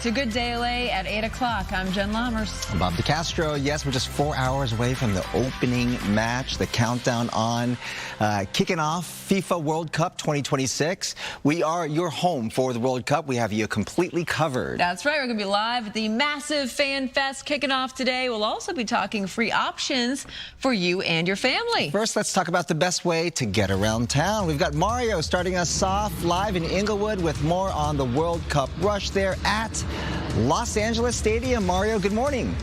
to Good Day LA at 8 o'clock. I'm Jen Lammers. Bob DeCastro. Yes, we're just 4 hours away from the opening match, the countdown on, kicking off FIFA World Cup 2026. We are your home for the World Cup. We have you completely covered. That's right. We're going to be live at the massive Fan Fest kicking off today. We'll also be talking free options for you and your family. First, let's talk about the best way to get around town. We've got Mario starting us off live in Inglewood with more on the World Cup rush there at Los Angeles Stadium. Mario, good morning.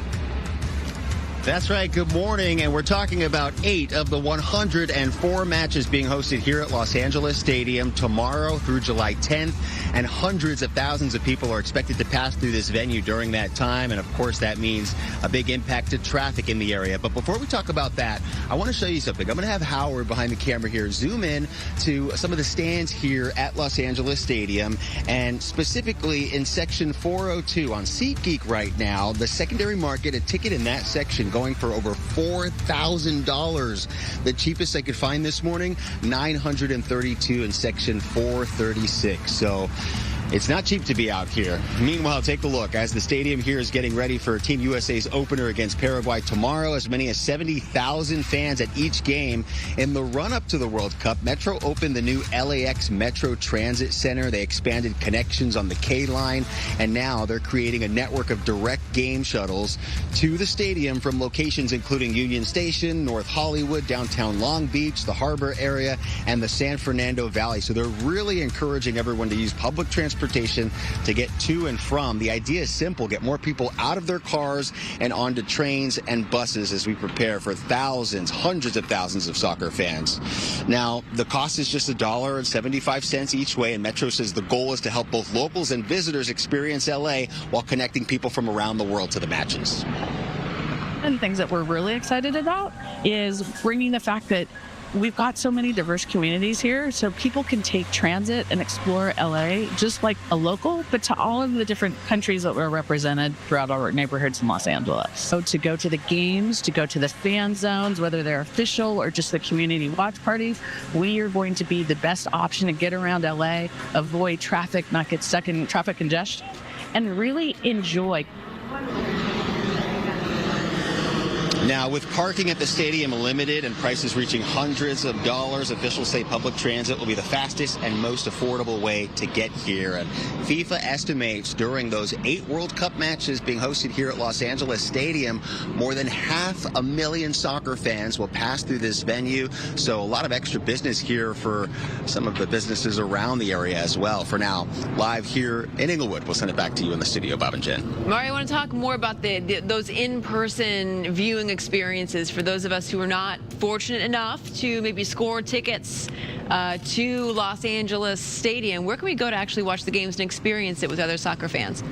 That's right. Good morning. And we're talking about 8 of the 104 matches being hosted here at Los Angeles Stadium tomorrow through July 10th. And hundreds of thousands of people are expected to pass through this venue during that time. And of course, that means a big impact to traffic in the area. But before we talk about that, I want to show you something. I'm going to have Howard behind the camera here zoom in to some of the stands here at Los Angeles Stadium. And specifically in section 402 on SeatGeek right now, the secondary market, a ticket in that section going for over $4,000. The cheapest I could find this morning, $932 in section 436. So it's not cheap to be out here. Meanwhile, take a look as the stadium here is getting ready for Team USA's opener against Paraguay tomorrow. As many as 70,000 fans at each game. In the run-up to the World Cup, Metro opened the new LAX Metro Transit Center. They expanded connections on the K line, and now they're creating a network of direct game shuttles to the stadium from locations including Union Station, North Hollywood, downtown Long Beach, the Harbor area, and the San Fernando Valley. So they're really encouraging everyone to use public transportation to get to and from. The idea is simple: get more people out of their cars and onto trains and buses as we prepare for thousands, hundreds of thousands of soccer fans. Now, the cost is just $1.75 each way, and Metro says the goal is to help both locals and visitors experience LA while connecting people from around the world to the matches. One of the things that we're really excited about is bringing the fact that we've got so many diverse communities here, so people can take transit and explore LA just like a local, but to all of the different countries that were represented throughout our neighborhoods in Los Angeles. So to go to the games, to go to the fan zones, whether they're official or just the community watch parties, we are going to be the best option to get around LA, avoid traffic, not get stuck in traffic congestion, and really enjoy. Now, with parking at the stadium limited and prices reaching hundreds of dollars, officials say public transit will be the fastest and most affordable way to get here. And FIFA estimates during those 8 World Cup matches being hosted here at Los Angeles Stadium, more than 500,000 soccer fans will pass through this venue. So a lot of extra business here for some of the businesses around the area as well. For now, live here in Inglewood, we'll send it back to you in the studio, Bob and Jen. Mario, I want to talk more about those in-person viewing experiences for those of us who are not fortunate enough to maybe score tickets to Los Angeles Stadium. Where can we go to actually watch the games and experience it with other soccer fans?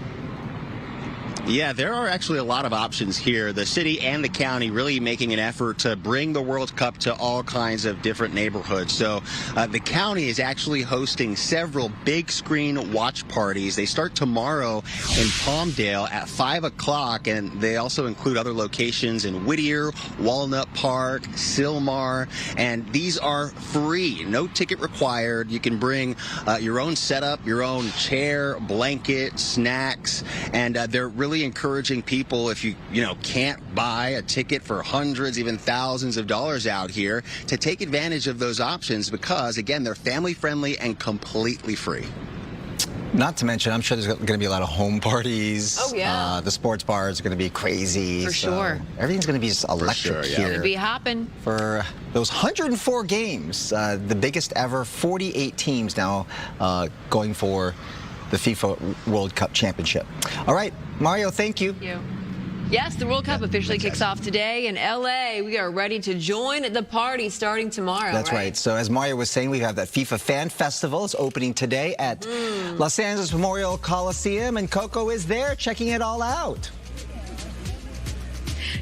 Yeah, there are actually a lot of options here. The city and the county really making an effort to bring the World Cup to all kinds of different neighborhoods. So the county is actually hosting several big screen watch parties. They start tomorrow in Palmdale at 5 o'clock, and they also include other locations in Whittier, Walnut Park, Sylmar, and these are free. No ticket required. You can bring your own setup, your own chair, blanket, snacks, and they're really encouraging people, if you can't buy a ticket for hundreds, even thousands of dollars out here, to take advantage of those options because, again, they're family friendly and completely free. Not to mention, I'm sure there's going to be a lot of home parties. Oh, yeah. The sports bars are going to be crazy. For sure. Everything's going to be just electric here. It'll be hopping. For those 104 games, the biggest ever, 48 teams now going for the FIFA World Cup Championship. All right, Mario, thank you. Thank you. Yes, the World Cup officially kicks off today in LA. We are ready to join the party starting tomorrow. That's right. So as Mario was saying, we have that FIFA Fan Festival. It's opening today at Los Angeles Memorial Coliseum, and Coco is there checking it all out.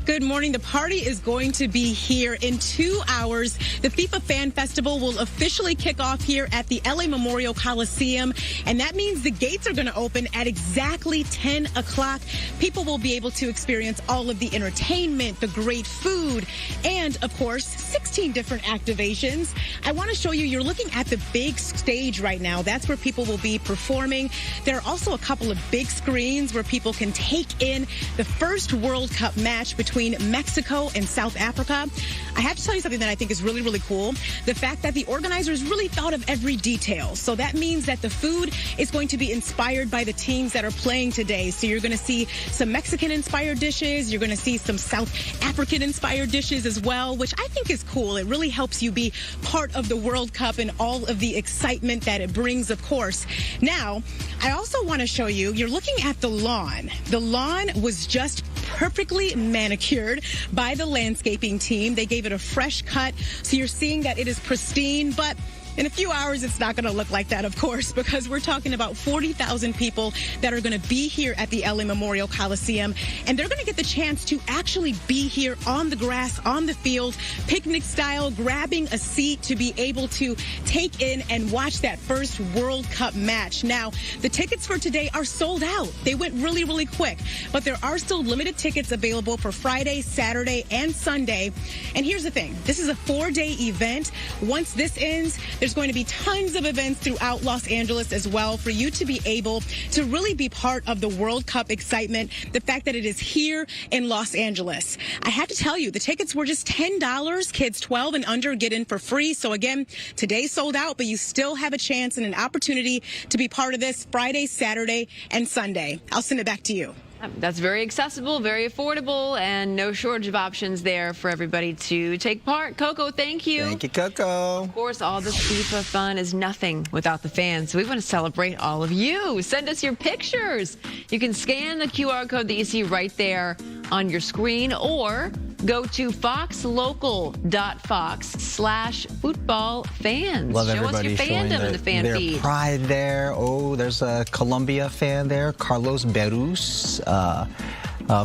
Good morning. The party is going to be here in 2 hours. The FIFA Fan Festival will officially kick off here at the LA Memorial Coliseum, and that means the gates are going to open at exactly 10 o'clock. People will be able to experience all of the entertainment, the great food, and, of course, 16 different activations. I want to show you, you're looking at the big stage right now. That's where people will be performing. There are also a couple of big screens where people can take in the first World Cup match between Mexico and South Africa. I have to tell you something that I think is really, really cool. The fact that the organizers really thought of every detail. So that means that the food is going to be inspired by the teams that are playing today. So you're going to see some Mexican-inspired dishes. You're going to see some South African-inspired dishes as well, which I think is cool. It really helps you be part of the World Cup and all of the excitement that it brings, of course. Now, I also want to show you, you're looking at the lawn. The lawn was just perfectly manicured by the landscaping team. They gave it a fresh cut, so you're seeing that it is pristine, but in a few hours, it's not going to look like that, of course, because we're talking about 40,000 people that are going to be here at the LA Memorial Coliseum, and they're going to get the chance to actually be here on the grass, on the field, picnic style, grabbing a seat to be able to take in and watch that first World Cup match. Now, the tickets for today are sold out. They went really, really quick, but there are still limited tickets available for Friday, Saturday, and Sunday. And here's the thing. This is a 4-day event. Once this ends, there's going to be tons of events throughout Los Angeles as well for you to be able to really be part of the World Cup excitement, the fact that it is here in Los Angeles. I have to tell you, the tickets were just $10. Kids 12 and under get in for free. So again, today's sold out, but you still have a chance and an opportunity to be part of this Friday, Saturday, and Sunday. I'll send it back to you. That's very accessible, very affordable, and no shortage of options there for everybody to take part. Coco, thank you. Thank you, Coco. Of course, all this FIFA fun is nothing without the fans, so we want to celebrate all of you. Send us your pictures. You can scan the QR code that you see right there on your screen, or go to foxlocal.fox/footballfans. Love Show everybody us your showing fandom in the fan their feed. pride there. Oh, there's a Colombia fan there, Carlos Berus,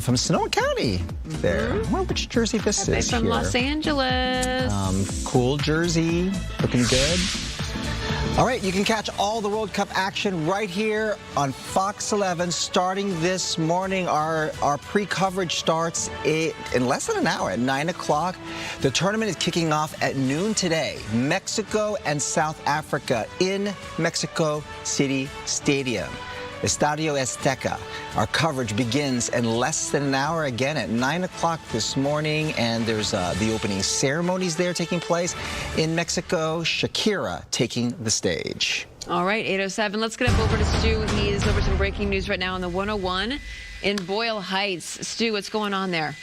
from Sonoma County there. I wonder which jersey this is From here. Los Angeles. Cool jersey, looking good. All right, you can catch all the World Cup action right here on Fox 11 starting this morning. Our pre-coverage starts in less than an hour at 9 o'clock. The tournament is kicking off at noon today. Mexico and South Africa in Mexico City Stadium, Estadio Azteca. Our coverage begins in less than an hour, again at 9 o'clock this morning, and there's the opening ceremonies there taking place in Mexico. Shakira taking the stage. All right, 8:07. Let's get up over to Stu. He's over some breaking news right now on the 101 in Boyle Heights. Stu, what's going on there?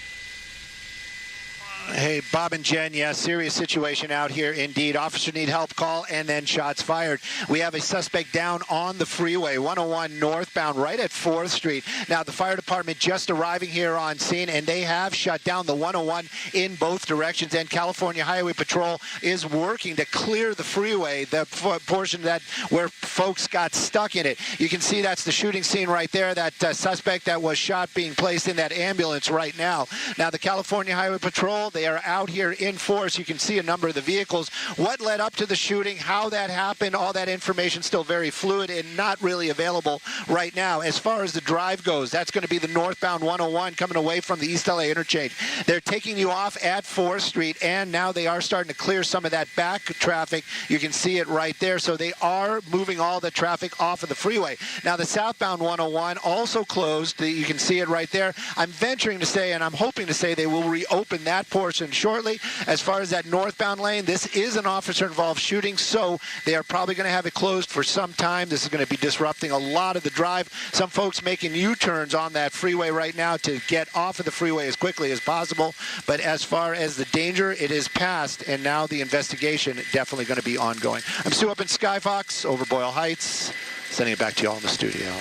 Hey, Bob and Jen, yeah, serious situation out here indeed. Officer need help call and then shots fired. We have a suspect down on the freeway, 101 northbound, right at 4th Street. Now, the fire department just arriving here on scene, and they have shut down the 101 in both directions. And California Highway Patrol is working to clear the freeway, the portion that where folks got stuck in it. You can see that's the shooting scene right there, that suspect that was shot being placed in that ambulance right now. Now, the California Highway Patrol, they are out here in force. You can see a number of the vehicles. What led up to the shooting, how that happened, all that information still very fluid and not really available right now. As far as the drive goes, that's going to be the northbound 101 coming away from the East LA interchange. They're taking you off at 4th Street, and now they are starting to clear some of that back traffic. You can see it right there. So they are moving all the traffic off of the freeway. Now, the southbound 101 also closed. You can see it right there. I'm venturing to say, and I'm hoping to say, they will reopen that portion shortly. As far as that northbound lane, this is an officer-involved shooting, so they are probably going to have it closed for some time. This is going to be disrupting a lot of the drive. Some folks making U-turns on that freeway right now to get off of the freeway as quickly as possible. But as far as the danger, it is past, and now the investigation definitely going to be ongoing. I'm Stu up in Skyfox over Boyle Heights, sending it back to you all in the studio.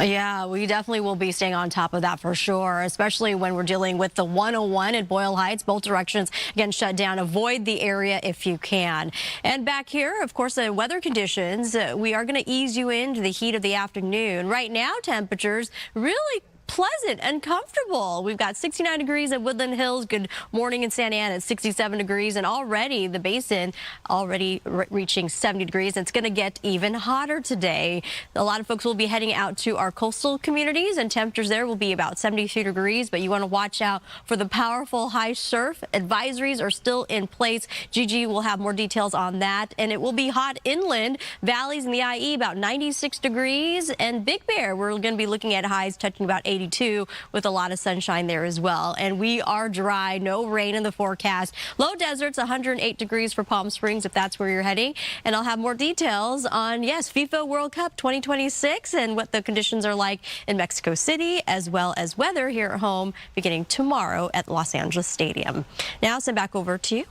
Yeah, we definitely will be staying on top of that for sure, especially when we're dealing with the 101 at Boyle Heights. Both directions, again, shut down. Avoid the area if you can. And back here, of course, the weather conditions, we are going to ease you into the heat of the afternoon. Right now, temperatures really pleasant and comfortable. We've got 69 degrees at Woodland Hills. Good morning in Santa Ana at 67 degrees, and already the Basin reaching 70 degrees. It's going to get even hotter today. A lot of folks will be heading out to our coastal communities, and temperatures there will be about 73 degrees, but you want to watch out for the powerful high surf. Advisories are still in place. Gigi will have more details on that, and it will be hot inland. Valleys in the IE about 96 degrees, and Big Bear, we're going to be looking at highs touching about 82 with a lot of sunshine there as well. And we are dry, no rain in the forecast. Low deserts, 108 degrees for Palm Springs if that's where you're heading. And I'll have more details on, yes, FIFA World Cup 2026 and what the conditions are like in Mexico City, as well as weather here at home beginning tomorrow at Los Angeles Stadium. Now, send back over to you.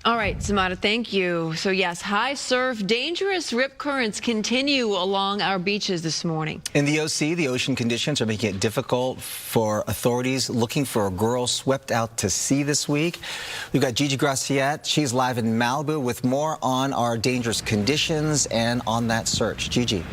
All right, Samara, thank you. So yes, high surf, dangerous rip currents continue along our beaches this morning. In the OC, the ocean conditions are making it difficult for authorities looking for a girl swept out to sea this week. We've got Gigi Graciette. She's live in Malibu with more on our dangerous conditions and on that search. Gigi.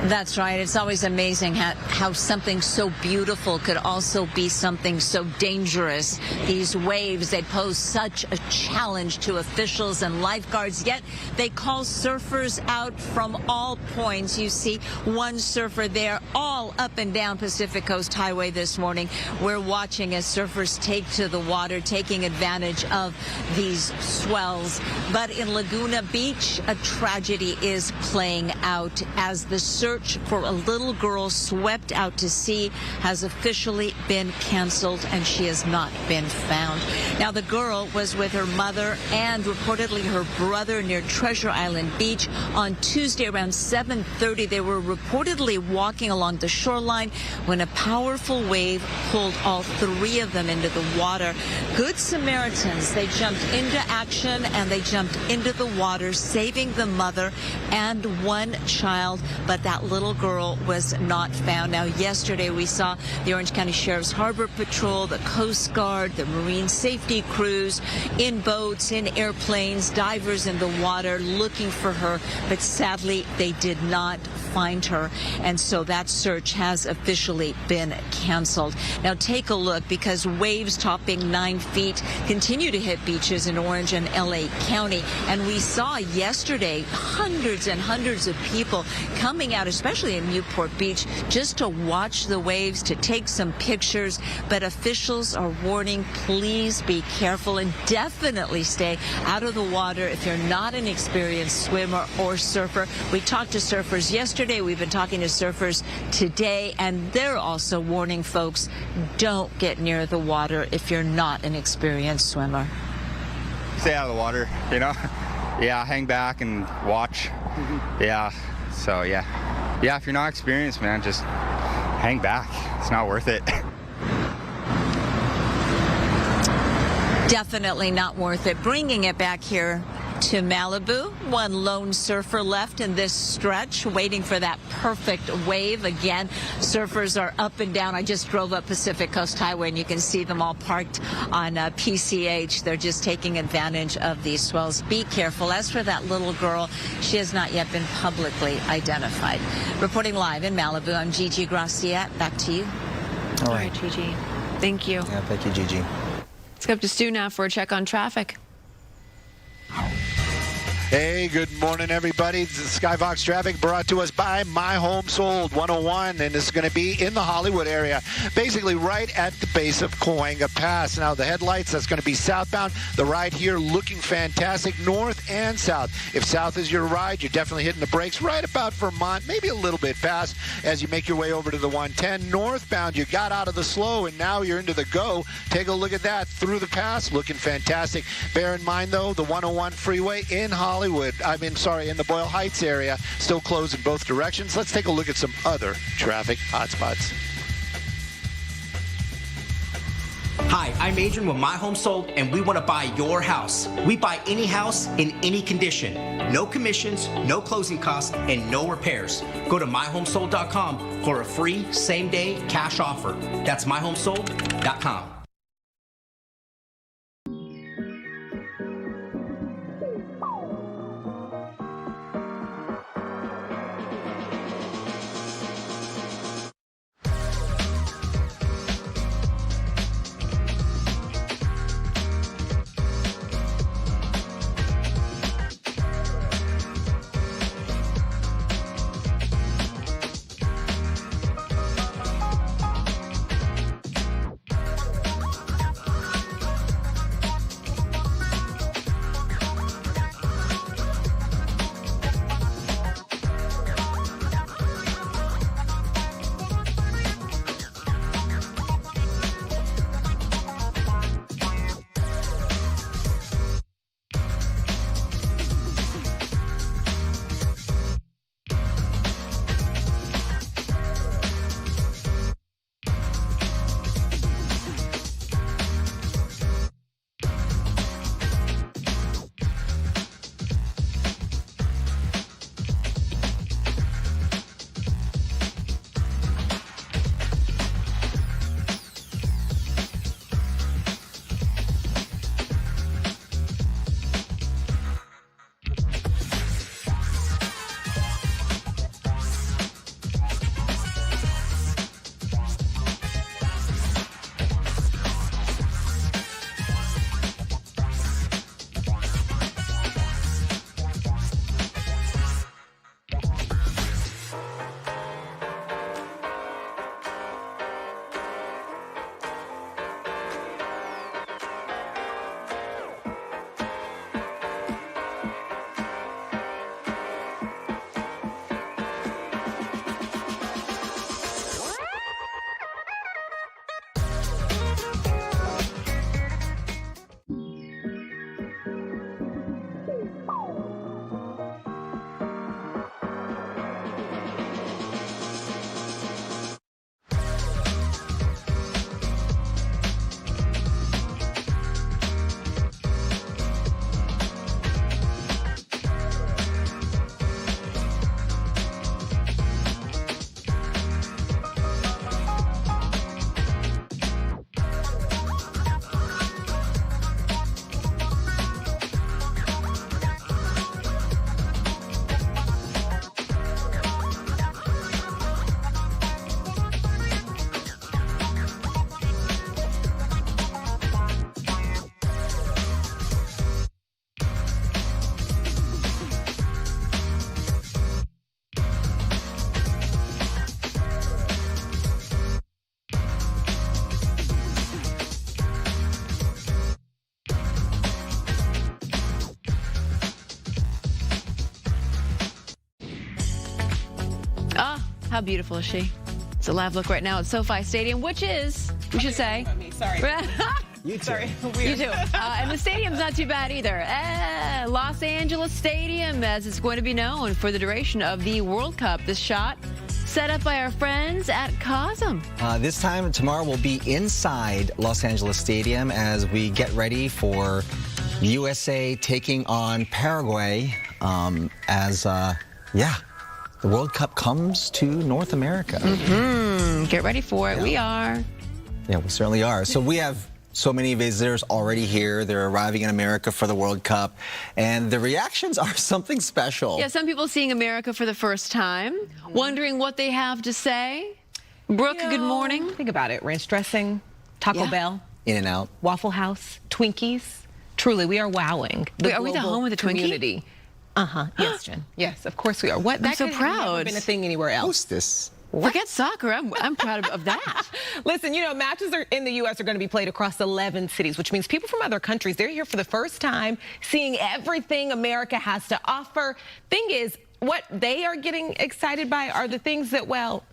That's right. It's always amazing how something so beautiful could also be something so dangerous. These waves, they pose such a challenge to officials and lifeguards, yet they call surfers out from all points. You see one surfer there all up and down Pacific Coast Highway this morning. We're watching as surfers take to the water, taking advantage of these swells. But in Laguna Beach, a tragedy is playing out as the search for a little girl swept out to sea has officially been canceled, and she has not been found. Now, the girl was with her mother and reportedly her brother near Treasure Island Beach on Tuesday around 7:30. They were reportedly walking along the shoreline when a powerful wave pulled all three of them into the water. Good Samaritans, they jumped into action and they jumped into the water, saving the mother and one child, but that little girl was not found. Now, yesterday we saw the Orange County Sheriff's Harbor Patrol, the Coast Guard, the Marine Safety crews in boats, in airplanes, divers in the water looking for her, but sadly they did not find her, and so that search has officially been canceled. Now, take a look, because waves topping 9 feet continue to hit beaches in Orange and LA County, and we saw yesterday hundreds and hundreds of people coming out, especially in Newport Beach, just to watch the waves, to take some pictures. But officials are warning, please be careful and definitely stay out of the water if you're not an experienced swimmer or surfer. We talked to surfers yesterday. We've been talking to surfers today, and they're also warning folks, don't get near the water if you're not an experienced swimmer. Stay out of the water, you know? Yeah, hang back and watch. Yeah, so yeah. Yeah, if you're not experienced, man, just hang back. It's not worth it. Definitely not worth it. Bringing it back here to Malibu, one lone surfer left in this stretch, waiting for that perfect wave. Again, surfers are up and down. I just drove up Pacific Coast Highway, and you can see them all parked on PCH. They're just taking advantage of these swells. Be careful. As for that little girl, she has not yet been publicly identified. Reporting live in Malibu, I'm Gigi Graciette. Back to you. All right, Gigi. Thank you. Yeah, thank you, Gigi. Let's go up to Stu now for a check on traffic. Hey, good morning, everybody. This is Skybox traffic brought to us by My Home Sold 101, and this is going to be in the Hollywood area, basically right at the base of Cahuenga Pass. Now, the headlights, that's going to be southbound. The ride here looking fantastic, north and south. If south is your ride, you're definitely hitting the brakes right about Vermont, maybe a little bit fast as you make your way over to the 110. Northbound, you got out of the slow, and now you're into the go. Take a look at that through the pass, looking fantastic. Bear in mind, though, the 101 freeway in Hollywood, in the Boyle Heights area, still closed in both directions. Let's take a look at some other traffic hotspots. Hi, I'm Adrian with My Home Sold, and we want to buy your house. We buy any house in any condition. No commissions, no closing costs, and no repairs. Go to myhomesold.com for a free same-day cash offer. That's myhomesold.com. How beautiful is she? It's a live look right now at SoFi Stadium, which is, we should say. Sorry. You too. Sorry. You too. And the stadium's not too bad either. Los Angeles Stadium, as it's going to be known for the duration of the World Cup. This shot set up by our friends at COSM. This time tomorrow we'll be inside Los Angeles Stadium as we get ready for USA taking on Paraguay the World Cup comes to North America. Get ready for it. Yeah. We are. Yeah, we certainly are. So we have so many visitors already here. They're arriving in America for the World Cup, and the reactions are something special. Yeah, some people seeing America for the first time, wondering what they have to say. Brooke, good morning. Think about it. Ranch dressing, Taco Bell, In-N-Out, Waffle House, Twinkies. Truly, we are wowing the Wait, are we the home of the Twinkie? community. Yes, Jen. Yes, of course we are. What? I'm so That could proud. have never been a thing anywhere else. hostess. Forget soccer. I'm proud of that. Listen, you know, matches in the U.S. are going to be played across 11 cities, which means people from other countries, they're here for the first time, seeing everything America has to offer. Thing is, what they are getting excited by are the things that, well,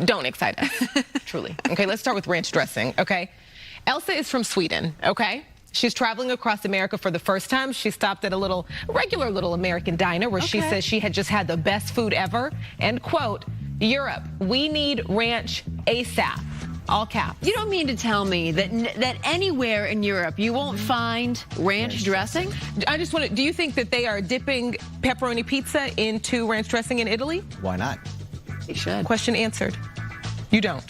don't excite us, truly. Okay, let's start with ranch dressing, okay? Elsa is from Sweden, okay? She's traveling across America for the first time. She stopped at a regular little American diner where she says she had just had the best food ever. And quote, Europe, we need ranch ASAP. All caps. You don't mean to tell me that anywhere in Europe you won't find ranch dressing? I just want to, do you think that they are dipping pepperoni pizza into ranch dressing in Italy? Why not? They should. Question answered. You don't.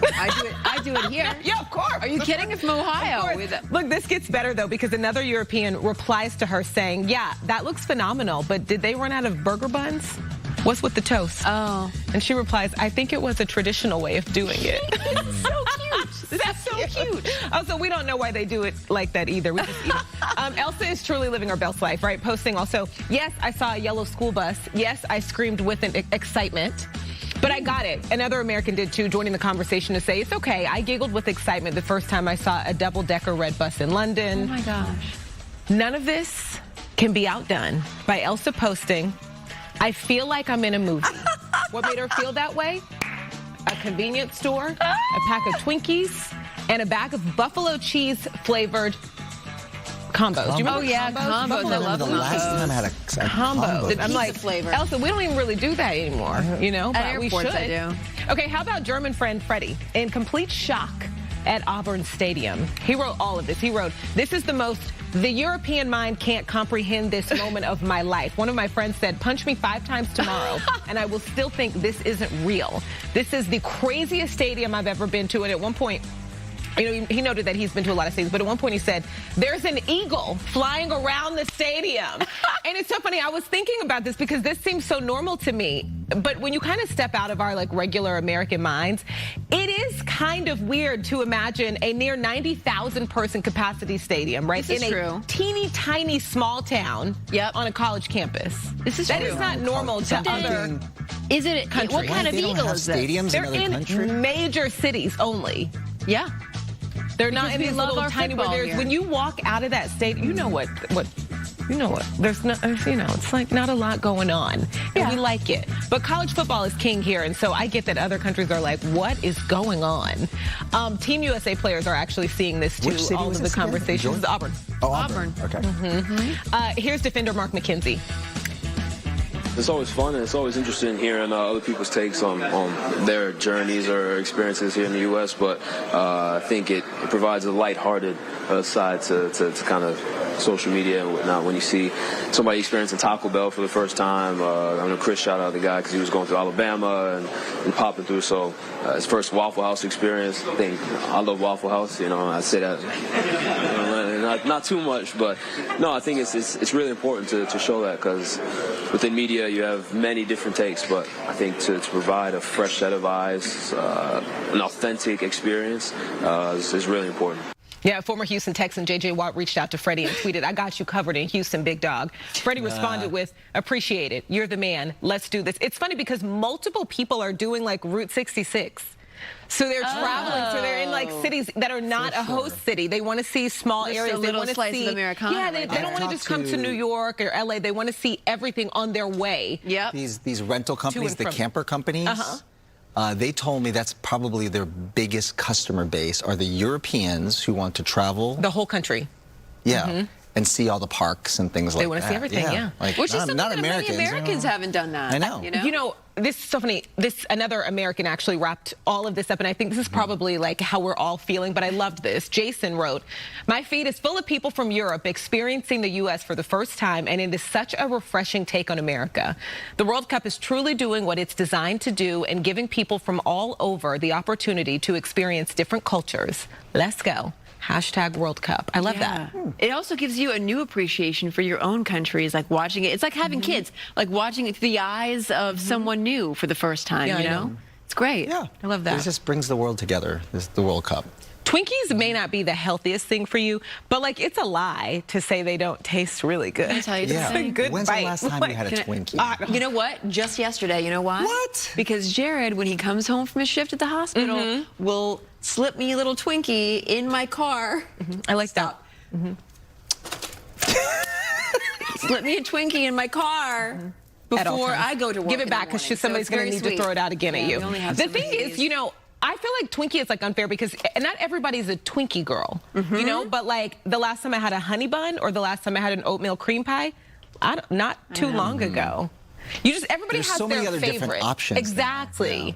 I do it here. Yeah, of course. Are you kidding? It's from Ohio. Look, this gets better, though, because another European replies to her saying, yeah, that looks phenomenal, but did they run out of burger buns? What's with the toast? Oh. And she replies, I think it was a traditional way of doing it. So cute. That's so cute. Also, we don't know why they do it like that either. We just eat it. Elsa is truly living her best life, right? Posting also, yes, I saw a yellow school bus. Yes, I screamed with an excitement. But I got it. Another American did too, joining the conversation to say, it's okay. I giggled with excitement the first time I saw a double-decker red bus in London. Oh my gosh. None of this can be outdone by Elsa posting, I feel like I'm in a movie. What made her feel that way? A convenience store, a pack of Twinkies, and a bag of buffalo cheese flavored combos. Do you remember combos. I love the combos. last time I had a combo. I'm like, flavor. Elsa, we don't even really do that anymore, you know, but At we airports, should. I do. Okay, how about German friend Freddie? In complete shock at Auburn Stadium. He wrote all of this. He wrote, this is the European mind can't comprehend this moment of my life. One of my friends said, punch me 5 times tomorrow, and I will still think this isn't real. This is the craziest stadium I've ever been to, and at one point, you know, he noted that he's been to a lot of stadiums, but at one point he said, there's an eagle flying around the stadium. And it's so funny, I was thinking about this because this seems so normal to me. But when you kind of step out of our regular American minds, it is kind of weird to imagine a near 90,000 person capacity stadium, right? This is in true. a teeny tiny small town on a college campus. This is That true. is not normal to other Is it? countries. What kind of They don't eagle have is this? stadiums They're in other in countries? major cities only. Yeah. They're not Because in we these love little our tiny football where here. when you walk out of that stadium, you know what there's not, you know, it's like not a lot going on. And we like it. But college football is king here, and so I get that other countries are like, what is going on? Team USA players are actually seeing this too. Which city all was of the this again? conversations. Georgia? Auburn. Oh, Auburn. Okay. Here's defender Mark McKenzie. It's always fun, and it's always interesting hearing other people's takes on their journeys or experiences here in the U.S., but I think it provides a lighthearted side to kind of social media and whatnot. When you see somebody experiencing Taco Bell for the first time, I know Chris shouted out the guy because he was going through Alabama and popping through, so his first Waffle House experience. I love Waffle House, you know, I say that not too much, but no, I think it's really important to show that, because within media you have many different takes, but I think to provide a fresh set of eyes, an authentic experience is really important. Yeah, former Houston Texan J.J. Watt reached out to Freddie and tweeted, I got you covered in Houston, big dog. Freddie responded with, appreciate it. You're the man. Let's do this. It's funny because multiple people are doing Route 66. So they're traveling. So they're in like cities that are not a host city. They want to see small Just areas. a They little want to slice see. of Americana. Yeah, they don't want to just come to New York or LA. They want to see everything on their way. Yep. These rental companies, the from. camper companies, they told me that's probably their biggest customer base are the Europeans who want to travel. The whole country. Yeah. And see all the parks and things like that. They want to see everything, yeah. Like, Which is something not that Americans. many Americans haven't done that. I know. You know, this is so funny. Another American actually wrapped all of this up, and I think this is probably like how we're all feeling, but I loved this. Jason wrote, "My feed is full of people from Europe experiencing the U.S. for the first time, and it is such a refreshing take on America. The World Cup is truly doing what it's designed to do and giving people from all over the opportunity to experience different cultures. Let's go. Hashtag World Cup." I love that. It also gives you a new appreciation for your own countries, like watching it. It's like having kids, like watching it through the eyes of someone new for the first time, Yeah, you I know? know. It's great. Yeah. I love that. It just brings the world together, the World Cup. Twinkies may not be the healthiest thing for you, but like it's a lie to say they don't taste really good. Can I tell you Yeah. something? It's a good When's bite. the last time you had a Twinkie? You know what? Just yesterday. You know why? What? Because Jared, when he comes home from his shift at the hospital, will slip me a little Twinkie in my car. I like that. Slip me a Twinkie in my car At all before times. I go to work. Give it in the back because morning. somebody's So it's going to very need to sweet. throw it out again at Yeah, you. we only have The so many thing is, days. you know, I feel like Twinkie is like unfair because not everybody's a Twinkie girl, you know, but like the last time I had a honey bun or the last time I had an oatmeal cream pie, not too long ago. Everybody There's has so their many other favorite. different options now. Exactly. Yeah.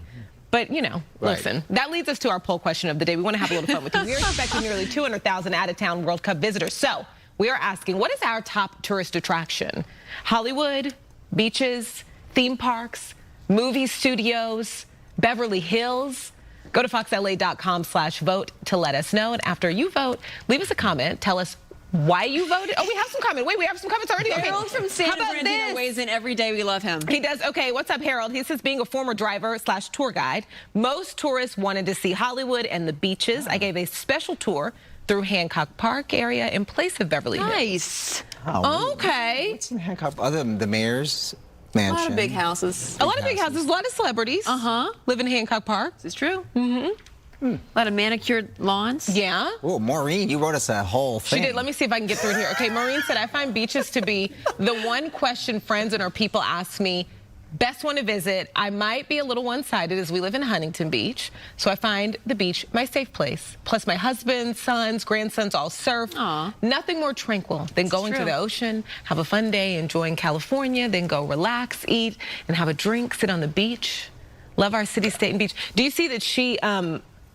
But, you know, Right. listen, that leads us to our poll question of the day. We want to have a little fun with you. We are expecting nearly 200,000 out-of-town World Cup visitors. So we are asking, what is our top tourist attraction? Hollywood, beaches, theme parks, movie studios, Beverly Hills? Go to foxla.com/vote to let us know. And after you vote, leave us a comment. Tell us why you voted. Oh, we have some comments. Wait, we have some comments already? Okay. Harold from San How about Bernardino this? weighs in every day. We love him. He does. Okay, what's up, Harold? He says, being a former driver/tour guide, most tourists wanted to see Hollywood and the beaches. I gave a special tour through Hancock Park area in place of Beverly Hills. Nice. Oh, Okay. what's in Hancock? Other than the mayor's mansion. A lot of big houses. A lot of big houses, a lot of celebrities live in Hancock Park. This is true. A lot of manicured lawns. Yeah. Oh, Maureen, you wrote us a whole She thing. did. Let me see if I can get through it here. Okay, Maureen said, I find beaches to be the one question friends and our people ask me, best one to visit. I might be a little one-sided as we live in Huntington Beach, so I find the beach my safe place. Plus, my husband, sons, grandsons all surf. Aw. Nothing more tranquil than going to true. the ocean, have a fun day, enjoying California, then go relax, eat, and have a drink, sit on the beach. Love our city, state, and beach. Do you see that she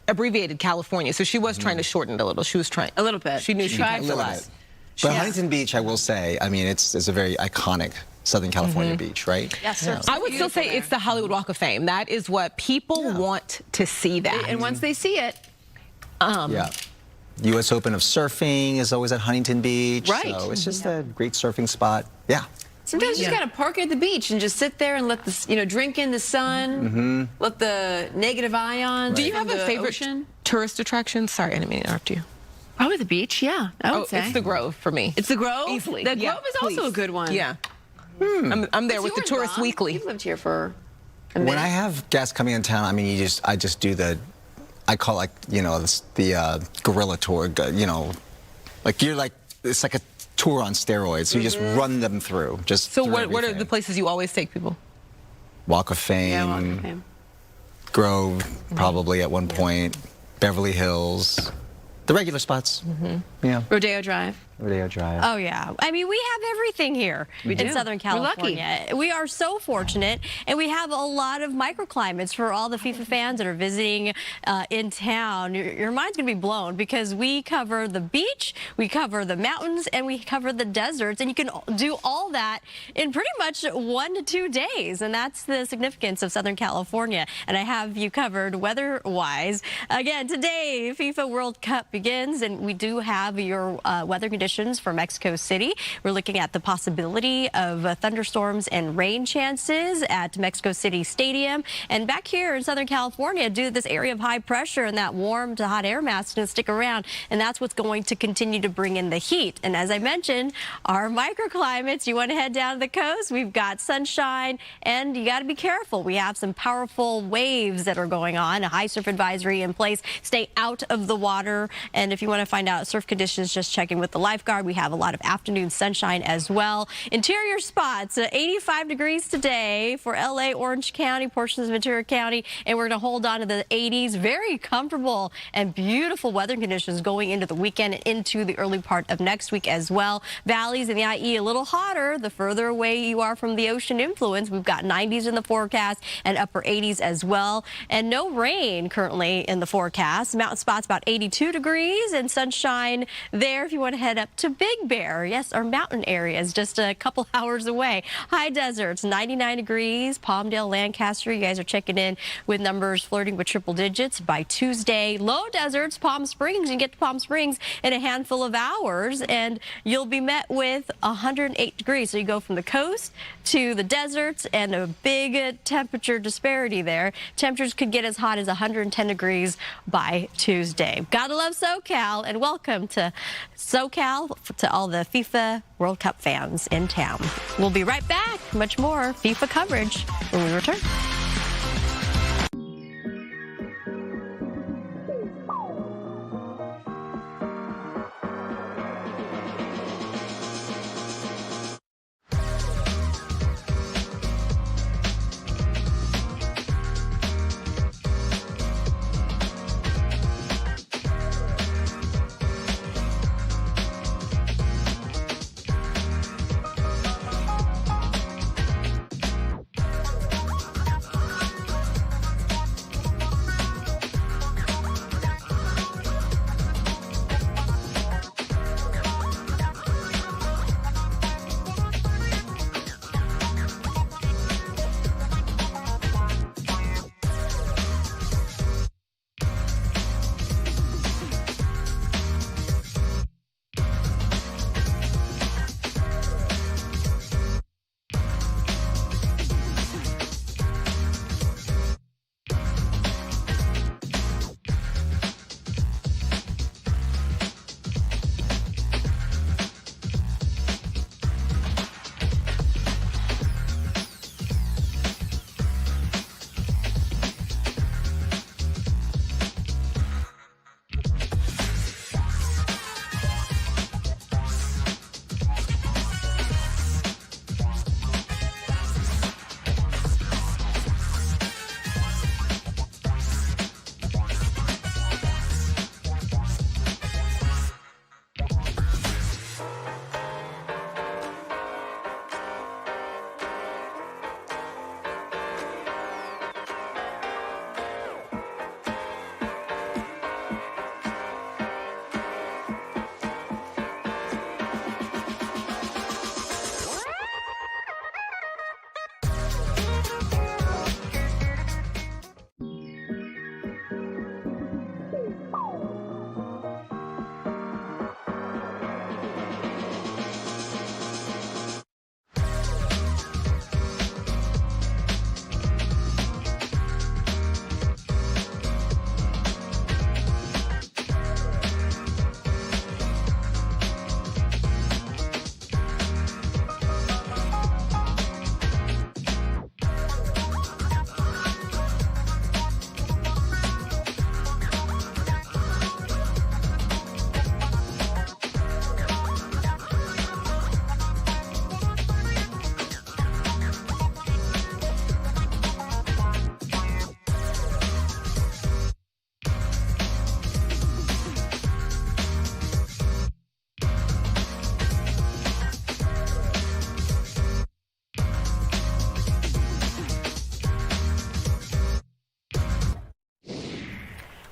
abbreviated California? So she was trying to shorten it a little. She was trying. A little bit. She knew she tried could. for little us. bit. But Yeah. Huntington Beach, I will say, I mean, it's a very iconic Southern California beach, right? Yes, Yeah. I would still say it's the Hollywood Walk of Fame. That is what people want to see that. And once they see it, Yeah. U.S. Open of surfing is always at Huntington Beach. Right. So it's just a great surfing spot. Yeah. sometimes you just gotta park at the beach and just sit there and let the drink in the sun, let the negative ions. Do you have from a the favorite ocean. tourist attraction? Sorry, I didn't mean to interrupt you. Probably the beach. Yeah, I would say It's the Grove for me. It's the Grove. Easily. The Yeah, Grove is also please. a good one. Yeah. I'm there with the Yours, Tourist Bob. Weekly. You've lived here for a When minute. I have guests coming in town, I mean, I just do I call it, like, the guerrilla tour, it's like a tour on steroids. So you just run them through. So through what are everything. the places you always take people? Walk of Fame, Yeah, Walk of Fame. Grove, probably at one point, Beverly Hills, the regular spots. Yeah, Rodeo Drive. Rodeo Drive. Oh, yeah. I mean, we have everything here in do. Southern We're lucky. California. We are so fortunate, and we have a lot of microclimates for all the FIFA fans that are visiting in town. Your mind's going to be blown because we cover the beach, we cover the mountains, and we cover the deserts, and you can do all that in pretty much 1 to 2 days, and that's the significance of Southern California, and I have you covered weather-wise. Again, today, FIFA World Cup begins, and we do have your weather conditions conditions for Mexico City. We're looking at the possibility of thunderstorms and rain chances at Mexico City Stadium. And back here in Southern California, due to this area of high pressure and that warm to hot air mass is going to stick around, and that's what's going to continue to bring in the heat. And as I mentioned, our microclimates, you want to head down to the coast, we've got sunshine, and you got to be careful. We have some powerful waves that are going on, a high surf advisory in place. Stay out of the water. And if you want to find out surf conditions, just checking with the lifeguard. We have a lot of afternoon sunshine as well. Interior spots, 85 degrees today for LA, Orange County, portions of Ventura County, and we're going to hold on to the 80s. Very comfortable and beautiful weather conditions going into the weekend and into the early part of next week as well. Valleys in the IE a little hotter the further away you are from the ocean influence. We've got 90s in the forecast and upper 80s as well, and no rain currently in the forecast. Mountain spots about 82 degrees and sunshine there if you want to head up to Big Bear. Yes, our mountain area is just a couple hours away. High deserts, 99 degrees. Palmdale, Lancaster, you guys are checking in with numbers flirting with triple digits by Tuesday. Low deserts, Palm Springs, you can get to Palm Springs in a handful of hours and you'll be met with 108 degrees. So you go from the coast to the deserts and a big temperature disparity there. Temperatures could get as hot as 110 degrees by Tuesday. Gotta love SoCal, and welcome to SoCal to all the FIFA World Cup fans in town. We'll be right back. Much more FIFA coverage when we return.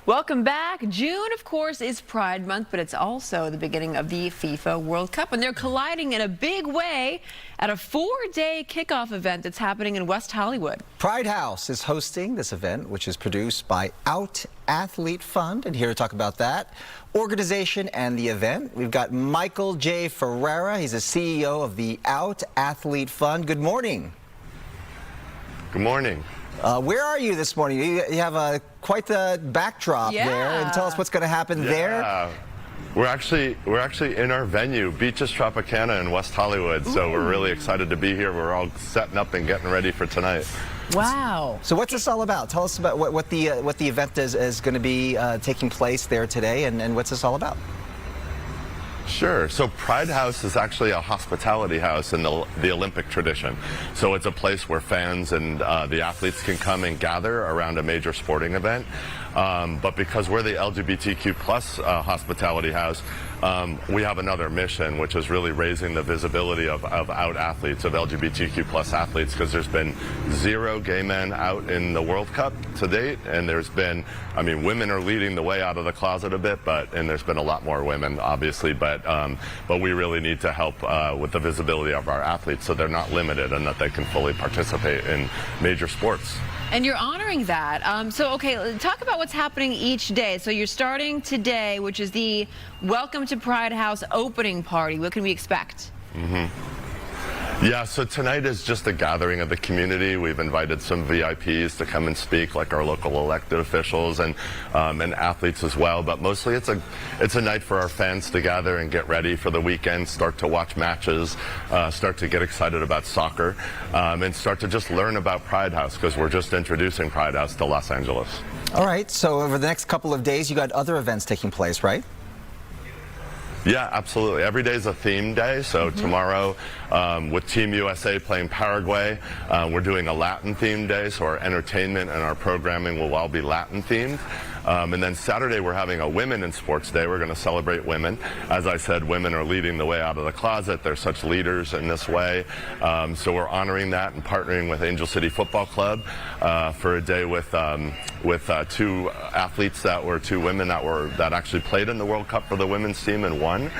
Welcome back. June, of course, is Pride Month, but it's also the beginning of the FIFA World Cup, and they're colliding in a big way at a 4-day kickoff event that's happening in West Hollywood. Pride House is hosting this event, which is produced by Out Athlete Fund, and here to talk about that organization and the event, we've got Michael J. Ferreira. He's the CEO of the Out Athlete Fund. Good morning. Good morning. Where are you this morning? You have quite the backdrop there, and tell us what's going to happen there. We're actually in our venue, Beaches Tropicana in West Hollywood. So we're really excited to be here. We're all setting up and getting ready for tonight. Wow. So what's this all about? Tell us about what the event is going to be taking place there today, and what's this all about? Sure. So Pride House is actually a hospitality house in the Olympic tradition. So it's a place where fans and the athletes can come and gather around a major sporting event. But because we're the LGBTQ plus hospitality house, we have another mission, which is really raising the visibility of out athletes, of LGBTQ plus athletes, because there's been 0 gay men out in the World Cup to date, and there's been, I mean, women are leading the way out of the closet a bit, and there's been a lot more women, obviously, but we really need to help with the visibility of our athletes so they're not limited and that they can fully participate in major sports. And you're honoring that. So, okay, talk about what's happening each day. So you're starting today, which is the Welcome to Pride House opening party. What can we expect? Yeah, so tonight is just a gathering of the community. We've invited some VIPs to come and speak, like our local elected officials and athletes as well. But mostly it's a night for our fans to gather and get ready for the weekend, start to watch matches, start to get excited about soccer, and start to just learn about Pride House, because we're just introducing Pride House to Los Angeles. All right, so over the next couple of days, you got other events taking place, right? Yeah, absolutely. Every day is a theme day. So tomorrow, with Team USA playing Paraguay, we're doing a Latin themed day. So our entertainment and our programming will all be Latin themed. And then Saturday, we're having a Women in Sports Day. We're going to celebrate women. As I said, women are leading the way out of the closet. They're such leaders in this way. So we're honoring that and partnering with Angel City Football Club for a day with 2 athletes two women that actually played in the World Cup for the women's team and won.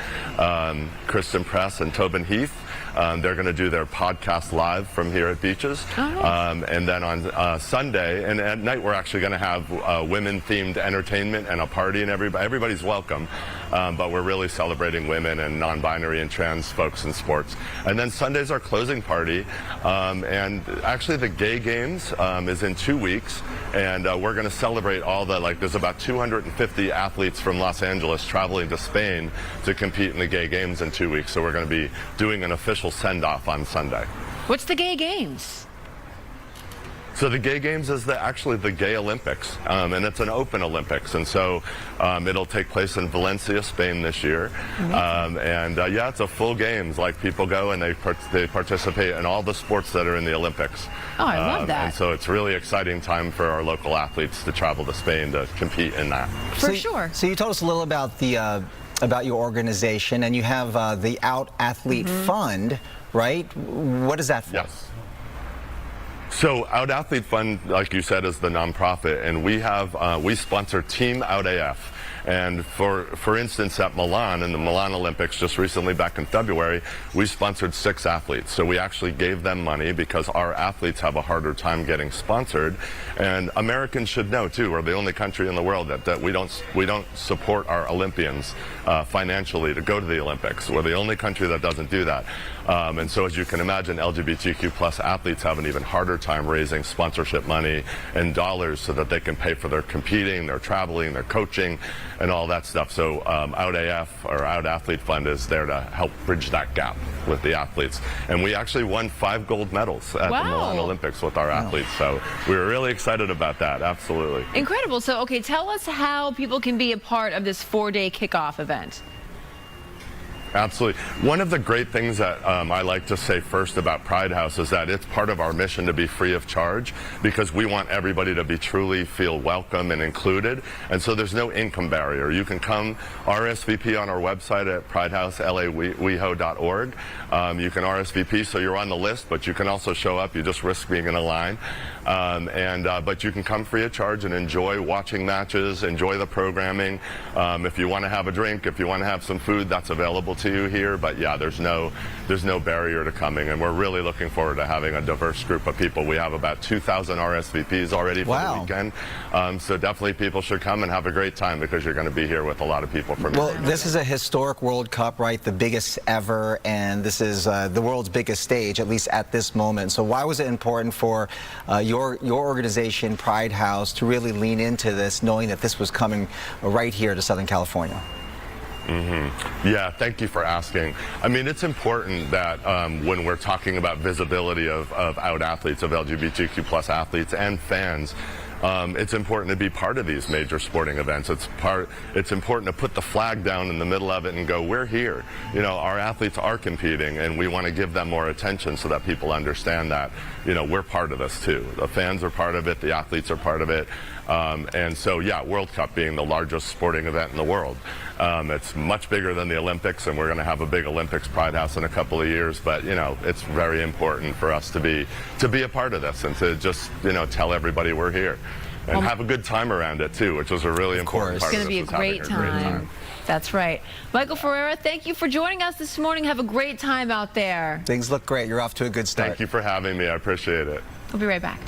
Kristen Press and Tobin Heath. They're going to do their podcast live from here at Beaches. And then on Sunday, and at night, we're actually going to have women-themed entertainment and a party, and everybody's welcome. But we're really celebrating women and non-binary and trans folks in sports. And then Sunday's our closing party. And actually, the Gay Games is in 2 weeks. And we're going to celebrate all there's about 250 athletes from Los Angeles traveling to Spain to compete in the Gay Games in 2 weeks. So we're going to be doing an official send-off on Sunday. What's the Gay Games? So the Gay Games is actually the Gay Olympics, and it's an open Olympics, and so it'll take place in Valencia, Spain this year. Yeah, it's a full games. Like, people go and they participate in all the sports that are in the Olympics. Oh, I love that. And so it's a really exciting time for our local athletes to travel to Spain to compete in that. For sure. So you told us a little about about your organization, and you have the Out Athlete Fund, right? What is that for? Yes. So Out Athlete Fund, like you said, is the nonprofit, and we sponsor Team Out AF. And for instance, at Milan, in the Milan Olympics just recently back in February, we sponsored 6 athletes. So we actually gave them money because our athletes have a harder time getting sponsored. And Americans should know too, we're the only country in the world that we don't support our Olympians financially to go to the Olympics. We're the only country that doesn't do that. And so as you can imagine, LGBTQ plus athletes have an even harder time raising sponsorship money and dollars so that they can pay for their competing, their traveling, their coaching, and all that stuff. So Out AF, or Out Athlete Fund, is there to help bridge that gap with the athletes. And we actually won 5 gold medals at the Milan Olympics with our athletes. So we were really excited about that. Absolutely. Incredible. So, okay, tell us how people can be a part of this 4-day kickoff event. Absolutely. One of the great things that I like to say first about Pride House is that it's part of our mission to be free of charge, because we want everybody to be truly feel welcome and included. And so there's no income barrier. You can come RSVP on our website at pridehouseLAWeho.org. You can RSVP so you're on the list, but you can also show up. You just risk being in a line. But you can come free of charge and enjoy watching matches, enjoy the programming. If you want to have a drink, if you want to have some food, that's available to you here, but yeah, there's no barrier to coming, and we're really looking forward to having a diverse group of people. We have about 2,000 RSVPs already for the weekend, so definitely people should come and have a great time because you're going to be here with a lot of people from. Well, this is a historic World Cup, right? The biggest ever, and this is the world's biggest stage, at least at this moment. So why was it important for your organization, Pride House, to really lean into this, knowing that this was coming right here to Southern California? Yeah, thank you for asking. I mean, it's important that when we're talking about visibility of out athletes, of LGBTQ plus athletes and fans, it's important to be part of these major sporting events. It's important to put the flag down in the middle of it and go, we're here. You know, our athletes are competing, and we want to give them more attention so that people understand that, you know, we're part of this too. The fans are part of it, the athletes are part of it. And so, yeah, World Cup being the largest sporting event in the world. It's much bigger than the Olympics, and we're going to have a big Olympics Pride House in a couple of years. But, you know, it's very important for us to be a part of this and to just, you know, tell everybody we're here. And have a good time around it, too, which was a really important part of this. It's going to be a great time. That's right. Michael Ferreira, thank you for joining us this morning. Have a great time out there. Things look great. You're off to a good start. Thank you for having me. I appreciate it. We'll be right back.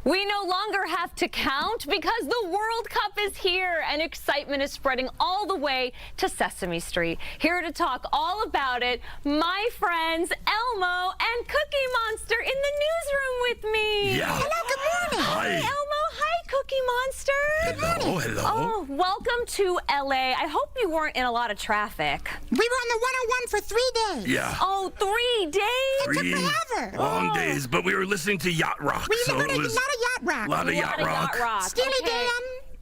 We no longer have to count because the World Cup is here and excitement is spreading all the way to Sesame Street. Here to talk all about it, my friends Elmo and Cookie Monster in the newsroom with me. Yeah. Hello, good morning. Hi. Elmo, hi, Cookie Monster. Good morning. Hello. Oh, welcome to LA. I hope you weren't in a lot of traffic. We were on the 101 for 3 days. Yeah. Oh, 3 days? Three It took forever. long days, but we were listening to Yacht Rock. We so heard it a was lot of yacht rock. a lot of Yacht Rock. Steely Dan.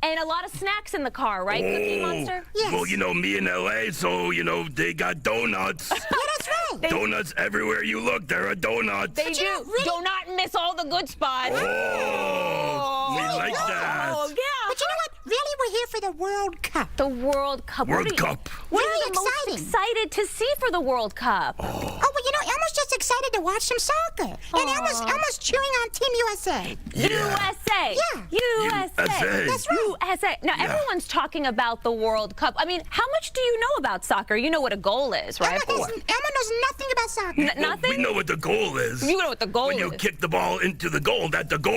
And a lot of snacks in the car, right, Cookie Monster? Yes. Well, you know, me in LA, so, you know, they got donuts. Yeah, that's right. Donuts everywhere you look, there are donuts. They do. really- Do not miss all the good spots. Oh, we like that. Oh, yeah. But you know what? Really, we're here for the World Cup. The World Cup. World What are you- Cup. What Very are you most exciting. excited to see for the World Cup? Oh, well, you know, Elmo's just excited to watch some soccer. And Elmo's cheering on Team USA. USA. Yeah. USA. That's right. USA. Now, everyone's talking about the World Cup. I mean, how much do you know about soccer? You know what a goal is, right? Elmo knows nothing about soccer. Nothing? We know what the goal is. You know what the goal When you is. kick the ball into the goal, that's the goal.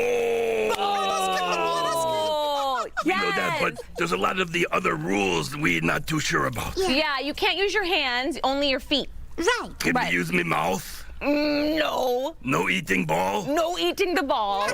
Oh, We know that, but there's a lot of the other rules we're not too sure about. Yeah, you can't use your hands, only your feet. Right. Can we use my mouth? No. No eating ball? No eating the ball.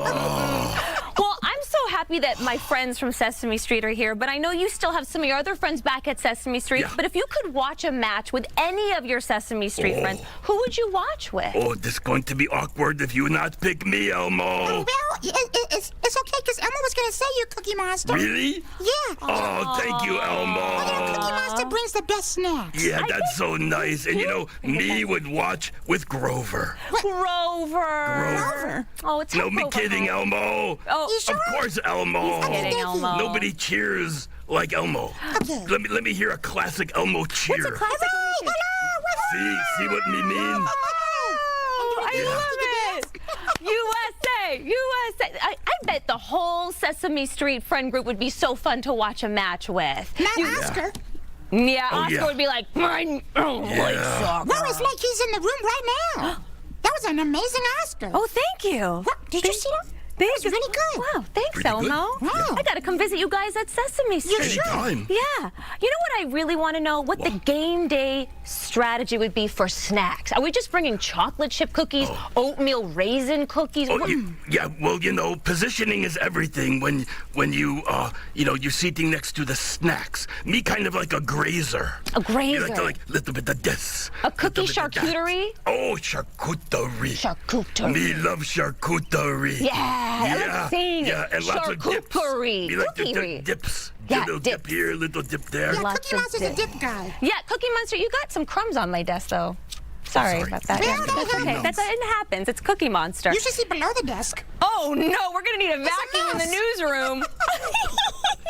Well, I'm so happy that my friends from Sesame Street are here, but I know you still have some of your other friends back at Sesame Street. Yeah. But if you could watch a match with any of your Sesame Street friends, who would you watch with? Oh, this is going to be awkward if you not pick me, Elmo. Well, it's okay, because Elmo was going to say you, Cookie Monster. Really? Yeah. Oh, thank you, Elmo. Cookie Monster brings the best snacks. Yeah, that's so nice. And you know, me would watch with Grover. Grover. Oh, it's No, me kidding, Elmo. Oh, You sure? Of course, Elmo. He's kidding, Elmo. Nobody cheers like Elmo. Okay. Let me hear a classic Elmo cheer. What's a classic? See what me mean? Oh, I love it. USA. I bet the whole Sesame Street friend group would be so fun to watch a match with. Not Oscar. Yeah, Oh, Oscar yeah. would be like, I like soccer. Well, it's like he's in the room right now. That was an amazing Oscar. Oh, thank you. What? Did you see that? Thanks. That was really good. Wow, thanks, Pretty good. Elmo. Wow. I gotta come visit you guys at Sesame Street. Anytime. Yeah. You know what I really want to know? What the game day strategy would be for snacks. Are we just bringing chocolate chip cookies, oatmeal raisin cookies? Oh, What- yeah, well, you know, positioning is everything when you you're seating next to the snacks. Me kind of like a grazer. A grazer. You like to like little bit of this. A cookie little bit of that. charcuterie? Oh, charcuterie. Charcuterie. Me love charcuterie. Yeah, let's sing it. Yeah, and lots of dips. Charcuterie. You like the Cookery. dips. Yeah, little dips. dip here, little dip there. Yeah, Lots Cookie of Monster's a dip. dip guy. Yeah, Cookie Monster, you got some crumbs on my desk, though. Sorry about that. Well, Yeah, that that's okay. happens. It happens. It's Cookie Monster. You should see below the desk. Oh, no, we're going to need a vacuum in the newsroom.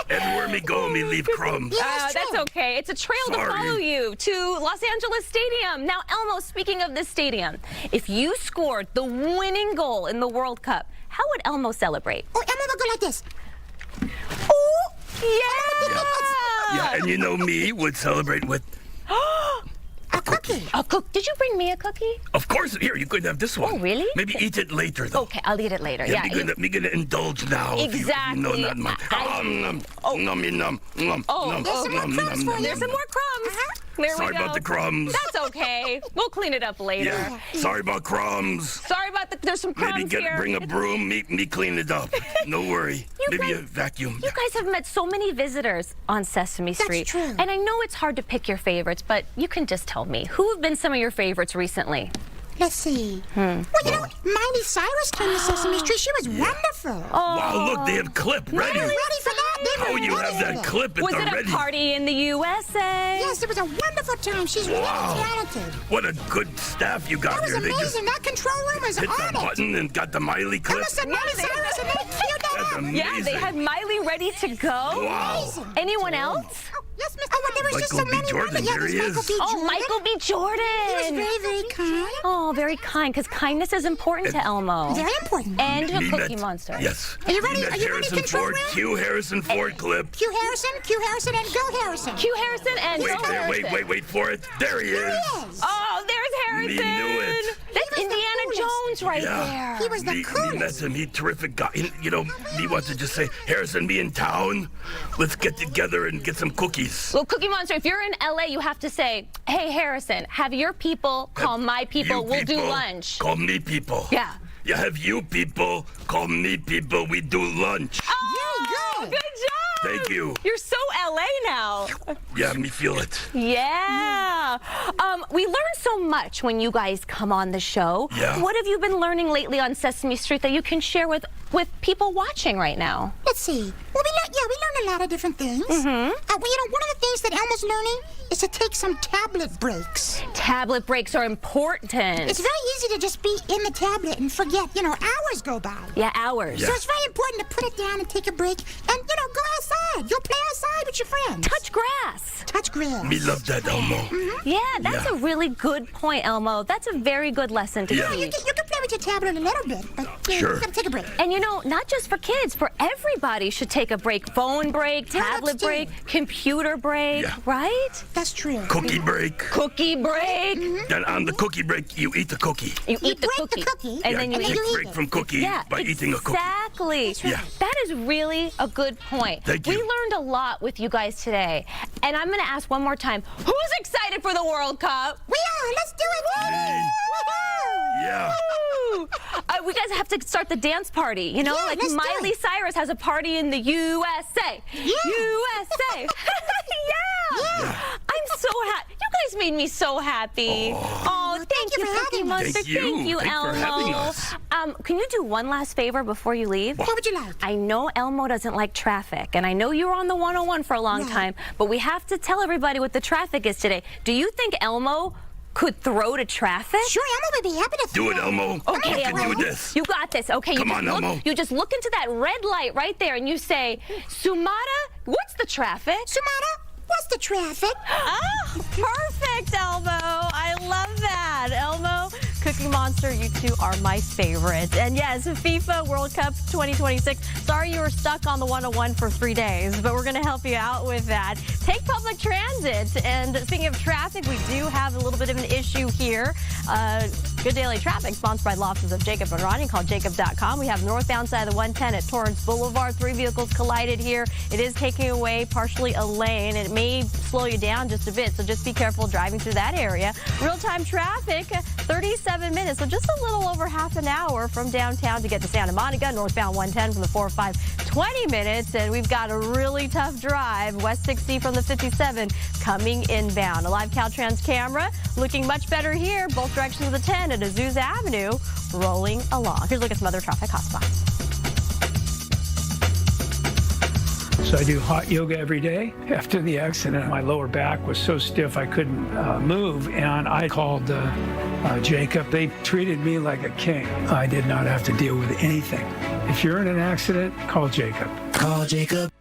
Everywhere me go, me leave crumbs. That's okay. It's a trail to Sorry. follow you to Los Angeles Stadium. Now, Elmo, speaking of this stadium, if you scored the winning goal in the World Cup, how would Elmo celebrate? Oh, Elmo would go like this. Yeah! Yeah, and you know me would celebrate with A cookie. Did you bring me a cookie? Of course, here, you could have this one. Oh, really? Maybe eat it later, though. Okay, I'll eat it later. Yeah, Yeah. me gonna indulge now. If you know Exactly. not much. Nom, nom. There's some more crumbs for you. There's some more crumbs. There Sorry we go. about the crumbs. That's okay. We'll clean it up later. Yeah, sorry about crumbs. Sorry about there's some crumbs Maybe here. bring a broom, me clean it up. No worry. Maybe a vacuum. You guys have met so many visitors on Sesame Street. true. And I know it's hard to pick your favorites, but you can just tell me. Who have been some of your favorites recently? Let's see. Well, you know, Miley Cyrus came to Sesame Street. She was wonderful. Wow, look, they have clip ready. They were ready for that. They How were you ready have for that it. clip at Was the it a ready? party in the USA? Yes, it was a wonderful time. She's Wow. really talented. What a good staff you got That was here. They just amazing. That control room was hit the on it. button and got the Miley clip. Elmo said Miley Cyrus, and they queued that That's up. amazing. Yeah, they had Miley ready to go. Wow. Anyone else? Yes, Mr. Oh, well, there was just so Michael B. many Jordan, women. Yeah, there he there's Michael is. B. Oh, Jordan. Michael B. Jordan. He was very, very kind. Oh, very kind, because kindness is important to Elmo. Very important. And to Me Cookie met- Monster. Yes. Are you ready? Me met Are you ready, Harrison control Ford, room? Q Harrison Ford clip. Q Harrison, and go Harrison. Q Harrison and Wait, Joe there, Harrison. wait for it. There he is. Yes. Oh, there's Harrison. Me knew it. That's Indiana Jones right Yeah. there. He was the Me coolest. met him. He terrific guy. You know, me wants to just say, Harrison, me in town. Let's get together and get some cookies. Well, Cookie Monster, if you're in LA, you have to say, hey, Harrison, have your people call my people. You We'll do people lunch. Call me people. Yeah. You have you people call me people. We do lunch. Oh, good job. Thank you. You're so LA now. Yeah, me feel it. Yeah. We learn so much when you guys come on the show. Yeah. What have you been learning lately on Sesame Street that you can share with people watching right now? Let's see. Well, we learned a lot of different things. Mm-hmm. Well, one of the things that Elmo's learning is to take some tablet breaks. Tablet breaks are important. It's very easy to just be in the tablet and forget, hours go by. Yeah, hours. So it's very important to put it down and take a break and, go outside. Go play outside with your friends. Touch grass. Touch grass. Me love that, Elmo. Mm-hmm. Yeah, that's a really good point, Elmo. That's a very good lesson to Yeah. teach. You can play with your tablet a little bit, but Sure. you gotta take a break. And not just for kids, for everybody should take a break. Phone break, tablet break, computer break, Yeah. right? That's true. Cookie break. Cookie break. Then on the cookie break, you eat the cookie. You eat the break the cookie. cookie, And Yeah, then you you eat take break from cookie by eating a cookie. Exactly. Yeah. That is really a good point. Thank We you. learned a lot with you guys today. And I'm going to ask one more time, who's excited for the World Cup? We are. Let's do it, baby. Me. Woohoo! Yeah. Woo! We guys have to start the dance party. Like let's do Miley it. Cyrus has a party in the USA. USA. Yeah. I'm so happy. You guys made me so happy. Oh, thank you, for Cookie having us. Monster. Thank you. Thanks Elmo. for having us. Can you do one last favor before you leave? What would you like? I know Elmo doesn't like traffic, and I know you were on the 101 for a long Right. time, but we have to tell everybody what the traffic is today. Do you think Elmo could throw to traffic? Sure, Elmo would be happy to Do it, Elmo. Okay, You can Elmo. do this. You got this. Okay, Come on, Elmo. You just look into that red light right there, and you say, Sumata, what's the traffic? Sumata, what's the traffic? Oh, perfect, Elmo. I love that. Elmo, Cookie Monster, you two are my favorite. And yes, FIFA World Cup 2026. Sorry you were stuck on the 101 for 3 days, but we're going to help you out with that. Take public transit. And speaking of traffic, we do have a little bit of an issue here. Good Daily Traffic, sponsored by Law Offices of Jacob and Ronnie, called Jacob.com. We have northbound side of the 110 at Torrance Boulevard. 3 vehicles collided here. It is taking away partially a lane. It may slow you down just a bit, so just be careful driving through that area. Real-time traffic, 37 minutes, so just a little over half an hour from downtown to get to Santa Monica. Northbound 110 from the 405, 20 minutes. And we've got a really tough drive, West 60 from the 57 coming inbound. A live Caltrans camera looking much better here. Both directions of the 10 at Azusa Avenue rolling along. Here's a look at some other traffic hotspots. So I do hot yoga every day. After the accident, my lower back was so stiff I couldn't move, and I called Jacob. They treated me like a king. I did not have to deal with anything. If you're in an accident, call Jacob. Call Jacob.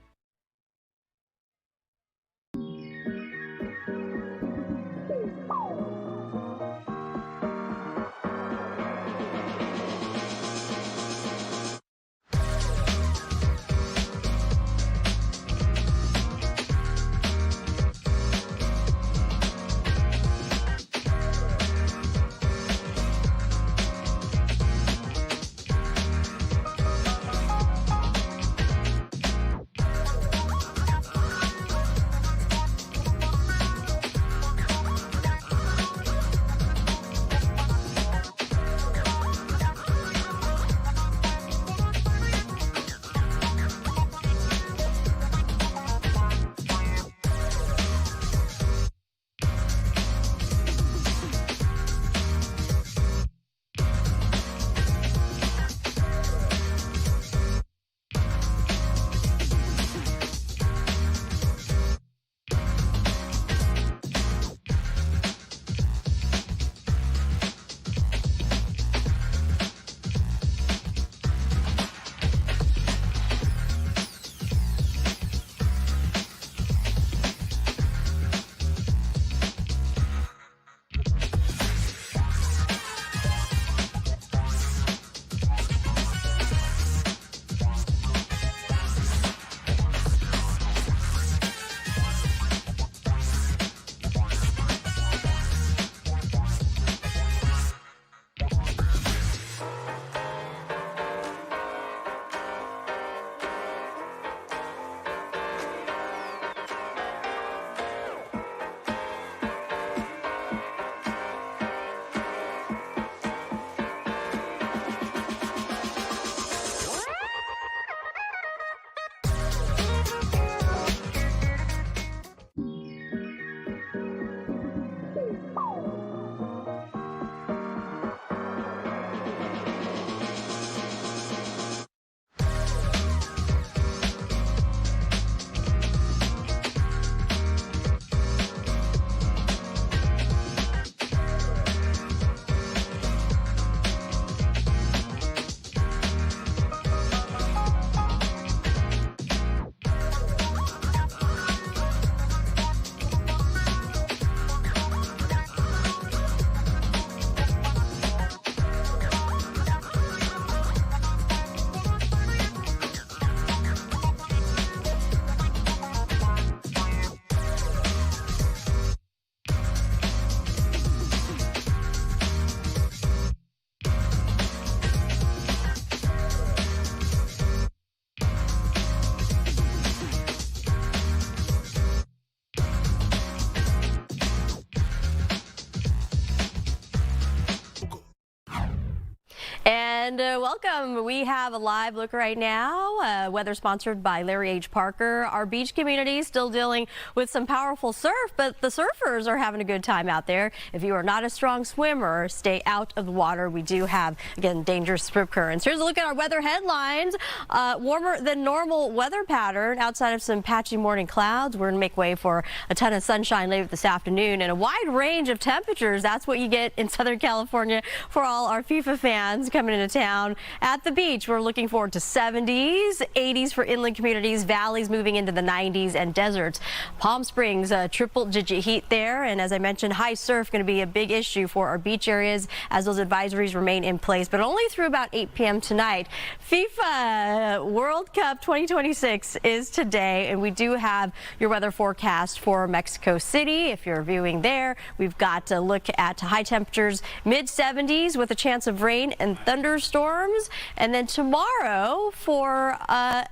And welcome. We have a live look right now. Weather sponsored by Larry H. Parker. Our beach community is still dealing with some powerful surf, but the surfers are having a good time out there. If you are not a strong swimmer, stay out of the water. We do have, again, dangerous rip currents. Here's a look at our weather headlines. Warmer than normal weather pattern outside of some patchy morning clouds. We're going to make way for a ton of sunshine later this afternoon and a wide range of temperatures. That's what you get in Southern California for all our FIFA fans coming into town. At the beach, we're looking forward to 70s, 80s for inland communities, valleys moving into the 90s, and deserts. Palm Springs, triple-digit heat there, and as I mentioned, high surf going to be a big issue for our beach areas as those advisories remain in place, but only through about 8 p.m. tonight. FIFA World Cup 2026 is today, and we do have your weather forecast for Mexico City. If you're viewing there, we've got to look at high temperatures, mid-70s with a chance of rain and thunderstorms. And then tomorrow for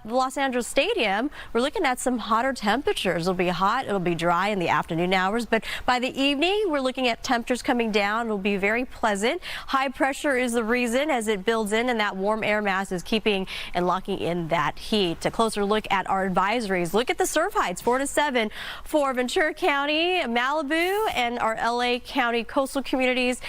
Los Angeles Stadium, we're looking at some hotter temperatures. It'll be hot, it'll be dry in the afternoon hours, but by the evening, we're looking at temperatures coming down. It'll be very pleasant. High pressure is the reason as it builds in, and that warm air mass is keeping and locking in that heat. A closer look at our advisories. Look at the surf heights, 4 to 7 for Ventura County, Malibu, and our LA County coastal communities.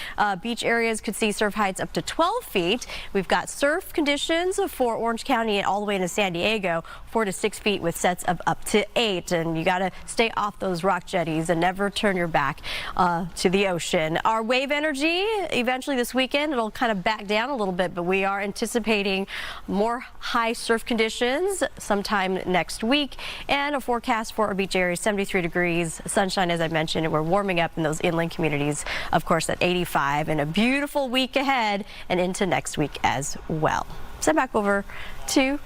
Beach areas could see surf heights up to 12 feet. We've got surf conditions for Orange County and all the way into San Diego, 4 to 6 feet with sets of up to 8. And you got to stay off those rock jetties and never turn your back to the ocean. Our wave energy, eventually this weekend, it'll kind of back down a little bit, but we are anticipating more high surf conditions sometime next week, and a forecast for our beach area, 73 degrees, sunshine, as I mentioned, and we're warming up in those inland communities, of course, at 85, and a beautiful week ahead and into next week as well. Send back over to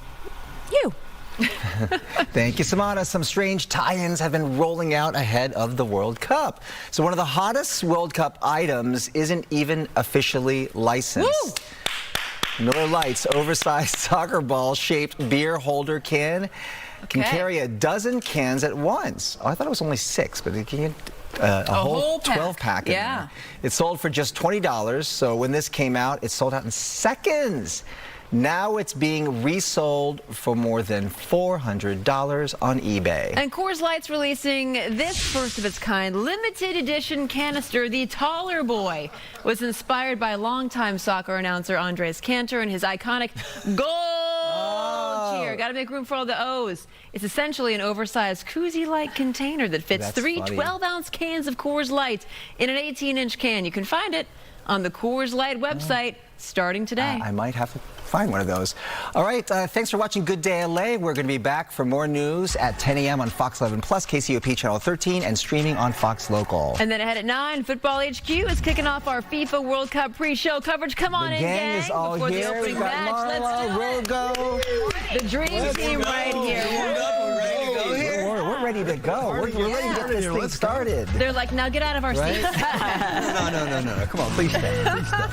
you. Thank you, Samana. Some strange tie-ins have been rolling out ahead of the World Cup. So one of the hottest World Cup items isn't even officially licensed. Woo! Miller Lite's oversized soccer ball-shaped beer holder can carry a dozen cans at once. Oh, I thought it was only 6, but it can a whole 12-pack. Yeah. It sold for just $20, so when this came out, it sold out in seconds. Now it's being resold for more than $400 on eBay. And Coors Light's releasing this first-of-its-kind limited edition canister. The Taller Boy was inspired by longtime soccer announcer Andres Cantor and his iconic goal cheer. Got to make room for all the O's. It's essentially an oversized koozie-like container that fits three 12-ounce cans of Coors Light in an 18-inch can. You can find it on the Coors Light website starting today. I might have to find one of those. All right, thanks for watching Good Day LA. We're going to be back for more news at 10 a.m. on Fox 11 Plus, KCOP Channel 13, and streaming on Fox Local. And then ahead at 9, Football HQ is kicking off our FIFA World Cup pre-show coverage. Come on in, gang. The gang is all before here. The opening We've got match. Marla, Rogo. The dream team right here. We're ready to go. We're ready to get this thing started. They're like, now get out of our seats. No. Come on, please stay. Please stay.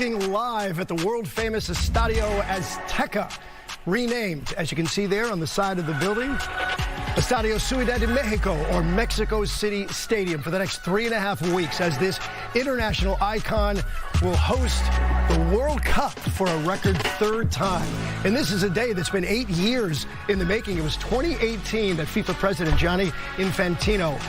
looking live at the world-famous Estadio Azteca, renamed, as you can see there on the side of the building, Estadio Ciudad de Mexico, or Mexico City Stadium, for the next 3.5 weeks, as this international icon will host the World Cup for a record third time. And this is a day that's been 8 years in the making. It was 2018 that FIFA President Gianni Infantino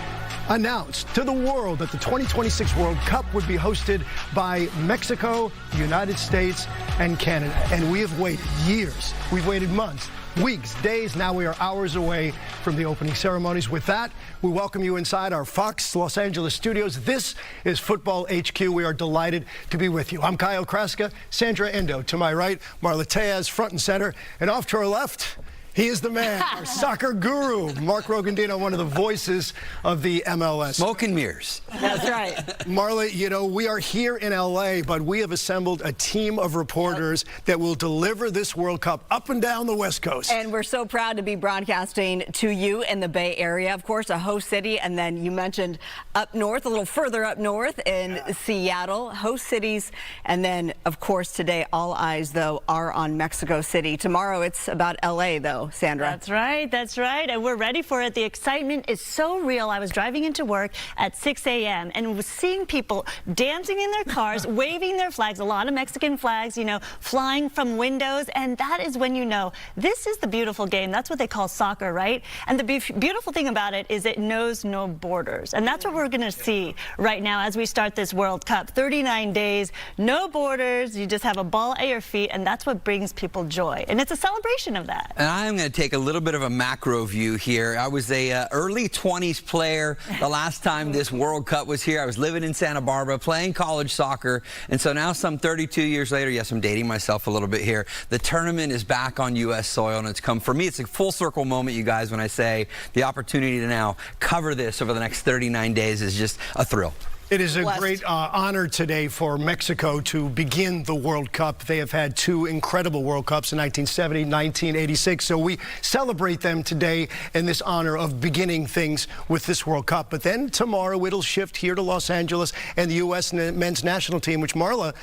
announced to the world that the 2026 World Cup would be hosted by Mexico, the United States, and Canada. And we have waited years. We've waited months, weeks, days. Now we are hours away from the opening ceremonies. With that, we welcome you inside our Fox Los Angeles studios. This is Football HQ. We are delighted to be with you. I'm Kyle Kraska, Sandra Endo. To my right, Marla Tejas, front and center. And off to our left, he is the man, our soccer guru, Mark Rogandino, one of the voices of the MLS. Smoke and mirrors. That's right. Marla, you know, we are here in L.A., but we have assembled a team of reporters that will deliver this World Cup up and down the West Coast. And we're so proud to be broadcasting to you in the Bay Area, of course, a host city. And then you mentioned up north, a little further up north in Seattle, host cities. And then, of course, today, all eyes, though, are on Mexico City. Tomorrow, it's about L.A., though. Sandra. That's right. That's right. And we're ready for it. The excitement is so real. I was driving into work at 6 a.m. and was seeing people dancing in their cars, waving their flags, a lot of Mexican flags, you know, flying from windows. And that is when you know this is the beautiful game. That's what they call soccer, right? And the beautiful thing about it is it knows no borders. And that's what we're going to see right now as we start this World Cup. 39 days, no borders. You just have a ball at your feet. And that's what brings people joy. And it's a celebration of that. And I'm going to take a little bit of a macro view here. I was a early 20s player the last time this World Cup was here. I was living in Santa Barbara playing college soccer, and so now some 32 years later, yes, I'm dating myself a little bit here, the tournament is back on U.S. soil, and it's come, for me, it's a full circle moment, you guys, when I say the opportunity to now cover this over the next 39 days is just a thrill. It is a great honor today for Mexico to begin the World Cup. They have had two incredible World Cups in 1970, 1986. So we celebrate them today in this honor of beginning things with this World Cup. But then tomorrow it'll shift here to Los Angeles and the U.S. men's national team, which, Marla,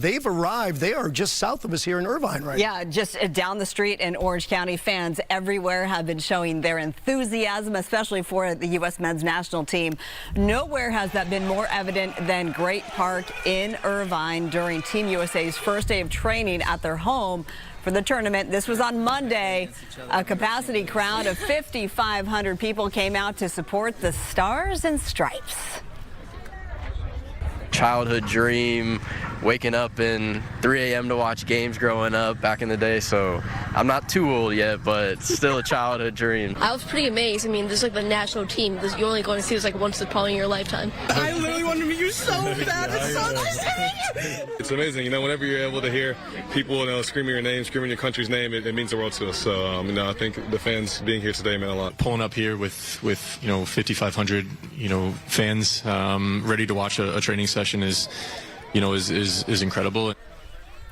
they've arrived. They are just south of us here in Irvine, right? Yeah, just down the street in Orange County. Fans everywhere have been showing their enthusiasm, especially for the U.S. men's national team. Nowhere has that been more evident than Great Park in Irvine during Team USA's first day of training at their home for the tournament. This was on Monday. A capacity crowd of 5,500 people came out to support the Stars and Stripes. Childhood dream, waking up in 3 a.m. to watch games growing up back in the day, so I'm not too old yet, but still a childhood dream. I was pretty amazed. I mean, this is like the national team. You're only going to see this like once probably in your lifetime. I literally wanted to meet you so bad. It's so nice to meet you. It's amazing, you know, whenever you're able to hear people, you know, screaming your name, screaming your country's name, it means the world to us. So, you know, I think the fans being here today meant a lot. Pulling up here with you know, 5,500, you know, fans ready to watch a training session is incredible.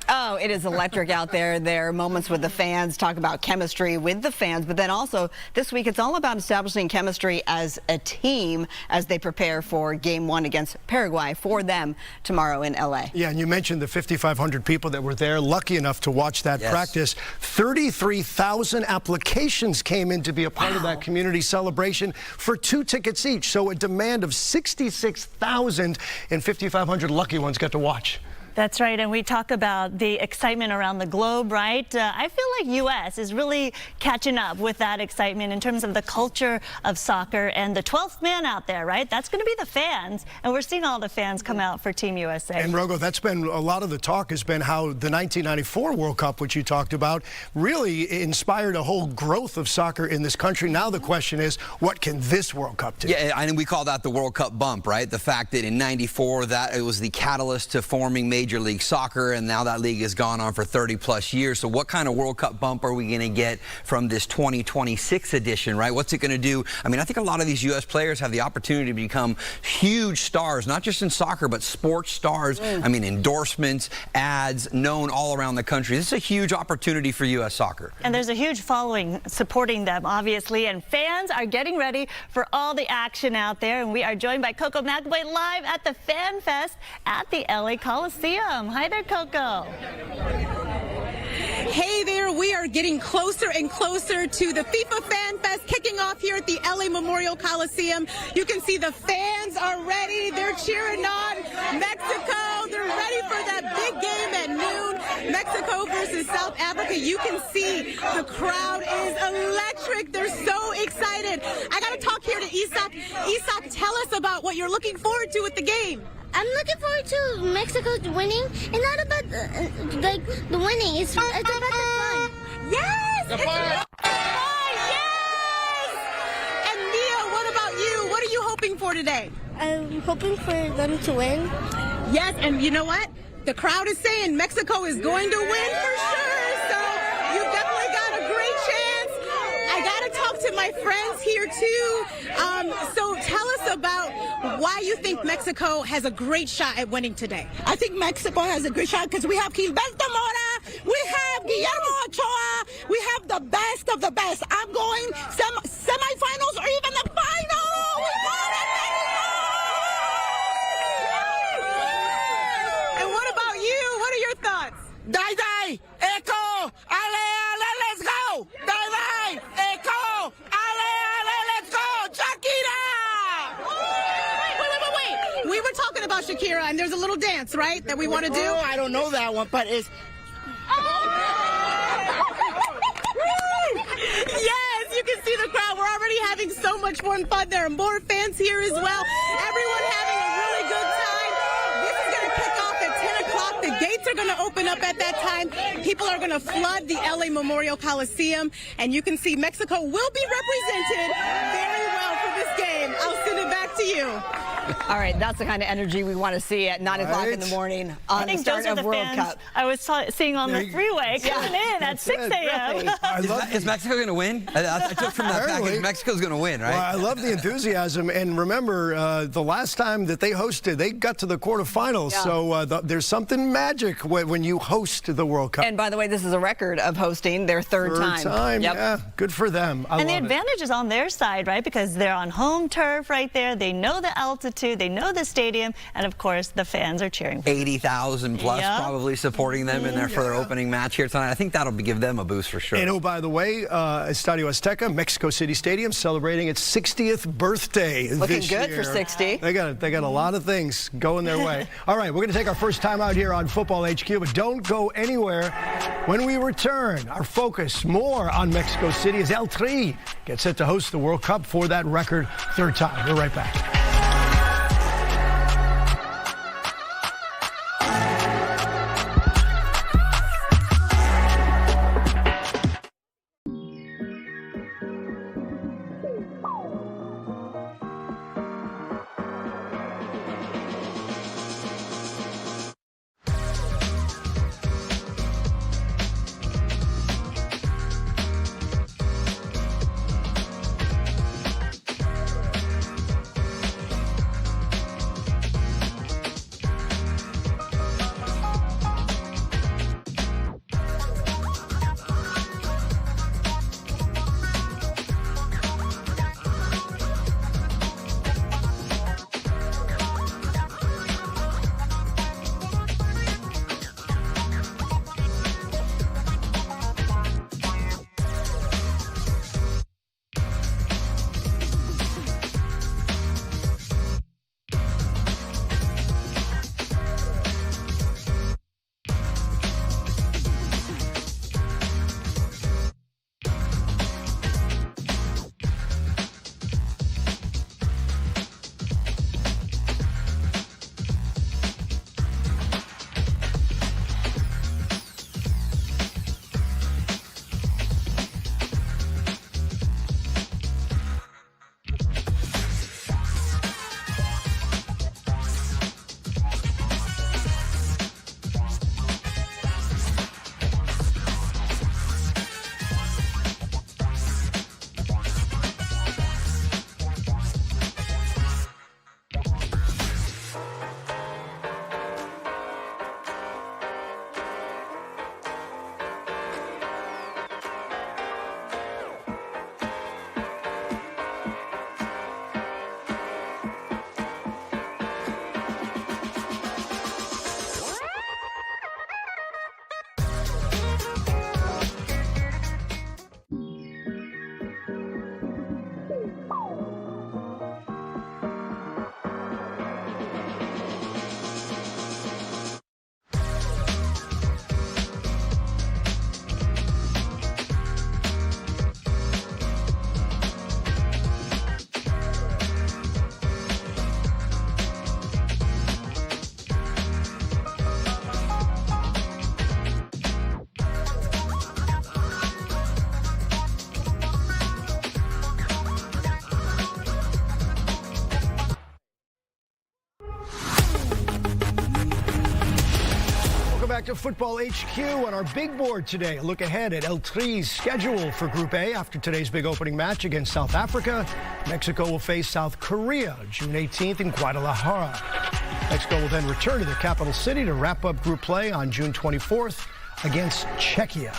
Oh, it is electric out there. There are moments with the fans, talk about chemistry with the fans, but then also this week it's all about establishing chemistry as a team as they prepare for Game 1 against Paraguay for them tomorrow in L.A. Yeah, and you mentioned the 5,500 people that were there, lucky enough to watch that practice. 33,000 applications came in to be a part of that community celebration for 2 tickets each. So a demand of 66,000, and 5,500 lucky ones got to watch. That's right, and we talk about the excitement around the globe, right? I feel like U.S. is really catching up with that excitement in terms of the culture of soccer and the 12th man out there, right? That's going to be the fans, and we're seeing all the fans come out for Team USA. And Rogo, that's been a lot of the talk has been how the 1994 World Cup, which you talked about, really inspired a whole growth of soccer in this country. Now the question is, what can this World Cup do? Yeah, and we call that the World Cup bump, right? The fact that in '94 that it was the catalyst to forming Major League Soccer, and now that league has gone on for 30+ years. So what kind of World Cup bump are we going to get from this 2026 edition, right? What's it going to do? I mean, I think a lot of these U.S. players have the opportunity to become huge stars, not just in soccer, but sports stars. I mean, endorsements, ads, known all around the country. This is a huge opportunity for U.S. soccer. And there's a huge following supporting them, obviously, and fans are getting ready for all the action out there. And we are joined by Coco McAvoy live at the Fan Fest at the LA Coliseum. Coliseum. Hi there, Coco. Hey there, we are getting closer and closer to the FIFA Fan Fest kicking off here at the LA Memorial Coliseum. You can see the fans are ready. They're cheering on Mexico. They're ready for that big game at noon. Mexico versus South Africa. You can see the crowd is electric. They're so excited. I got to talk here to Isak. Isak, tell us about what you're looking forward to with the game. I'm looking forward to Mexico winning, and not about the winning. It's about the fun. Yes! The fun! Yes! And Mia, what about you? What are you hoping for today? I'm hoping for them to win. Yes, and you know what? The crowd is saying Mexico is going to win for sure. So you've definitely got a great chance. I got to talk to my friends here too. So tell us about why you think Mexico has a great shot at winning today. I think Mexico has a great shot because we have Gilberto Mora, we have Guillermo Ochoa, we have the best of the best. I'm going semifinals or even the final. We got it, Mexico! And what about you? What are your thoughts? Die, Echo, Ale, let's go! Die, Echo, Ale, let's go! Shakira! Wait. We were talking about Shakira, and there's a little dance, right, that we want to do? Oh, I don't know that one, but it's... Yes, you can see the crowd. We're already having so much fun. There are more fans here as well. Everyone having a really good time. This is going to kick off at 10 o'clock. The gates are going to open up at that time. People are going to flood the LA Memorial Coliseum, and you can see Mexico will be represented very well for this game. I'll send it back to you. All right, that's the kind of energy we want to see at 9 o'clock in the morning on the start of World Cup. I was seeing on the freeway coming in at 6 a.m. Is Mexico going to win? I took from that package Mexico's going to win, right? Well, I love the enthusiasm. And remember, the last time that they hosted, they got to the quarterfinals. Yeah. So there's something magic when you host the World Cup. And by the way, this is a record of hosting their third time. Yep. Yeah, good for them. And the advantage is on their side, right? Because they're on home turf right there. They know the altitude. They know the stadium. And, of course, the fans are cheering. 80,000 plus probably supporting them in there for their opening match here tonight. I think that'll give them a boost for sure. And, oh, by the way, Estadio Azteca, Mexico City Stadium, celebrating its 60th birthday Looking this good year. for 60. They got a lot of things going their way. All right, we're going to take our first time out here on Football HQ, but don't go anywhere. When we return, our focus more on Mexico City as El Tri gets set to host the World Cup for that record third time. We're right back. to Football HQ on our big board today. A look ahead at El Tri's schedule for Group A after today's big opening match against South Africa. Mexico will face South Korea June 18th in Guadalajara. Mexico will then return to their capital city to wrap up group play on June 24th against Czechia.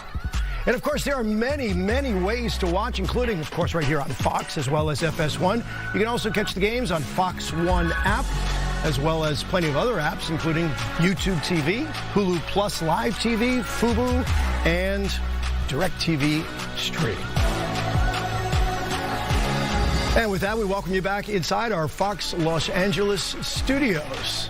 And of course, there are many, many ways to watch, including, of course, right here on Fox as well as FS1. You can also catch the games on Fox One app, as well as plenty of other apps, including YouTube TV, Hulu Plus Live TV, Fubo, and DirecTV Stream. And with that, we welcome you back inside our Fox Los Angeles studios.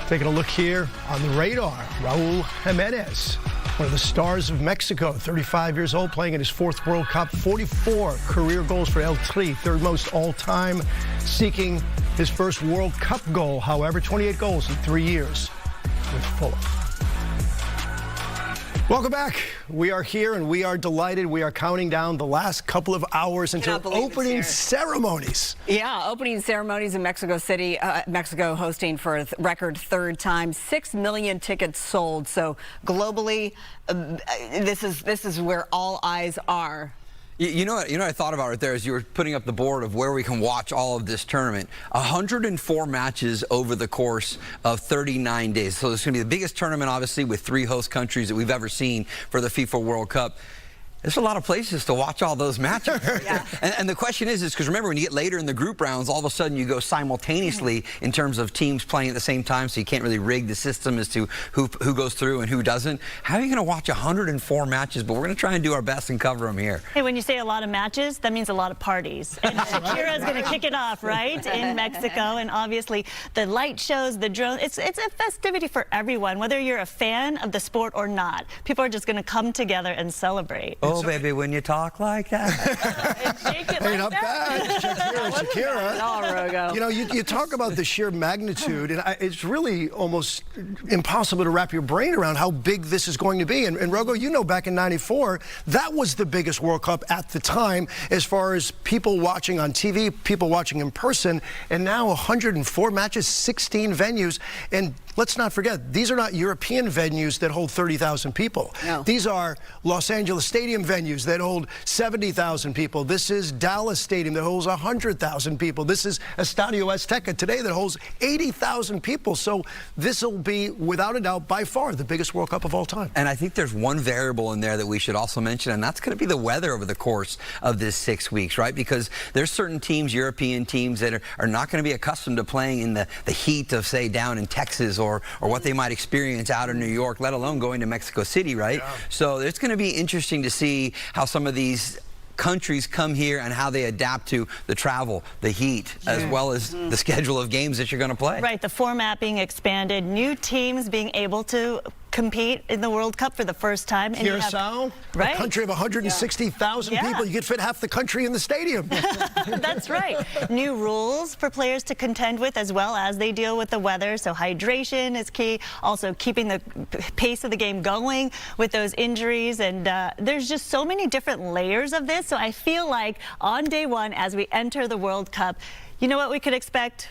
Taking a look here on the radar, Raul Jimenez, one of the stars of Mexico, 35 years old, playing in his 4th World Cup, 44 career goals for El Tri, 3rd most all-time, seeking his first World Cup goal, however, 28 goals in 3 years with Fulham. Welcome back. We are here and we are delighted. We are counting down the last couple of hours until opening ceremonies. Yeah, opening ceremonies in Mexico City. Mexico hosting for a record 3rd time. 6 million tickets sold. So globally, this is where all eyes are. You know what I thought about right there as you were putting up the board of where we can watch all of this tournament. 104 matches over the course of 39 days. So it's going to be the biggest tournament, obviously, with 3 host countries that we've ever seen for the FIFA World Cup. There's a lot of places to watch all those matches. Yeah. And the question is because remember, when you get later in the group rounds, all of a sudden you go simultaneously in terms of teams playing at the same time, so you can't really rig the system as to who goes through and who doesn't. How are you going to watch 104 matches? But we're going to try and do our best and cover them here. Hey, when you say a lot of matches, that means a lot of parties. And Shakira's going to kick it off, right, in Mexico. And obviously, the light shows, the drone, it's a festivity for everyone, whether you're a fan of the sport or not. People are just going to come together and celebrate. Oh, baby, when you talk like that. Hey, not bad. Shakira. You know, you talk about the sheer magnitude, and it's really almost impossible to wrap your brain around how big this is going to be. And Rogo, you know, back in '94, that was the biggest World Cup at the time as far as people watching on TV, people watching in person, and now 104 matches, 16 venues, and let's not forget, these are not European venues that hold 30,000 people. No. These are Los Angeles Stadium venues that hold 70,000 people. This is Dallas Stadium that holds 100,000 people. This is Estadio Azteca today that holds 80,000 people. So this will be, without a doubt, by far the biggest World Cup of all time. And I think there's one variable in there that we should also mention, and that's going to be the weather over the course of this 6 weeks, right? Because there's certain teams, European teams, that are not going to be accustomed to playing in the heat of, say, down in Texas or what they might experience out in New York, let alone going to Mexico City, right? Yeah. So it's going to be interesting to see how some of these countries come here and how they adapt to the travel, the heat, as well as the schedule of games that you're going to play. Right, the format being expanded, new teams being able to compete in the World Cup for the first time. And Curacao, a country of 160,000 people, you could fit half the country in the stadium. That's right. New rules for players to contend with as well as they deal with the weather. So hydration is key. Also keeping the pace of the game going with those injuries. And there's just so many different layers of this. So I feel like on day one, as we enter the World Cup, you know what we could expect?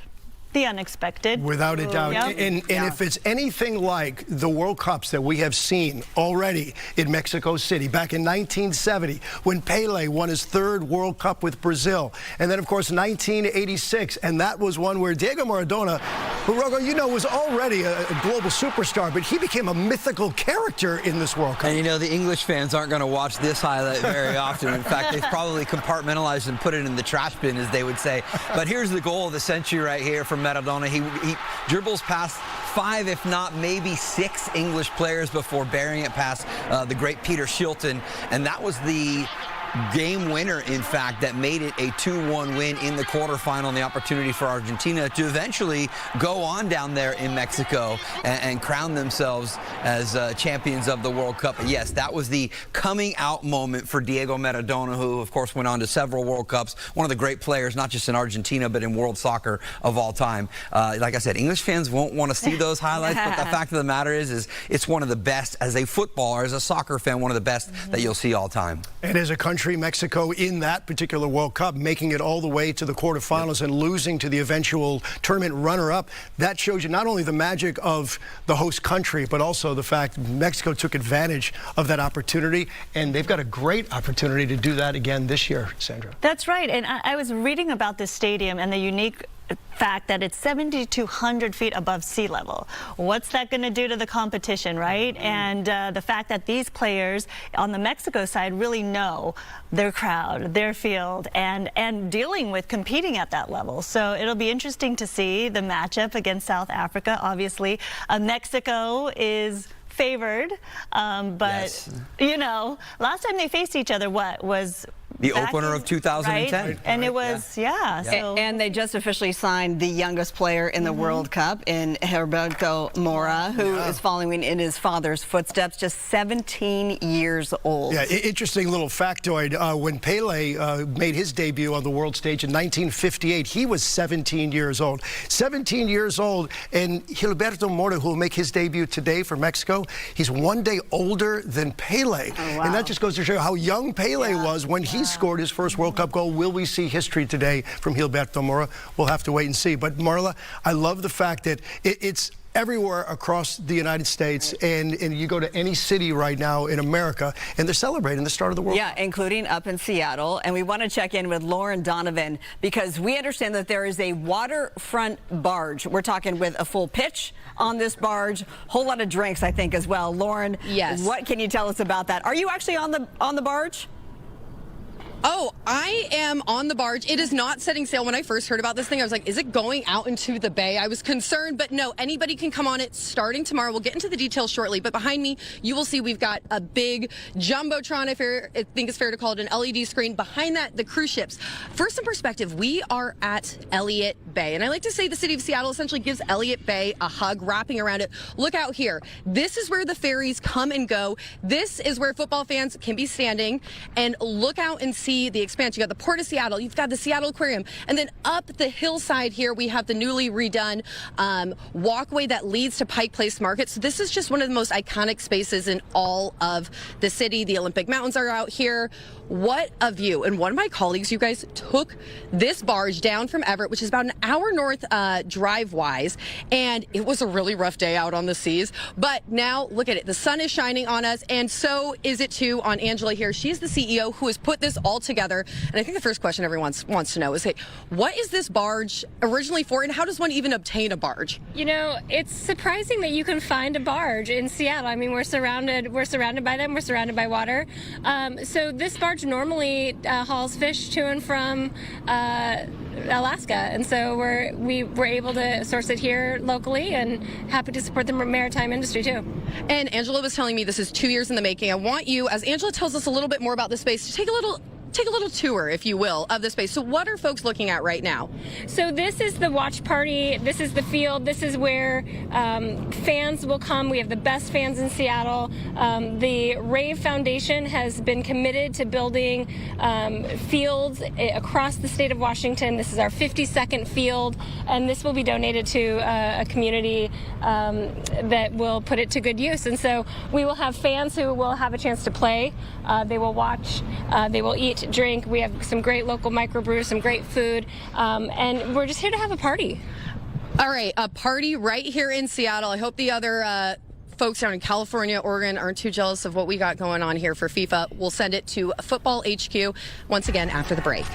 The unexpected. Without a doubt. Yep. And if it's anything like the World Cups that we have seen already in Mexico City back in 1970 when Pele won his 3rd World Cup with Brazil. And then, of course, 1986. And that was one where Diego Maradona, who, Rogo, you know, was already a global superstar, but he became a mythical character in this World Cup. And, you know, the English fans aren't going to watch this highlight very often. In fact, they've probably compartmentalized and put it in the trash bin, as they would say. But here's the goal of the century right here from Maradona. He dribbles past 5, if not maybe 6 English players before burying it past the great Peter Shilton. And that was the game winner, in fact, that made it a 2-1 win in the quarterfinal, and the opportunity for Argentina to eventually go on down there in Mexico and crown themselves as champions of the World Cup. But yes, that was the coming out moment for Diego Maradona, who, of course, went on to several World Cups. One of the great players, not just in Argentina, but in world soccer of all time. Like I said, English fans won't want to see those highlights, but the fact of the matter is it's one of the best, as a footballer, as a soccer fan, one of the best that you'll see all time. And as a country country, Mexico, in that particular World Cup, making it all the way to the quarterfinals and losing to the eventual tournament runner-up. That shows you not only the magic of the host country, but also the fact Mexico took advantage of that opportunity, and they've got a great opportunity to do that again this year, Sandra. That's right, and I was reading about this stadium and the unique fact that it's 7,200 feet above sea level. What's that going to do to the competition, right? And the fact that these players on the Mexico side really know their crowd, their field, and dealing with competing at that level. So it'll be interesting to see the matchup against South Africa. Obviously, Mexico is favored, but yes. you know, last time they faced each other, what was the opener of 2010, right? And it was so. And they just officially signed the youngest player in the World Cup in Gilberto Mora, who is following in his father's footsteps, just 17 years old. Yeah, interesting little factoid. When Pele made his debut on the world stage in 1958, he was 17 years old. 17 years old, and Gilberto Mora, who will make his debut today for Mexico, he's one day older than Pele. Oh, wow. And that just goes to show how young Pele was when he scored his first World Cup goal. Will we see history today from Gilberto Mora? We'll have to wait and see. But Marla, I love the fact that it's everywhere across the United States, and you go to any city right now in America, and they're celebrating the start of the World Cup. Yeah, including up in Seattle. And we want to check in with Lauren Donovan, because we understand that there is a waterfront barge. We're talking with a full pitch on this barge, whole lot of drinks, I think, as well. Lauren, yes. What can you tell us about that? Are you actually on the barge? Oh, I am on the barge. It is not setting sail. When I first heard about this thing, I was like, is it going out into the bay? I was concerned, but no, anybody can come on it starting tomorrow. We'll get into the details shortly, but behind me, you will see we've got a big jumbotron, I think it's fair to call it an LED screen. Behind that, the cruise ships. For some perspective, we are at Elliott Bay, and I like to say the city of Seattle essentially gives Elliott Bay a hug, wrapping around it. Look out here. This is where the ferries come and go. This is where football fans can be standing, and look out and see the expansion. You got the Port of Seattle, you've got the Seattle Aquarium, and then up the hillside here we have the newly redone walkway that leads to Pike Place Market. So this is just one of the most iconic spaces in all of the city. The Olympic Mountains are out here. What a view. And one of my colleagues, you guys, took this barge down from Everett, which is about an hour north drive-wise, and it was a really rough day out on the seas. But now, look at it. The sun is shining on us, and so is it too on Angela here. She's the CEO who has put this all together. And I think the first question everyone wants to know is, hey, what is this barge originally for, and how does one even obtain a barge? You know, it's surprising that you can find a barge in Seattle. I mean, we're surrounded by them. We're surrounded by water. So this barge normally hauls fish to and from Alaska, and so we were able to source it here locally, and happy to support the maritime industry too. And Angela was telling me this is 2 years in the making. I want you, as Angela tells us a little bit more about the space, to take a little tour, if you will, of the space. So what are folks looking at right now? So this is the watch party. This is the field. This is where fans will come. We have the best fans in Seattle. The Rave Foundation has been committed to building fields across the state of Washington. This is our 52nd field, and this will be donated to a community that will put it to good use. And so we will have fans who will have a chance to play. They will watch. They will eat, drink. We have some great local microbrews, some great food, and we're just here to have a party. All right, a party right here in Seattle. I hope the other folks down in California, Oregon aren't too jealous of what we got going on here for FIFA. We'll send it to Football HQ once again after the break.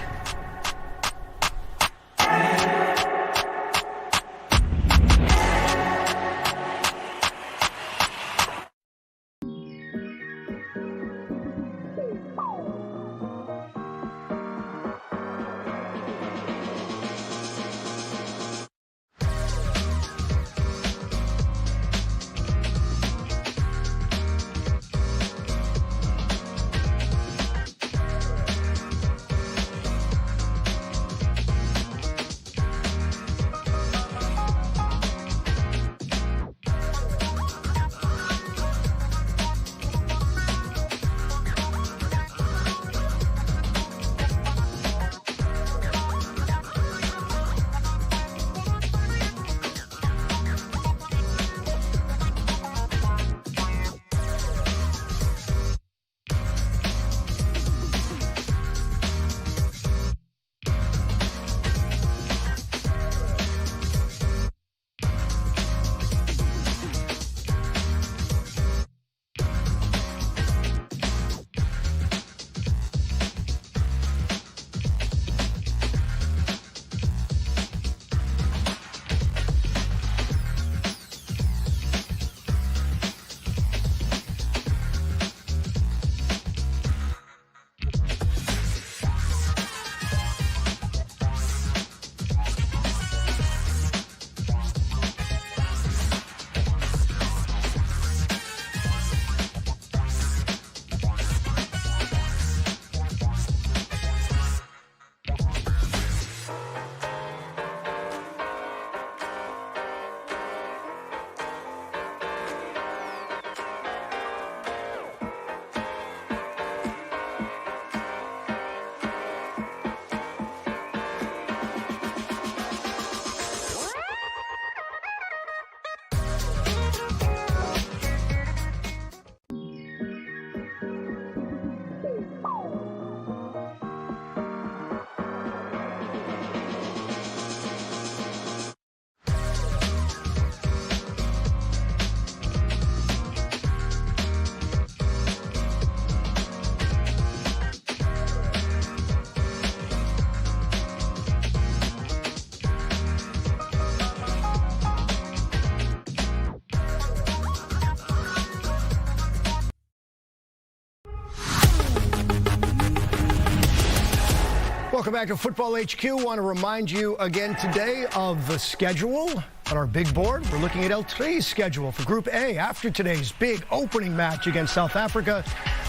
Welcome back to Football HQ. Want to remind you again today of the schedule on our big board. We're looking at El Tri's schedule for Group A. After today's big opening match against South Africa,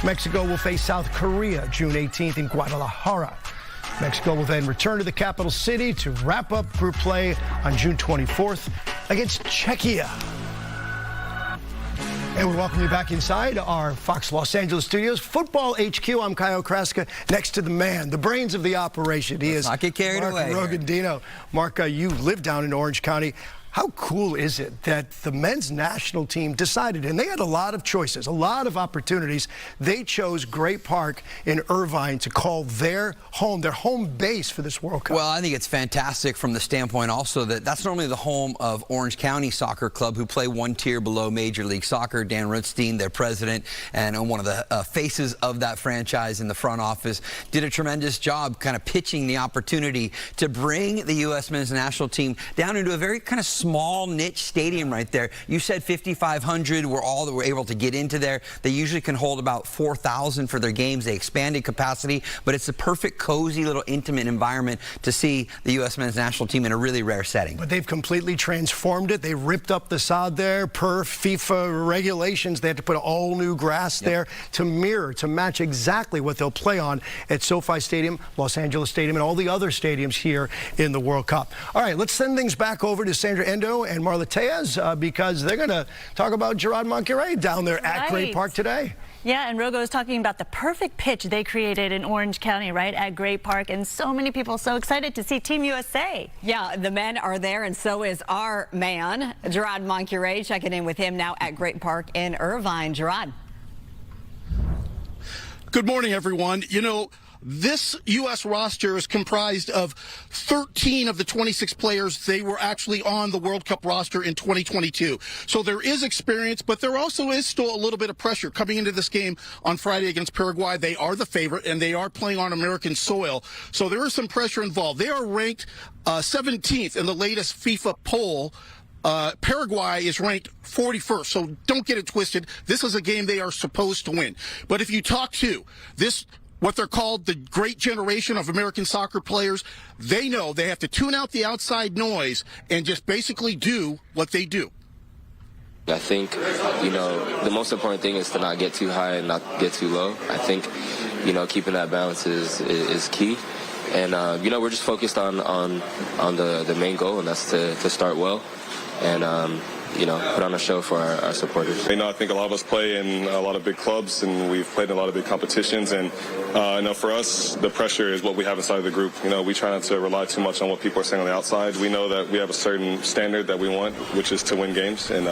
Mexico will face South Korea June 18th in Guadalajara. Mexico will then return to the capital city to wrap up group play on June 24th against Czechia. And we welcome you back inside our Fox Los Angeles studios. Football HQ, I'm Kyle Kraska, next to the man, the brains of the operation. He is not get carried Mark away. Rogandino. Mark, you live down in Orange County. How cool is it that the men's national team decided, and they had a lot of choices, a lot of opportunities. They chose Great Park in Irvine to call their home base for this World Cup. Well, I think it's fantastic from the standpoint also that that's normally the home of Orange County Soccer Club, who play one tier below Major League Soccer. Dan Rutstein, their president, and one of the faces of that franchise in the front office, did a tremendous job kind of pitching the opportunity to bring the U.S. men's national team down into a very kind of small niche stadium right there. You said 5,500 were all that were able to get into there. They usually can hold about 4,000 for their games. They expanded capacity, but it's a perfect, cozy, little intimate environment to see the U.S. men's national team in a really rare setting. But they've completely transformed it. They ripped up the sod there. Per FIFA regulations, they had to put all new grass there to match exactly what they'll play on at SoFi Stadium, Los Angeles Stadium, and all the other stadiums here in the World Cup. All right, let's send things back over to Sandra Endo and Marla Tejas because they're going to talk about Gerard Monqueret down there at Great Park today. Yeah, and Rogo is talking about the perfect pitch they created in Orange County, right, at Great Park, and so many people so excited to see Team USA. Yeah, the men are there, and so is our man, Gerard Monqueret, checking in with him now at Great Park in Irvine. Gerard. Good morning, everyone. You know, this U.S. roster is comprised of 13 of the 26 players. They were actually on the World Cup roster in 2022. So there is experience, but there also is still a little bit of pressure coming into this game on Friday against Paraguay. They are the favorite, and they are playing on American soil. So there is some pressure involved. They are ranked 17th in the latest FIFA poll. Paraguay is ranked 41st, so don't get it twisted. This is a game they are supposed to win. But if you talk to what they're called the great generation of American soccer players, they know they have to tune out the outside noise and just basically do what they do. I think, you know, the most important thing is to not get too high and not get too low. I think, you know, keeping that balance is key. And, you know, we're just focused on the main goal, and that's to start well and, you know, put on a show for our supporters. You know, I think a lot of us play in a lot of big clubs, and we've played in a lot of big competitions. And, you know, for us, the pressure is what we have inside of the group. You know, we try not to rely too much on what people are saying on the outside. We know that we have a certain standard that we want, which is to win games. And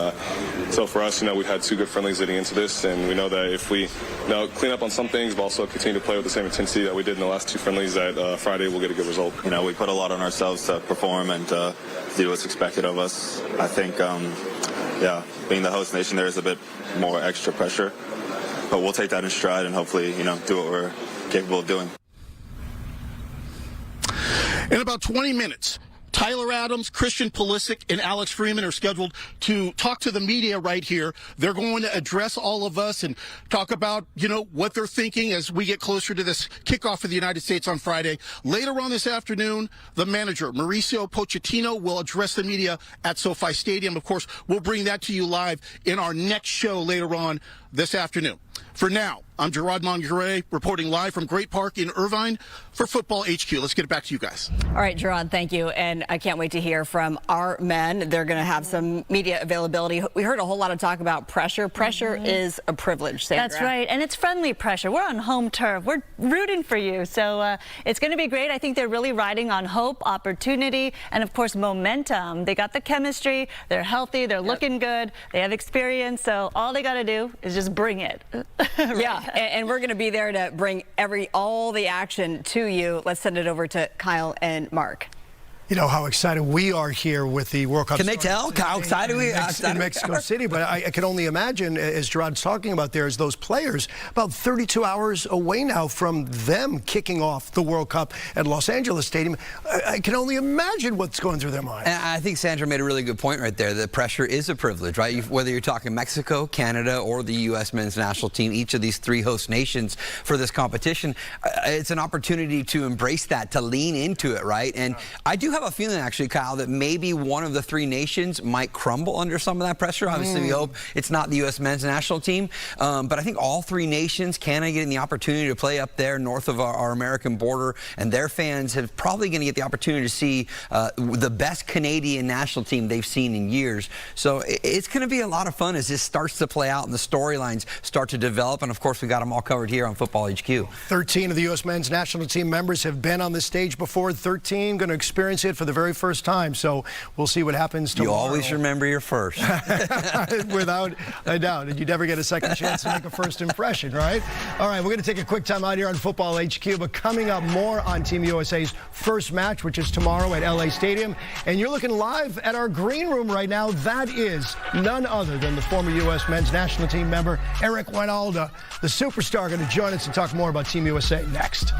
so for us, you know, we've had 2 good friendlies leading into this, and we know that if we, you know, clean up on some things, but also continue to play with the same intensity that we did in the last 2 friendlies, that Friday we'll get a good result. You know, we put a lot on ourselves to perform and to do what's expected of us. I think, yeah, being the host nation, there is a bit more extra pressure, but we'll take that in stride and hopefully, you know, do what we're capable of doing. In about 20 minutes, Tyler Adams, Christian Pulisic, and Alex Freeman are scheduled to talk to the media right here. They're going to address all of us and talk about, you know, what they're thinking as we get closer to this kickoff for the United States on Friday. Later on this afternoon, the manager, Mauricio Pochettino, will address the media at SoFi Stadium. Of course, we'll bring that to you live in our next show later on this afternoon. For now, I'm Gerard Monqueret reporting live from Great Park in Irvine for Football HQ. Let's get it back to you guys. All right, Gerard, thank you. And I can't wait to hear from our men. They're going to have some media availability. We heard a whole lot of talk about pressure. Pressure is a privilege, Sandra. That's right. And it's friendly pressure. We're on home turf. We're rooting for you. So it's going to be great. I think they're really riding on hope, opportunity, and, of course, momentum. They got the chemistry. They're healthy. They're looking good. They have experience. So all they got to do is just bring it. Right. Yeah, and we're going to be there to bring all the action to you. Let's send it over to Kyle and Mark. You know how excited we are here with the World Cup. Can they tell how excited we are? In Mexico City, but I can only imagine, as Gerard's talking about there, is those players about 32 hours away now from them kicking off the World Cup at Los Angeles Stadium. I can only imagine what's going through their minds. And I think Sandra made a really good point right there. The pressure is a privilege, right? Whether you're talking Mexico, Canada, or the U.S. men's national team, each of these three host nations for this competition, it's an opportunity to embrace that, to lean into it, right? And I do have a feeling, actually, Kyle, that maybe one of the three nations might crumble under some of that pressure. Obviously, we hope it's not the U.S. men's national team. But I think all three nations, Canada getting the opportunity to play up there north of our American border, and their fans have probably going to get the opportunity to see the best Canadian national team they've seen in years. So it's going to be a lot of fun as this starts to play out and the storylines start to develop. And, of course, we got them all covered here on Football HQ. 13 of the U.S. men's national team members have been on the stage before. 13 going to experience it for the very first time. So we'll see what happens tomorrow. You always remember your first. Without a doubt. And you never get a second chance to make a first impression, right? All right, we're going to take a quick time out here on Football HQ, but coming up more on Team USA's first match, which is tomorrow at LA Stadium. And you're looking live at our green room right now. That is none other than the former U.S. men's national team member, Eric Wynalda, the superstar, going to join us and talk more about Team USA next.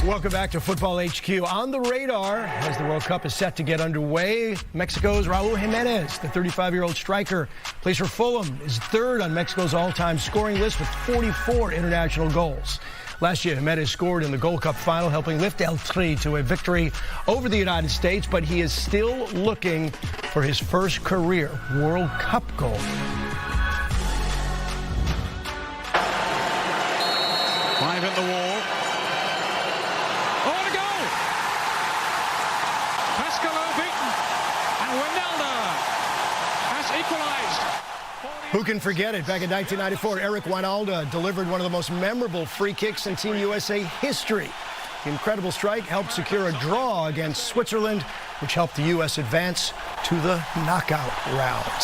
Welcome back to Football HQ. On the radar, as the World Cup is set to get underway, Mexico's Raul Jimenez, the 35-year-old striker, plays for Fulham, is third on Mexico's all-time scoring list with 44 international goals. Last year, Jimenez scored in the Gold Cup final, helping lift El Tri to a victory over the United States, but he is still looking for his first career World Cup goal. Five at the wall. Oh, and a goal! Pascal beaten, and Wijnaldum has equalized. Who can forget it? Back in 1994, Eric Wynalda delivered one of the most memorable free kicks in Team USA history. The incredible strike helped secure a draw against Switzerland, which helped the U.S. advance to the knockout round.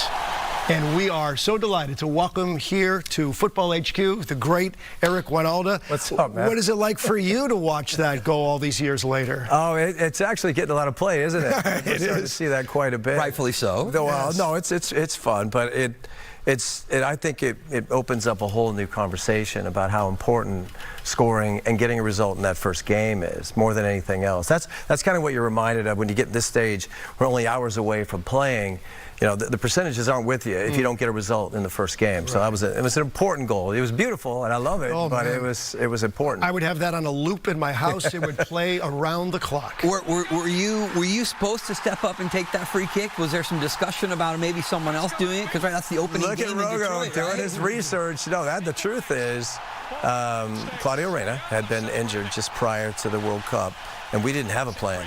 And we are so delighted to welcome here to Football HQ the great Eric Wynalda. What's up, man? What is it like for you to watch that go all these years later? Oh, it's actually getting a lot of play, isn't it? We're starting to see that quite a bit. Rightfully so. Well, no, it's fun, but I think it opens up a whole new conversation about how important scoring and getting a result in that first game is, more than anything else. That's kind of what you're reminded of when you get to this stage. We're only hours away from playing. You know, the percentages aren't with you if you don't get a result in the first game. So it was an important goal. It was beautiful, and I love it, but man. it was important. I would have that on a loop in my house. It would play around the clock. Were you supposed to step up and take that free kick? Was there some discussion about maybe someone else doing it? Because that's the opening game in Detroit. Look at Rogo doing right? his research. No, the truth is, Claudio Reyna had been injured just prior to the World Cup, and we didn't have a plan.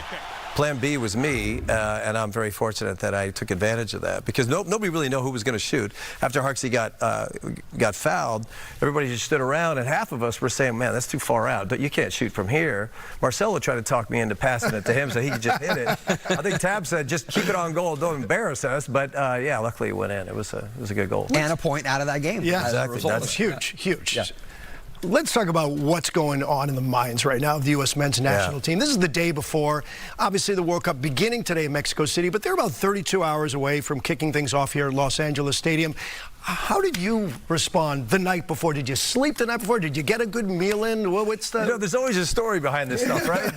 Plan B was me, and I'm very fortunate that I took advantage of that because nobody really knew who was going to shoot. After Harksey got fouled, everybody just stood around, and half of us were saying, man, that's too far out, but you can't shoot from here. Marcelo tried to talk me into passing it to him so he could just hit it. I think Tab said, just keep it on goal, don't embarrass us, but yeah, luckily it went in. It was a good goal. And a point out of that game. Yeah, exactly. That's huge, huge. Yeah. Let's talk about what's going on in the minds right now of the U.S. men's national team. This is the day before, obviously, the World Cup beginning today in Mexico City, but they're about 32 hours away from kicking things off here at Los Angeles Stadium. How did you respond the night before? Did you sleep the night before? Did you get a good meal in? What's the... You know, there's always a story behind this stuff, right?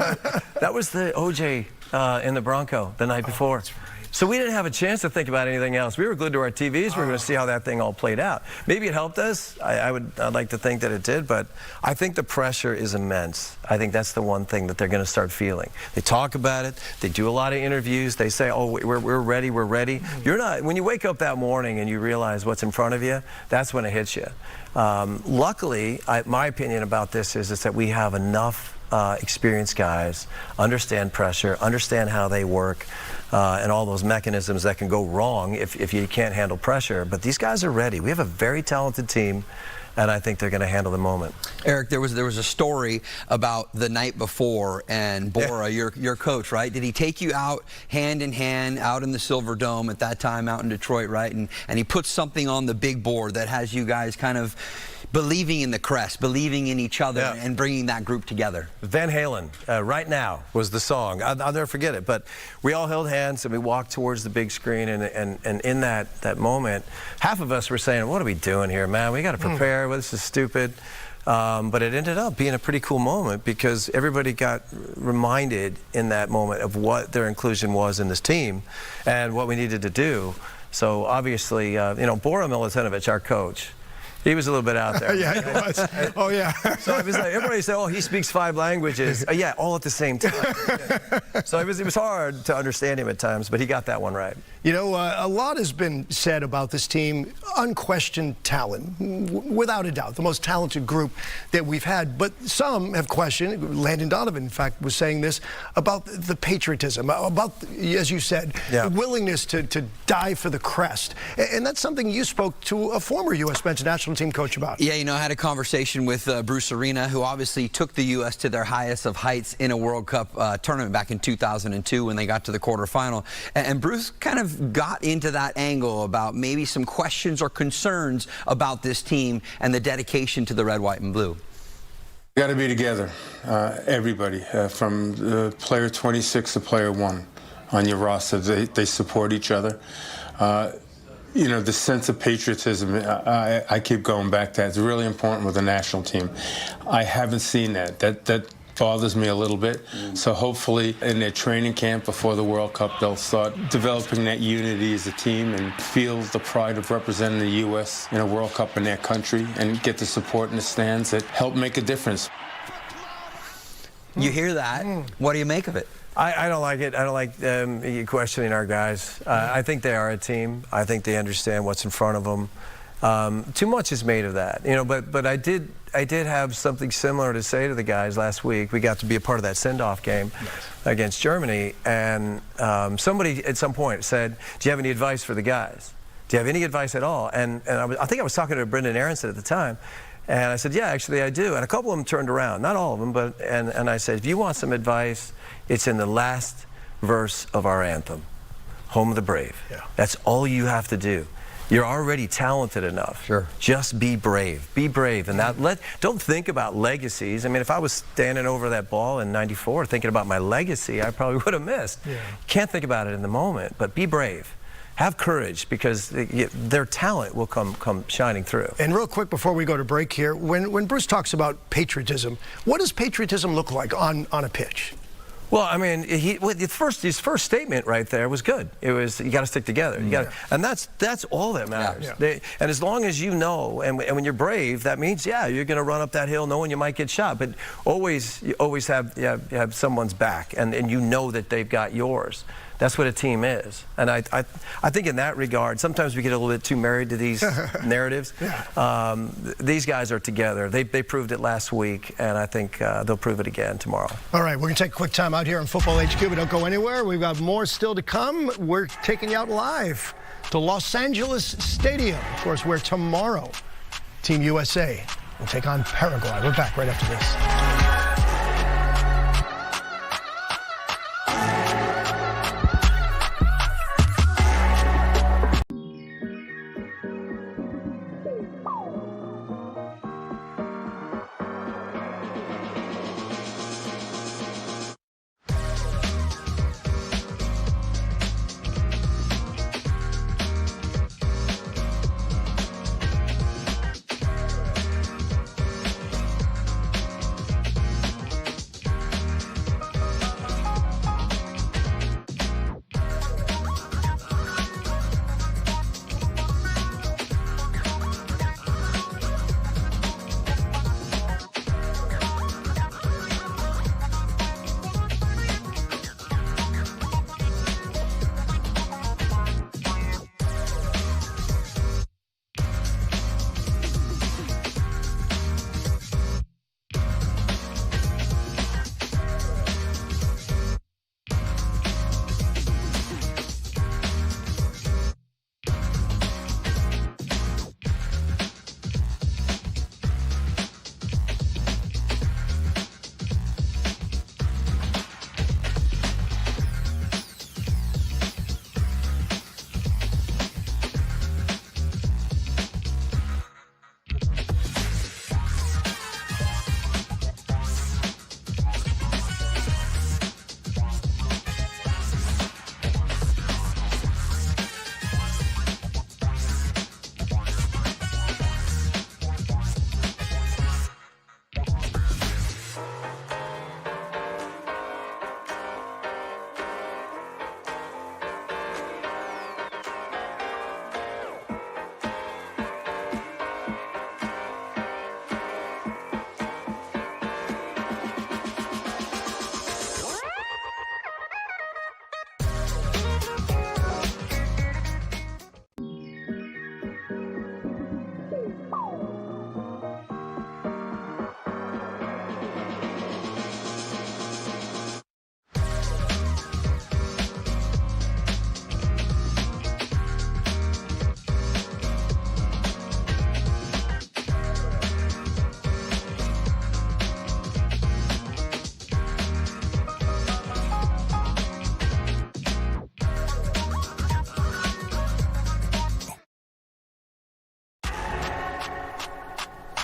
That was the OJ in the Bronco the night before. That's right. So we didn't have a chance to think about anything else. We were glued to our TVs. We were going to see how that thing all played out. Maybe it helped us. I'd like to think that it did, but I think the pressure is immense. I think that's the one thing that they're going to start feeling. They talk about it. They do a lot of interviews. They say, oh, we're ready, we're ready. You're not. When you wake up that morning and you realize what's in front of you, that's when it hits you. Luckily, my opinion about this is that we have enough experienced guys, understand pressure, understand how they work, and all those mechanisms that can go wrong if you can't handle pressure. But these guys are ready. We have a very talented team, and I think they're going to handle the moment. Eric, there was a story about the night before, and Bora, your coach, right? Did he take you out hand in hand out in the Silver Dome at that time out in Detroit, right? And he put something on the big board that has you guys kind of believing in the crest, believing in each other, and bringing that group together. Van Halen, Right Now was the song. I'll never forget it. But we all held hands and we walked towards the big screen, and in that moment, half of us were saying, what are we doing here, man? We got to prepare. Well, this is stupid. But it ended up being a pretty cool moment because everybody got reminded in that moment of what their inclusion was in this team and what we needed to do. So obviously, Bora Milutinovic, our coach, he was a little bit out there. Yeah, he was. Oh, yeah. So it was like, everybody said, oh, he speaks 5 languages. Yeah, all at the same time. So it was hard to understand him at times, but he got that one right. You know, a lot has been said about this team. Unquestioned talent, without a doubt, the most talented group that we've had. But some have questioned, Landon Donovan, in fact, was saying this, about the patriotism, about, as you said, the willingness to die for the crest. And that's something you spoke to a former U.S. men's national team coach about. Yeah, I had a conversation with Bruce Arena, who obviously took the U.S. to their highest of heights in a World Cup tournament back in 2002 when they got to the quarterfinal. And Bruce kind of got into that angle about maybe some questions or concerns about this team and the dedication to the red, white, and blue. We got to be together, everybody, from player 26 to player 1 on your roster. They support each other. The sense of patriotism, I keep going back to that. It's really important with the national team. I haven't seen that. That bothers me a little bit. So hopefully in their training camp before the World Cup, they'll start developing that unity as a team and feel the pride of representing the U.S. in a World Cup in their country and get the support in the stands that help make a difference. You hear that? What do you make of it? I don't like it. I don't like you questioning our guys. I think they are a team. I think they understand what's in front of them. Too much is made of that, but I did have something similar to say to the guys last week. We got to be a part of that send-off game against Germany, and somebody at some point said, do you have any advice for the guys? Do you have any advice at all? And I think I was talking to Brendan Aronson at the time, And I said, yeah, actually I do. And a couple of them turned around, not all of them, but, and I said, if you want some advice, it's in the last verse of our anthem, Home of the Brave. Yeah. That's all you have to do. You're already talented enough. Sure. Just be brave. Be brave. And don't think about legacies. I mean, if I was standing over that ball in '94 thinking about my legacy, I probably would have missed. Yeah. Can't think about it in the moment, but be brave. Have courage, because their talent will come shining through. And real quick before we go to break here, when Bruce talks about patriotism, what does patriotism look like on a pitch? Well, I mean, his first statement right there was good. It was, you got to stick together. You got, and that's all that matters. Yeah. And as long as you know, and when you're brave, that means, yeah, you're going to run up that hill knowing you might get shot, but you always have someone's back, and you know that they've got yours. That's what a team is. And I think in that regard, sometimes we get a little bit too married to these narratives. These guys are together. They proved it last week, and I think they'll prove it again tomorrow. All right, we're going to take a quick time out here on Football HQ, but don't go anywhere. We've got more still to come. We're taking you out live to Los Angeles Stadium, of course, where tomorrow Team USA will take on Paraguay. We're back right after this.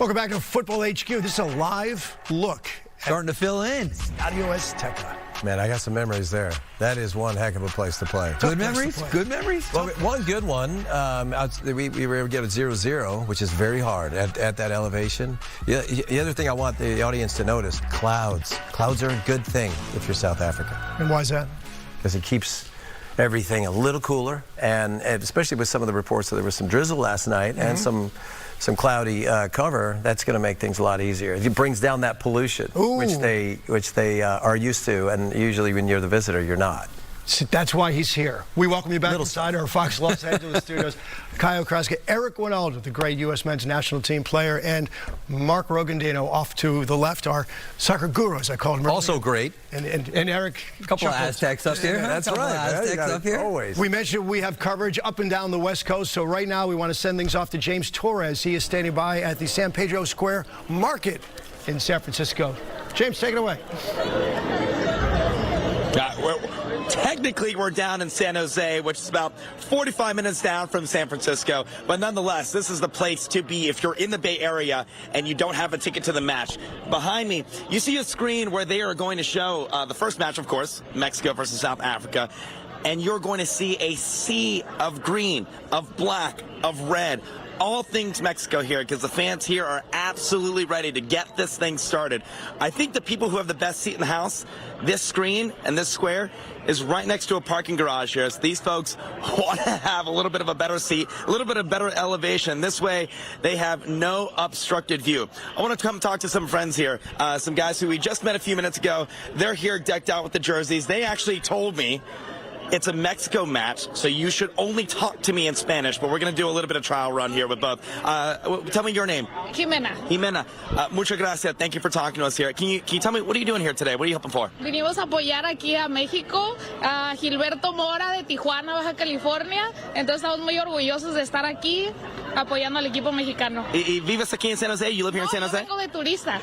Welcome back to Football HQ. This is a live look. Starting to fill in. Estadio Azteca. Man, I got some memories there. That is one heck of a place to play. Good memories? Good memories? Well, one good one, we were able to get a 0-0, which is very hard at that elevation. The other thing I want the audience to notice, clouds. Clouds are a good thing if you're South Africa. And why is that? Because it keeps everything a little cooler, and especially with some of the reports that there was some drizzle last night and some cloudy cover, that's going to make things a lot easier. It brings down that pollution, which they are used to, and usually when you're the visitor, you're not. That's why he's here. We welcome you back inside our Fox Los Angeles studios. Kyle Kraska, Eric Winaldo, the great U.S. men's national team player, and Mark Rogandino off to the left, our soccer guru, as I called him. Also great. And Eric. A couple of Aztecs up here. That's right. Aztecs up here. Always. We mentioned we have coverage up and down the West Coast, so right now we want to send things off to James Torres. He is standing by at the San Pedro Square Market in San Francisco. James, take it away. Technically, we're down in San Jose, which is about 45 minutes down from San Francisco. But nonetheless, this is the place to be if you're in the Bay Area and you don't have a ticket to the match. Behind me, you see a screen where they are going to show the first match, of course, Mexico versus South Africa. And you're going to see a sea of green, of black, of red. All things Mexico here, because the fans here are absolutely ready to get this thing started. I think the people who have the best seat in the house, this screen and this square, is right next to a parking garage here. So these folks want to have a little bit of a better seat, a little bit of better elevation. This way, they have no obstructed view. I want to come talk to some friends here, some guys who we just met a few minutes ago. They're here decked out with the jerseys. They actually told me it's a Mexico match, so you should only talk to me in Spanish, but we're going to do a little bit of trial run here with both. Tell me your name. Jimena. Jimena. Muchas gracias. Thank you for talking to us here. Can you tell me, what are you doing here today? What are you hoping for? Vinimos a apoyar aquí a México, a Gilberto Mora de Tijuana, Baja California. Entonces estamos muy orgullosos de estar aquí apoyando al equipo mexicano. ¿Y vives aquí en San Jose? You live here in San Jose? No, vengo de turista.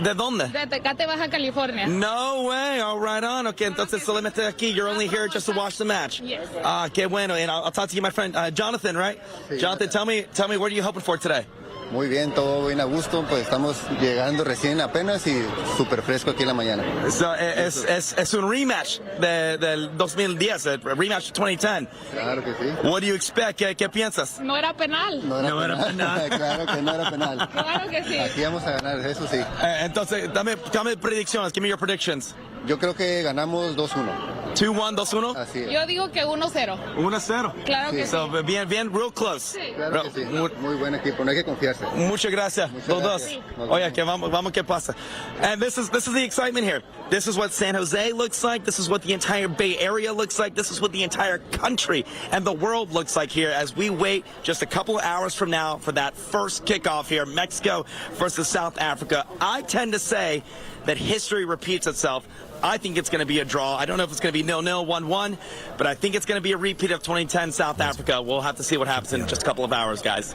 ¿De dónde? De Tecate, Baja California. No way. All right on. Okay, entonces solamente aquí. You're only here just to watch the match. Yes. Qué bueno. And I'll talk to you, my friend Jonathan, right? Sí, Jonathan, tell me, what are you hoping for today? Muy bien, todo bien a gusto, pues estamos llegando recién apenas y súper fresco aquí en la mañana. So, es un rematch del 2010, a rematch 2010. Claro que sí. What do you expect? ¿Qué piensas? No era penal. No era penal. Claro que no era penal. Claro que sí. Aquí vamos a ganar, eso sí. Entonces, dame predicciones. Give me your predictions. Yo creo que ganamos 2-1. 2-1, 2-1? Así es. Yo digo que 1-0. 1-0. Claro que So, sí. bien, real close. Sí. Claro que sí. Muy buen equipo, no hay que confiarse. Muchas gracias. Los dos. Oye, que vamos, ¿qué pasa? And this is the excitement here. This is what San Jose looks like. This is what the entire Bay Area looks like. This is what the entire country and the world looks like here as we wait just a couple of hours from now for that first kickoff here, Mexico versus South Africa. I tend to say that history repeats itself. I think it's going to be a draw. I don't know if it's going to be 0-0, 1-1, but I think it's going to be a repeat of 2010 South Africa. We'll have to see what happens in just a couple of hours, guys.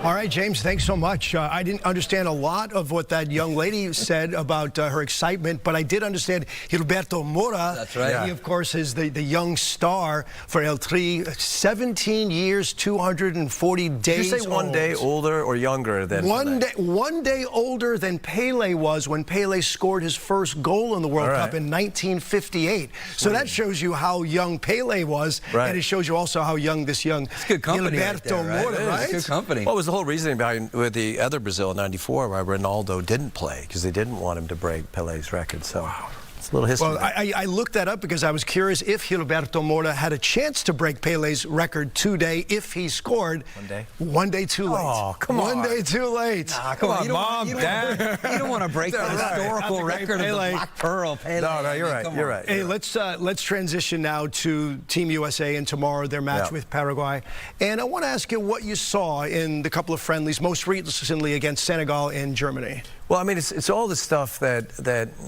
All right, James, thanks so much. I didn't understand a lot of what that young lady said about her excitement, but I did understand Gilberto Mora. That's right. He, of course, is the young star for El Tri. 17 years, 240 days. Did you say one old. day older or younger than One day older than Pele was when Pele scored his first goal in the World Cup in 1958. So that shows you how young Pele was, and it shows you also how young this young Gilberto Mora, right? Good company. What was the whole reasoning behind with the other Brazil in '94 why Ronaldo didn't play? Because they didn't want him to break Pele's record. So it's a little history. Well, I looked that up because I was curious if Gilberto Mora had a chance to break Pele's record today if he scored. One day? One day too late. Oh, come on. One day too late. Nah, come on, Mom, Dad. You don't want to break the historical record of the Black Pearl. Pele. No, you're right. You're right. Hey, let's transition now to Team USA and tomorrow their match with Paraguay. And I want to ask you what you saw in the couple of friendlies, most recently against Senegal and Germany. Well, I mean, it's all the stuff that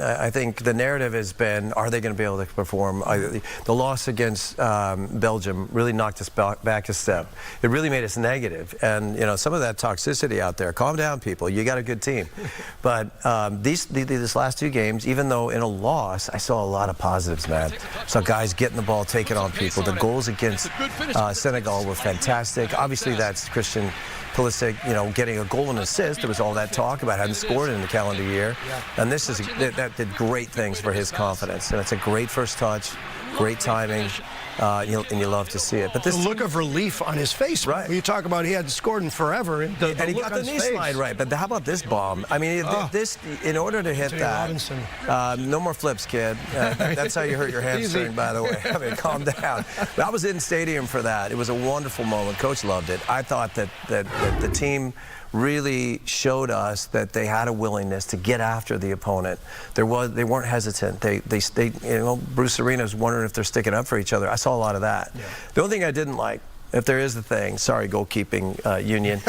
I think the narrative has been, are they going to be able to perform? The loss against Belgium really knocked us back a step. It really made us negative. And, you know, some of that toxicity out there, calm down, people. You got a good team. But these last two games, even though in a loss, I saw a lot of positives, man. Saw guys getting the ball, taking on people. The goals against Senegal were fantastic. Obviously, that's Christian Pulisic, you know, getting a goal and assist. There was all that talk about hadn't scored in the calendar year. And this is that did great things for his confidence. And it's a great first touch, great timing. and you love to see it. But this the look of relief on his face, right? When you talk about he hadn't scored in forever, and he got the knee slide right. But how about this bomb? I mean, this in order to hit that, no more flips, kid. That's how you hurt your hamstring, by the way. I mean, calm down. But I was in stadium for that. It was a wonderful moment. Coach loved it. I thought that the team really showed us that they had a willingness to get after the opponent. They weren't hesitant. They Bruce Arena's wondering if they're sticking up for each other. I saw a lot of that. Yeah. The only thing I didn't like, if there is a thing, sorry, goalkeeping union,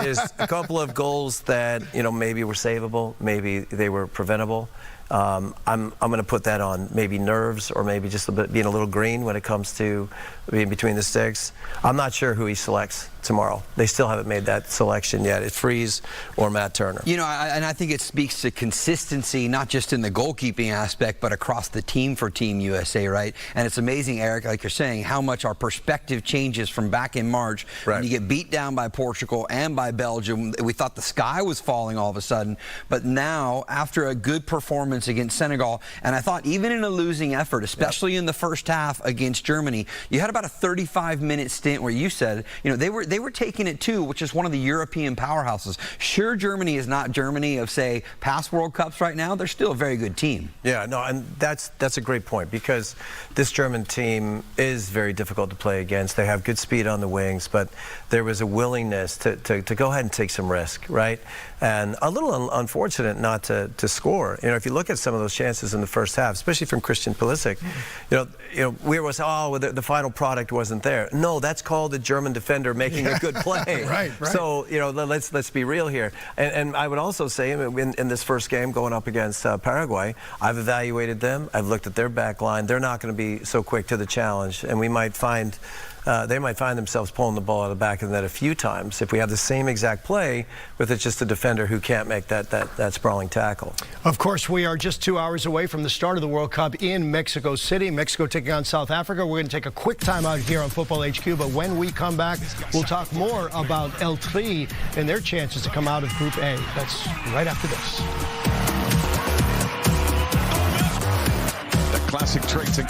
is a couple of goals that maybe were savable, maybe they were preventable. I'm going to put that on maybe nerves or maybe just being a little green when it comes to being between the sticks. I'm not sure who he selects tomorrow. They still haven't made that selection yet. It's Freeze or Matt Turner. And I think it speaks to consistency, not just in the goalkeeping aspect, but across the team for Team USA, right? And it's amazing, Eric, like you're saying, how much our perspective changes from back in March when you get beat down by Portugal and by Belgium. We thought the sky was falling all of a sudden, but now, after a good performance against Senegal, and I thought even in a losing effort, especially in the first half against Germany, you had about a 35-minute stint where you said, they were taking it too, which is one of the European powerhouses. Sure, Germany is not Germany of, say, past World Cups right now. They're still a very good team. Yeah, no, and that's a great point, because this German team is very difficult to play against. They have good speed on the wings, but there was a willingness to go ahead and take some risk, right? And a little unfortunate not to score. If you look at some of those chances in the first half, especially from Christian Pulisic, we were saying, the final product wasn't there. No, that's called a German defender making a good play. Right. So, let's be real here. And I would also say in this first game going up against Paraguay, I've evaluated them. I've looked at their back line. They're not going to be so quick to the challenge, and we might find they might find themselves pulling the ball out of the back of the net a few times if we have the same exact play with it's just a defender who can't make that sprawling tackle. Of course, we are just 2 hours away from the start of the World Cup in Mexico City. Mexico taking on South Africa. We're going to take a quick time out here on Football HQ, but when we come back, we'll talk more about El Tri and their chances to come out of Group A. That's right after this. The classic trick to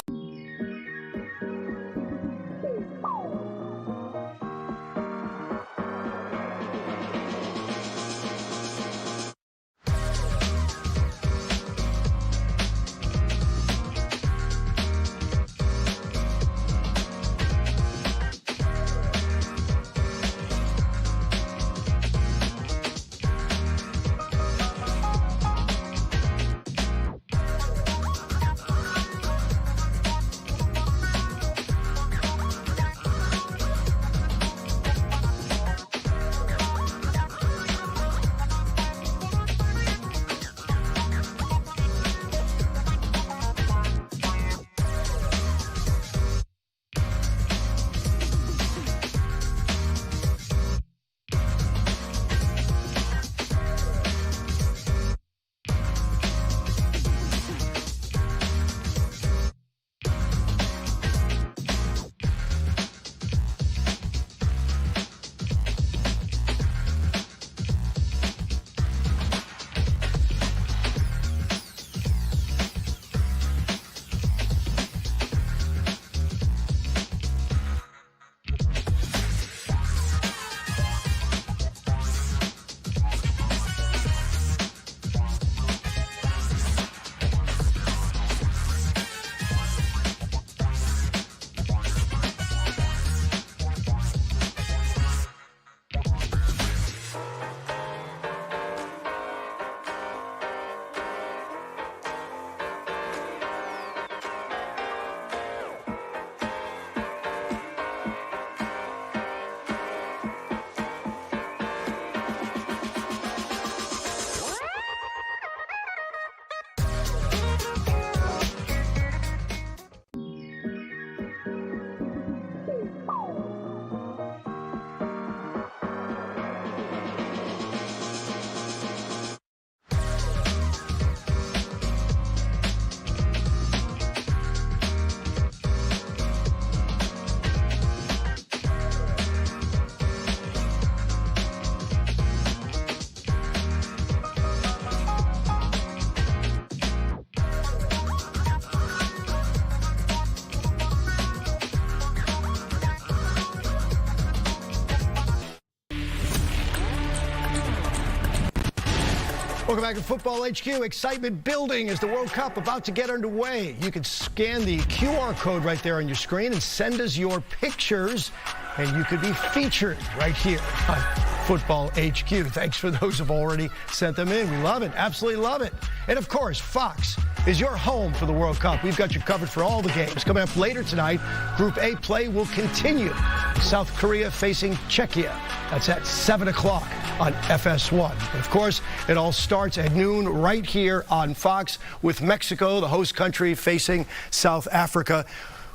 Welcome back to Football HQ. Excitement building as the World Cup about to get underway. You can scan the QR code right there on your screen and send us your pictures, and you could be featured right here on Football HQ. Thanks for those who've already sent them in. We love it. Absolutely love it. And, of course, Fox is your home for the World Cup. We've got you covered for all the games. Coming up later tonight, Group A play will continue. South Korea facing Czechia. That's at 7 o'clock on FS1. But of course, it all starts at noon right here on Fox with Mexico, the host country, facing South Africa.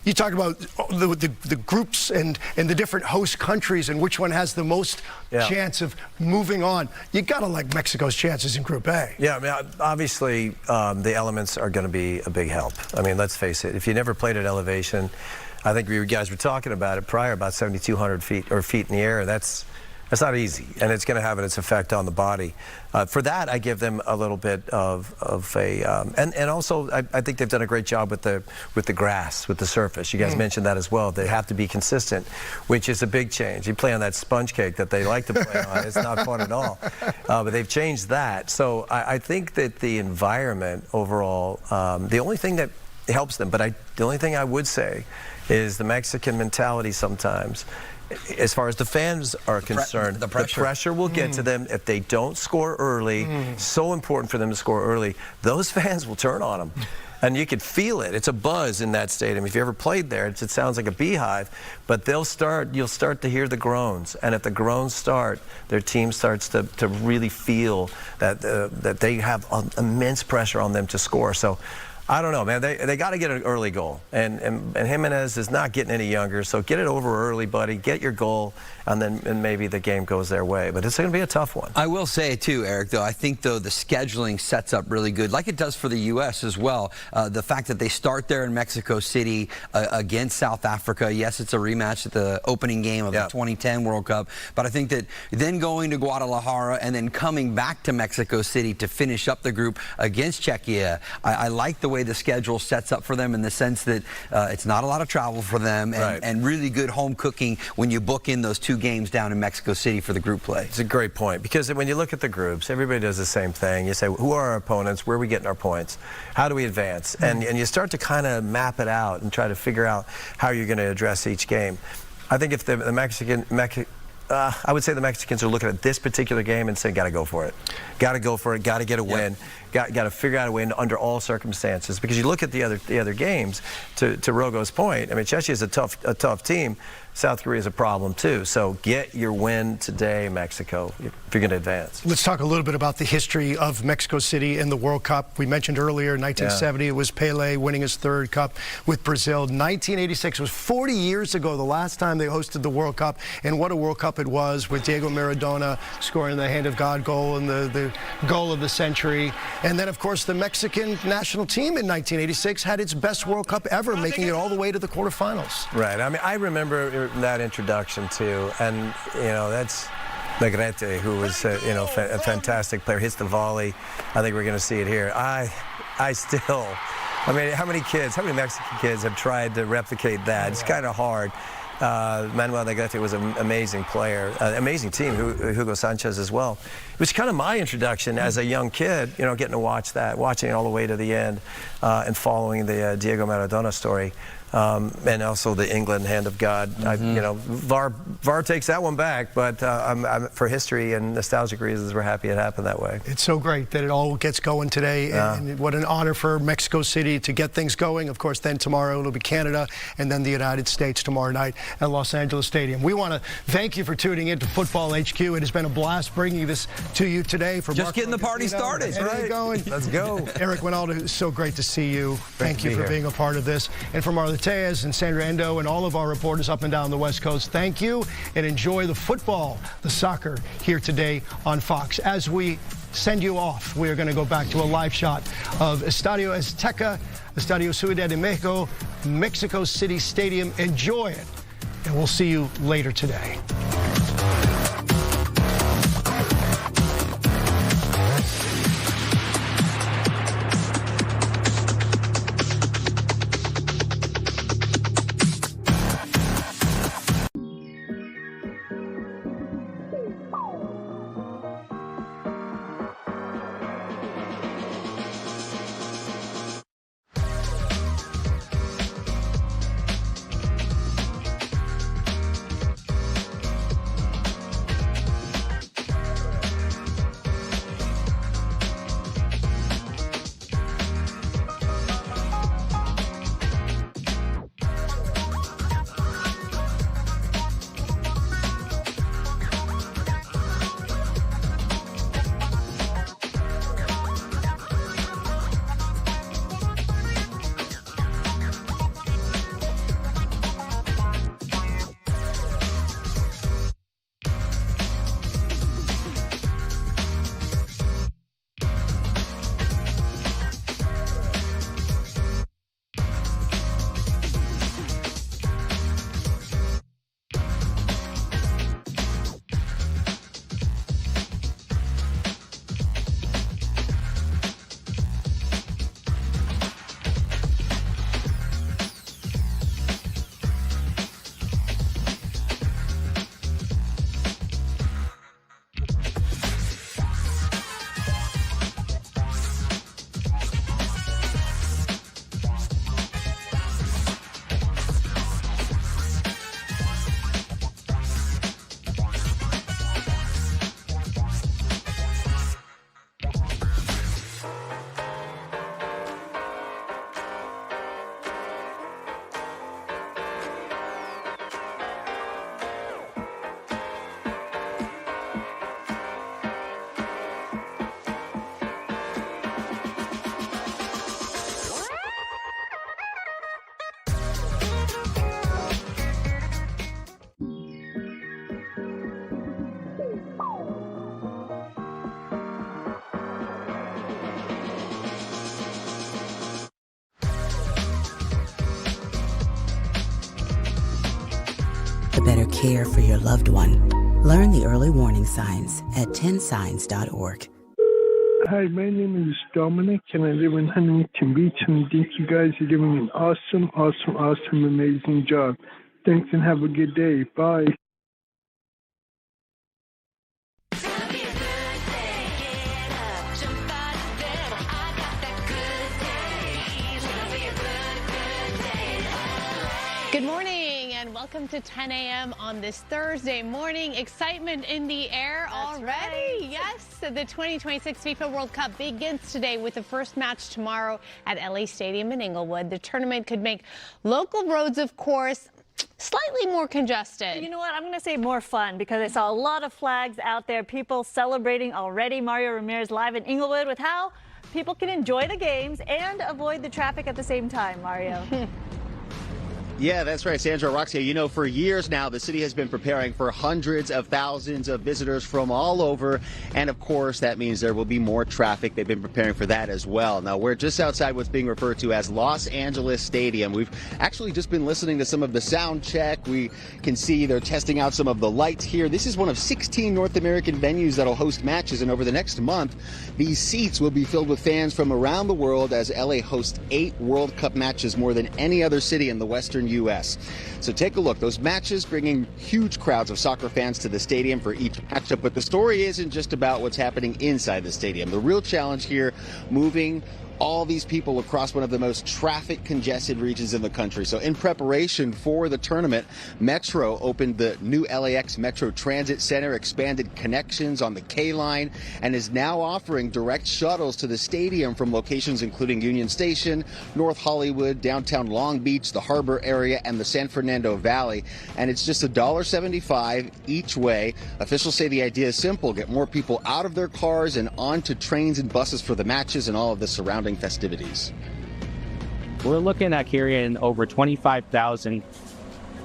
You talked about the groups and the different host countries and which one has the most chance of moving on. You got to like Mexico's chances in Group A. Yeah, I mean, obviously, the elements are going to be a big help. I mean, let's face it. If you never played at elevation, I think you guys were talking about it prior, about 7,200 feet in the air. That's not easy, and it's going to have its effect on the body. For that, I give them a little bit of a, and also I think they've done a great job with the grass, with the surface. You guys mentioned that as well. They have to be consistent, which is a big change. You play on that sponge cake that they like to play on. It's not fun at all. But they've changed that. So I think that the environment overall, the only thing that helps them, but the only thing I would say is the Mexican mentality sometimes. As far as the fans are concerned, the pressure will get to them if they don't score early. So important for them to score early. Those fans will turn on them. And you could feel it. It's a buzz in that stadium. If you ever played there, it sounds like a beehive. But you'll start to hear the groans. And if the groans start, their team starts to really feel that they have immense pressure on them to score. So I don't know, man. They got to get an early goal, and Jimenez is not getting any younger. So get it over early, buddy. Get your goal, and maybe the game goes their way. But it's going to be a tough one. I will say too, Eric. Though I think the scheduling sets up really good, like it does for the U.S. as well. The fact that they start there in Mexico City against South Africa. Yes, it's a rematch at the opening game of the 2010 World Cup. But I think that then going to Guadalajara and then coming back to Mexico City to finish up the group against Czechia. I like the way the schedule sets up for them in the sense that it's not a lot of travel for them and really good home cooking when you book in those two games down in Mexico City for the group play. It's a great point, because when you look at the groups, everybody does the same thing. You say, who are our opponents? Where are we getting our points? How do we advance? And you start to kind of map it out and try to figure out how you're going to address each game. I think if the I would say the Mexicans are looking at this particular game and saying, got to go for it. Got to go for it. Got to get a win. Got to figure out a win under all circumstances. Because you look at the other games, to Rogo's point, I mean, Czechia is a tough team. South Korea is a problem too. So get your win today, Mexico, if you're going to advance. Let's talk a little bit about the history of Mexico City and the World Cup. We mentioned earlier, 1970, it was Pelé winning his third cup with Brazil. 1986 was 40 years ago, the last time they hosted the World Cup. And what a World Cup it was, with Diego Maradona scoring the hand of God goal and the goal of the century. And then, of course, the Mexican national team in 1986 had its best World Cup ever, making it all the way to the quarterfinals. Right. I mean, I remember that introduction too, and that's Negrete, who was a fantastic player, hits the volley. I think we're going to see it here. I mean, how many Mexican kids have tried to replicate that? It's kind of hard. Manuel Negrete was an amazing player, amazing team, Hugo Sanchez as well. It was kind of my introduction as a young kid, getting to watch that, watching it all the way to the end, and following the Diego Maradona story. And also the England hand of God. VAR takes that one back, but for history and nostalgic reasons, we're happy it happened that way. It's so great that it all gets going today, and what an honor for Mexico City to get things going. Of course, then tomorrow it'll be Canada, and then the United States tomorrow night at Los Angeles Stadium. We want to thank you for tuning in to Football HQ. It has been a blast bringing this to you today. For just getting the party started. Right. Let's go. Eric Winaldo, it's so great to see you. Thank you for being a part of this. And from Marla Tejas and Sandra Endo and all of our reporters up and down the West Coast, thank you, and enjoy the football, the soccer here today on Fox. As we send you off, we are going to go back to a live shot of Estadio Azteca, Estadio Ciudad de Mexico, Mexico City Stadium. Enjoy it, and we'll see you later today. the better care for your loved one. Learn the early warning signs at 10signs.org. Hi, my name is Dominic, and I live in Huntington Beach, and I think you guys are doing an awesome, amazing job. Thanks, and have a good day. Bye. Good morning and welcome to 10 a.m. on this Thursday morning. Excitement in the air already. Right. Yes, the 2026 FIFA World Cup begins today with the first match tomorrow at LA Stadium in Inglewood. The tournament could make local roads, of course, slightly more congested. You know what? I'm going to say more fun because I saw a lot of flags out there, people celebrating already. Mario Ramirez live in Inglewood with how people can enjoy the games and avoid the traffic at the same time, Mario. Yeah, that's right, Sandra Roxia. You know, for years now, the city has been preparing for hundreds of thousands of visitors from all over. And of course, that means there will be more traffic. They've been preparing for that as well. Now, we're just outside what's being referred to as Los Angeles Stadium. We've actually just been listening to some of the sound check. We can see they're testing out some of the lights here. This is one of 16 North American venues that'll host matches. And over the next month, these seats will be filled with fans from around the world as LA hosts 8 World Cup matches, more than any other city in the Western U.S. So take a look. Those matches bringing huge crowds of soccer fans to the stadium for each matchup. But the story isn't just about what's happening inside the stadium. The real challenge here, moving all these people across one of the most traffic congested regions in the country. So in preparation for the tournament, Metro opened the new LAX Metro Transit Center, expanded connections on the K line, and is now offering direct shuttles to the stadium from locations including Union Station, North Hollywood, downtown Long Beach, the Harbor area, and the San Fernando Valley. And it's just $1.75 each way. Officials say the idea is simple: get more people out of their cars and onto trains and buses for the matches and all of the surrounding festivities. We're looking at carrying over 25,000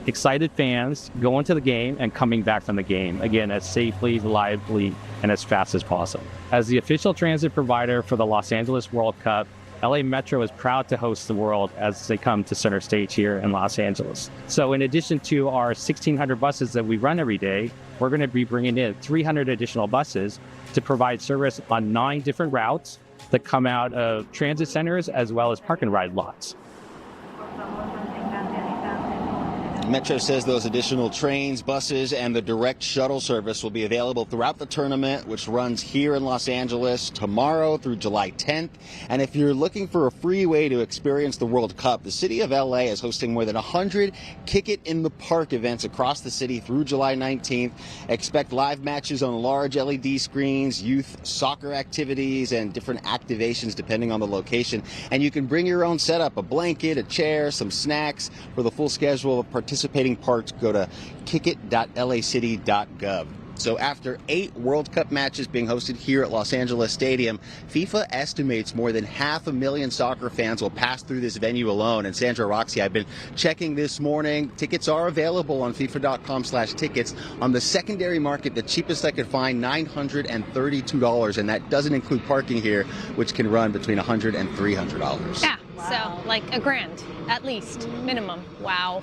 excited fans going to the game and coming back from the game, again, as safely, reliably, and as fast as possible. As the official transit provider for the Los Angeles World Cup, LA Metro is proud to host the world as they come to center stage here in Los Angeles. So in addition to our 1,600 buses that we run every day, we're going to be bringing in 300 additional buses to provide service on 9 different routes that come out of transit centers as well as park and ride lots. Metro says those additional trains, buses, and the direct shuttle service will be available throughout the tournament, which runs here in Los Angeles tomorrow through July 10th. And if you're looking for a free way to experience the World Cup, the city of LA is hosting more than 100 Kick It in the Park events across the city through July 19th. Expect live matches on large LED screens, youth soccer activities, and different activations depending on the location. And you can bring your own setup, a blanket, a chair, some snacks. For the full schedule of participating parks, go to kickit.lacity.gov. So after 8 World Cup matches being hosted here at Los Angeles Stadium, FIFA estimates more than 500,000 soccer fans will pass through this venue alone. And Sandra Roxy, I've been checking this morning. Tickets are available on FIFA.com/tickets. On the secondary market, the cheapest I could find, $932, and that doesn't include parking here, which can run between $100 and $300. Yeah, wow. So like $1,000 at least, minimum. Wow.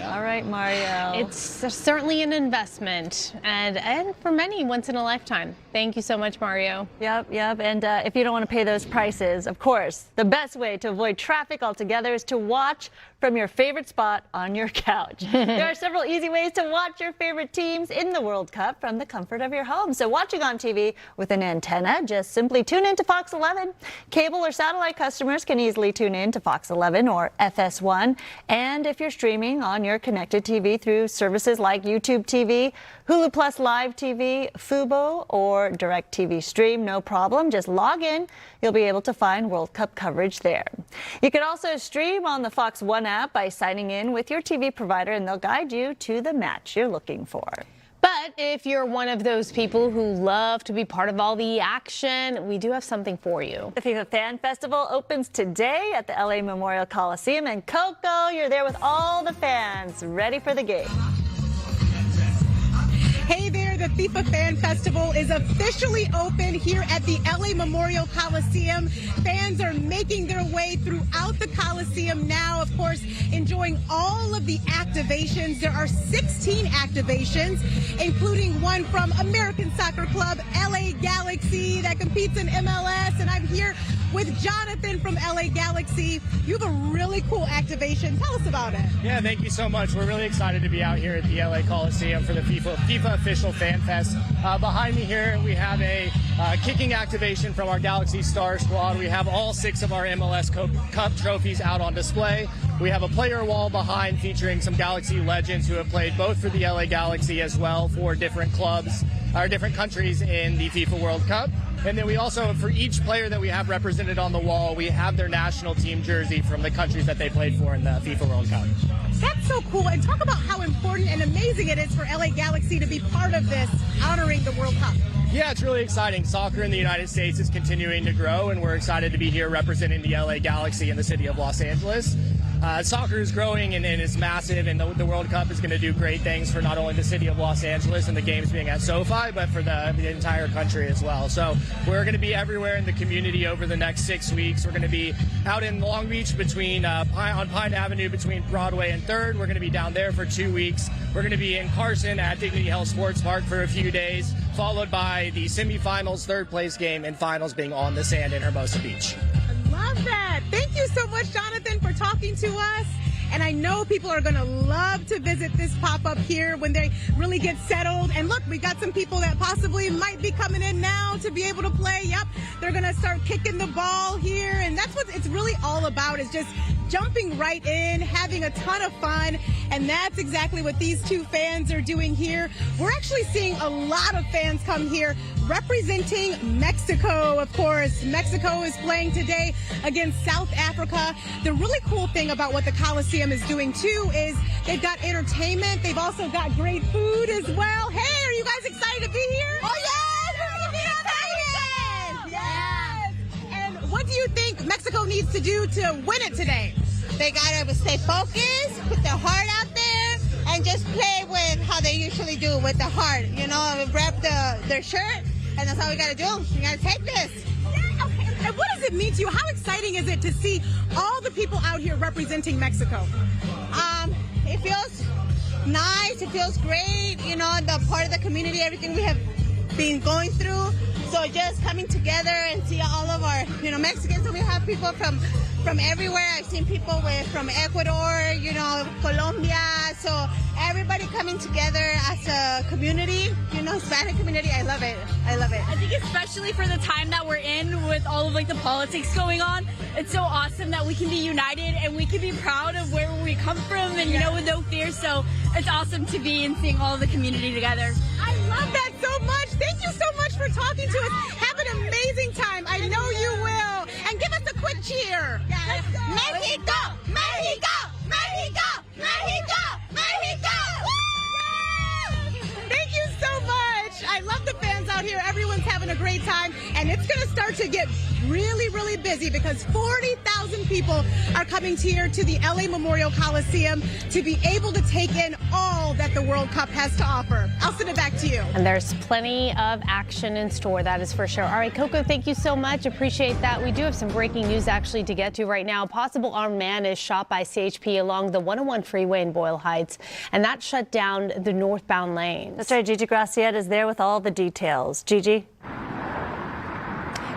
All right, Mario. It's certainly an investment, and for many, once in a lifetime. Thank you so much, Mario. Yep. And if you don't want to pay those prices, of course, the best way to avoid traffic altogether is to watch from your favorite spot on your couch. There are several easy ways to watch your favorite teams in the World Cup from the comfort of your home. So watching on TV with an antenna, just simply tune in to Fox 11. Cable or satellite customers can easily tune in to Fox 11 or FS1. And if you're streaming on your connected TV through services like YouTube TV, Hulu Plus Live TV, Fubo, or DirecTV Stream, no problem. Just log in. You'll be able to find World Cup coverage there. You can also stream on the Fox One app by signing in with your TV provider, and they'll guide you to the match you're looking for. But if you're one of those people who love to be part of all the action, we do have something for you. The FIFA Fan Festival opens today at the LA Memorial Coliseum, and Coco, you're there with all the fans ready for the game. Hey there, the FIFA Fan Festival is officially open here at the LA Memorial Coliseum. Fans are making their way throughout the Coliseum now, of course, enjoying all of the activations. There are 16 activations, including one from American Soccer Club, LA Galaxy, that competes in MLS. And I'm here with Jonathan from LA Galaxy. You have a really cool activation. Tell us about it. Yeah, thank you so much. We're really excited to be out here at the LA Coliseum for the FIFA Official Fan Fest. Behind me here, we have a kicking activation from our Galaxy Star Squad. We have all 6 of our MLS Cup trophies out on display. We have a player wall behind featuring some Galaxy legends who have played both for the LA Galaxy as well for different clubs or different countries in the FIFA World Cup. And then we also, for each player that we have represented on the wall, we have their national team jersey from the countries that they played for in the FIFA World Cup. That's so cool. And talk about how important and amazing it is for LA Galaxy to be part of this, honoring the World Cup. Yeah, it's really exciting. Soccer in the United States is continuing to grow, and we're excited to be here representing the LA Galaxy in the city of Los Angeles. Soccer is growing and it's massive, and the World Cup is going to do great things for not only the city of Los Angeles and the games being at SoFi, but for the entire country as well. So we're going to be everywhere in the community over the next 6 weeks. We're going to be out in Long Beach between on Pine Avenue between Broadway and 3rd. We're going to be down there for 2 weeks. We're going to be in Carson at Dignity Health Sports Park for a few days, followed by the semifinals, 3rd place game, and finals being on the sand in Hermosa Beach. Love that. Thank you so much, Jonathan, for talking to us. And I know people are going to love to visit this pop-up here when they really get settled. And look, we got some people that possibly might be coming in now to be able to play. Yep, they're going to start kicking the ball here. And that's what it's really all about, is just jumping right in, having a ton of fun. And that's exactly what these 2 fans are doing here. We're actually seeing a lot of fans come here representing Mexico, of course. Mexico is playing today against South Africa. The really cool thing about what the Coliseum is doing, too, is they've got entertainment. They've also got great food as well. Hey, are you guys excited to be here? Oh, yes! We're going to be on the Yes! And what do you think Mexico needs to do to win it today? They got to stay focused, put their heart out there, and just play with how they usually do, with the heart. You know, wrap their shirt, and that's all we got to do. We got to take this. Yeah, okay. And what does it mean to you? How exciting is it to see all the people out here representing Mexico? It feels nice. It feels great. You know, the part of the community, everything we have been going through. So just coming together and see all of our, Mexicans. So we have people from everywhere. I've seen people from Ecuador, Colombia. So everybody coming together as a community, Hispanic community. I love it. I love it. I think especially for the time that we're in with all of the politics going on, it's so awesome that we can be united and we can be proud of where we come from and, with no fear. So it's awesome to be and seeing all of the community together. I love that so much. Thank you so much for talking to us. Have an amazing time. I know you will. And give us a quick cheer. Mexico! Mexico! Mexico! Mexico! Mexico! Thank you so much. I love the fans out here. Everyone's having a great time. And it's going to start to get really, really busy because 40,000 people are coming here to the LA Memorial Coliseum to be able to take in all that the World Cup has to offer. I'll send it back to you. And there's plenty of action in store, that is for sure. All right, Coco, thank you so much. Appreciate that. We do have some breaking news actually to get to right now. A possible armed man is shot by CHP along the 101 freeway in Boyle Heights, and that shut down the northbound lanes. That's right. Gigi Graciette is there with all the details. Gigi?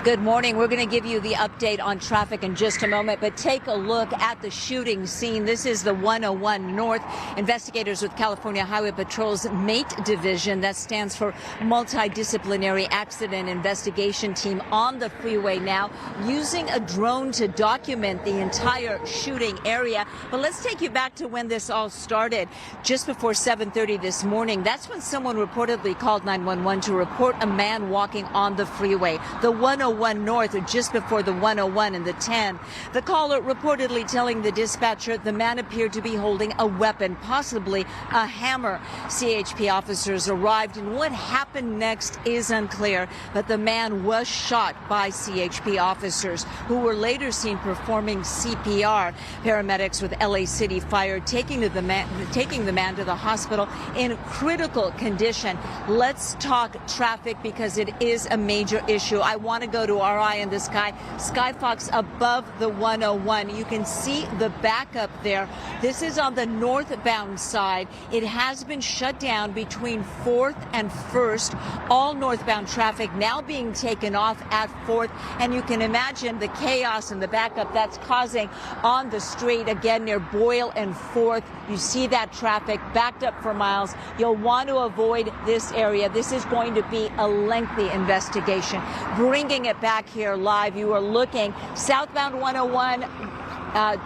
Good morning. We're going to give you the update on traffic in just a moment, but take a look at the shooting scene. This is the 101 North. Investigators with California Highway Patrol's MATE division, that stands for Multidisciplinary Accident Investigation Team, on the freeway now, using a drone to document the entire shooting area. But let's take you back to when this all started. Just before 7:30 this morning, that's when someone reportedly called 911 to report a man walking on the freeway. The 101 101 North, just before the 101 and the 10. The caller reportedly telling the dispatcher the man appeared to be holding a weapon, possibly a hammer. CHP officers arrived, and what happened next is unclear, but the man was shot by CHP officers, who were later seen performing CPR. Paramedics with LA City Fire taking the man to the hospital in critical condition. Let's talk traffic because it is a major issue. I want to go to our eye in the sky. Skyfox above the 101. You can see the backup there. This is on the northbound side. It has been shut down between 4th and 1st. All northbound traffic now being taken off at 4th. And you can imagine the chaos and the backup that's causing on the street again near Boyle and 4th. You see that traffic backed up for miles. You'll want to avoid this area. This is going to be a lengthy investigation. Bringing it back here live, you are looking southbound 101.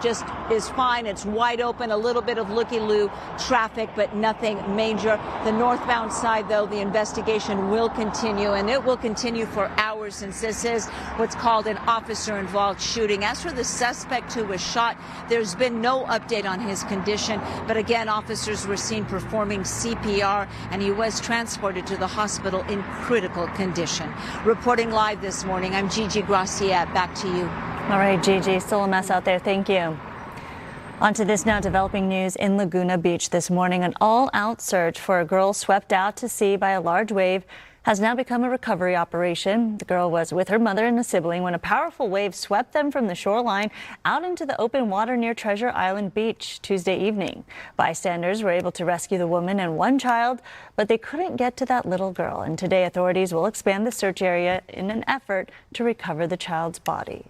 Just is fine. It's wide open, a little bit of looky-loo traffic, but nothing major. The northbound side, though, the investigation will continue, and it will continue for hours since this is what's called an officer-involved shooting. As for the suspect who was shot, there's been no update on his condition, but again, officers were seen performing CPR, and he was transported to the hospital in critical condition. Reporting live this morning, I'm Gigi Gracia. Back to you. All right, Gigi, still a mess out there. Thank you. On to this now, developing news in Laguna Beach this morning. An all-out search for a girl swept out to sea by a large wave has now become a recovery operation. The girl was with her mother and a sibling when a powerful wave swept them from the shoreline out into the open water near Treasure Island Beach Tuesday evening. Bystanders were able to rescue the woman and one child, but they couldn't get to that little girl. And today, authorities will expand the search area in an effort to recover the child's body.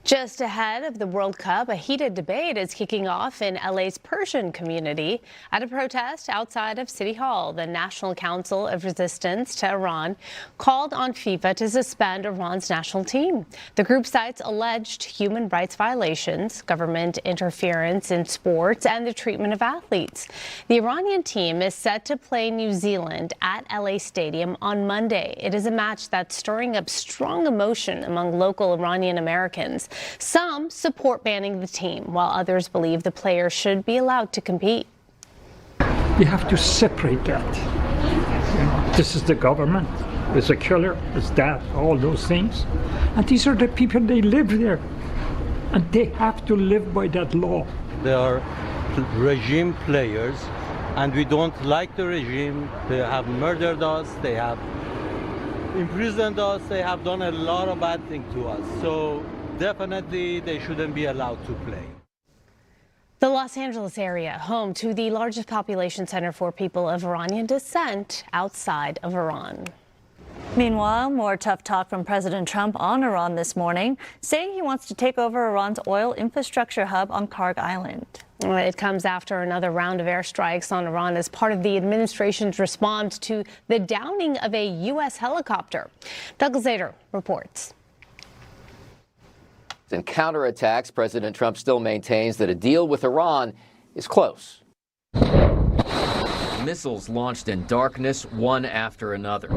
Just ahead of the World Cup, a heated debate is kicking off in LA's Persian community at a protest outside of City Hall. The National Council of Resistance to Iran called on FIFA to suspend Iran's national team. The group cites alleged human rights violations, government interference in sports, and the treatment of athletes. The Iranian team is set to play New Zealand at LA Stadium on Monday. It is a match that's stirring up strong emotion among local Iranian Americans. Some support banning the team, while others believe the players should be allowed to compete. You have to separate that. You know, this is the government, it's a killer, it's that, all those things. And these are the people, they live there. And they have to live by that law. They are regime players, and we don't like the regime. They have murdered us, they have imprisoned us, they have done a lot of bad things to us. So definitely they shouldn't be allowed to play. The Los Angeles area, home to the largest population center for people of Iranian descent outside of Iran. Meanwhile, more tough talk from President Trump on Iran this morning, saying he wants to take over Iran's oil infrastructure hub on Karg Island. It comes after another round of airstrikes on Iran as part of the administration's response to the downing of a U.S. helicopter. Douglas Zader reports. In counterattacks, President Trump still maintains that a deal with Iran is close. Missiles launched in darkness, one after another.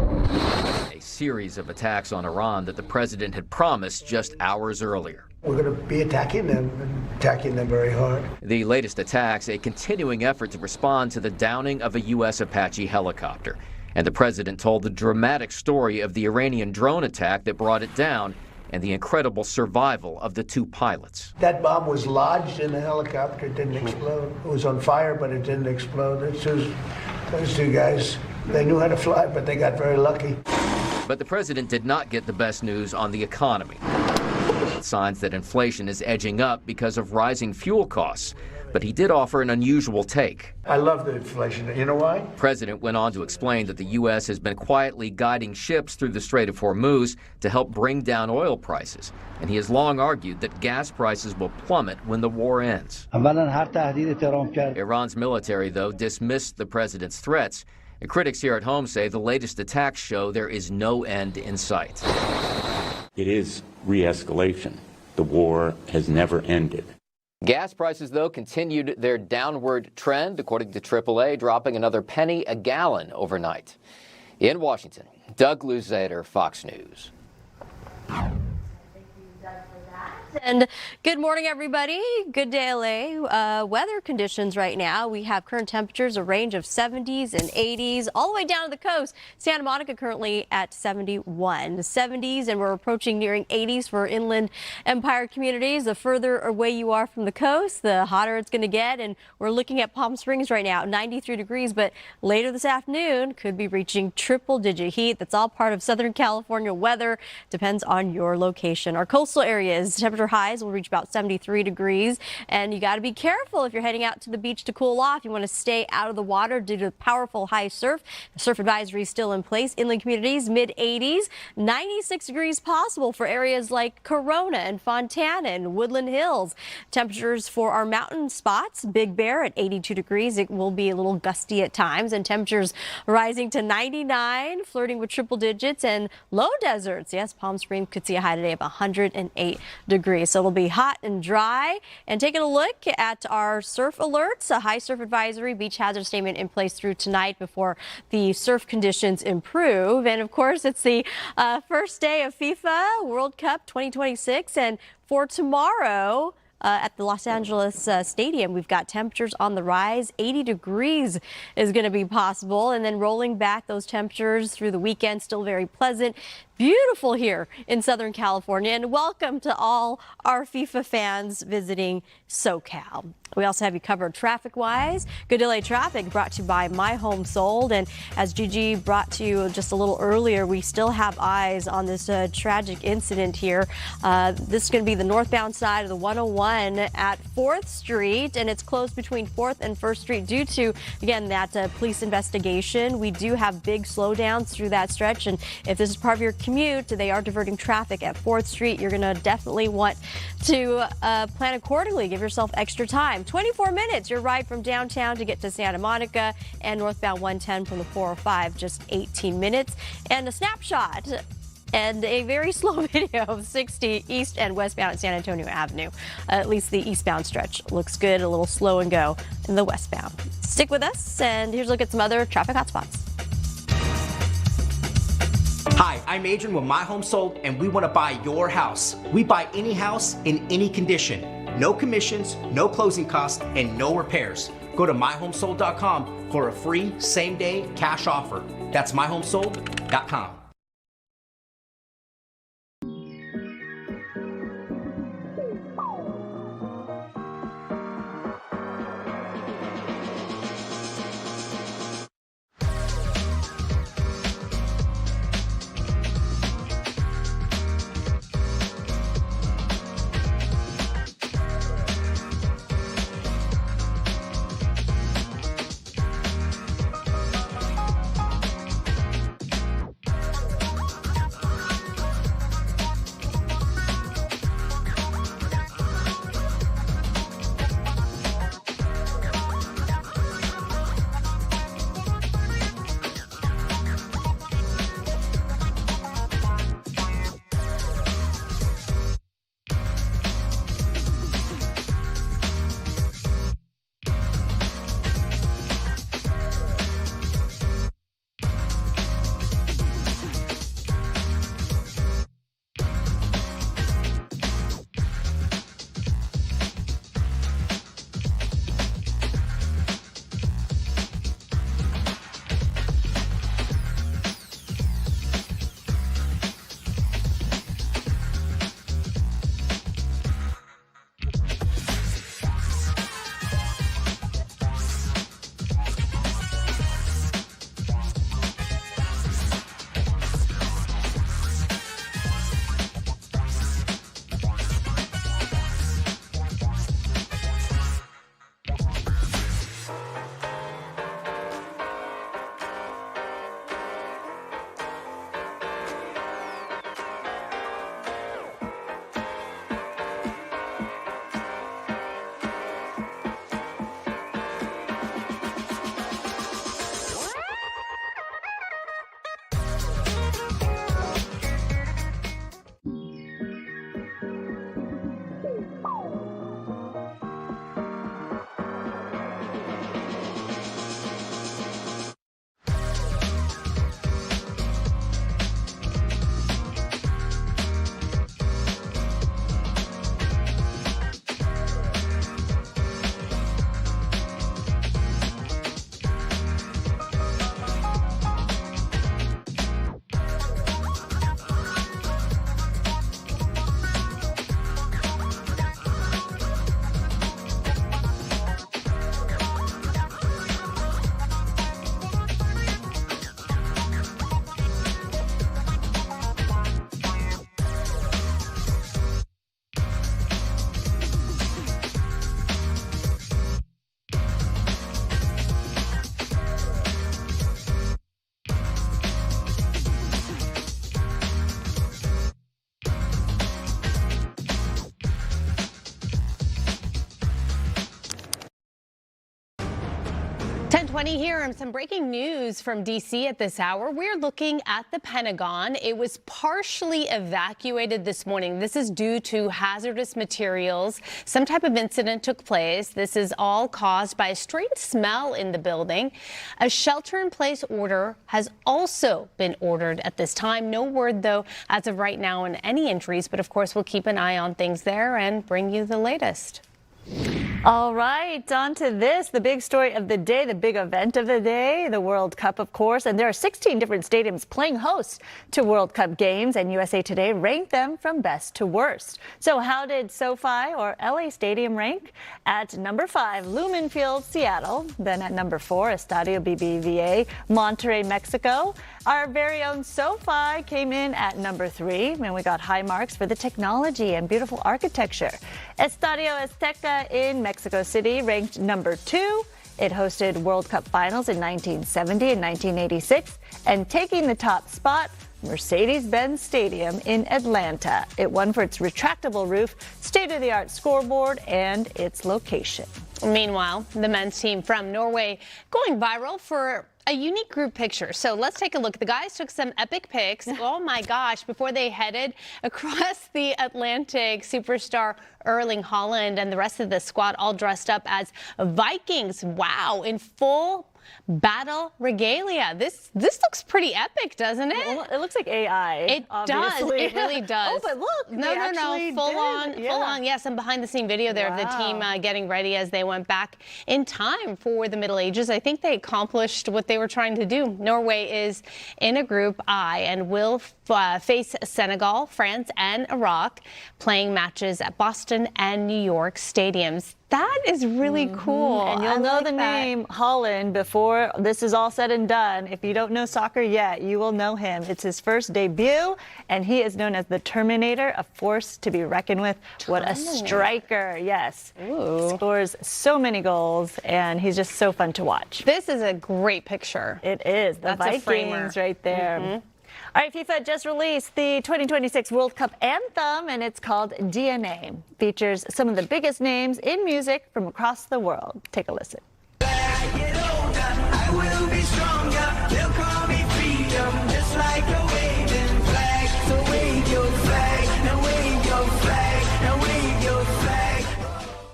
A series of attacks on Iran that the president had promised just hours earlier. We're going to be attacking them and attacking them very hard. The latest attacks, a continuing effort to respond to the downing of a U.S. Apache helicopter. And the president told the dramatic story of the Iranian drone attack that brought it down and the incredible survival of the two pilots. That bomb was lodged in the helicopter. It didn't explode. It was on fire, but it didn't explode. Those two guys, they knew how to fly, but they got very lucky. But the president did not get the best news on the economy. Signs that inflation is edging up because of rising fuel costs. But he did offer an unusual take. I love the inflation. You know why? The president went on to explain that the U.S. has been quietly guiding ships through the Strait of Hormuz to help bring down oil prices. And he has long argued that gas prices will plummet when the war ends. Iran's military, though, dismissed the president's threats. And critics here at home say the latest attacks show there is no end in sight. It is re-escalation. The war has never ended. Gas prices, though, continued their downward trend, according to AAA, dropping another penny a gallon overnight. In Washington, Doug Luzader, Fox News. And good morning, everybody. Good day, LA. Weather conditions right now. We have current temperatures, a range of 70s and 80s, all the way down to the coast. Santa Monica currently at 71. The 70s, and we're approaching nearing 80s for inland Empire communities. The further away you are from the coast, the hotter it's going to get. And we're looking at Palm Springs right now, 93 degrees. But later this afternoon, could be reaching triple-digit heat. That's all part of Southern California weather. Depends on your location. Our coastal areas, temperature highs will reach about 73 degrees, and you got to be careful if you're heading out to the beach to cool off. You want to stay out of the water due to powerful high surf. The surf advisory is still in place. Inland communities, mid-80s, 96 degrees possible for areas like Corona and Fontana and Woodland Hills. Temperatures for our mountain spots, Big Bear at 82 degrees. It will be a little gusty at times, and temperatures rising to 99, flirting with triple digits. And low deserts, yes, Palm Springs could see a high today of 108 degrees. So it'll be hot and dry. And taking a look at our surf alerts, a high surf advisory, beach hazard statement in place through tonight before the surf conditions improve. And of course, it's the first day of FIFA World Cup 2026. And for tomorrow, at the Los Angeles Stadium, we've got temperatures on the rise. 80 degrees is going to be possible. And then rolling back those temperatures through the weekend, still very pleasant. Beautiful here in Southern California. And welcome to all our FIFA fans visiting SoCal. We also have you covered traffic-wise. Good LA traffic brought to you by My Home Sold. And as Gigi brought to you just a little earlier, we still have eyes on this tragic incident here. This is going to be the northbound side of the 101 at 4th Street, and it's closed between 4th and 1st Street due to, again, that police investigation. We do have big slowdowns through that stretch, and if this is part of your commute, they are diverting traffic at 4th Street. You're going to definitely want to plan accordingly. Give yourself extra time. 24 minutes, your ride from downtown to get to Santa Monica, and northbound 110 from the 405, just 18 minutes. And a snapshot and a very slow video of 60 east and westbound at San Antonio Avenue. At least the eastbound stretch looks good, a little slow and go in the westbound. Stick with us, and here's a look at some other traffic hotspots. Hi, I'm Adrian with My Home Sold, and we want to buy your house. We buy any house in any condition. No commissions, no closing costs, and no repairs. Go to myhomesold.com for a free same-day cash offer. That's myhomesold.com. 7:20 here, and some breaking news from D.C. at this hour. We're looking at the Pentagon. It was partially evacuated this morning. This is due to hazardous materials. Some type of incident took place. This is all caused by a strange smell in the building. A shelter-in-place order has also been ordered at this time. No word, though, as of right now on any injuries, but of course we'll keep an eye on things there and bring you the latest. All right, on to this, the big story of the day, the big event of the day, the World Cup, of course. And there are 16 different stadiums playing host to World Cup games, and USA Today ranked them from best to worst. So how did SoFi or LA Stadium rank? At number 5, Lumen Field, Seattle. Then at number 4, Estadio BBVA, Monterrey, Mexico. Our very own SoFi came in at number 3, and we got high marks for the technology and beautiful architecture. Estadio Azteca in Mexico City ranked number 2. It hosted World Cup finals in 1970 and 1986, and taking the top spot, Mercedes-Benz Stadium in Atlanta. It won for its retractable roof, state-of-the-art scoreboard, and its location. Meanwhile, the men's team from Norway going viral for a unique group picture. So let's take a look. The guys took some epic pics. Oh my gosh, before they headed across the Atlantic. Superstar Erling Haaland and the rest of the squad all dressed up as Vikings. Wow, in full battle regalia. This looks pretty epic, doesn't it? Well, it looks like AI. It obviously. does. It really does. Oh, but look. No. Full on. Yeah, some behind the scene video there of the team getting ready as they went back in time for the Middle Ages. I think they accomplished what they were trying to do. Norway is in a group I and will face Senegal, France, and Iraq, playing matches at Boston and New York stadiums. That is really cool. And you'll know the name Haaland before this is all said and done. If you don't know soccer yet, you will know him. It's his first debut, and he is known as the Terminator, a force to be reckoned with. What a striker, yes. Ooh. He scores so many goals, and he's just so fun to watch. This is a great picture. It is. The Vikings right there. All right, FIFA just released the 2026 World Cup anthem, and it's called DNA. Features some of the biggest names in music from across the world. Take a listen.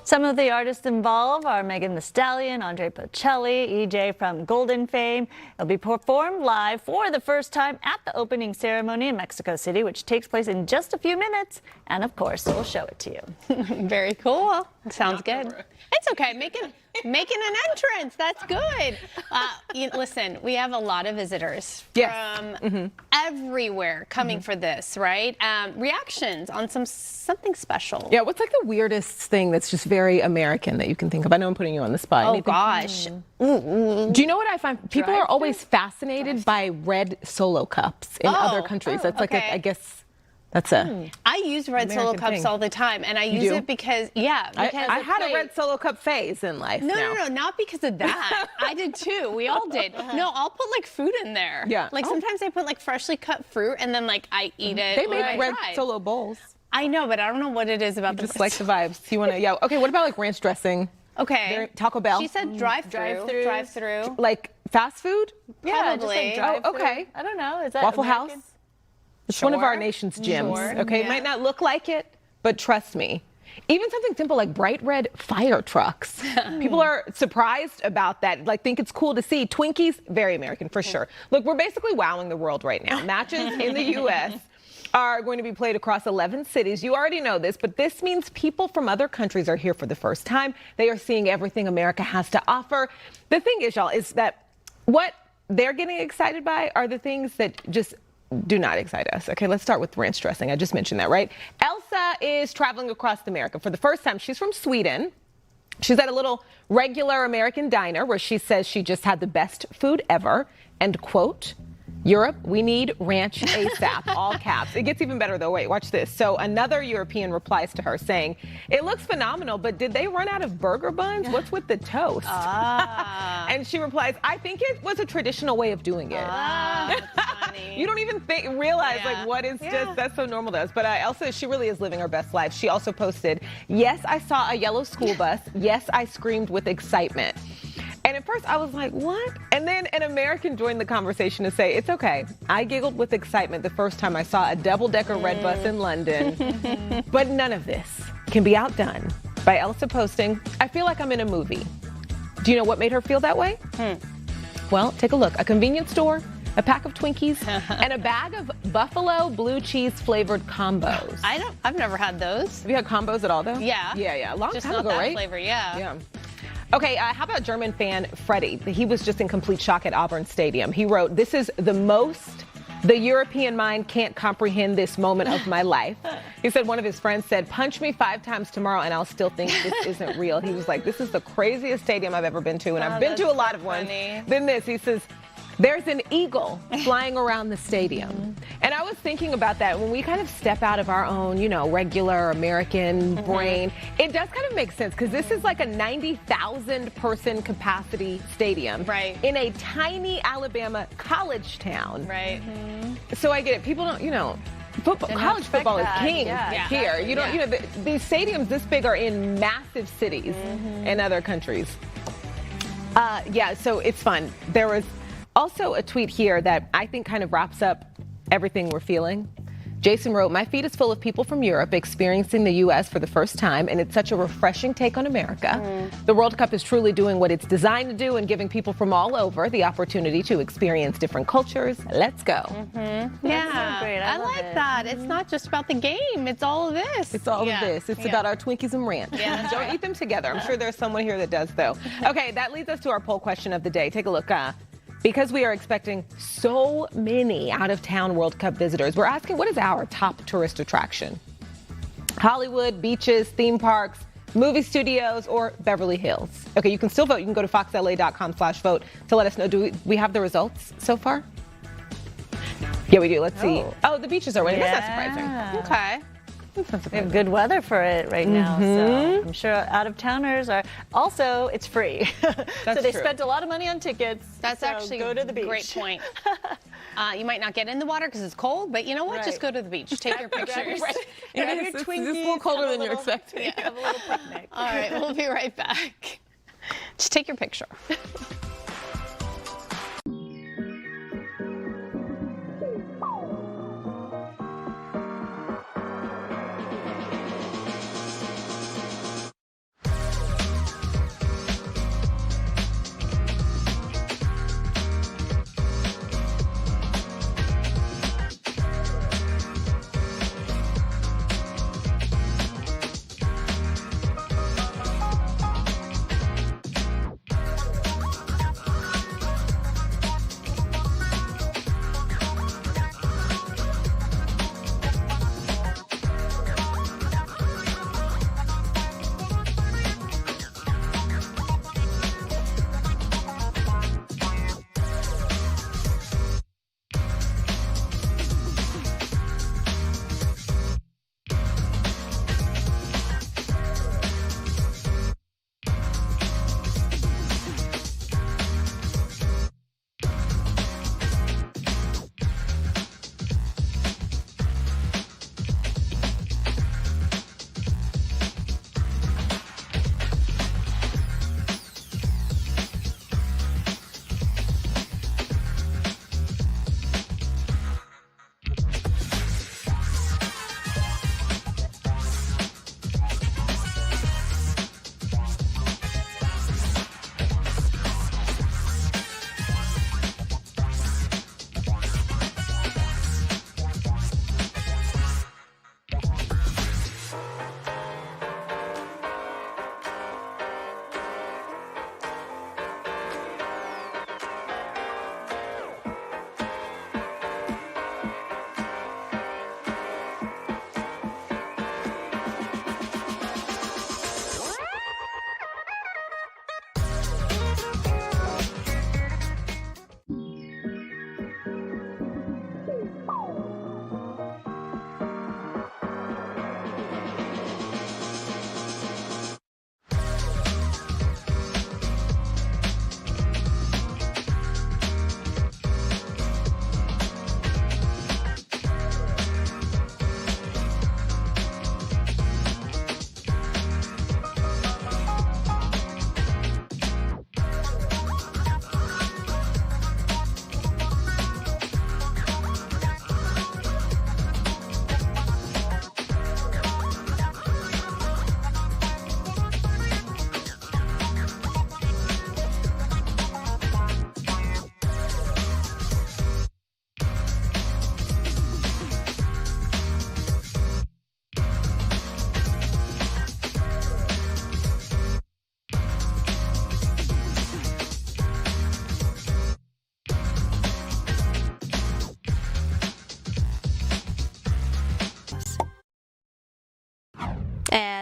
Some of the artists involved are Megan Thee Stallion, Andre Bocelli, EJ from Golden fame. It'll be performed live for the first time at the opening ceremony in Mexico City, which takes place in just a few minutes. And of course, we'll show it to you. Very cool. Sounds good. It's okay. Making an entrance. That's good. Listen, we have a lot of visitors from everywhere coming for this, right? Reactions on something special. Yeah, what's like the weirdest thing that's just very American that you can think of? I know I'm putting you on the spot. Oh, gosh. Do you know what I find? People are always fascinated by red Solo cups in other countries. That's like, I guess... That's I use red Solo cups all the time, and I use it because, I had a red Solo cup phase in life. No, not because of that. I did too. We all did. No, I'll put like food in there. Yeah. Like sometimes I put like freshly cut fruit, and then like I eat it. They make red Solo bowls. I know, but I don't know what it is about the just like the vibes. You want to? Okay. What about like ranch dressing? Okay. Taco Bell. She said drive-through. Like fast food? Yeah, probably. Okay. I don't know. Is that Waffle American? House? It's one of our nation's gyms, okay? It might not look like it, but trust me. Even something simple like bright red fire trucks. People are surprised about that, like think it's cool to see. Twinkies, very American for sure. Look, we're basically wowing the world right now. Matches in the U.S. are going to be played across 11 cities. You already know this, but this means people from other countries are here for the first time. They are seeing everything America has to offer. The thing is, y'all, is that what they're getting excited by are the things that just do not excite us. Okay, let's start with ranch dressing. I just mentioned that, right? Elsa is traveling across America for the first time. She's from Sweden. She's at a little regular American diner where she says she just had the best food ever. And quote, Europe, we need ranch ASAP, all caps. It gets even better though. Wait, watch this. So another European replies to her saying, it looks phenomenal, but did they run out of burger buns? What's with the toast? And she replies, I think it was a traditional way of doing it. You don't even realize like what is just, that's so normal to us. But Elsa, she really is living her best life. She also posted, yes, I saw a yellow school bus. Yes, I screamed with excitement. And at first I was like, what? And then an American joined the conversation to say, it's okay. I giggled with excitement the first time I saw a double-decker red bus in London. But none of this can be outdone by Elsa posting, I feel like I'm in a movie. Do you know what made her feel that way? Well, take a look. A convenience store, a pack of Twinkies, and a bag of buffalo blue cheese flavored combos. I've never had those. Have you had combos at all, though? Yeah. Yeah. A long Just time not ago, that right? flavor, yeah. Yeah. Okay, how about German fan Freddie? He was just in complete shock at Auburn Stadium. He wrote, this is the European mind can't comprehend this moment of my life. He said one of his friends said, punch me 5 times tomorrow and I'll still think this isn't real. He was like, this is the craziest stadium I've ever been to, and I've been to a lot of ones. Then this, he says, there's an eagle flying around the stadium. And I was thinking about that when we kind of step out of our own, regular American brain. It does kind of make sense because this is like a 90,000 person capacity stadium in a tiny Alabama college town. Right. So I get it. People don't, college football is king here. You don't, these stadiums this big are in massive cities in other countries. So it's fun. There was also a tweet here that I think kind of wraps up everything we're feeling. Jason wrote, my feed is full of people from Europe experiencing the U.S. for the first time, and it's such a refreshing take on America. The World Cup is truly doing what it's designed to do and giving people from all over the opportunity to experience different cultures. Let's go. Yeah, so great. I like that. It's not just about the game. It's all of this. It's all of this. It's about our Twinkies and ranch. Yeah, Don't eat them together. I'm sure there's someone here that does, though. Okay, that leads us to our poll question of the day. Take a look. Because we are expecting so many out-of-town World Cup visitors, we're asking, what is our top tourist attraction? Hollywood, beaches, theme parks, movie studios, or Beverly Hills? Okay, you can still vote. You can go to foxla.com/vote to let us know. Do we have the results so far? Yeah, we do. Let's see. Oh, the beaches are winning. That's not surprising. Okay. We have good weather for it right now, so I'm sure out-of-towners are. Also, it's free. So they spent a lot of money on tickets. That's actually go to the beach. Great point. You might not get in the water because it's cold, but you know what? Just go to the beach. Take your pictures. Grab your Twinkies. It's a little colder than you're expecting. Have a little picnic. All right, we'll be right back. Just take your picture.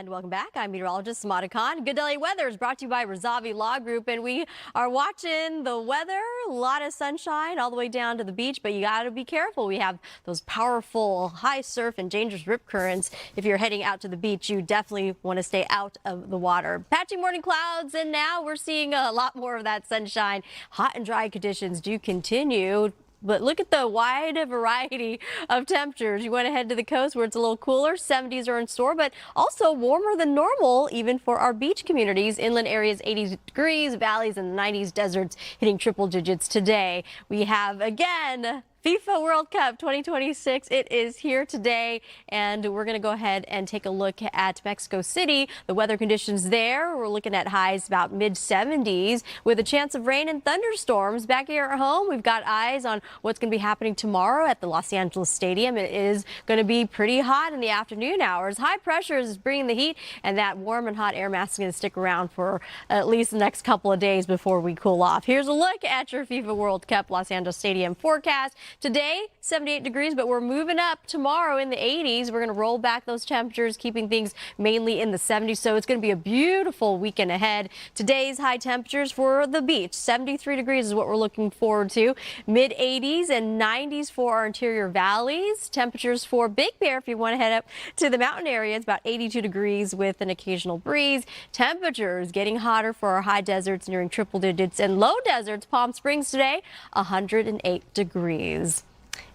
And welcome back. I'm meteorologist Samada Khan. Good LA weather is brought to you by Razavi Law Group, and we are watching the weather. A lot of sunshine all the way down to the beach, but you got to be careful. We have those powerful high surf and dangerous rip currents. If you're heading out to the beach, you definitely want to stay out of the water. Patchy morning clouds, and now we're seeing a lot more of that sunshine. Hot and dry conditions do continue. But look at the wide variety of temperatures. You want to head to the coast where it's a little cooler. 70s are in store, but also warmer than normal, even for our beach communities. Inland areas, 80 degrees, valleys in the 90s, deserts hitting triple digits today. We have, again, FIFA World Cup 2026. It is here today, and we're going to go ahead and take a look at Mexico City. The weather conditions there, we're looking at highs about mid-70s with a chance of rain and thunderstorms. Back here at home, we've got eyes on what's going to be happening tomorrow at the Los Angeles Stadium. It is going to be pretty hot in the afternoon hours. High pressure is bringing the heat, and that warm and hot air mass is going to stick around for at least the next couple of days before we cool off. Here's a look at your FIFA World Cup Los Angeles Stadium forecast. Today, 78 degrees, but we're moving up tomorrow in the 80s. We're going to roll back those temperatures, keeping things mainly in the 70s. So it's going to be a beautiful weekend ahead. Today's high temperatures for the beach, 73 degrees is what we're looking forward to. Mid 80s and 90s for our interior valleys. Temperatures for Big Bear, if you want to head up to the mountain areas, about 82 degrees with an occasional breeze. Temperatures getting hotter for our high deserts nearing triple digits, and low deserts, Palm Springs today, 108 degrees.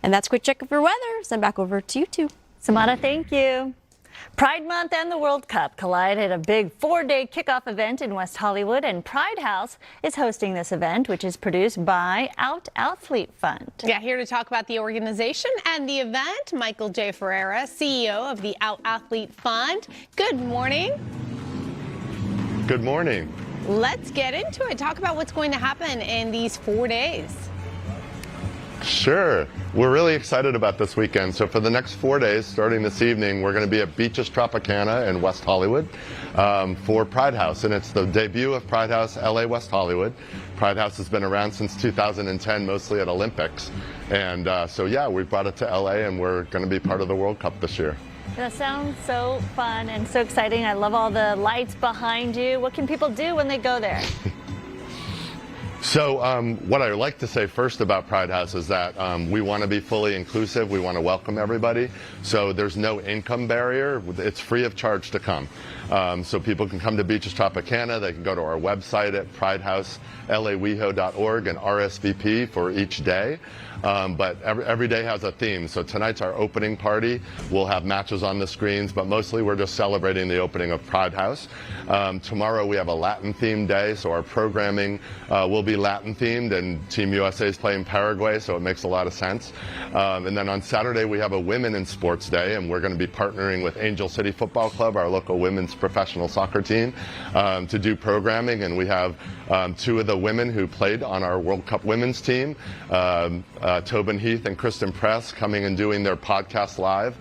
And that's a quick check of your weather. Send back over to you two. Samada, thank you. Pride Month and the World Cup collide at a big 4-day kickoff event in West Hollywood, and Pride House is hosting this event, which is produced by Out Athlete Fund. Yeah, here to talk about the organization and the event, Michael J. Ferreira, CEO of the Out Athlete Fund. Good morning. Good morning. Let's get into it. Talk about what's going to happen in these 4 days. Sure. We're really excited about this weekend. So for the next 4 days, starting this evening, we're going to be at Beaches Tropicana in West Hollywood for Pride House. And it's the debut of Pride House LA West Hollywood. Pride House has been around since 2010, mostly at Olympics. And so, yeah, we brought it to LA, and we're going to be part of the World Cup this year. That sounds so fun and so exciting. I love all the lights behind you. What can people do when they go there? So what I like to say first about Pride House is that we want to be fully inclusive. We want to welcome everybody. So there's no income barrier. It's free of charge to come. So people can come to Beaches Tropicana. They can go to our website at pridehouselaweho.org and RSVP for each day. But every day has a theme. So tonight's our opening party. We'll have matches on the screens, but mostly we're just celebrating the opening of Pride House. Tomorrow we have a Latin-themed day, so our programming will be Latin-themed, and Team USA is playing Paraguay, so it makes a lot of sense. And then on Saturday we have a Women in Sports Day, and we're going to be partnering with Angel City Football Club, our local women's professional soccer team, to do programming. And we have two of the women who played on our World Cup women's team, Tobin Heath and Kristen Press, coming and doing their podcast live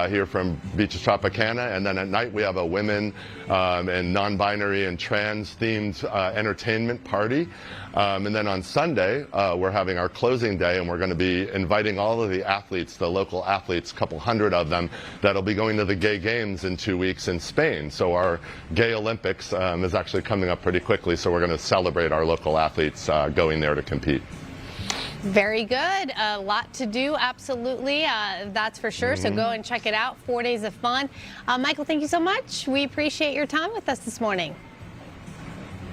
here from Beaches Tropicana. And then at night we have a women and non-binary and trans themed entertainment party. And then on Sunday we're having our closing day, and we're going to be inviting all of the athletes, the local athletes, a couple hundred of them, that'll be going to the Gay Games in 2 weeks in Spain. So our Gay Olympics is actually coming up pretty quickly, so we're going to celebrate our local athletes going there to compete. Very good. A lot to do, absolutely. That's for sure. So go and check it out. 4 days of fun. Michael, thank you so much. We appreciate your time with us this morning.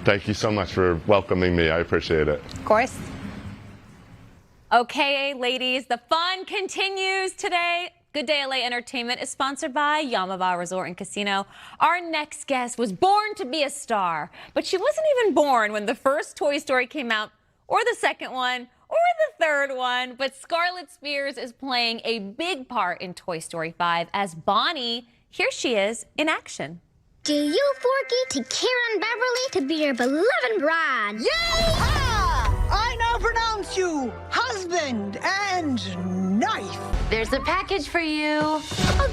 Thank you so much for welcoming me. I appreciate it. Of course. Okay, ladies, the fun continues today. Good Day LA Entertainment is sponsored by Yamava Resort and Casino. Our next guest was born to be a star, but she wasn't even born when the first Toy Story came out, or the second one, or the third one. But Scarlett Spears is playing a big part in Toy Story 5 as Bonnie. Here she is in action. Do you, Forky, take Karen Beverly to be your beloved bride? Yeehaw! I now pronounce you husband and knife. There's a package for you. Oh,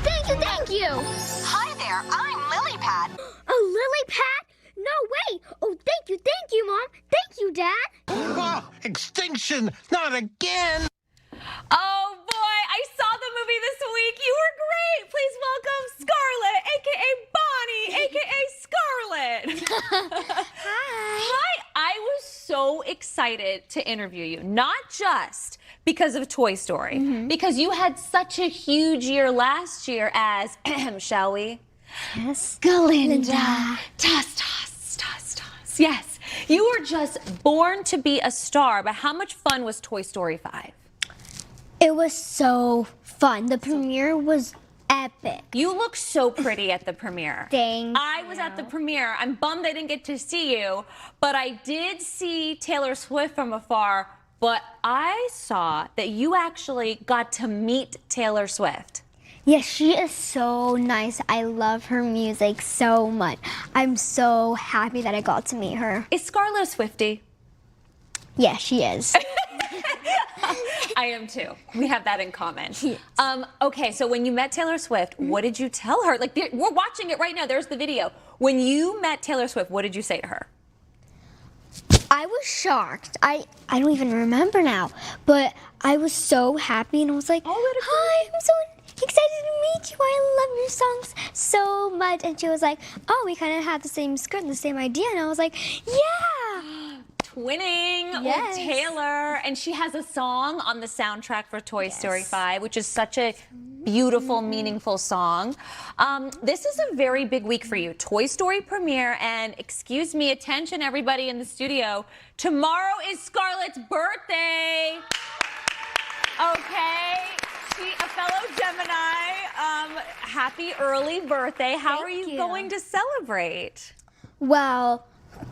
thank you, thank you. Hi there, I'm Lily Pad. A lily pad? No way. Oh, thank you, Mom. Thank you, Dad. Oh, extinction, not again. Oh boy, I saw the movie this week. You were great. Please welcome Scarlett, aka Bonnie. aka Scarlett. Hi. I was so excited to interview you, not just because of Toy Story, because you had such a huge year last year as, shall we? Yes. Galinda. Toss, toss, toss, toss. Yes. You were just born to be a star, but how much fun was Toy Story 5? It was so fun. The premiere was epic. You look so pretty at the premiere. Thank I was at the premiere. I'm bummed I didn't get to see you, but I did see Taylor Swift from afar, but I saw that you actually got to meet Taylor Swift. Yes, she is so nice. I love her music so much. I'm so happy that I got to meet her. Is Scarlett a Swiftie? Yeah, she is. I am too. We have that in common. Yes. Okay, so when you met Taylor Swift, what did you tell her? Like, we're watching it right now. There's the video. When you met Taylor Swift, what did you say to her? I was shocked. I don't even remember now, but I was so happy and I was like, hi, I'm so excited to meet you. I love your songs so much. And she was like, oh, we kind of have the same skirt, the same idea. And I was like, yeah. Twinning with Taylor. And she has a song on the soundtrack for Toy Story 5, which is such a beautiful, meaningful song. This is a very big week for you. Toy Story premiere, and excuse me, attention everybody in the studio. Tomorrow is Scarlett's birthday. Okay. A fellow Gemini, happy early birthday. How are you going to celebrate? Well,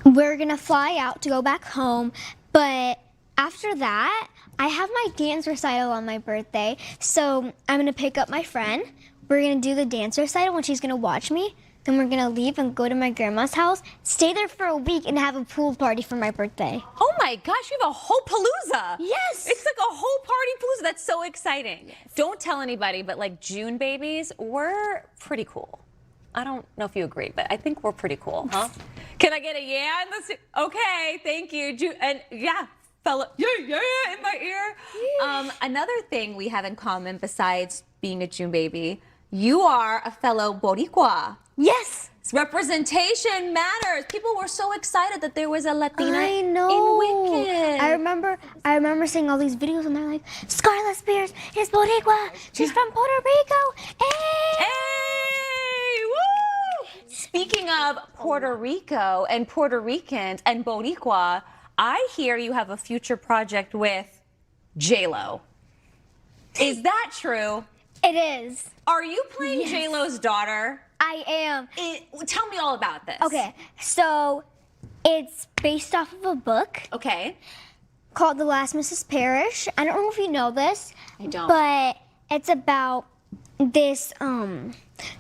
we're gonna fly out to go back home, but after that, I have my dance recital on my birthday, so I'm gonna pick up my friend. We're gonna do the dance recital when she's gonna watch me. Then we're gonna leave and go to my grandma's house, stay there for a week, and have a pool party for my birthday. Oh my gosh, you have a whole palooza. Yes. It's like a whole party palooza. That's so exciting. Yes. Don't tell anybody, but like June babies, we're pretty cool. I don't know if you agree, but I think we're pretty cool, huh? Can I get a yeah? Okay, thank you. And yeah, fella, yeah in my ear. Another thing we have in common besides being a June baby, you are a fellow Boricua. Yes. Representation matters. People were so excited that there was a Latina in Wicked. I remember seeing all these videos and they're like, Scarlett Spears is Boricua. She's from Puerto Rico. Hey! Woo! Speaking of Puerto Rico and Puerto Ricans and Boricua, I hear you have a future project with J-Lo. Is that true? It is. Are you playing J-Lo's daughter? I am. Tell me all about this. Okay, so it's based off of a book. Okay. Called The Last Mrs. Parrish. I don't know if you know this. I don't. But it's about this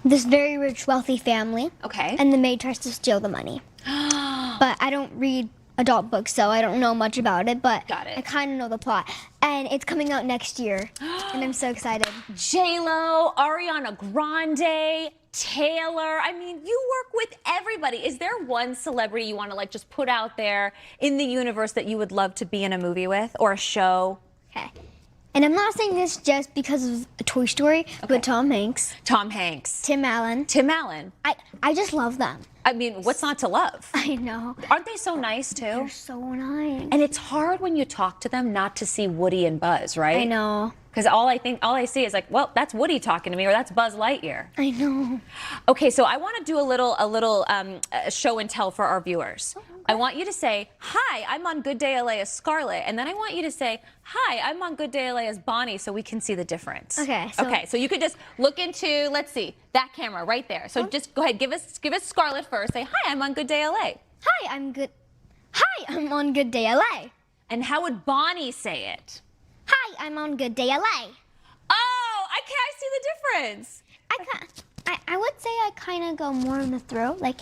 this very rich, wealthy family. Okay. And the maid tries to steal the money. But I don't read adult books, so I don't know much about it, but I kind of know the plot. And it's coming out next year, and I'm so excited. J-Lo, Ariana Grande, Taylor. I mean, you work with everybody. Is there one celebrity you want to like just put out there in the universe that you would love to be in a movie with or a show? Okay. And I'm not saying this just because of a Toy Story, but Tom Hanks. Tom Hanks. Tim Allen. Tim Allen. I just love them. I mean, what's not to love? I know. Aren't they so nice, too? They're so nice. And it's hard when you talk to them not to see Woody and Buzz, right? I know. Because all I see is like, well, that's Woody talking to me, or that's Buzz Lightyear. I know. Okay, so I want to do a little show and tell for our viewers. Okay. I want you to say, hi, I'm on Good Day LA as Scarlett, and then I want you to say, hi, I'm on Good Day LA as Bonnie, so we can see the difference. Okay. So you could just look into, let's see, that camera right there. So just go ahead, give us Scarlett first. Say, hi, I'm on Good Day LA. Hi, I'm on Good Day LA. And how would Bonnie say it? Hi, I'm on Good Day LA. Oh, I see the difference. I would say I kind of go more in the throat, like,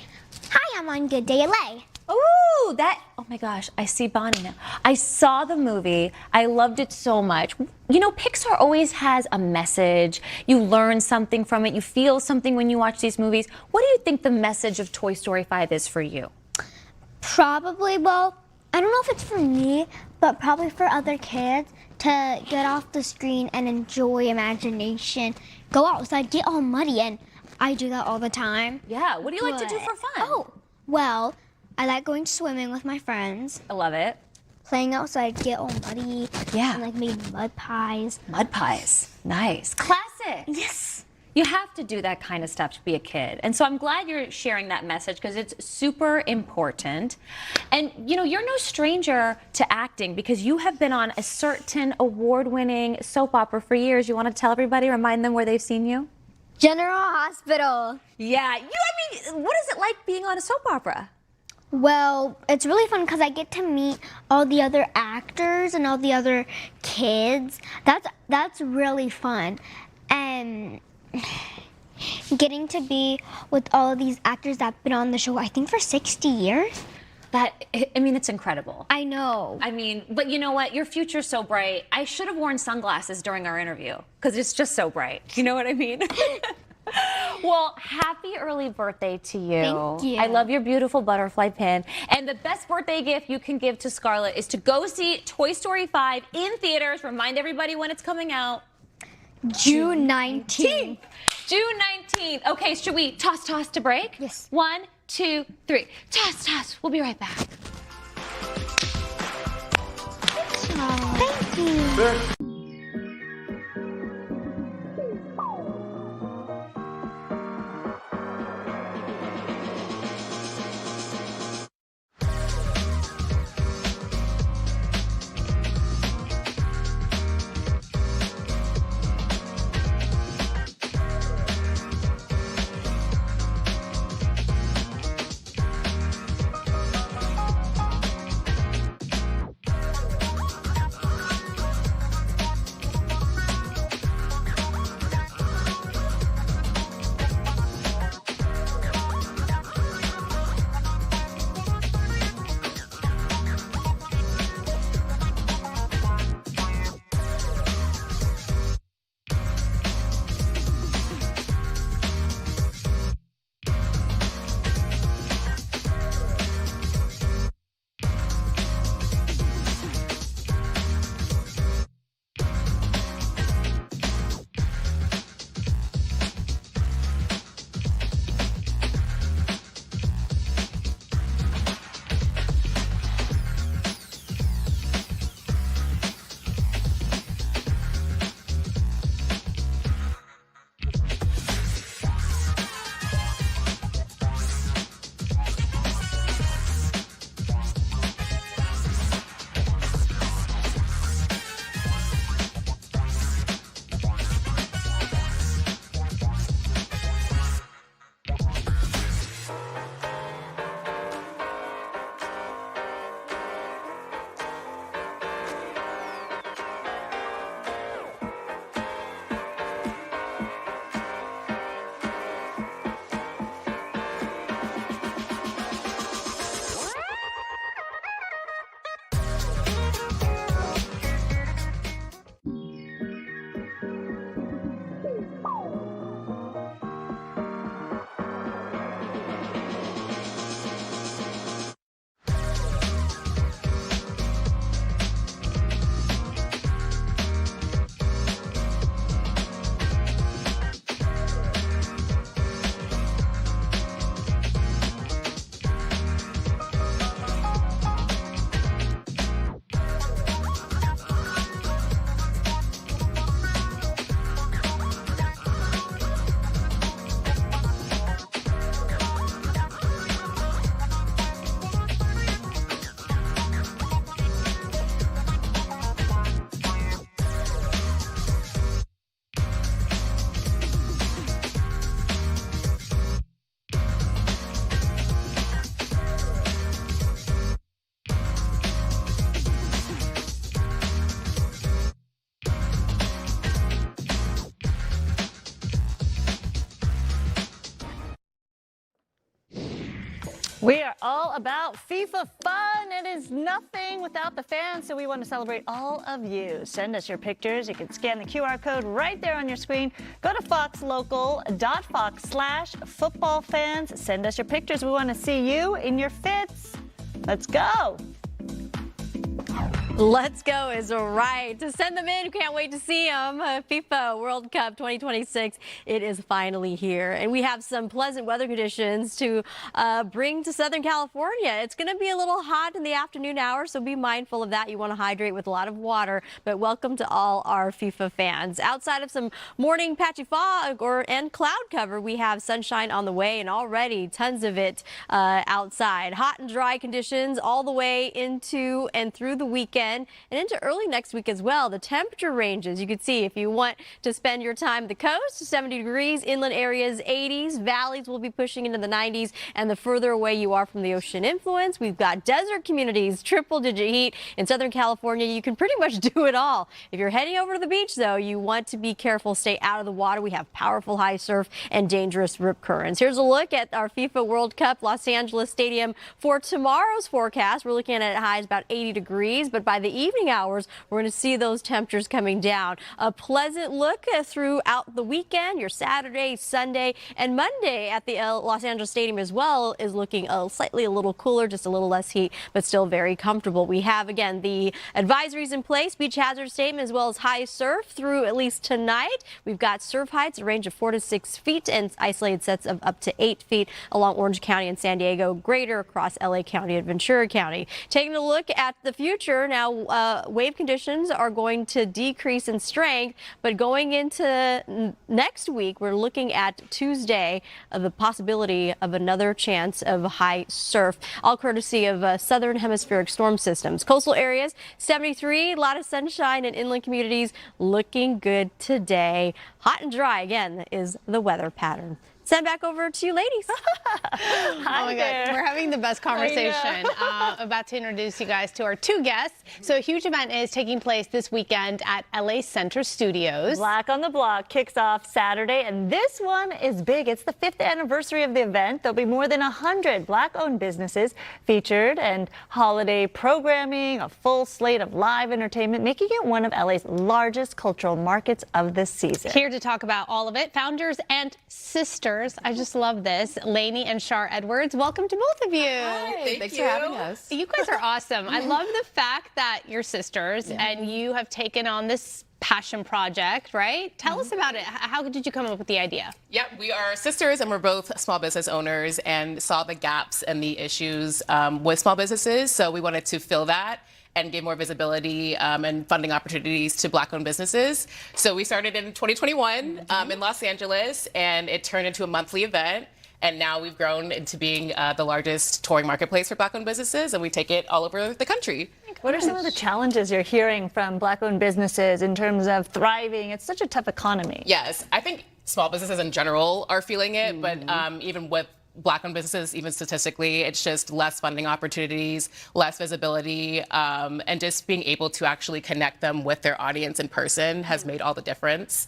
hi, I'm on Good Day LA. Ooh, oh my gosh, I see Bonnie now. I saw the movie. I loved it so much. You know, Pixar always has a message. You learn something from it. You feel something when you watch these movies. What do you think the message of Toy Story 5 is for you? Probably, well, I don't know if it's for me, but probably for other kids to get off the screen and enjoy imagination. Go outside, get all muddy, and I do that all the time. Yeah, what do you like to do for fun? Oh, well, I like going swimming with my friends. I love it. Playing outside, get all muddy. Yeah. And like making mud pies. Mud pies. Nice. Classic. Yes. You have to do that kind of stuff to be a kid. And so I'm glad you're sharing that message because it's super important. And, you know, you're no stranger to acting because you have been on a certain award-winning soap opera for years. You want to tell everybody, remind them where they've seen you? General Hospital. Yeah. I mean, what is it like being on a soap opera? Well, it's really fun because I get to meet all the other actors and all the other kids. That's really fun. And getting to be with all of these actors that have been on the show, I think for 60 years. I mean, it's incredible. I know. I mean, but you know what? Your future's so bright. I should have worn sunglasses during our interview because it's just so bright. You know what I mean? Well, happy early birthday to you. Thank you. I love your beautiful butterfly pin. And the best birthday gift you can give to Scarlett is to go see Toy Story 5 in theaters. Remind everybody when it's coming out. June 19th. June 19th. Okay, should we toss to break? Yes. 1, 2, 3. Toss. We'll be right back. Thank you. We are all about FIFA fun. It is nothing without the fans, so we want to celebrate all of you. Send us your pictures. You can scan the QR code right there on your screen. Go to foxlocal.fox/footballfans. Send us your pictures. We want to see you in your fits. Let's go. Let's go is right. To send them in, can't wait to see them. FIFA World Cup 2026, it is finally here. And we have some pleasant weather conditions to bring to Southern California. It's going to be a little hot in the afternoon hours, so be mindful of that. You want to hydrate with a lot of water. But welcome to all our FIFA fans. Outside of some morning patchy fog and cloud cover, we have sunshine on the way, and already tons of it outside. Hot and dry conditions all the way into and through the weekend. And into early next week as well. The temperature ranges, you can see if you want to spend your time at the coast, 70 degrees, inland areas 80s, valleys will be pushing into the 90s, and the further away you are from the ocean influence, we've got desert communities, triple-digit heat. In Southern California, you can pretty much do it all. If you're heading over to the beach, though, you want to be careful, stay out of the water. We have powerful high surf and dangerous rip currents. Here's a look at our FIFA World Cup Los Angeles Stadium for tomorrow's forecast. We're looking at highs about 80 degrees, but by the evening hours, we're going to see those temperatures coming down. A pleasant look throughout the weekend. Your Saturday, Sunday, and Monday at the Los Angeles Stadium as well is looking slightly a little cooler, just a little less heat, but still very comfortable. We have, again, the advisories in place, beach hazard statement, as well as high surf through at least tonight. We've got surf heights, a range of 4 to 6 feet, and isolated sets of up to 8 feet along Orange County and San Diego, greater across LA County and Ventura County. Taking a look at the future now, wave conditions are going to decrease in strength, but going into next week, we're looking at Tuesday of the possibility of another chance of high surf, all courtesy of southern hemispheric storm systems. Coastal areas 73, a lot of sunshine, and inland communities looking good today. Hot and dry again is the weather pattern. Send back over to you, ladies. Hi, oh my God. We're having the best conversation. About to introduce you guys to our two guests. So a huge event is taking place this weekend at LA Center Studios. Black on the Block kicks off Saturday, and this one is big. It's the 5th anniversary of the event. There'll be more than 100 Black-owned businesses featured and holiday programming, a full slate of live entertainment, making it one of LA's largest cultural markets of the season. Here to talk about all of it, founders and sisters. I just love this. Lainey and Shar Edwards, welcome to both of you. Hi, thanks for having us. You guys are awesome. I love the fact that you're sisters and you have taken on this passion project, right? Tell us about it. How did you come up with the idea? Yep, we are sisters and we're both small business owners and saw the gaps and the issues with small businesses. So we wanted to fill that and give more visibility and funding opportunities to Black-owned businesses. So we started in 2021 in Los Angeles, and it turned into a monthly event. And now we've grown into being the largest touring marketplace for Black-owned businesses, and we take it all over the country. What are some of the challenges you're hearing from Black-owned businesses in terms of thriving? It's such a tough economy. Yes, I think small businesses in general are feeling it, but even with Black-owned businesses, even statistically, it's just less funding opportunities, less visibility, and just being able to actually connect them with their audience in person has made all the difference.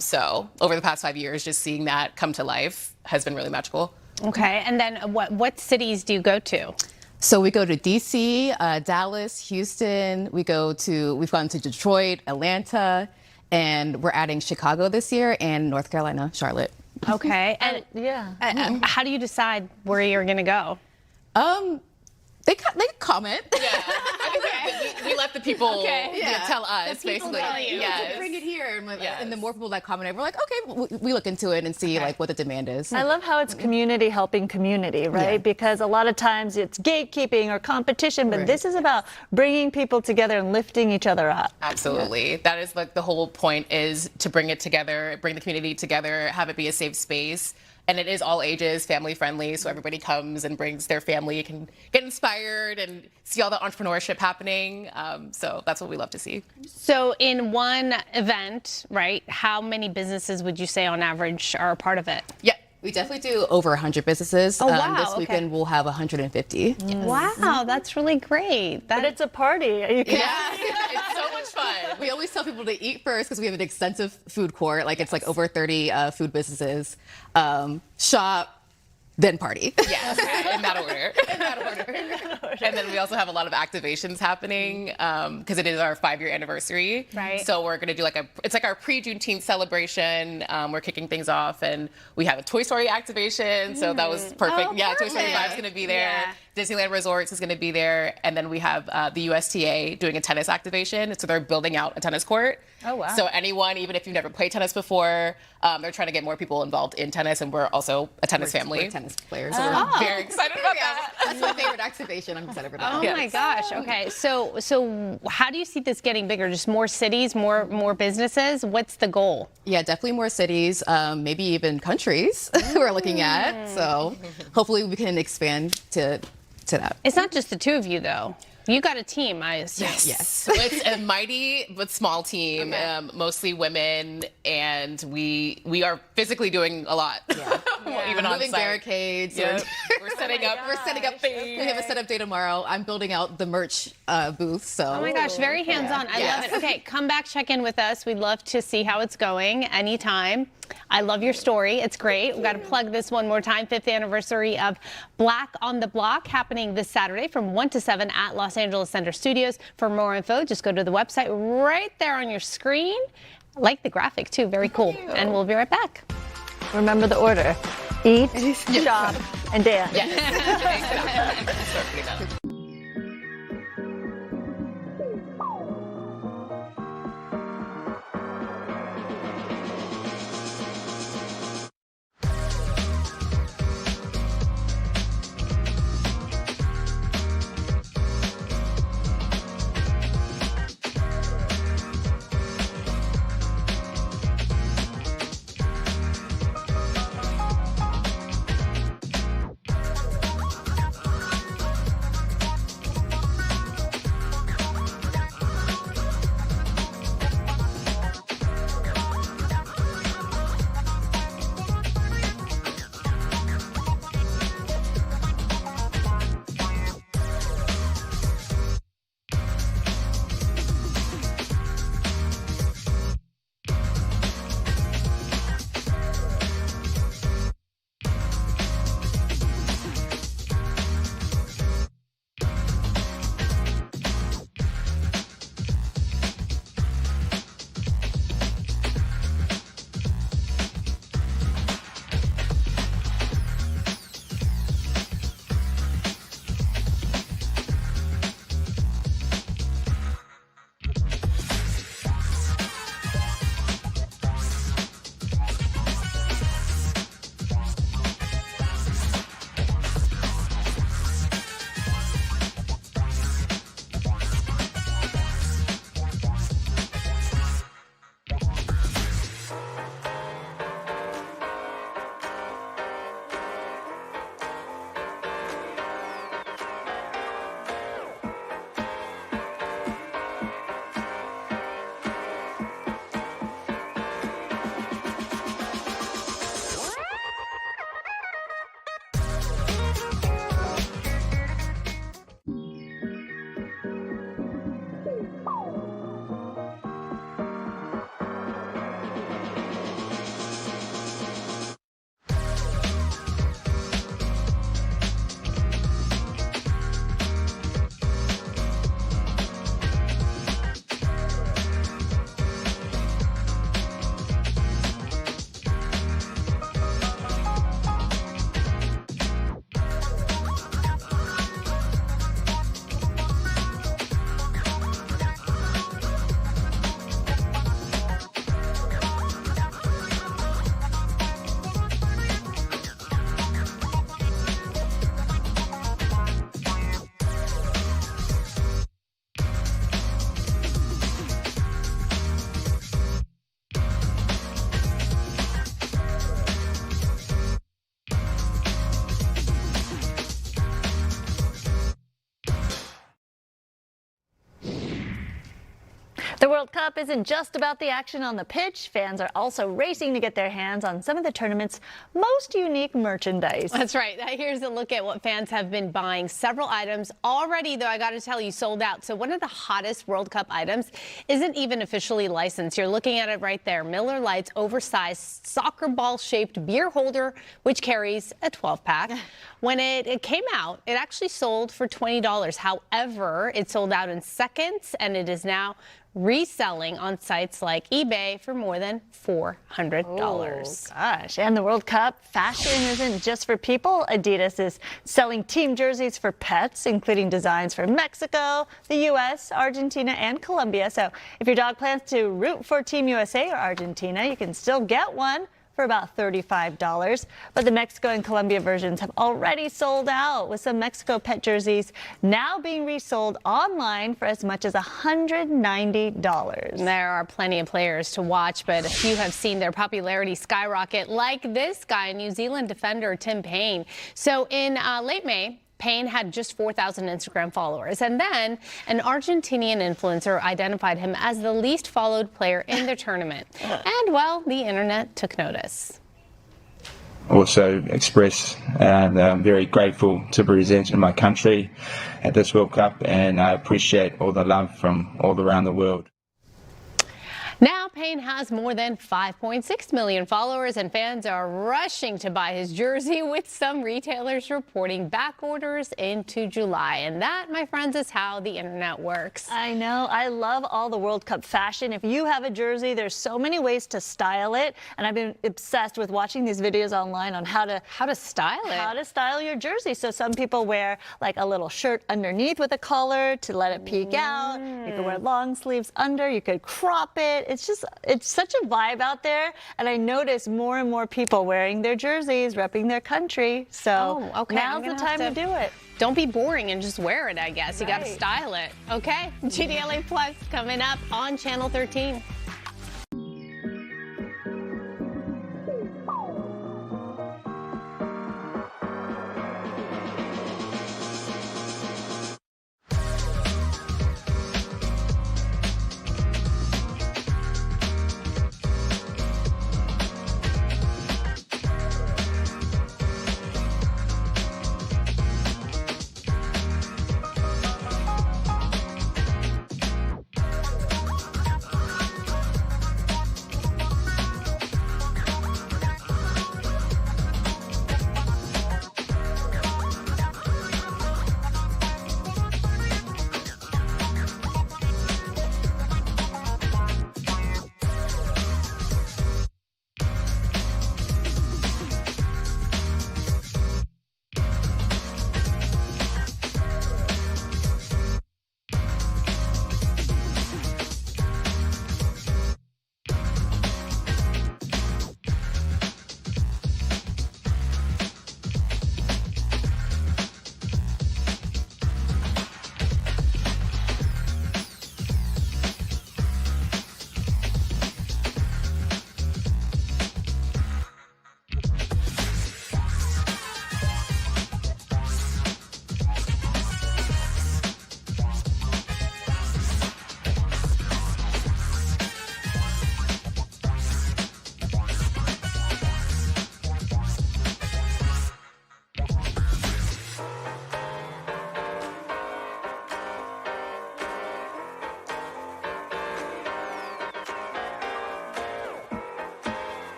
So over the past 5 years, just seeing that come to life has been really magical. Okay, and then what cities do you go to? So we go to DC, Dallas, Houston. We've gone to Detroit, Atlanta, and we're adding Chicago this year and North Carolina, Charlotte. Okay, and how do you decide where you're going to go? They comment. Yeah, I think we let the people tell us, basically. Yeah, bring it here, and the more people that comment, we're like, okay, we look into it and see like what the demand is. I love how it's community helping community, right? Yeah. Because a lot of times it's gatekeeping or competition, but this is about bringing people together and lifting each other up. Absolutely, that is like the whole point, is to bring it together, bring the community together, have it be a safe space. And it is all ages, family friendly, so everybody comes and brings their family, can get inspired and see all the entrepreneurship happening. So that's what we love to see. So in one event, right, how many businesses would you say on average are a part of it? Yeah, we definitely do over 100 businesses. Oh, wow. This weekend we'll have 150. Yes. Wow, that's really great. But it's a party. It's so much fun. We always tell people to eat first because we have an extensive food court. Like it's like over 30 food businesses. Shop, then party. Yes, in that order. And then we also have a lot of activations happening because it is our 5-year anniversary. Right. So we're going to do it's like our pre-Juneteenth celebration. We're kicking things off, and we have a Toy Story activation. So that was perfect. Oh, yeah, perfect. Toy Story 5 is going to be there. Disneyland Resorts is going to be there, and then we have the USTA doing a tennis activation. So they're building out a tennis court. Oh, wow. So anyone, even if you've never played tennis before, they're trying to get more people involved in tennis, and we're also a tennis family. We're tennis players. So we're very excited about that. That's my favorite activation. I'm excited for that. Oh my gosh. Okay. So how do you see this getting bigger? Just more cities, more businesses? What's the goal? Yeah, definitely more cities, maybe even countries we're looking at. So hopefully we can expand to that. It's not just the two of you, though. You got a team, I assume. Yes. So it's a mighty but small team, mostly women, and we are physically doing a lot. Yeah. Even on moving site. Barricades. Yeah. We're setting up. We're setting up things. We have a setup day tomorrow. I'm building out the merch booth. So. Oh my gosh, very hands-on. I love it. Okay, come back, check in with us. We'd love to see how it's going anytime. I love your story. It's great. We've got to plug this one more time. 5th anniversary of Black on the Block happening this Saturday from 1 to 7 at Los Angeles Center Studios. For more info, just go to the website right there on your screen. I like the graphic, too. Very cool. And we'll be right back. Remember the order. Eat, shop, and dance. The World Cup isn't just about the action on the pitch. Fans are also racing to get their hands on some of the tournament's most unique merchandise. That's right. Here's a look at what fans have been buying. Several items already, though, I got to tell you, sold out. So one of the hottest World Cup items isn't even officially licensed. You're looking at it right there. Miller Lite's oversized soccer ball-shaped beer holder, which carries a 12-pack. When it came out, it actually sold for $20. However, it sold out in seconds, and it is now reselling on sites like eBay for more than $400. Oh, gosh. And the World Cup, fashion isn't just for people. Adidas is selling team jerseys for pets, including designs for Mexico, the U.S., Argentina, and Colombia. So if your dog plans to root for Team USA or Argentina, you can still get one for about $35. But the Mexico and Colombia versions have already sold out, with some Mexico pet jerseys now being resold online for as much as $190. There are plenty of players to watch, but a few have seen their popularity skyrocket, like this guy, New Zealand defender Tim Payne. So in late May, Payne had just 4,000 Instagram followers, and then an Argentinian influencer identified him as the least followed player in the tournament. And, well, the internet took notice. Also express that I'm very grateful to present my country at this World Cup, and I appreciate all the love from all around the world. Now Payne has more than 5.6 million followers, and fans are rushing to buy his jersey, with some retailers reporting back orders into July. And that, my friends, is how the internet works. I know. I love all the World Cup fashion. If you have a jersey, there's so many ways to style it. And I've been obsessed with watching these videos online on how to style it. How to style your jersey. So some people wear like a little shirt underneath with a collar to let it peek out. You can wear long sleeves under. You could crop it. It's such a vibe out there, and I notice more and more people wearing their jerseys, repping their country. So now's the time to do it. Don't be boring and just wear it, I guess. You got to style it. Okay, GDLA Plus coming up on Channel 13.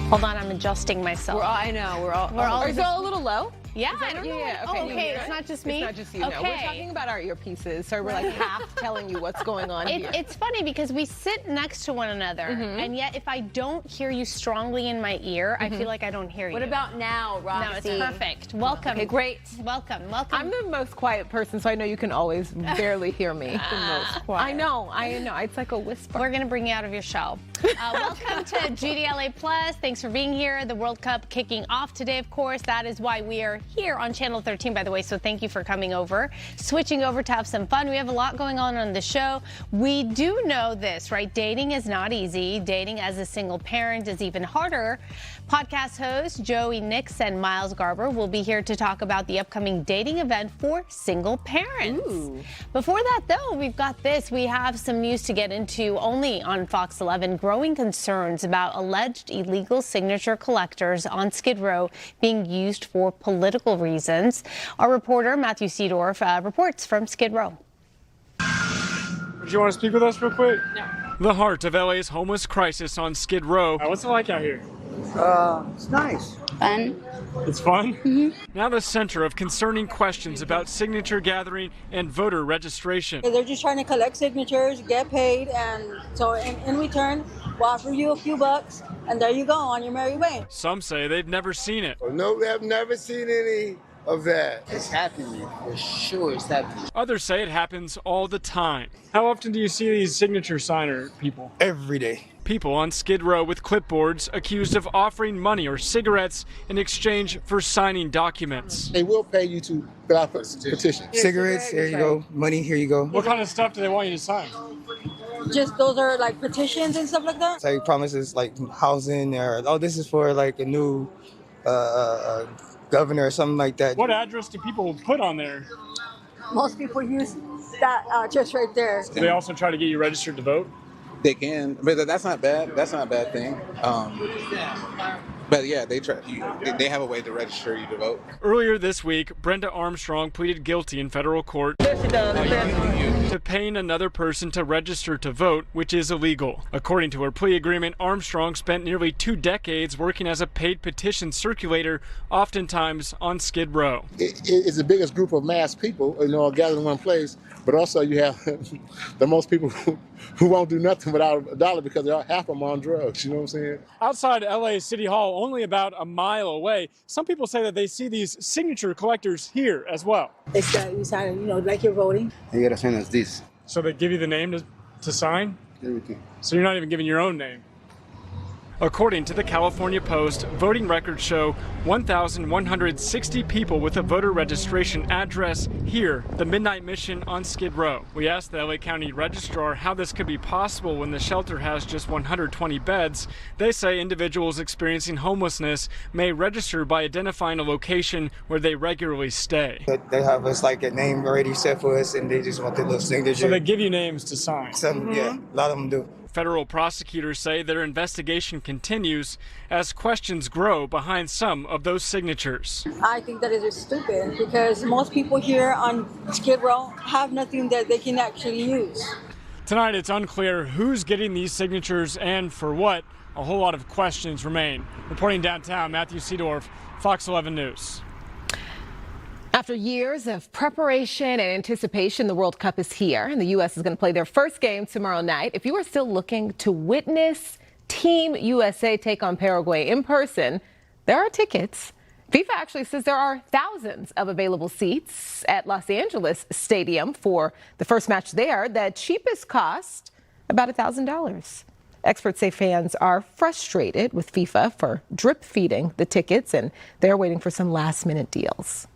Hold on, I'm adjusting myself. I know, we're all. We're all Is it all a little low? Yeah, Is that I don't what- know. yeah, Oh, you okay, hear it's it? not just me? It's not just you. No, we're Okay. talking about our earpieces, so we're like half telling you what's going on here. It's funny because we sit next to one another, and yet if I don't hear you strongly in my ear, I feel like I don't hear you. What about now, Roxy? No, it's perfect. Welcome. Okay, great. Welcome. I'm the most quiet person, so I know you can always barely hear me. The most quiet. I know. It's like a whisper. We're going to bring you out of your shell. Welcome to GDLA Plus. Thanks for being here. The World Cup kicking off today, of course. That is why we are here on Channel 13, by the way, so thank you for coming over. Switching over to have some fun. We have a lot going on the show. We do know this, right? Dating is not easy. Dating as a single parent is even harder. Podcast hosts Joey Nix and Miles Garber will be here to talk about the upcoming dating event for single parents. Ooh. Before that, though, we've got this. We have some news to get into only on Fox 11. Growing concerns about alleged illegal signature collectors on Skid Row being used for political reasons. Our reporter, Matthew Seedorf, reports from Skid Row. Do you want to speak with us real quick? No. The heart of LA's homeless crisis on Skid Row. What's it like out here? It's nice. Fun. It's fun? Mm-hmm. Now the center of concerning questions about signature gathering and voter registration. They're just trying to collect signatures, get paid, and so in return, we'll offer you a few bucks, and there you go on your merry way. Some say they've never seen it. No, we have never seen any of that. It's happening. For sure it's happening. Others say it happens all the time. How often do you see these signature signer people? Every day. People on Skid Row with clipboards accused of offering money or cigarettes in exchange for signing documents. They will pay you to fill out a petition. Cigarettes, there you go. Money, here you go. What kind of stuff do they want you to sign? Just those are like petitions and stuff like that? It's like promises like housing or, this is for like a new governor or something like that. What address do people put on there? Most people use that just right there. Do they also try to get you registered to vote? They can, but that's not bad. That's not a bad thing. But yeah, they have a way to register you to vote. Earlier this week, Brenda Armstrong pleaded guilty in federal court to paying another person to register to vote, which is illegal. According to her plea agreement, Armstrong spent nearly 2 decades working as a paid petition circulator, oftentimes on Skid Row. It's the biggest group of mass people, gathered in one place, but also you have the most people who won't do nothing without a dollar because half of them are on drugs, you know what I'm saying? Outside LA City Hall, only about a mile away, some people say that they see these signature collectors here as well. It's that you sign, like you're voting. You gotta send us this. So they give you the name to sign? Everything. So you're not even giving your own name? According to the California Post, voting records show 1,160 people with a voter registration address here, the Midnight Mission on Skid Row. We asked the LA County Registrar how this could be possible when the shelter has just 120 beds. They say individuals experiencing homelessness may register by identifying a location where they regularly stay. They have us like a name already set for us, and they just want their little signature. So they give you names to sign? Yeah, a lot of them do. Federal prosecutors say their investigation continues as questions grow behind some of those signatures. I think that it is stupid because most people here on Skid Row have nothing that they can actually use. Tonight it's unclear who's getting these signatures and for what. A whole lot of questions remain. Reporting downtown, Matthew Seedorf, Fox 11 News. After years of preparation and anticipation, the World Cup is here, and the U.S. is going to play their first game tomorrow night. If you are still looking to witness Team USA take on Paraguay in person, there are tickets. FIFA actually says there are thousands of available seats at Los Angeles Stadium for the first match there. The cheapest cost about $1,000. Experts say fans are frustrated with FIFA for drip feeding the tickets, and they're waiting for some last-minute deals.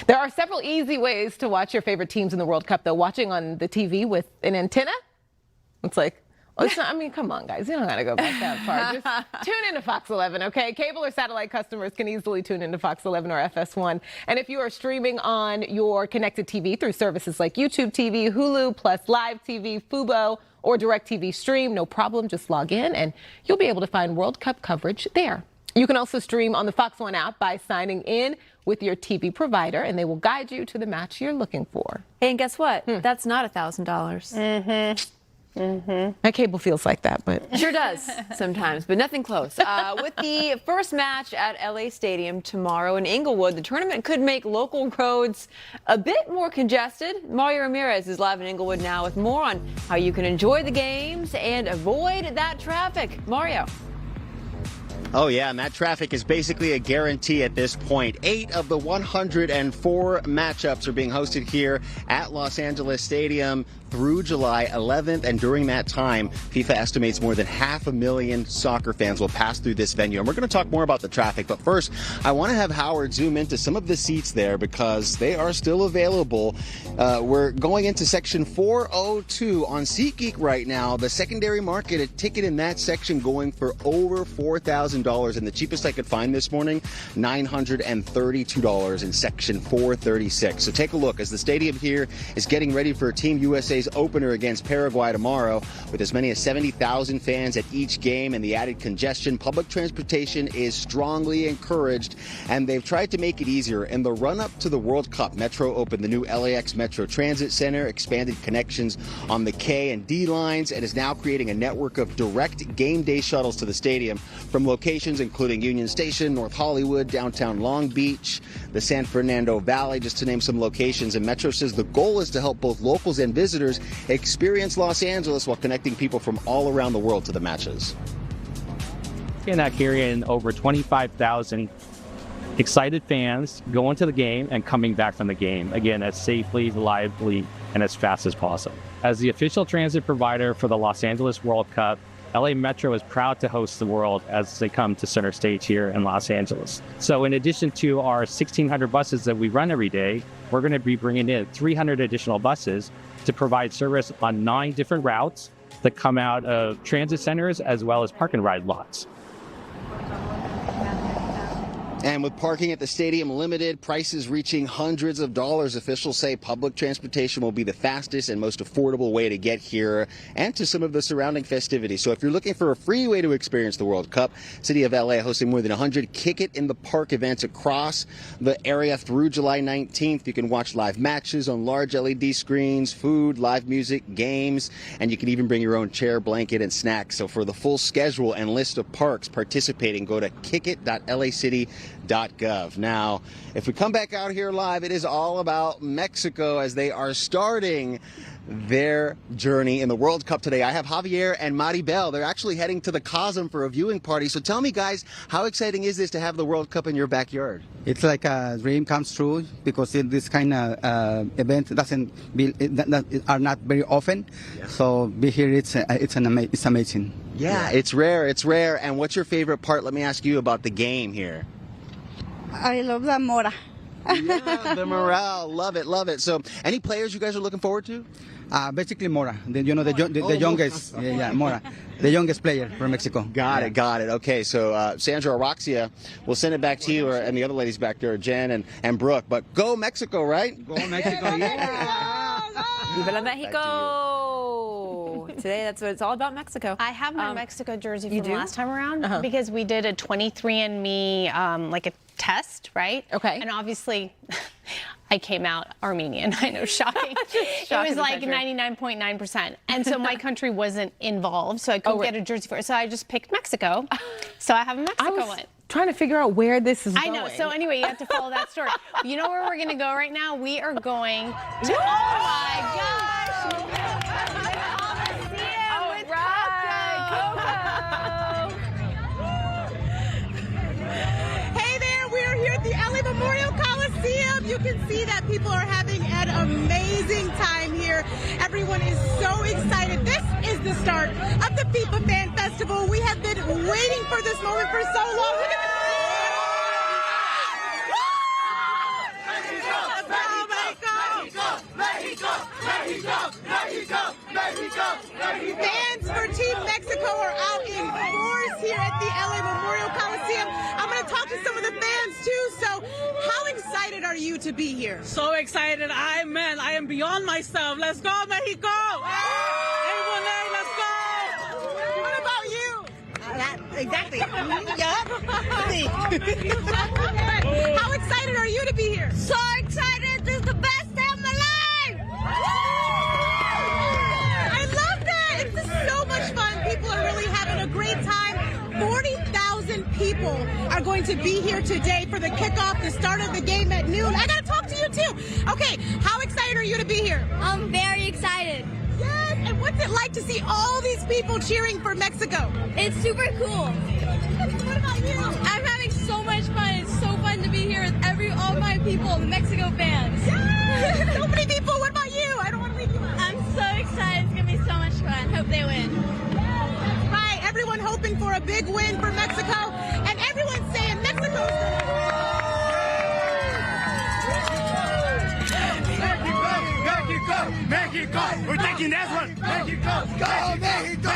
There are several easy ways to watch your favorite teams in the World Cup, though. Watching on the TV with an antenna, it's like, it's not, come on, guys. You don't got to go back that far. Just tune into Fox 11, okay? Cable or satellite customers can easily tune into Fox 11 or FS1. And if you are streaming on your connected TV through services like YouTube TV, Hulu, plus Live TV, Fubo, or DirecTV Stream, no problem. Just log in and you'll be able to find World Cup coverage there. You can also stream on the Fox One app by signing in with your TV provider, and they will guide you to the match you're looking for. Hey, and guess what? That's not $1,000. Mm-hmm. My cable feels like that, but Sure does sometimes, but nothing close. With the first match at LA Stadium tomorrow in Inglewood, the tournament could make local roads a bit more congested. Mario Ramirez is live in Inglewood now with more on how you can enjoy the games and avoid that traffic. Mario. Oh, yeah, and that traffic is basically a guarantee at this point. 8 of the 104 matchups are being hosted here at Los Angeles Stadium through July 11th, and during that time, FIFA estimates more than 500,000 soccer fans will pass through this venue. And we're going to talk more about the traffic, but first, I want to have Howard zoom into some of the seats there because they are still available. We're going into section 402 on SeatGeek right now. The secondary market, a ticket in that section going for over $4,000, and the cheapest I could find this morning, $932 in section 436. So take a look as the stadium here is getting ready for Team USA's opener against Paraguay tomorrow. With as many as 70,000 fans at each game and the added congestion, public transportation is strongly encouraged, and they've tried to make it easier. In the run-up to the World Cup, Metro opened the new LAX Metro Transit Center, expanded connections on the K and D lines, and is now creating a network of direct game day shuttles to the stadium from locations including Union Station, North Hollywood, downtown Long Beach, the San Fernando Valley, just to name some locations. And Metro says the goal is to help both locals and visitors experience Los Angeles while connecting people from all around the world to the matches. In that carrying over 25,000 excited fans going to the game and coming back from the game, again, as safely, reliably, and as fast as possible. As the official transit provider for the Los Angeles World Cup, LA Metro is proud to host the world as they come to center stage here in Los Angeles. So in addition to our 1,600 buses that we run every day, we're going to be bringing in 300 additional buses to provide service on 9 different routes that come out of transit centers as well as park and ride lots. And with parking at the stadium limited, prices reaching hundreds of dollars, officials say public transportation will be the fastest and most affordable way to get here and to some of the surrounding festivities. So if you're looking for a free way to experience the World Cup, City of LA hosting more than 100 Kick It in the Park events across the area through July 19th. You can watch live matches on large LED screens, food, live music, games, and you can even bring your own chair, blanket, and snacks. So for the full schedule and list of parks participating, go to kickit.lacity.gov. Now, if we come back out here live, it is all about Mexico as they are starting their journey in the World Cup today. I have Javier and Maribel. They're actually heading to the Cosm for a viewing party. So tell me, guys, how exciting is this to have the World Cup in your backyard? It's like a dream comes true because this kind of event are not very often. Yeah. So be here, it's amazing. Yeah, it's rare. It's rare. And what's your favorite part? Let me ask you about the game here. I love the Mora. Yeah, the morale. Love it, love it. So, any players you guys are looking forward to? Basically Mora, the youngest, Mora, the youngest player from Mexico. Got it. Okay, so Sandra Araxia, we'll send it back to you, and the other ladies back there, Jen and Brooke. But go Mexico, right? Go Mexico, yeah. Viva la Mexico! Today, that's what it's all about, Mexico. I have my Mexico jersey from do? last time around because we did a 23andMe, like a test, right? Okay. And obviously, I came out Armenian. I know, shocking. It was like 99.9%. And so my country wasn't involved, so I couldn't get a jersey for it. So I just picked Mexico. So I have a Mexico one. Trying to figure out where this is going. I know. So anyway, you have to follow that story. You know where we're going to go right now? We are going to, oh my gosh! Coliseum with Hey there, we're here at the LA Memorial Coliseum. You can see that people are having an amazing time here. Everyone is so excited. This is the start of the FIFA Fan Festival. We have been waiting for this moment for so long. Look at Fans for Team Mexico are out in force here at the LA Memorial Coliseum. I'm going to talk to some of the fans too. So how excited are you to be here? So excited. I am beyond myself. Let's go, Mexico. Everyone, let's go. What about you? Exactly. How excited are you to be here? So excited. This is the best day of my life. I love that. It's are going to be here today for the kickoff, the start of the game at noon. I got to talk to you too. Okay, how excited are you to be here? I'm very excited. Yes, and what's it like to see all these people cheering for Mexico? It's super cool. What about you? I'm having so much fun. It's so fun to be here with all my people, the Mexico fans. Yes, so many people. What about you? I don't want to leave you out. I'm so excited. It's going to be so much fun. Hope they win. Right, everyone hoping for a big win for Mexico, and everyone's saying Mexico's going to win. Mexico! We're taking this one! Mexico! Go, Mexico!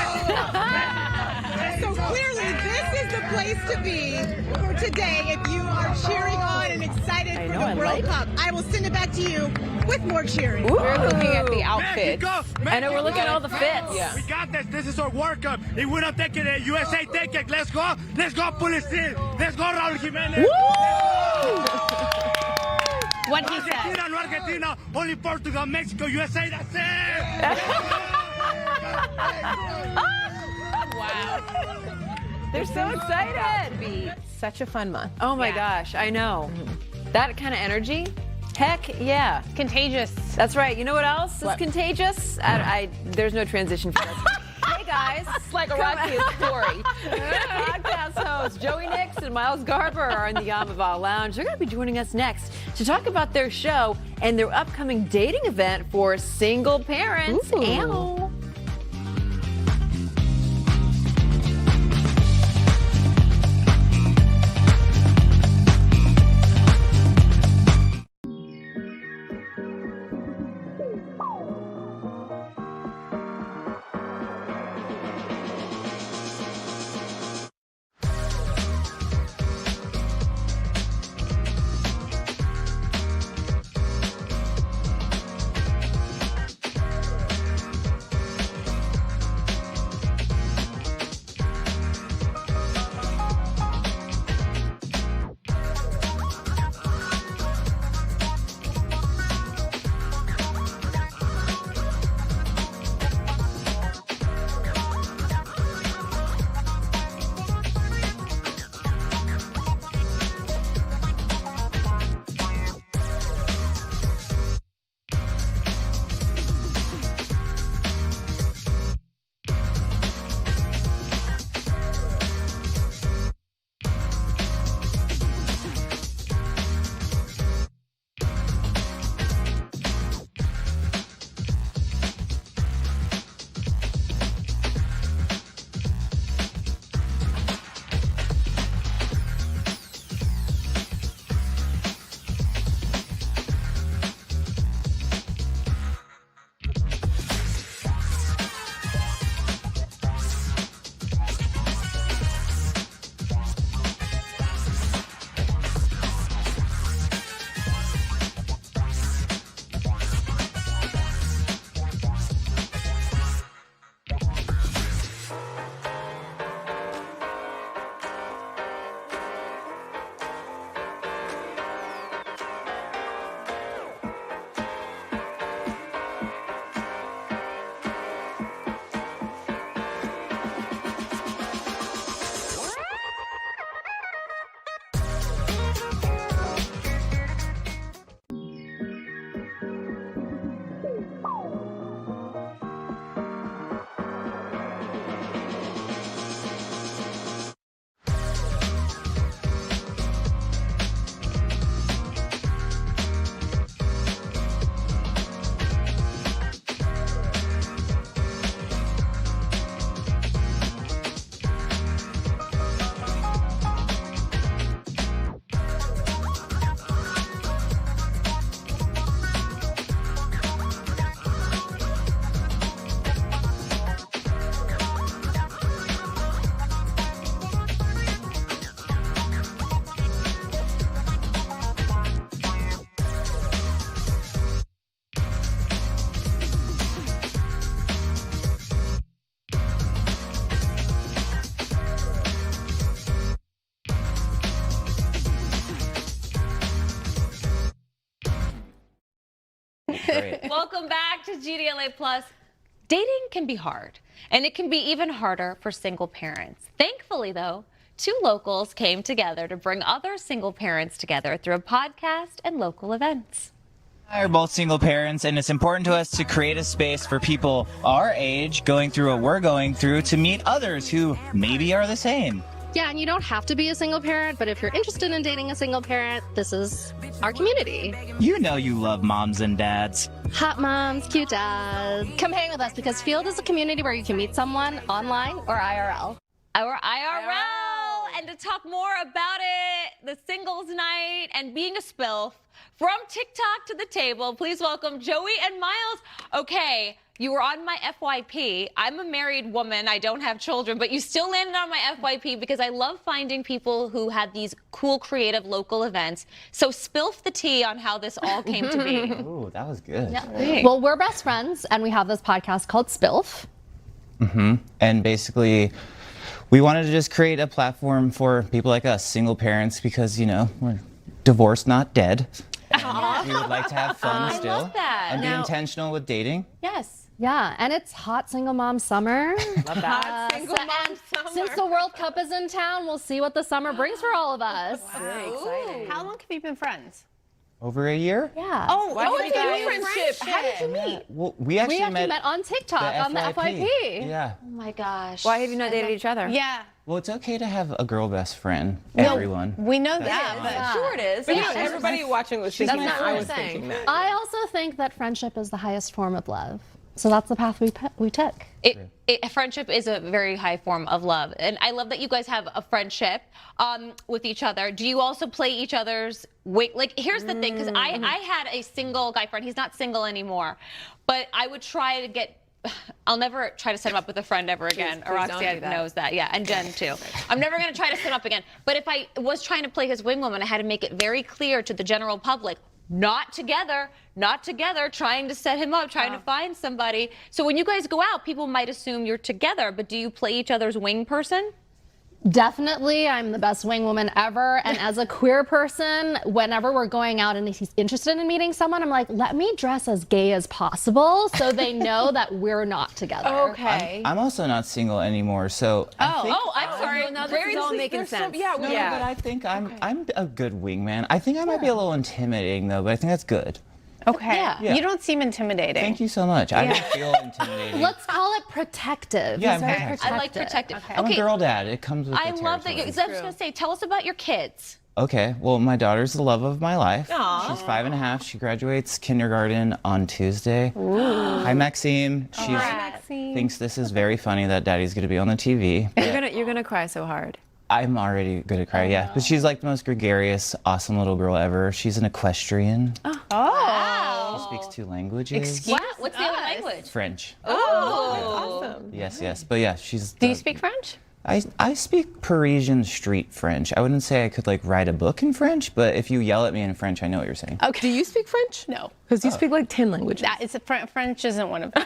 So clearly, this is the place to be for today if you are cheering on and excited for the World Cup. I will send it back to you with more cheering. Ooh. We're looking at the outfits. Mexico! I know we're looking at all the fits. Yeah. We got this. This is our World Cup. If we don't take it, USA take it. Let's go. Let's go, Pulisic. Let's go, Raul Jimenez. What he said. Argentina, no Argentina. Only Portugal, Mexico, USA. That's it. Wow. They're so excited. Be such a fun month. Oh my gosh, I know. That kind of energy. Heck yeah. Contagious. That's right. You know what else is contagious? There's no transition for that. Hey guys, it's like a Rocky story. Podcast hosts Joey Nix and Miles Garber are in the Yamava Lounge. They're going to be joining us next to talk about their show and their upcoming dating event for single parents. Ow. Welcome back to GDLA Plus. Dating can be hard, and it can be even harder for single parents. Thankfully, though, two locals came together to bring other single parents together through a podcast and local events. We are both single parents, and it's important to us to create a space for people our age going through what we're going through to meet others who maybe are the same. Yeah, and you don't have to be a single parent, but if you're interested in dating a single parent, this is our community. You know you love moms and dads. Hot moms, cute dads. Come hang with us because Field is a community where you can meet someone online or IRL. Our IRL! And to talk more about it, the singles night, and being a spilf, from TikTok to the table, please welcome Joey and Miles. Okay, you were on my FYP. I'm a married woman. I don't have children, but you still landed on my FYP because I love finding people who had these cool, creative local events. So spilf the tea on how this all came to be. Ooh, that was good. Yeah. Well, we're best friends, and we have this podcast called Spilf. And basically, we wanted to just create a platform for people like us, single parents, because, you know, we're divorced, not dead. And we would like to have fun still. I love that. And be Now- intentional with dating. Yes. Yeah, and it's hot single mom summer. Love that. Hot single mom summer. Since the World Cup is in town, we'll see what the summer brings for all of us. Very exciting. How long have you been friends? Over a year? Yeah. Oh, it's a new friendship. How did you meet? Well, we actually met on TikTok on the FYP. Yeah. Oh my gosh. Why have you not dated each other? Yeah. Well, it's okay to have a girl best friend. No, Everyone. We know That's that. fine. But Sure it is. But you know, everybody watching was thinking That's that. not I what was I'm saying. thinking that. I also think that friendship is the highest form of love. So that's the path we took. Friendship is a very high form of love. And I love that you guys have a friendship with each other. Do you also play each other's weight? Like, here's the thing, because I had a single guy friend. He's not single anymore. But I would try to get, I'll never try to set him up with a friend ever again. Please don't Roxanne do that. knows that. Yeah, and Jen too. I'm never going to try to set him up again. But if I was trying to play his wingwoman, I had to make it very clear to the general public, not together, trying to set him up, trying to find somebody. So when you guys go out, people might assume you're together, but do you play each other's wing person? Definitely, I'm the best wing woman ever. And as a queer person, whenever we're going out and he's interested in meeting someone, I'm like, let me dress as gay as possible so they know that we're not together. Okay. I'm also not single anymore, so I think I'm sorry. No, this is all making sense. Yeah, No, but I think I'm a good wingman. I think I might be a little intimidating though, but I think that's good. Okay. Yeah. You don't seem intimidating. Thank you so much. I don't feel intimidating. Let's call it protective. Yeah, He's I'm very protective. I like protective. I'm a girl dad. It comes with I the love that. I territory. was just going to say, tell us about your kids. Okay, well, my daughter's the love of my life. Aw. She's 5.5. She graduates kindergarten on Tuesday. Hi, Maxime. She thinks this is very funny that Daddy's going to be on the TV. You're gonna cry so hard. I'm already good at crying, yeah. But she's like the most gregarious, awesome little girl ever. She's an equestrian. Oh. She speaks 2 languages. Wow. What's the other language? French. Oh, Awesome. Yes. But yeah, she's. Do you speak French? I speak Parisian street French. I wouldn't say I could like write a book in French, but if you yell at me in French, I know what you're saying. Okay. Do you speak French? No. Because you speak like 10 languages. French isn't one of them.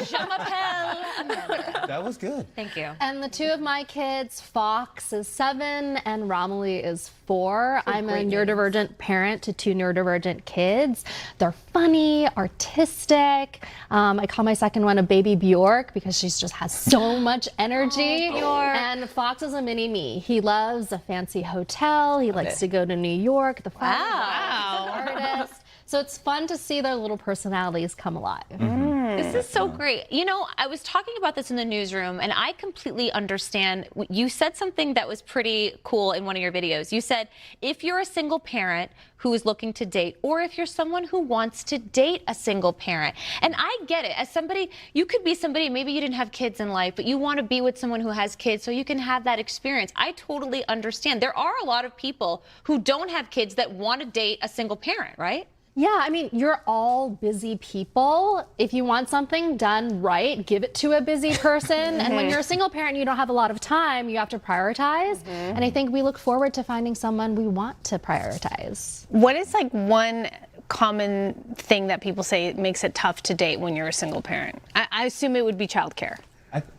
Je m'appelle Amanda. That was good. Thank you. And the 2 of my kids, Fox is 7 and Romilly is 4. I'm a neurodivergent parent to 2 neurodivergent kids. They're funny, artistic. I call my second one a baby Bjork because she just has so much energy. And Fox is a mini me. He loves a fancy hotel. He likes to go to New York. The fun. Wow. He's an artist. So it's fun to see their little personalities come alive. This is so great. You know, I was talking about this in the newsroom, and I completely understand. You said something that was pretty cool in one of your videos. You said, if you're a single parent who is looking to date, or if you're someone who wants to date a single parent. And I get it. As somebody, you could be somebody, maybe you didn't have kids in life, but you want to be with someone who has kids so you can have that experience. I totally understand. There are a lot of people who don't have kids that want to date a single parent, right? Yeah, I mean, you're all busy people. If you want something done right, give it to a busy person. And when you're a single parent and you don't have a lot of time, you have to prioritize. And I think we look forward to finding someone we want to prioritize. What is like one common thing that people say makes it tough to date when you're a single parent? I assume it would be childcare.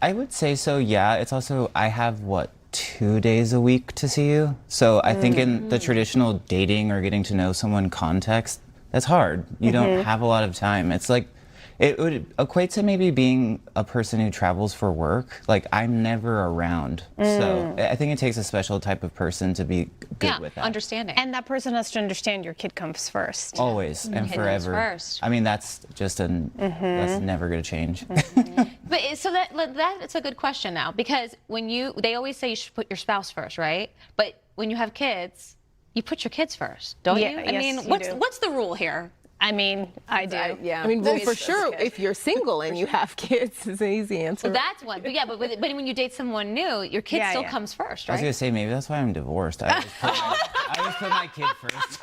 I would say so, yeah. It's also, I have 2 days a week to see you. So I think in the traditional dating or getting to know someone context, that's hard. You don't have a lot of time. It's like It would equate to maybe being a person who travels for work. Like, I'm never around. So I think it takes a special type of person to be good with that. Understanding. And that person has to understand your kid comes first. Always and Kid forever. comes first. I mean, that's just that's never going to change. But so that's a good question now, because they always say you should put your spouse first, right? But when you have kids, you put your kids first, don't you? I mean, what's the rule here? I mean, I do. Yeah. I mean, well, for sure, if you're single and you have kids, it's an easy answer. Well, that's one. But yeah, but when you date someone new, your kid still comes first, I was right? going to say, maybe that's why I'm divorced. I just put my kid first.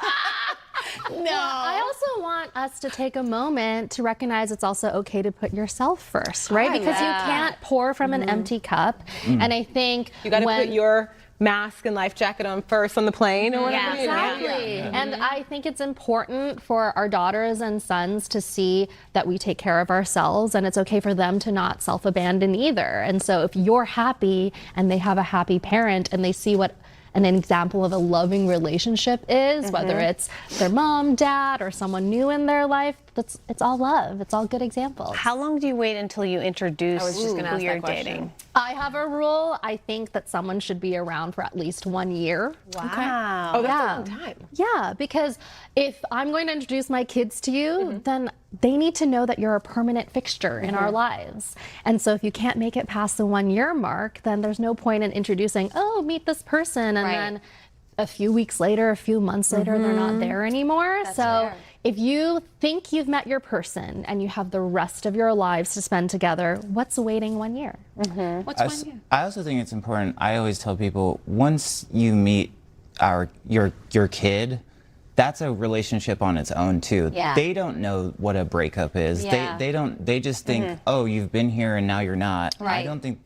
No. I also want us to take a moment to recognize it's also okay to put yourself first, right? Because you can't pour from an empty cup. And I think you got to put your mask and life jacket on first on the plane or whatever. Exactly. And I think it's important for our daughters and sons to see that we take care of ourselves, and it's okay for them to not self-abandon either. And so if you're happy and they have a happy parent and they see what an example of a loving relationship is, whether it's their mom, dad, or someone new in their life, it's all love. It's all good examples. How long do you wait until you introduce who you're dating? I have a rule. I think that someone should be around for at least 1 year. Wow. Oh, that's a long time. Yeah, because if I'm going to introduce my kids to you, then they need to know that you're a permanent fixture in our lives. And so if you can't make it past the 1 year mark, then there's no point in introducing, oh, meet this person. And then a few weeks later, a few months later, they're not there anymore. So if you think you've met your person and you have the rest of your lives to spend together, what's waiting 1 year? What's 1 year? I also think it's important. I always tell people, once you meet your kid, that's a relationship on its own too. Yeah. They don't know what a breakup is. Yeah. They just think, oh, you've been here and now you're not. Right. I don't think.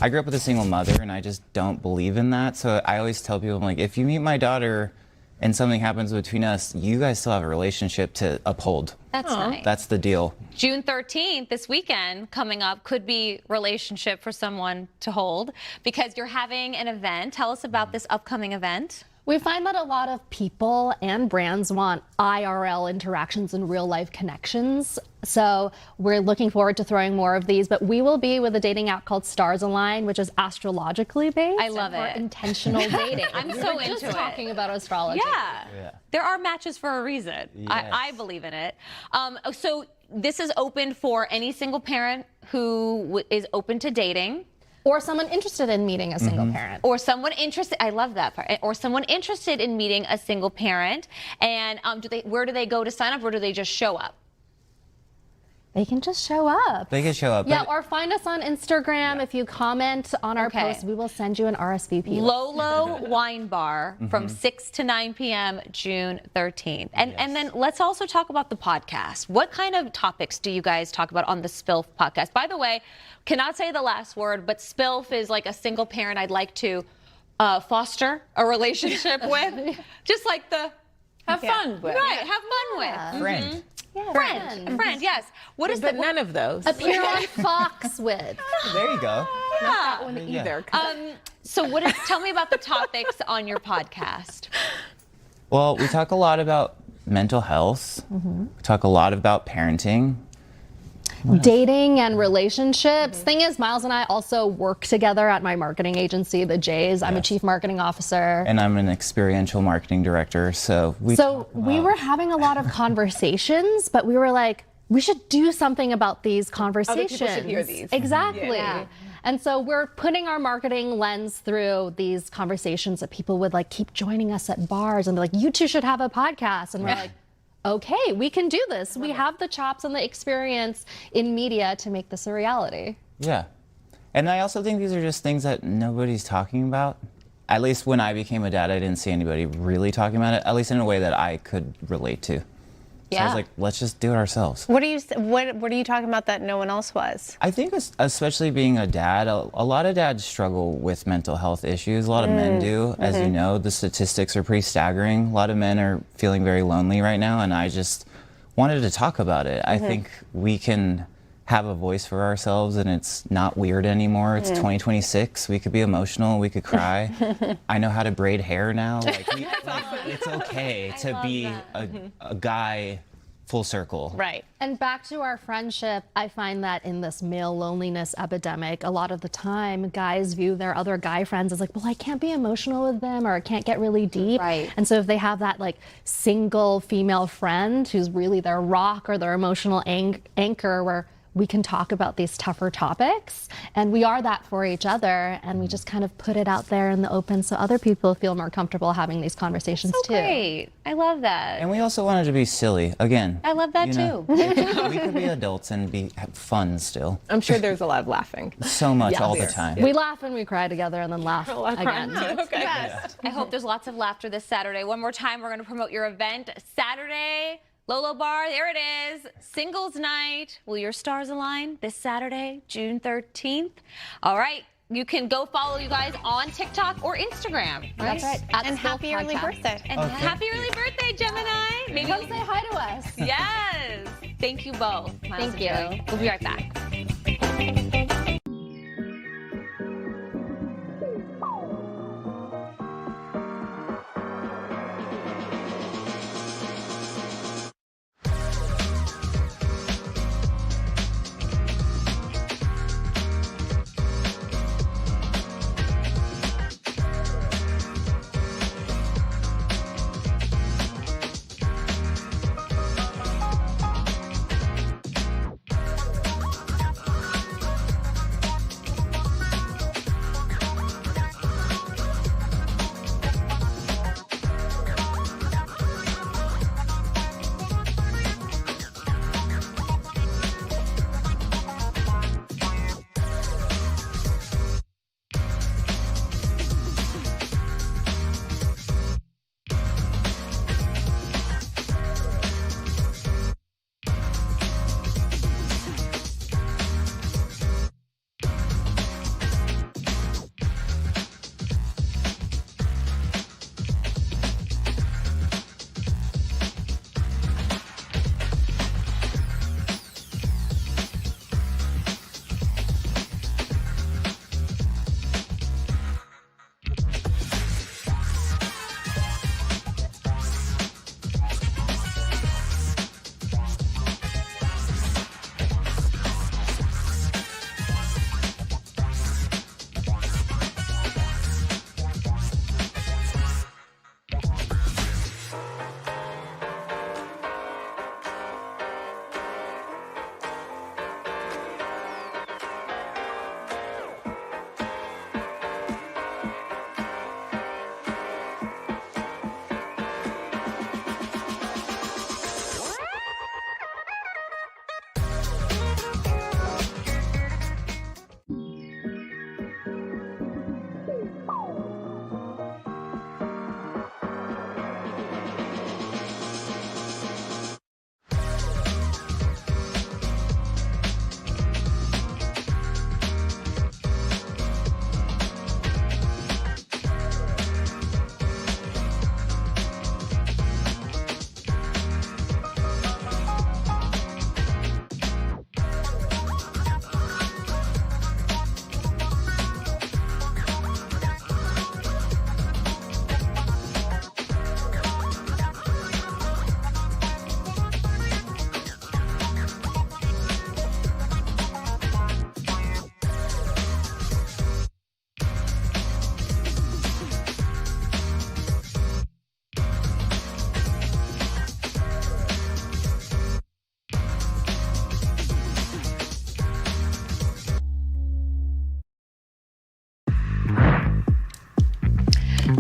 I grew up with a single mother, and I just don't believe in that. So I always tell people, I'm like, if you meet my daughter and something happens between us, you guys still have a relationship to uphold. That's nice. That's the deal. June 13th, this weekend coming up, could be relationship for someone to hold, because you're having an event. Tell us about this upcoming event. We find that a lot of people and brands want IRL interactions and real life connections. So we're looking forward to throwing more of these, but we will be with a dating app called Stars Align, which is astrologically based. I love for it. intentional dating. I'm We so were just into it. talking about astrology. Yeah. There are matches for a reason. Yes. I believe in it. So this is open for any single parent who is open to dating. Or someone interested in meeting a single parent. Or someone interested, I love that part. Or someone interested in meeting a single parent. And where do they go to sign up, or do they just show up? They can just show up. They can show up. Yeah, or find us on Instagram. If you comment on our post, we will send you an RSVP. Lolo Wine Bar from 6 to 9 p.m. June 13th. And then let's also talk about the podcast. What kind of topics do you guys talk about on the SPILF podcast? By the way, cannot say the last word, but SPILF is like a single parent I'd like to foster a relationship with. Just like the have fun with. Right, have fun with. Friend. Yeah, A friend, yes. What is but none of those. Appear on Fox with. There you go. Not that one either. So tell me about the topics on your podcast. Well, we talk a lot about mental health. We talk a lot about parenting. Dating and relationships. Thing is, Miles and I also work together at my marketing agency, the Jays. I'm a chief marketing officer. And I'm an experiential marketing director, so we were having a lot of conversations, but we were like, we should do something about these conversations. Other people should hear these. Exactly. Yeah. And so we're putting our marketing lens through these conversations that people would like keep joining us at bars and they're like, you two should have a podcast. And we're like, okay, we can do this. We have the chops and the experience in media to make this a reality. Yeah. And I also think these are just things that nobody's talking about. At least when I became a dad, I didn't see anybody really talking about it, at least in a way that I could relate to. So I was like, let's just do it ourselves. What are you talking about that no one else was? I think especially being a dad, a lot of dads struggle with mental health issues. A lot of men do. As you know, the statistics are pretty staggering. A lot of men are feeling very lonely right now, and I just wanted to talk about it. I think we can have a voice for ourselves, and it's not weird anymore. It's 2026. We could be emotional. We could cry. I know how to braid hair now. It's okay to be a guy full circle. Right. And back to our friendship, I find that in this male loneliness epidemic, a lot of the time guys view their other guy friends as like, well, I can't be emotional with them, or I can't get really deep. Right. And so if they have that like single female friend who's really their rock or their emotional anchor, where we can talk about these tougher topics, and we are that for each other, and we just kind of put it out there in the open so other people feel more comfortable having these conversations too. Great. I love that. And we also wanted to be silly. Again, I love that you know, too. we could be adults and have fun still. I'm sure there's a lot of laughing. So much Yeah. all the time. We laugh and we cry together and then laugh again. Okay. I hope there's lots of laughter this Saturday. One more time, we're going to promote your event. Saturday, Lolo Bar, there it is. Singles night. Will your stars align this Saturday, June 13th? All right. You can go follow you guys on TikTok or Instagram. Right? That's right. And happy early birthday. And happy early birthday, Gemini. Maybe Come say hi to us. Yes. Thank you both. Miles Thank and you. Joey. We'll be right back.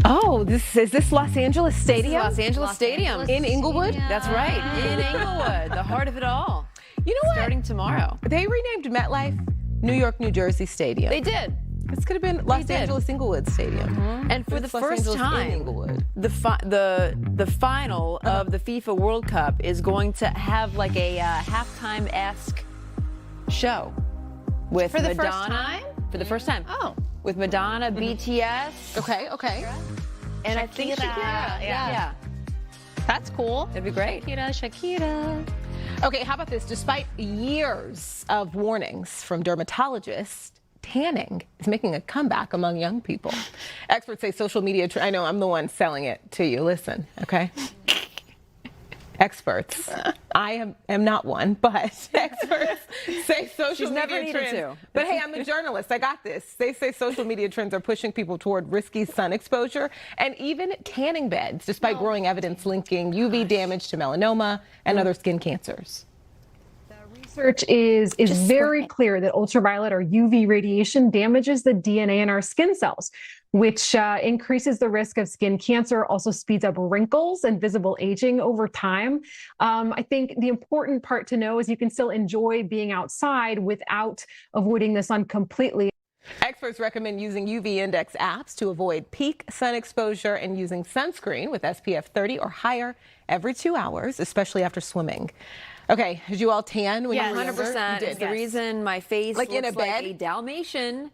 Oh, is this Los Angeles Stadium? Los Angeles Stadium. In Inglewood? That's right, in Inglewood, the heart of it all. You know what? Starting tomorrow. They renamed MetLife New York, New Jersey Stadium. They did. This could have been Los Angeles Inglewood Stadium. And for the It's Los first Angeles in time, Inglewood. the final of the FIFA World Cup is going to have like a halftime-esque show with For the Madonna. first time? For the first time. Oh. With Madonna, BTS. Okay. And I think Shakira. Yeah. That's cool. It'd be great. Shakira. Okay, how about this? Despite years of warnings from dermatologists, tanning is making a comeback among young people. Experts say social media, I know I'm the one selling it to you. Listen, okay? Experts I am not one, but experts say social She's never media needed trends. to. But hey, I'm a journalist. I got this. They say social media trends are pushing people toward risky sun exposure and even tanning beds, despite growing evidence linking UV damage to melanoma and other skin cancers. Research is very clear that ultraviolet or UV radiation damages the DNA in our skin cells, which increases the risk of skin cancer, also speeds up wrinkles and visible aging over time. I think the important part to know is you can still enjoy being outside without avoiding the sun completely. Experts recommend using UV index apps to avoid peak sun exposure and using sunscreen with SPF 30 or higher every 2 hours, especially after swimming. Okay, did you all tan when you were younger? 100%. You It's did. the reason my face Like in looks a bed? like a Dalmatian.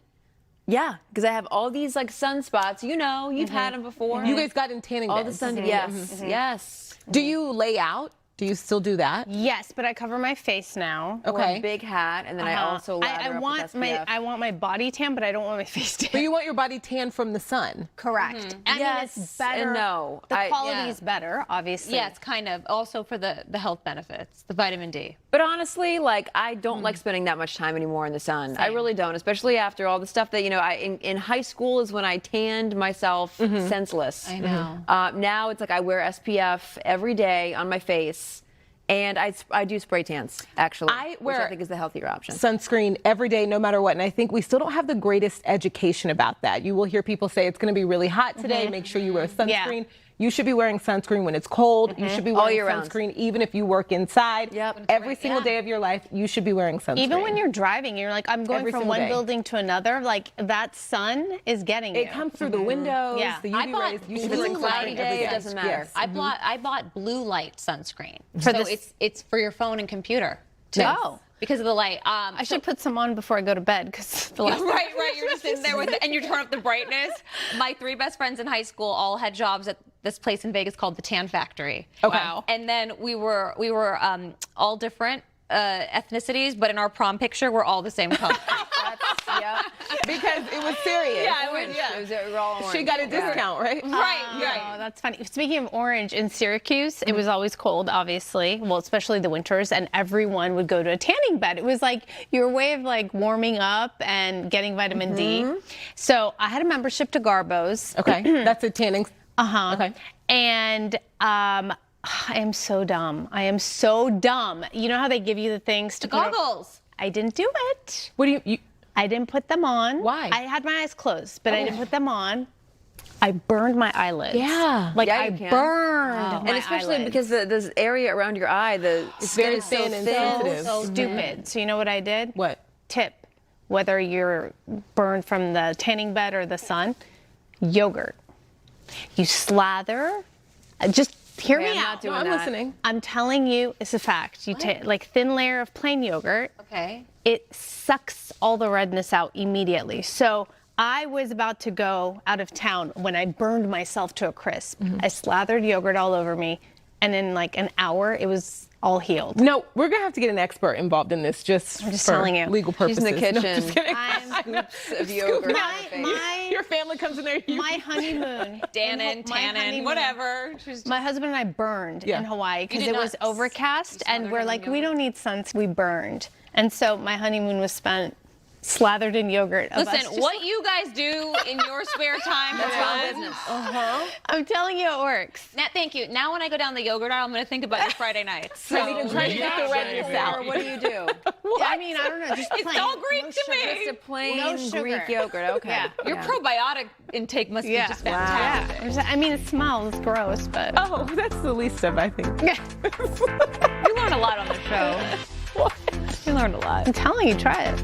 Yeah, because I have all these like sunspots. You know, you've had them before. You guys got in tanning all beds. the sun. Yes, yes. Do you lay out? Do you still do that? Yes, but I cover my face now. Okay. Or a big hat, and then I also lather up with SPF. I want my body tan, but I don't want my face tan. But you want your body tan from the sun. Correct. I mean, it's better. and no. The I- quality yeah. is better, obviously. Yeah, it's kind of also for the health benefits, the vitamin D. But honestly, like I don't like spending that much time anymore in the sun. I really don't, especially after all the stuff that in high school is when I tanned myself senseless. I know. Now it's like I wear SPF every day on my face. And I do spray tans, actually, which I think is the healthier option. Sunscreen every day, no matter what. And I think we still don't have the greatest education about that. You will hear people say it's going to be really hot today. Make sure you wear sunscreen. You should be wearing sunscreen when it's cold. You should be All wearing year round. sunscreen even if you work inside. Yep. Every single day of your life, you should be wearing sunscreen. Even when you're driving, you're like, I'm going Every from single one day. building to another. Like that sun is getting you. It comes through the windows, Yeah. the I UV bought rays. You should blue wear light sunscreen day, every day. it doesn't matter. Yes. I bought blue light sunscreen. For So this- it's for your phone and computer. Oh. Because of the light. I should put some on before I go to bed because the last right. You're just in there with it, and you turn up the brightness. My 3 best friends in high school all had jobs at this place in Vegas called the Tan Factory. Okay. Wow. And then we were all different ethnicities, but in our prom picture, we're all the same color. Because it was serious. Yeah, We're all orange. She got a discount, right? Oh, that's funny. Speaking of orange, in Syracuse, it was always cold, obviously. Well, especially the winters, and everyone would go to a tanning bed. It was like your way of like warming up and getting vitamin D. So I had a membership to Garbo's. Okay, that's a tanning. Okay. And I am so dumb. I am so dumb. You know how they give you the things to put on- Goggles. I didn't do it. What do you I didn't put them on. Why? I had my eyes closed, but I didn't put them on. I burned my eyelids. Yeah. Like Yeah, I you can. burned my And especially eyelids. because the area around your eye, it's very so thin and thin. sensitive. So stupid. So you know what I did? What? Tip. Whether you're burned from the tanning bed or the sun, yogurt. You slather. Just hear Okay, me I'm out. not doing I'm that. listening. I'm telling you, it's a fact. You take like thin layer of plain yogurt. Okay. It sucks all the redness out immediately. So I was about to go out of town when I burned myself to a crisp. I slathered yogurt all over me, and in like an hour, it was all healed. No, we're gonna have to get an expert involved in this just I'm just for telling you. legal She's purposes. in the No, kitchen. just kidding. Scoops of yogurt. Your family comes in there. My honeymoon. Dannon, my tannin, honeymoon. whatever. My husband and I burned in Hawaii because did it not was overcast, and we're like, we yogurt? don't need sunscreen. We burned, and so my honeymoon was spent slathered in yogurt. of us Listen, just- what you guys do in your spare time That's is your fun. business. I'm telling you, it works. Thank you. Now when I go down the yogurt aisle, I'm going to think about your Friday nights. So. Trying to get the redness out. Or what do you do? Yeah, I mean, I don't know, just It's plain. all Greek No to sugar. me. Just a plain No sugar. Greek yogurt. Okay. Yeah. Your probiotic intake must be just Yeah. fantastic. I mean, it smells gross, but Oh, that's the least of, I think. You learn a lot on the show. You learned a lot. I'm telling you, try it.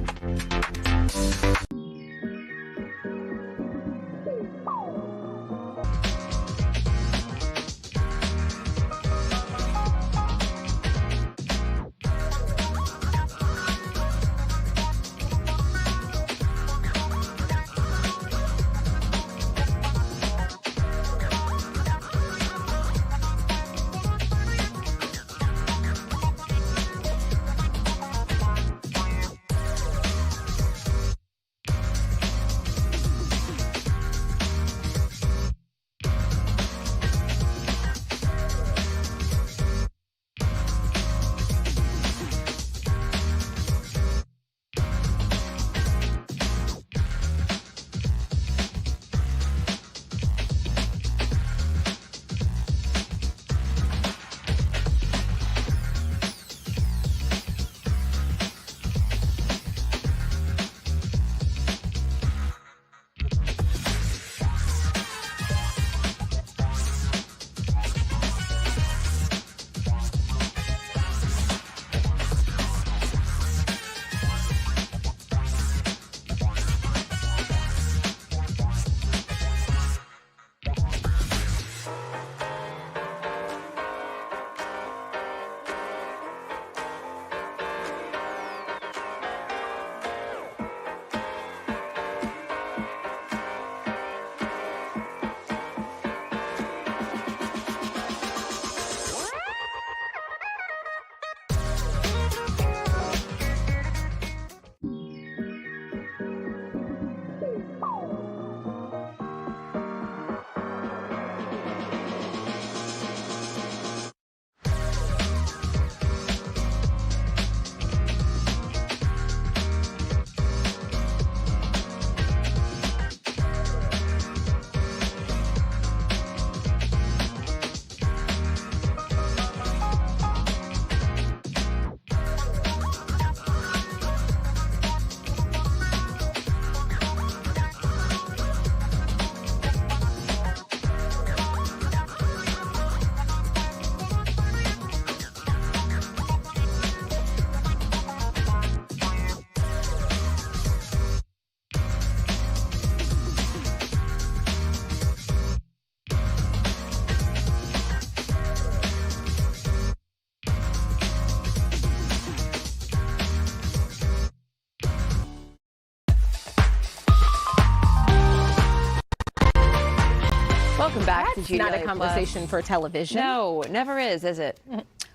Welcome back to That's GDLA not a conversation for television. No, it never is it?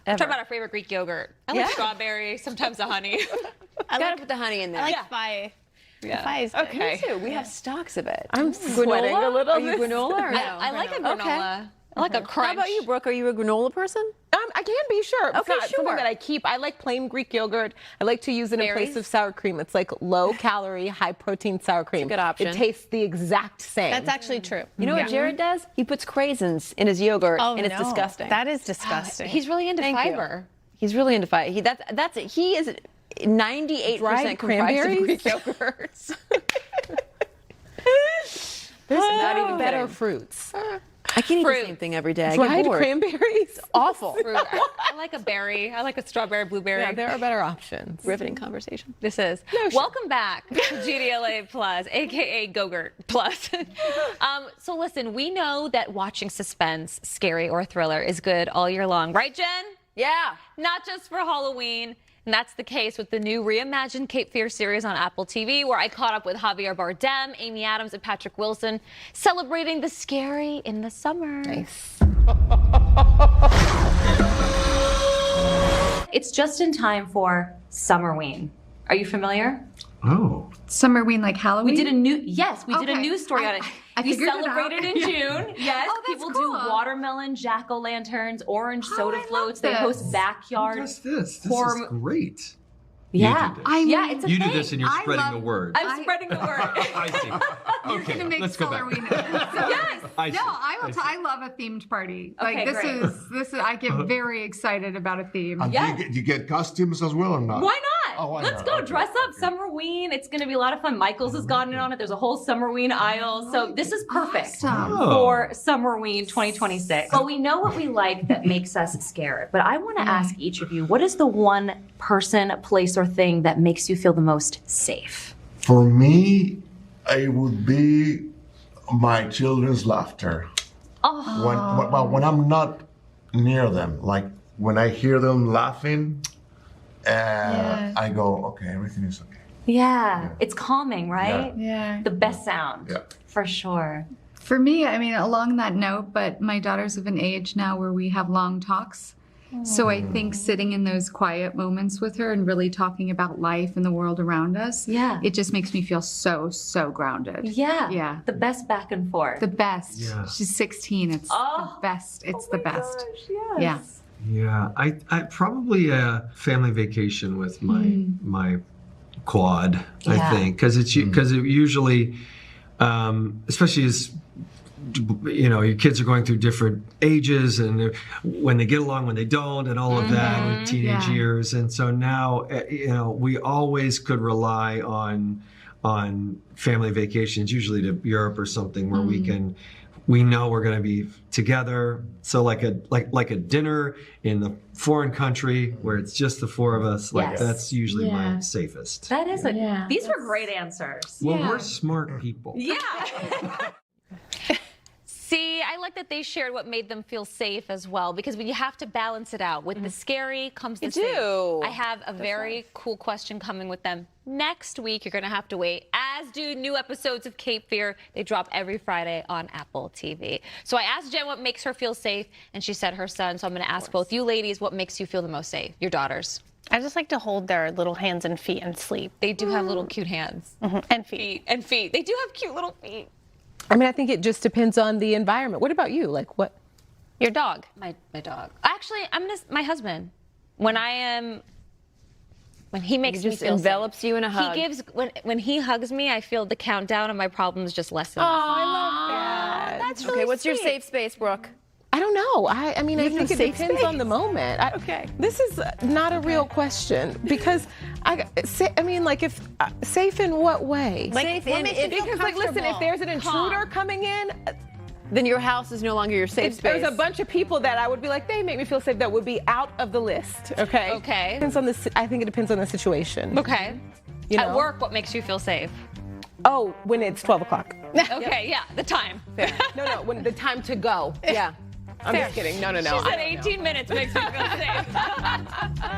Talk about our favorite Greek yogurt. I like strawberry, sometimes the honey. Gotta put the honey in there. I like pie. Yeah. Pie is good. Me too. We have stocks of it. I'm sweating a little. Are you granola or no? I like a granola. Okay. I like a crunch. How about you, Brooke? Are you a granola person? I can be, sure. It's Okay, not something sure. that I keep. I like plain Greek yogurt. I like to use it in place Berries? of sour cream. It's like low calorie, high protein sour cream. good option. It tastes the exact same. That's actually true. You know what Jared does? He puts craisins in his yogurt, Oh, and it's no. disgusting. That is disgusting. He's really into Thank you. fiber. He's really into fiber. He is 98% Dried comprised of Greek cranberries? yogurts. There's not even better kidding. fruits. I can't eat the same thing every day. I get Dried bored. cranberries. Awful. Fruit. I like a berry. I like a strawberry, blueberry. Yeah, there are better options. Riveting conversation. This is. Welcome back to GDLA Plus, aka Gogurt Plus. So listen, we know that watching suspense, scary, or thriller is good all year long, right, Jen? Yeah. Not just for Halloween. And that's the case with the new reimagined Cape Fear series on Apple TV, where I caught up with Javier Bardem, Amy Adams, and Patrick Wilson, celebrating the scary in the summer. Nice. It's just in time for Summerween. Are you familiar? Oh. Summerween, like Halloween? We did a news Okay. news story on it. I We figured it out. celebrated in June. Yes, Oh, that's people do cool. watermelon, jack-o'-lanterns, orange soda I love floats. They this. host backyard. What's this? This horror- is great. Yeah, You yeah, it's a You thing. do this and you're spreading the word. I'm spreading the word. I see. Okay, let's go back. Yes. I see. No, I will. I see. I love a themed party. Okay, Like this great. is. I get very excited about a theme. Uh-huh. Yeah. Do you get costumes as well or not? Why not? Oh, why Let's not? go Okay. dress up Summerween. It's going to be a lot of fun. Michaels has gotten it on it. There's a whole Summerween aisle. So this is perfect Awesome. for Summerween 2026. But we know what we like that makes us scared. But I want to ask each of you, what is the one person, place, or thing that makes you feel the most safe? For me, it would be my children's laughter. Oh. When I'm not near them, like when I hear them laughing, I go, okay, everything is okay. Yeah. It's calming, right? Yeah. The best sound. Yeah. For sure. For me, I mean, along that note, but my daughter's of an age now where we have long talks. So I think sitting in those quiet moments with her and really talking about life and the world around us, it just makes me feel so grounded. Yeah. Yeah. The best back and forth. The best. Yeah. She's 16. It's the best. It's the best. Yeah. Yeah, I probably a family vacation with my quad. I Yeah. think because it usually, especially as your kids are going through different ages and when they get along, when they don't, and all of that with teenage years. And so now, we always could rely on family vacations, usually to Europe or something where we know we're going to be together. So like a dinner in the foreign country where it's just the four of us, Yes. that's usually Yeah. my safest. That is these were great answers. Well, we're smart people. Yeah. See, I like that they shared what made them feel safe as well, because you have to balance it out. With the scary comes the You safe. do. I have a very cool question coming with them. Next week, you're going to have to wait, as do new episodes of Cape Fear. They drop every Friday on Apple TV. So I asked Jen what makes her feel safe, and she said her son. So I'm going to ask both you ladies, what makes you feel the most safe? Your daughters. I just like to hold their little hands and feet and sleep. They do have little cute hands. And feet. And feet. They do have cute little feet. I mean, I think it just depends on the environment. What about you? Like what? Your dog. My dog. Actually, my husband. When he makes He me just feel envelops safe. you in a hug. He gives when he hugs me, I feel the countdown and my problems just lessen. Oh, I love that. That's really Okay, what's your sweet. safe space, Brooke? I don't know. I mean, I think it depends on the moment. This is not a real question because if safe in what way? Safe in because listen, if there's an intruder coming in, then your house is no longer your safe if space. there's a bunch of people that I would be like, they make me feel safe, that would be out of the list. Okay. Okay. Depends on I think it depends on the situation. Okay. At work, what makes you feel safe? Oh, when it's 12 o'clock. Okay, yeah, the time. No, when the time to go. Yeah. I'm just kidding. No. She said 18 minutes makes me feel safe.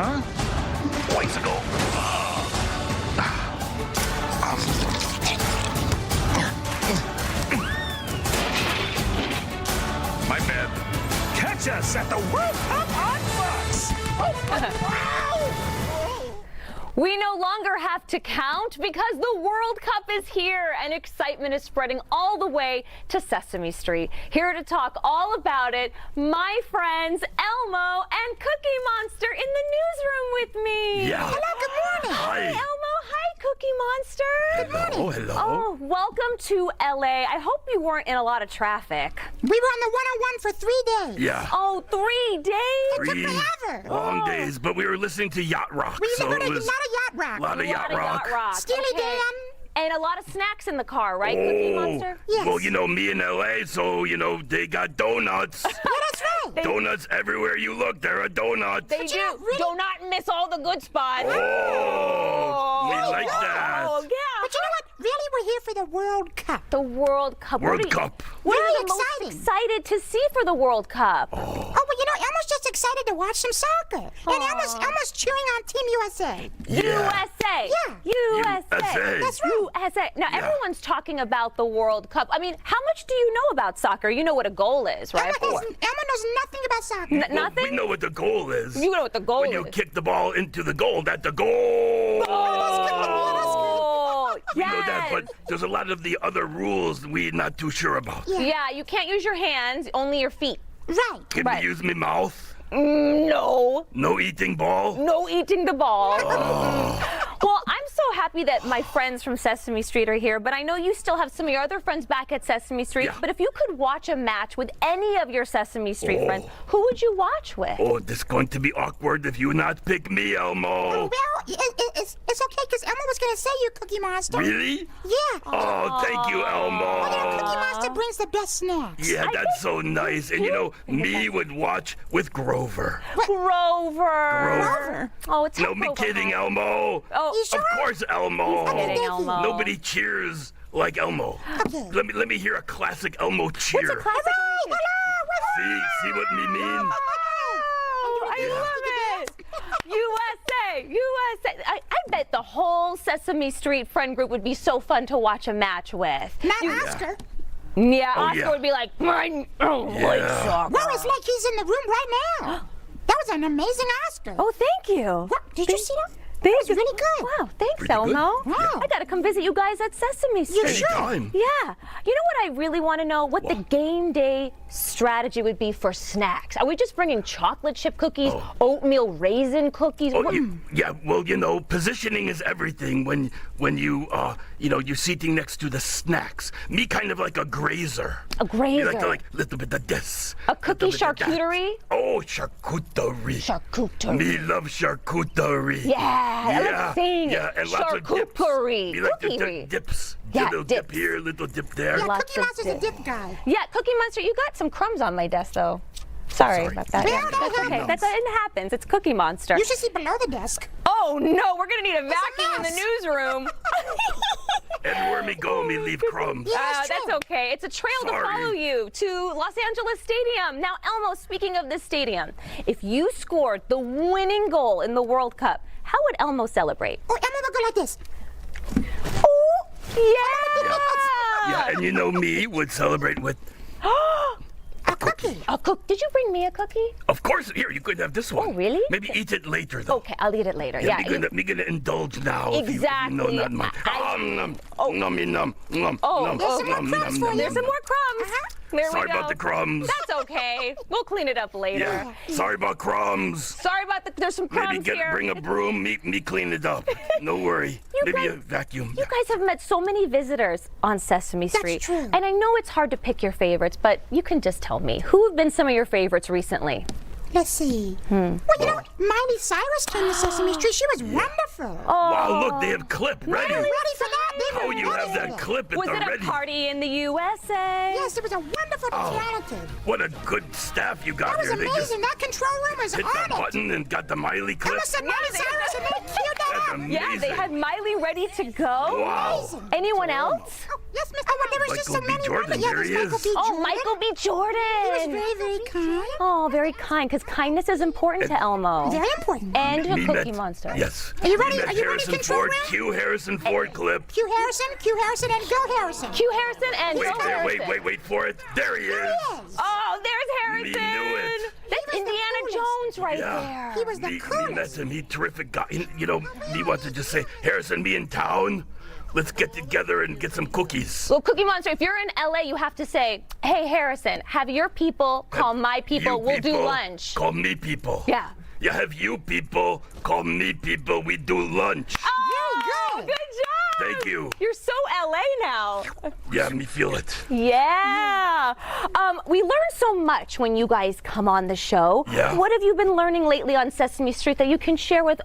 Huh? Points ago. My bad. Catch us at the World Cup on Fox. We no longer have to count because the World Cup is here and excitement is spreading all the way to Sesame Street. Here to talk all about it, my friends Elmo and Cookie Monster in the newsroom with me. Yeah. Hello, good morning. Hi. Elmo, hi, Cookie Monster. Good morning. Hello. Oh, welcome to LA. I hope you weren't in a lot of traffic. We were on the 101 for 3 days. Yeah. Oh, 3 days? It took forever. Long days, but we were listening to yacht rock. We so heard a it lot of was yacht rock. a lot of yacht rock. Steely Dan. And a lot of snacks in the car, right, Cookie Monster? Yes. Well, you know, me in LA, so, you know, they got donuts. Yeah, that's right. Donuts everywhere you look, there are donuts. They do. Do not miss all the good spots. Oh, we like that. Oh, yeah. But you know what? Really, we're here for the World Cup. The World Cup. World Cup. What Very are you most excited to see for the World Cup? Oh, well, you know, Elmo's just excited to watch some soccer. And Elmo's cheering on Team USA. USA. Yeah. USA. That's right. USA. Now, everyone's talking about the World Cup. I mean, how much do you know about soccer? You know what a goal is, right? Elmo knows nothing about soccer. Nothing? We know what the goal is. You know what the goal when is. you kick the ball into the goal, that's the goal. Oh, we know that, but there's a lot of the other rules we're not too sure about. Yeah, you can't use your hands, only your feet. Right. Can we use my mouth? No. No eating ball? No eating the ball. Well, I'm so happy that my friends from Sesame Street are here, but I know you still have some of your other friends back at Sesame Street. Yeah. But if you could watch a match with any of your Sesame Street friends, who would you watch with? Oh, this is going to be awkward if you not pick me, Elmo. Well, it's okay, because Elmo was going to say you, Cookie Monster. Really? Yeah. Oh, thank you, Elmo. Well, you know, Cookie Monster brings the best snacks. Yeah, that's so nice. And you know, me would watch with Grover. Grover. Oh, it's No, me kidding, Elmo. Oh, of course, Elmo. He's kidding, Elmo. Nobody cheers like Elmo. Okay. Let me hear a classic Elmo cheer. What's a classic? See what me mean? I love it. USA. I bet the whole Sesame Street friend group would be so fun to watch a match with. Not Oscar. Yeah, Oh, Oscar yeah. would be like, I don't like soccer. Well, it's like he's in the room right now. That was an amazing Oscar. Oh, thank you. Did you see that? That was really good. Wow, thanks, Pretty good. Elmo. Wow. I gotta come visit you guys at Sesame Street. Anytime. Yeah. You know what I really want to know? What the game day strategy would be for snacks. Are we just bringing chocolate chip cookies, oatmeal raisin cookies? Oh, yeah, well, you know, positioning is everything when you, you're sitting next to the snacks. Me kind of like a grazer. A grazer. You like little bit of this. A cookie charcuterie? Oh, charcuterie. Charcuterie. Me love charcuterie. Yeah, I like saying Yeah, it. and lots of dips. Charcuterie. Me like the Cookery. dips. Yeah, little dip here, little dip there. Yeah, Lots Cookie of Monster's a dip guy. Yeah, Cookie Monster, you got some crumbs on my desk, though. Sorry about that. Yeah, that That's okay. happens. It happens. It's Cookie Monster. You should see below the desk. Oh, no, we're going to need a vacuum in the mess. newsroom. Everywhere me go, me leave crumbs. That's okay. It's a trail to Sorry. follow you to Los Angeles Stadium. Now, Elmo, speaking of the stadium, if you scored the winning goal in the World Cup, how would Elmo celebrate? Oh, Elmo would go like this. Oh, yeah. Yeah, and you know me would celebrate with A cookie. Did you bring me a cookie? Of course, here, you could have this one. Oh, really? Maybe eat it later, though. Okay, I'll eat it later. Yeah, Yeah. me gonna indulge now. Exactly. If you know, not mine. There's some more crumbs for you. There's some more crumbs. There Sorry we go. about the crumbs. That's okay. We'll clean it up later. Yeah, sorry about crumbs. Sorry about there's some crumbs Maybe here. bring a broom, me clean it up. No worry. Maybe a vacuum. You guys have met so many visitors on Sesame Street. That's true. And I know it's hard to pick your favorites, but you can just tell me. Who have been some of your favorites recently? Let's see. Well, you know, Miley Cyrus came to Sesame Street. She was wonderful. Wow, look, they have clip ready. Ready for that? How you have that clip at Was the it a ready? party in the USA? Yes, it was a wonderful talented. What a good staff you got That was here. They just amazing. That control room was hit on the it. button and got the Miley clip. That was Miley Cyrus, and they queued that That's up. amazing. Yeah, they had Miley ready to go. Wow. Anyone else? Yes, Miss. Oh, well, there was just so Michael B. many Jordan, women. Yeah, there there's he Michael is. B. Oh, Jordan. Michael B. Jordan. He was very, very kind. Oh, very kind, because kindness is important to Elmo. Very important. And to Me Cookie met- Monster. Yes. Are you ready? We met Are you ready, Harrison control Ford, room? Q Harrison Ford clip. Q Harrison, and go Harrison. Q Harrison and Wait Go there, Harrison. wait for it. There he is. Oh, there's Me Harrison. knew it. That's Indiana Jones right there. He was the Me coolest. met him. He terrific guy. You know, me want to just say, Harrison, me in town. Let's get together and get some cookies. Well, Cookie Monster, if you're in LA, you have to say, hey, Harrison, have your people call my people. You We'll do people lunch. Call me people. Yeah. You have you people call me people. We do lunch. Oh, good job. Thank you. You're so LA now. Yeah, me feel it. Yeah. We learn so much when you guys come on the show. Yeah. What have you been learning lately on Sesame Street that you can share with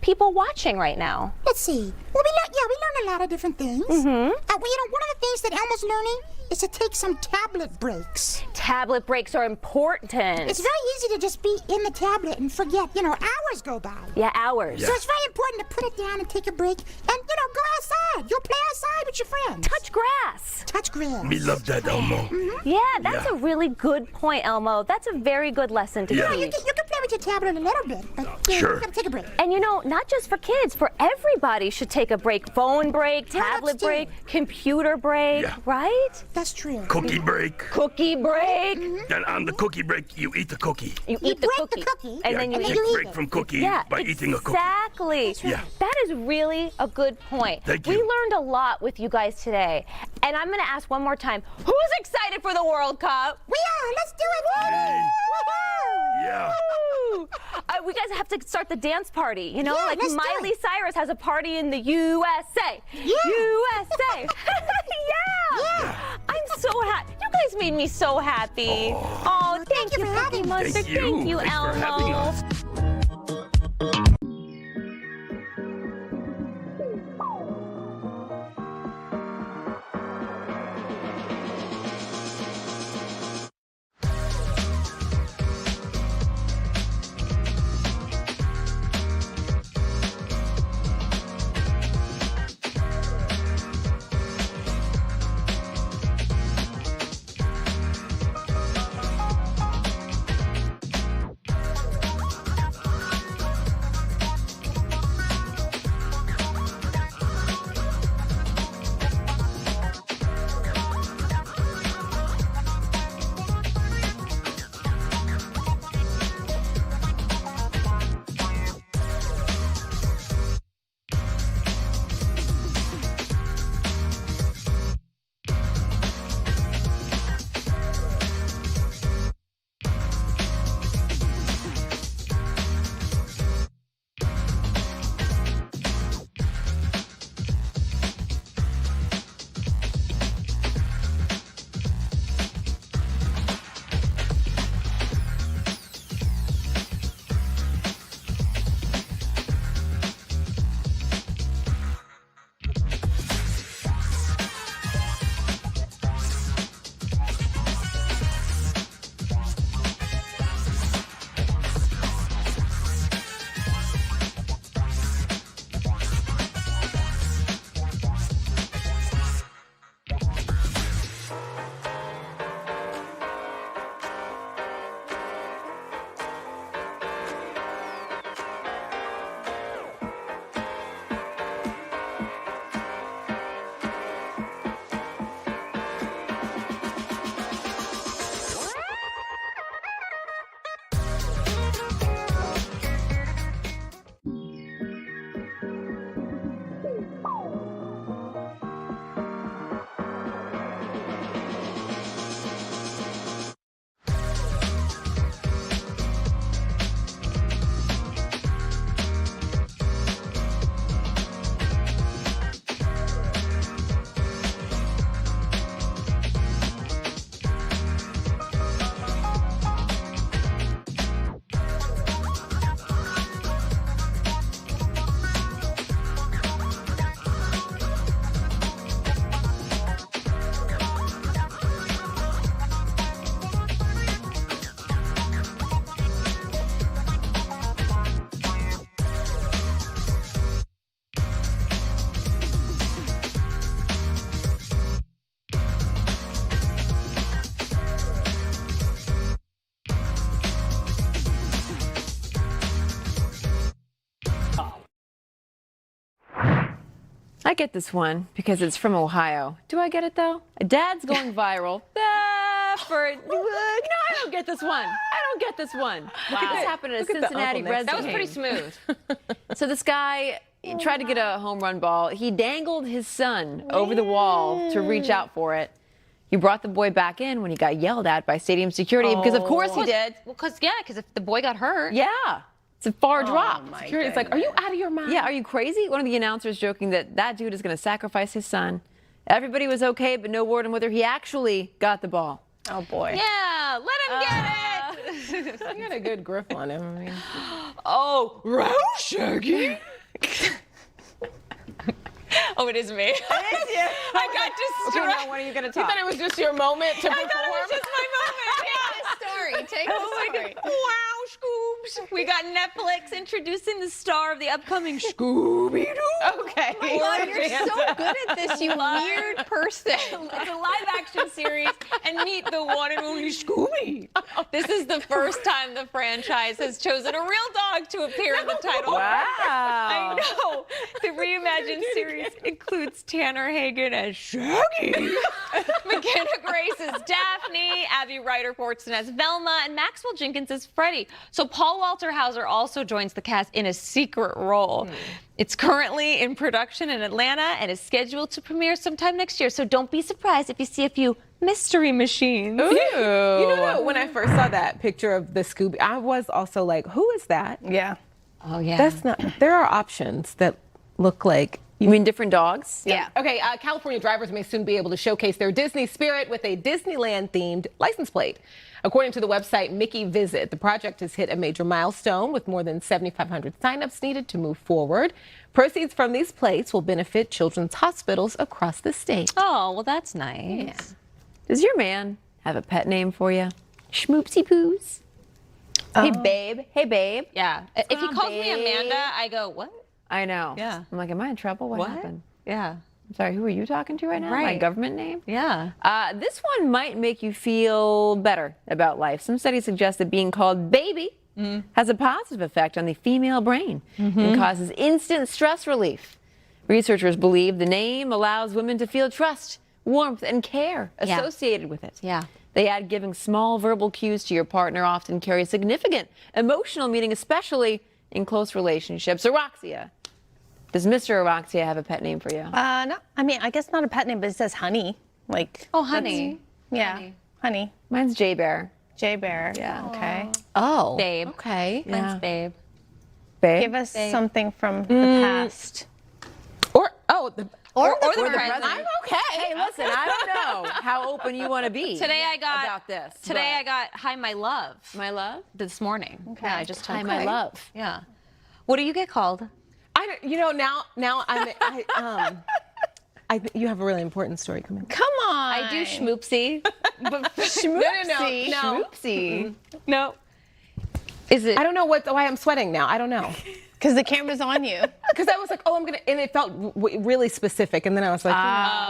people watching right now? Let's see. Well, we learn a lot of different things. Mm-hmm. Well, one of the things that Elmo's learning is to take some tablet breaks. Tablet breaks are important. It's very easy to just be in the tablet and forget. Hours go by. Yeah, hours. So it's very important to put it down and take a break and, go outside. You'll play outside with your friends. Touch grass. Touch grass. Me love that, Elmo. Yeah, that's a really good point, Elmo. That's a very good lesson to Yeah. You teach. can play with your tablet a little bit, but Sure. you gotta take a break. And not just for kids, for everybody should take a break. Phone break, tablet break, computer break, Yeah. right? That's true. Cookie break. Cookie break. Then on the cookie break, you eat the cookie. You eat the break the cookie. cookie, And Yeah, then you you eat take break from cookie by eating a cookie. Exactly. Yeah. That is really a good point. Thank We you. learned a lot with you guys today. And I'm going to ask one more time, who's excited for the World Cup? We are. Let's do it. Me. Woohoo! Yeah. Woo! We guys have to start the dance party. Yeah, Like let's do Miley it. Cyrus has a party in the USA. Yeah. USA. Yeah. I'm so happy. You guys made me so happy. Oh, thank you, for Cookie having us. Monster. Thank you. Thanks Elmo. for having us. I get this one because it's from Ohio. Do I get it though? Dad's going viral. No, I don't get this one. I don't get this one. Look at this happen at a Cincinnati Reds game. That was pretty smooth. So this guy tried to get a home run ball. He dangled his son over the wall to reach out for it. He brought the boy back in when he got yelled at by stadium security because of course he did. Well, because if the boy got hurt. Yeah. It's a far drop. Security's like, are you out of your mind? Yeah, are you crazy? One of the announcers joking that dude is going to sacrifice his son. Everybody was okay, but no word on whether he actually got the ball. Oh, boy. Yeah, let him get it. He had a good grip on him. I mean. Oh, right, Shaggy. Oh, it is me. It is you. I got distracted. Okay, now when are you going to talk? You thought it was just your moment to perform? I thought it was just my moment. Take the story. Wow, Scoobs. We got Netflix introducing the star of the upcoming Scooby-Doo. Okay. Oh my God, you're so good at this, you weird person. It's a live-action series, and meet the one and only Scooby. This is the first time the franchise has chosen a real dog to appear in the title. Wow. I know. The reimagined series includes Tanner Hagen as Shaggy, McKenna Grace as Daphne, Abby Ryder-Fortson as Velma, and Maxwell Jenkins as Freddie. So Paul Walter Hauser also joins the cast in a secret role. It's currently in production in Atlanta and is scheduled to premiere sometime next year. So don't be surprised if you see a few mystery machines. Ooh. You know, when I first saw that picture of the Scooby, I was also like, who is that? Yeah. Oh, yeah. That's not, there are options that look like. You mean different dogs? Yeah. Okay, California drivers may soon be able to showcase their Disney spirit with a Disneyland-themed license plate. According to the website Mickey Visit, the project has hit a major milestone with more than 7,500 signups needed to move forward. Proceeds from these plates will benefit children's hospitals across the state. Oh, well, that's nice. Yeah. Does your man have a pet name for you? Schmoopsy Poos? Hey, babe. Hey, babe. Yeah. If he calls me Amanda, I go, what? I know. Yeah. I'm like, am I in trouble? What happened? Yeah. I'm sorry, who are you talking to right now? Right. My government name? Yeah. This one might make you feel better about life. Some studies suggest that being called baby has a positive effect on the female brain and causes instant stress relief. Researchers believe the name allows women to feel trust, warmth, and care associated with it. Yeah. They add giving small verbal cues to your partner often carries significant emotional meaning, especially in close relationships. Araxia. Does Mr. Araxia have a pet name for you? No, I mean, I guess not a pet name, but it says Honey. Like, oh, Honey. Yeah, Honey. Mine's J Bear. J Bear. Yeah. Okay. Oh. Babe. Okay. Mine's Babe. Babe. Give us something from the past. Or the present. I'm okay. Hey, listen, I don't know how open you want to be. Today I got about this. Today I got Hi My Love. My love? This morning. Okay. Yeah, I just Hi My Love. Yeah. What do you get called? Now you have a really important story coming. Come on. I do schmoopsy. But Schmoopsy. No. Schmoopsy. No. Is it? I don't know why I'm sweating now. I don't know. Because the camera's on you. Because I was like, and it felt really specific, and then I was like,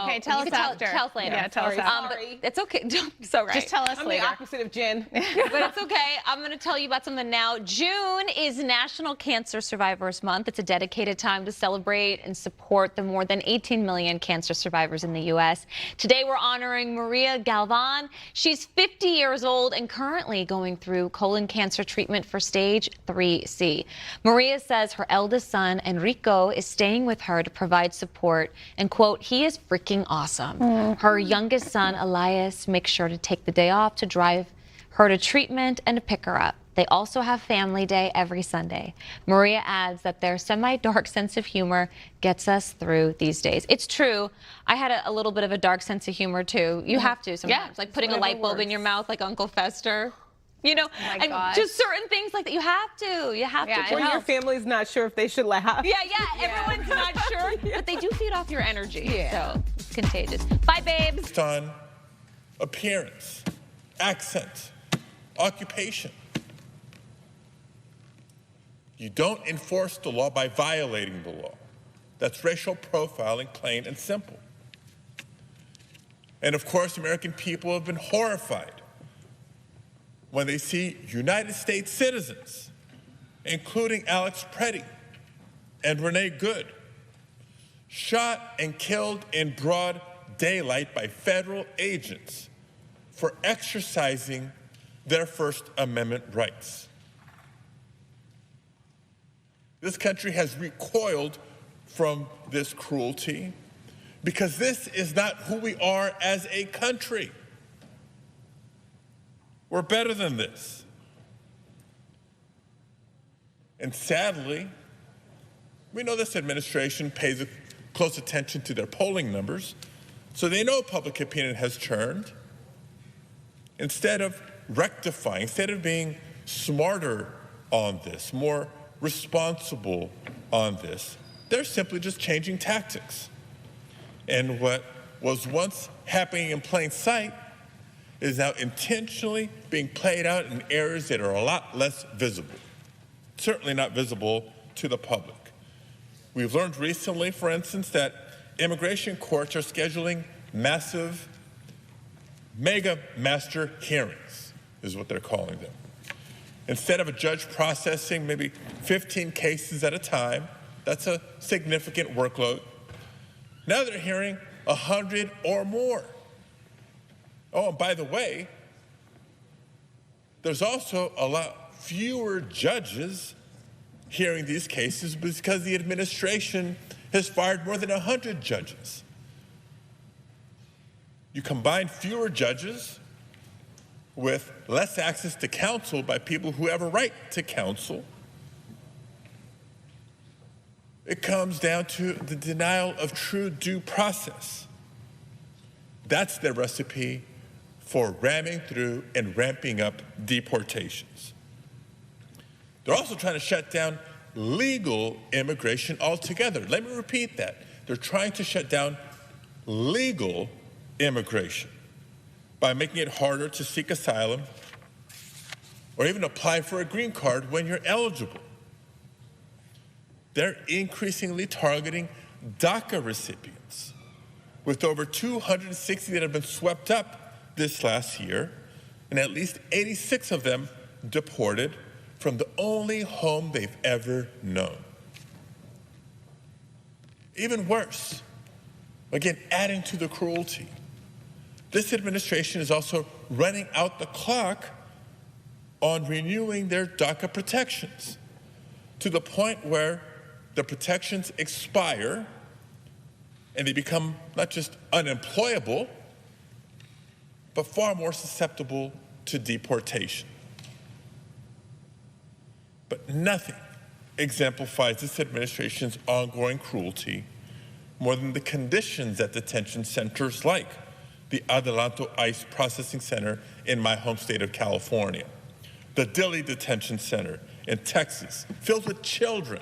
okay, tell us after. Tell us later. Yeah, tell us after. But it's okay. It's all right. Just tell us I'm later. the opposite of Jen. But it's okay. I'm going to tell you about something now. June is National Cancer Survivors Month. It's a dedicated time to celebrate and support the more than 18 million cancer survivors in the U.S. Today, we're honoring Maria Galvan. She's 50 years old and currently going through colon cancer treatment for stage 3C. Maria says her eldest son, Enrico, is staying with her to provide support. And, quote, he is freaking awesome. Her youngest son, Elias, makes sure to take the day off to drive her to treatment and to pick her up. They also have family day every Sunday. Maria adds that their semi-dark sense of humor gets us through these days. It's true. I had a little bit of a dark sense of humor, too. You have to sometimes. Like putting a light bulb in your mouth like Uncle Fester. You know, and just certain things like that. You have to. You have to. When your family's not sure if they should laugh. Yeah. Everyone's not sure, but they do feed off your energy. Yeah. So it's contagious. Bye, babes. On appearance, accent, occupation. You don't enforce the law by violating the law. That's racial profiling, plain and simple. And of course, American people have been horrified when they see United States citizens, including Alex Preddy and Renee Good, shot and killed in broad daylight by federal agents for exercising their First Amendment rights. This country has recoiled from this cruelty because this is not who we are as a country. We're better than this. And sadly, we know this administration pays close attention to their polling numbers, so they know public opinion has turned. Instead of rectifying, instead of being smarter on this, more responsible on this, they're simply just changing tactics. And what was once happening in plain sight is now intentionally being played out in areas that are a lot less visible, certainly not visible to the public. We've learned recently, for instance, that immigration courts are scheduling massive mega master hearings, is what they're calling them. Instead of a judge processing maybe 15 cases at a time, that's a significant workload. Now they're hearing 100 or more. Oh, and by the way, there's also a lot fewer judges hearing these cases because the administration has fired more than 100 judges. You combine fewer judges with less access to counsel by people who have a right to counsel. It comes down to the denial of true due process. That's their recipe for ramming through and ramping up deportations. They're also trying to shut down legal immigration altogether. Let me repeat that. They're trying to shut down legal immigration by making it harder to seek asylum or even apply for a green card when you're eligible. They're increasingly targeting DACA recipients, with over 260 that have been swept up this last year, and at least 86 of them deported from the only home they've ever known. Even worse, again, adding to the cruelty, this administration is also running out the clock on renewing their DACA protections to the point where the protections expire and they become not just unemployable, but far more susceptible to deportation. But nothing exemplifies this administration's ongoing cruelty more than the conditions at detention centers like the Adelanto ICE Processing Center in my home state of California, the Dilley Detention Center in Texas, filled with children,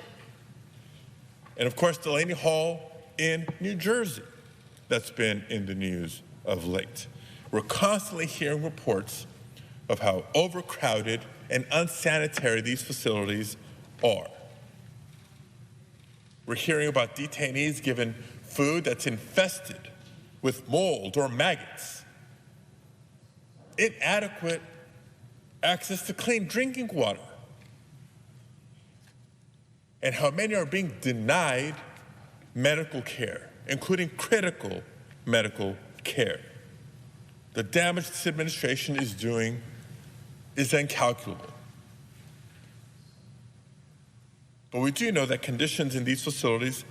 and of course Delaney Hall in New Jersey that's been in the news of late. We're constantly hearing reports of how overcrowded and unsanitary these facilities are. We're hearing about detainees given food that's infested with mold or maggots, inadequate access to clean drinking water, and how many are being denied medical care, including critical medical care. The damage this administration is doing is incalculable. But we do know that conditions in these facilities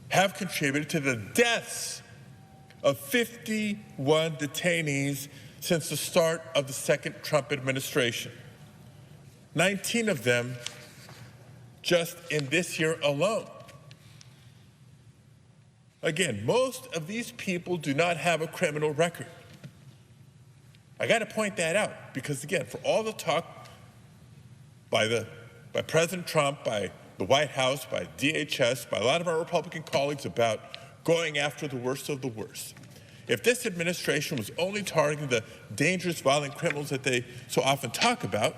have contributed to the deaths of 51 detainees since the start of the second Trump administration. 19 of them just in this year alone. Again, most of these people do not have a criminal record. I got to point that out because, again, for all the talk by President Trump, by the White House, by DHS, by a lot of our Republican colleagues about going after the worst of the worst, if this administration was only targeting the dangerous, violent criminals that they so often talk about,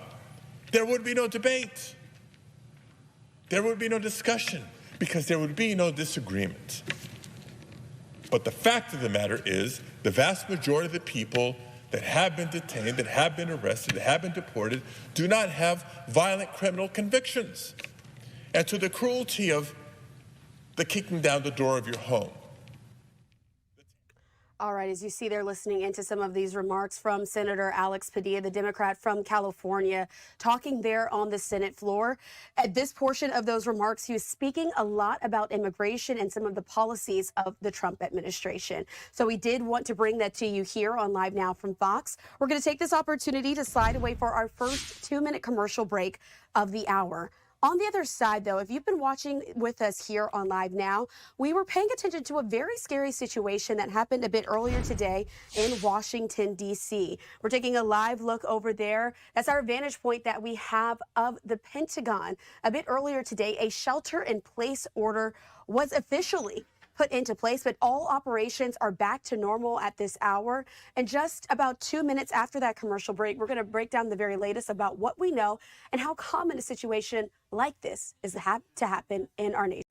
there would be no debate. There would be no discussion because there would be no disagreement. But the fact of the matter is the vast majority of the people that have been detained, that have been arrested, that have been deported, do not have violent criminal convictions. And to the cruelty of the kicking down the door of your home. All right, as you see, they're listening into some of these remarks from Senator Alex Padilla, the Democrat from California, talking there on the Senate floor. At this portion of those remarks, he was speaking a lot about immigration and some of the policies of the Trump administration. So we did want to bring that to you here on Live Now from Fox. We're going to take this opportunity to slide away for our first 2-minute commercial break of the hour. On the other side, though, if you've been watching with us here on Live Now, we were paying attention to a very scary situation that happened a bit earlier today in Washington, D.C. We're taking a live look over there. That's our vantage point that we have of the Pentagon. A bit earlier today, a shelter-in-place order was officially put into place, but all operations are back to normal at this hour. And just about 2 minutes after that commercial break, we're going to break down the very latest about what we know and how common a situation like this is to happen in our nation.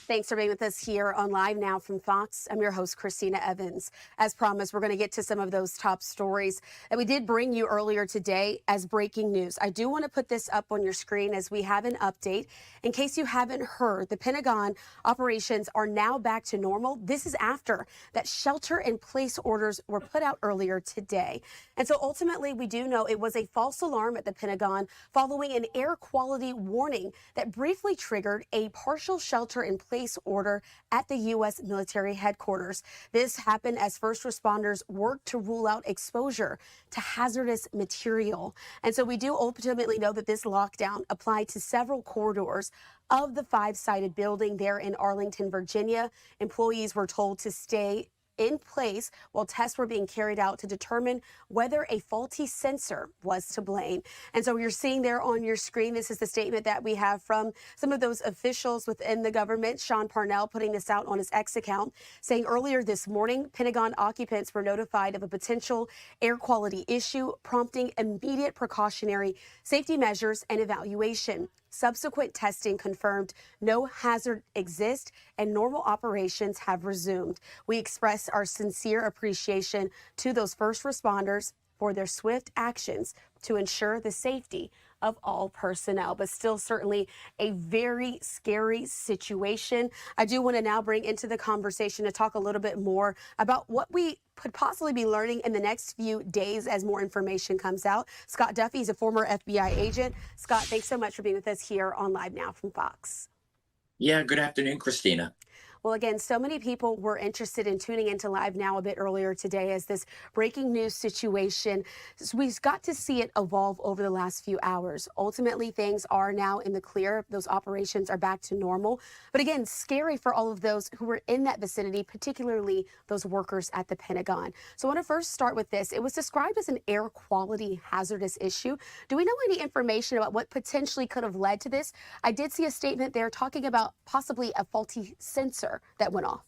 Thanks for being with us here on Live Now from Fox. I'm your host, Christina Evans. As promised, we're going to get to some of those top stories that we did bring you earlier today as breaking news. I do want to put this up on your screen as we have an update. In case you haven't heard, the Pentagon operations are now back to normal. This is after that shelter-in-place orders were put out earlier today. And so ultimately, we do know it was a false alarm at the Pentagon following an air quality warning that briefly triggered a partial shelter-in-place order at the U.S. military headquarters. This happened as first responders worked to rule out exposure to hazardous material. And so we do ultimately know that this lockdown applied to several corridors of the 5-sided building there in Arlington, Virginia. Employees were told to stay in place while tests were being carried out to determine whether a faulty sensor was to blame. And so you're seeing there on your screen, this is the statement that we have from some of those officials within the government. Sean Parnell putting this out on his X account, saying earlier this morning, Pentagon occupants were notified of a potential air quality issue, prompting immediate precautionary safety measures and evaluation. Subsequent testing confirmed no hazard exists and normal operations have resumed. We express our sincere appreciation to those first responders for their swift actions to ensure the safety of all personnel, but still certainly a very scary situation. I do want to now bring into the conversation to talk a little bit more about what we could possibly be learning in the next few days as more information comes out. Scott Duffy is a former FBI agent. Scott, thanks so much for being with us here on Live Now from Fox. Yeah, good afternoon, Christina. Well, again, so many people were interested in tuning into Live Now a bit earlier today as this breaking news situation, we've got to see it evolve over the last few hours. Ultimately, things are now in the clear. Those operations are back to normal. But again, scary for all of those who were in that vicinity, particularly those workers at the Pentagon. So I want to first start with this. It was described as an air quality hazardous issue. Do we know any information about what potentially could have led to this? I did see a statement there talking about possibly a faulty sensor that went off.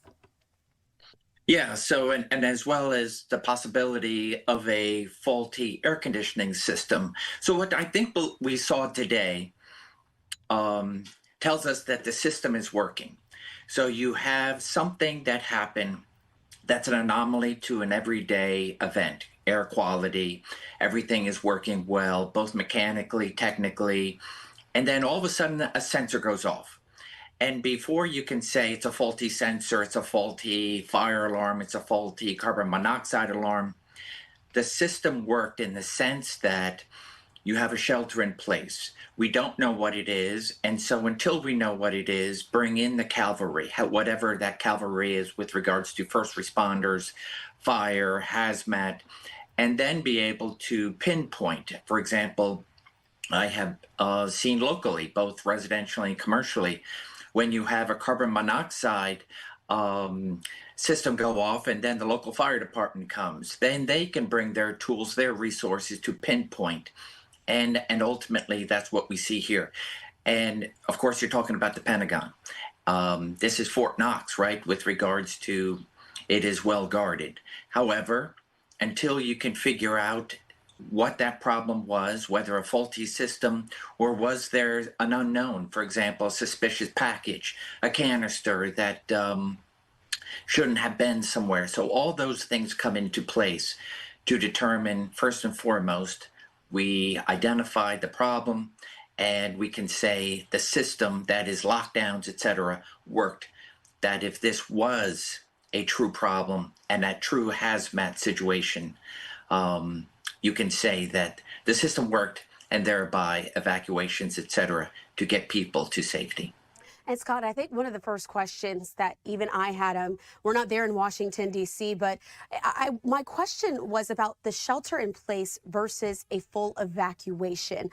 Yeah, so and as well as the possibility of a faulty air conditioning system. So what I think we saw today tells us that the system is working. So you have something that happened that's an anomaly to an everyday event. Air quality, everything is working well, both mechanically, technically, and then all of a sudden a sensor goes off. And before you can say it's a faulty sensor, it's a faulty fire alarm, it's a faulty carbon monoxide alarm, the system worked in the sense that you have a shelter in place. We don't know what it is, and so until we know what it is, bring in the cavalry, whatever that cavalry is with regards to first responders, fire, hazmat, and then be able to pinpoint. For example, I have seen locally, both residentially and commercially, when you have a carbon monoxide system go off and then the local fire department comes, then they can bring their tools, their resources to pinpoint. And ultimately, that's what we see here. And of course, you're talking about the Pentagon. This is Fort Knox, right, with regards to it is well guarded. However, until you can figure out what that problem was, whether a faulty system or was there an unknown, for example, a suspicious package, a canister that shouldn't have been somewhere. So all those things come into place to determine, first and foremost, we identified the problem and we can say the system that is lockdowns, etc., worked. That if this was a true problem and a true hazmat situation, you can say that the system worked and thereby evacuations, etc., to get people to safety. And Scott, I think one of the first questions that even I had, we're not there in Washington, D.C., but my question was about the shelter in place versus a full evacuation.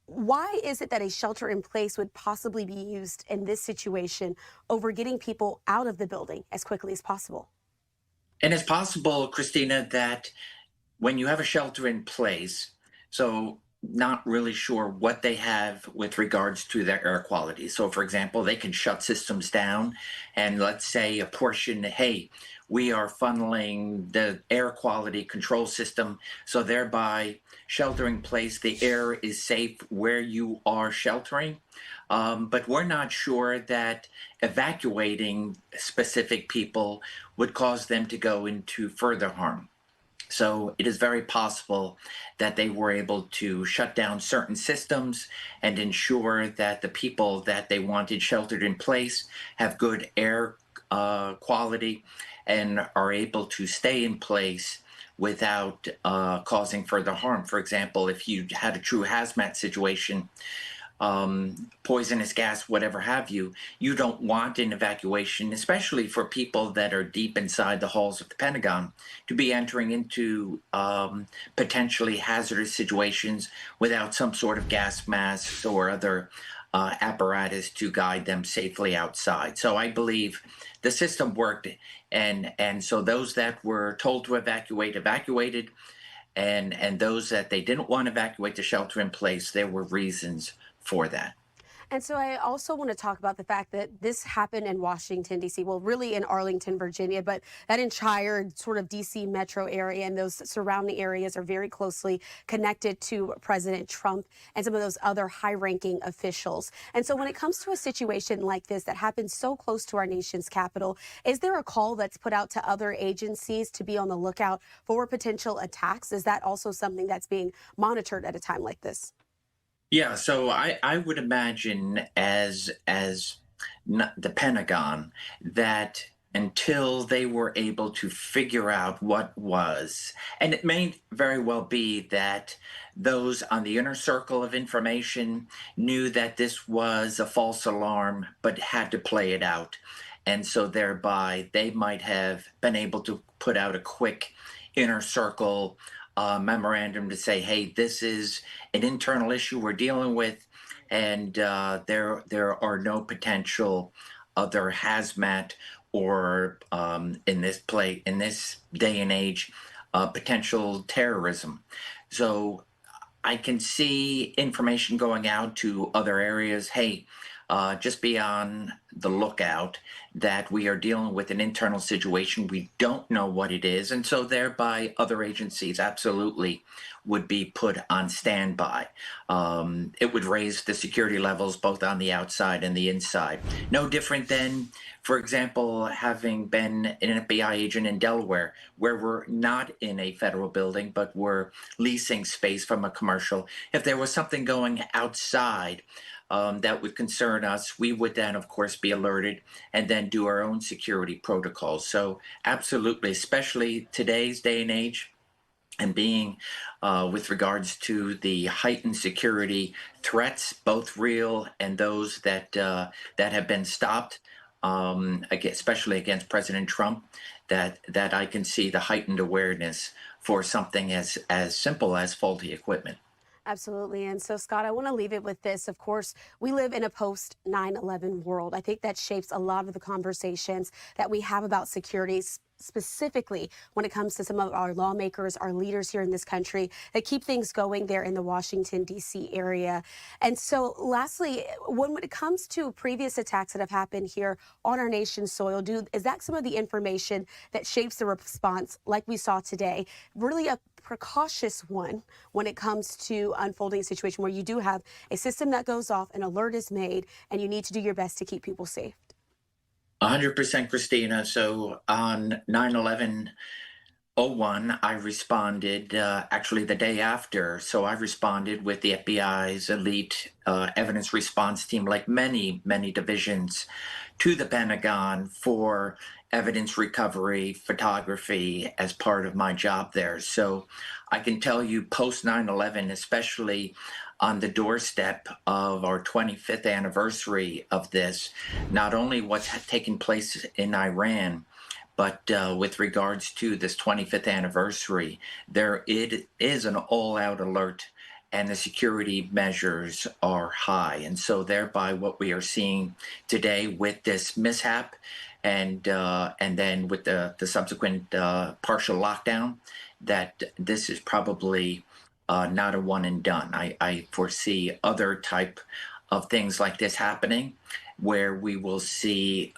Why is it that a shelter in place would possibly be used in this situation over getting people out of the building as quickly as possible? And it's possible, Christina, that when you have a shelter in place, so not really sure what they have with regards to their air quality. So for example, they can shut systems down and let's say a portion, hey, we are funneling the air quality control system, so thereby sheltering in place, the air is safe where you are sheltering. But we're not sure that evacuating specific people would cause them to go into further harm. So it is very possible that they were able to shut down certain systems and ensure that the people that they wanted sheltered in place have good air quality and are able to stay in place without causing further harm. For example, if you had a true hazmat situation, poisonous gas, whatever have you, you don't want an evacuation, especially for people that are deep inside the halls of the Pentagon, to be entering into potentially hazardous situations without some sort of gas masks or other apparatus to guide them safely outside. So I believe the system worked, and so those that were told to evacuate, evacuated, and those that they didn't want to evacuate to shelter in place, there were reasons for that. And so I also want to talk about the fact that this happened in Washington, D.C., well, really in Arlington, Virginia, but that entire sort of D.C. metro area and those surrounding areas are very closely connected to President Trump and some of those other high-ranking officials. And so when it comes to a situation like this that happens so close to our nation's capital, is there a call that's put out to other agencies to be on the lookout for potential attacks? Is that also something that's being monitored at a time like this? Yeah, so I would imagine as the Pentagon that until they were able to figure out what was, and it may very well be that those on the inner circle of information knew that this was a false alarm but had to play it out. And so thereby they might have been able to put out a quick inner circle memorandum to say, hey, this is an internal issue we're dealing with, and there are no potential other hazmat or in this day and age, potential terrorism. So I can see information going out to other areas. Hey, just be on the lookout that we are dealing with an internal situation. We don't know what it is. And so thereby other agencies absolutely would be put on standby. It would raise the security levels both on the outside and the inside. No different than, for example, having been an FBI agent in Delaware, where we're not in a federal building, but we're leasing space from a commercial. If there was something going outside that would concern us, we would then, of course, be alerted and then do our own security protocols. So absolutely, especially today's day and age, and being with regards to the heightened security threats, both real and those that have been stopped, especially against President Trump, that I can see the heightened awareness for something as simple as faulty equipment. Absolutely. And so, Scott, I want to leave it with this. Of course, we live in a post 9/11 world. I think that shapes a lot of the conversations that we have about security, specifically when it comes to some of our lawmakers, our leaders here in this country that keep things going there in the Washington, D.C. area. And so lastly, when it comes to previous attacks that have happened here on our nation's soil, is that some of the information that shapes the response like we saw today? Really a precautious one when it comes to unfolding a situation where you do have a system that goes off, an alert is made, and you need to do your best to keep people safe. 100%, Christina. So on 9/11/01, I responded actually the day after. So I responded with the FBI's elite evidence response team, like many divisions, to the Pentagon for evidence recovery, photography as part of my job there. So I can tell you post 9/11, especially on the doorstep of our 25th anniversary of this, not only what's taken place in Iran, but with regards to this 25th anniversary, it is an all-out alert, and the security measures are high. And so thereby what we are seeing today with this mishap and then with the subsequent partial lockdown, that this is probably not a one and done. I foresee other type of things like this happening, where we will see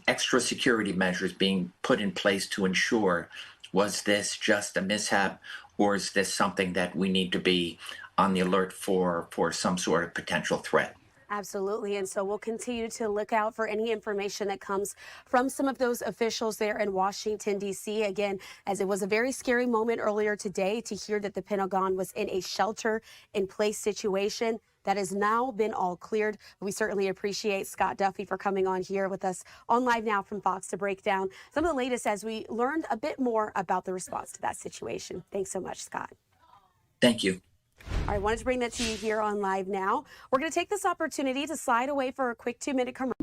extra security measures being put in place to ensure, was this just a mishap, or is this something that we need to be on the alert for some sort of potential threat? Absolutely. And so we'll continue to look out for any information that comes from some of those officials there in Washington, D.C. Again, as it was a very scary moment earlier today to hear that the Pentagon was in a shelter-in-place situation. That has now been all cleared. We certainly appreciate Scott Duffy for coming on here with us on Live Now from Fox to break down some of the latest as we learned a bit more about the response to that situation. Thanks so much, Scott. Thank you. All right, wanted to bring that to you here on Live Now. We're going to take this opportunity to slide away for a quick 2-minute commercial.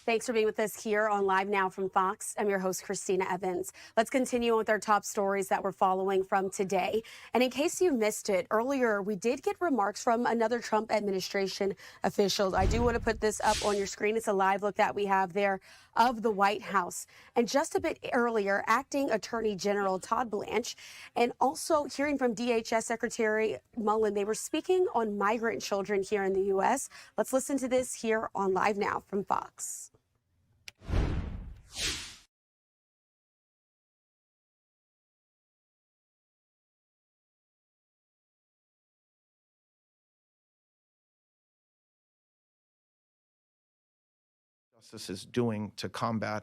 Thanks for being with us here on Live Now from Fox. I'm your host, Christina Evans. Let's continue with our top stories that we're following from today. And in case you missed it, earlier we did get remarks from another Trump administration official. I do want to put this up on your screen. It's a live look that we have there of the White House. And just a bit earlier, Acting Attorney General Todd Blanche and also hearing from DHS Secretary Mullen, they were speaking on migrant children here in the U.S. Let's listen to this here on Live Now from Fox. Justice is doing to combat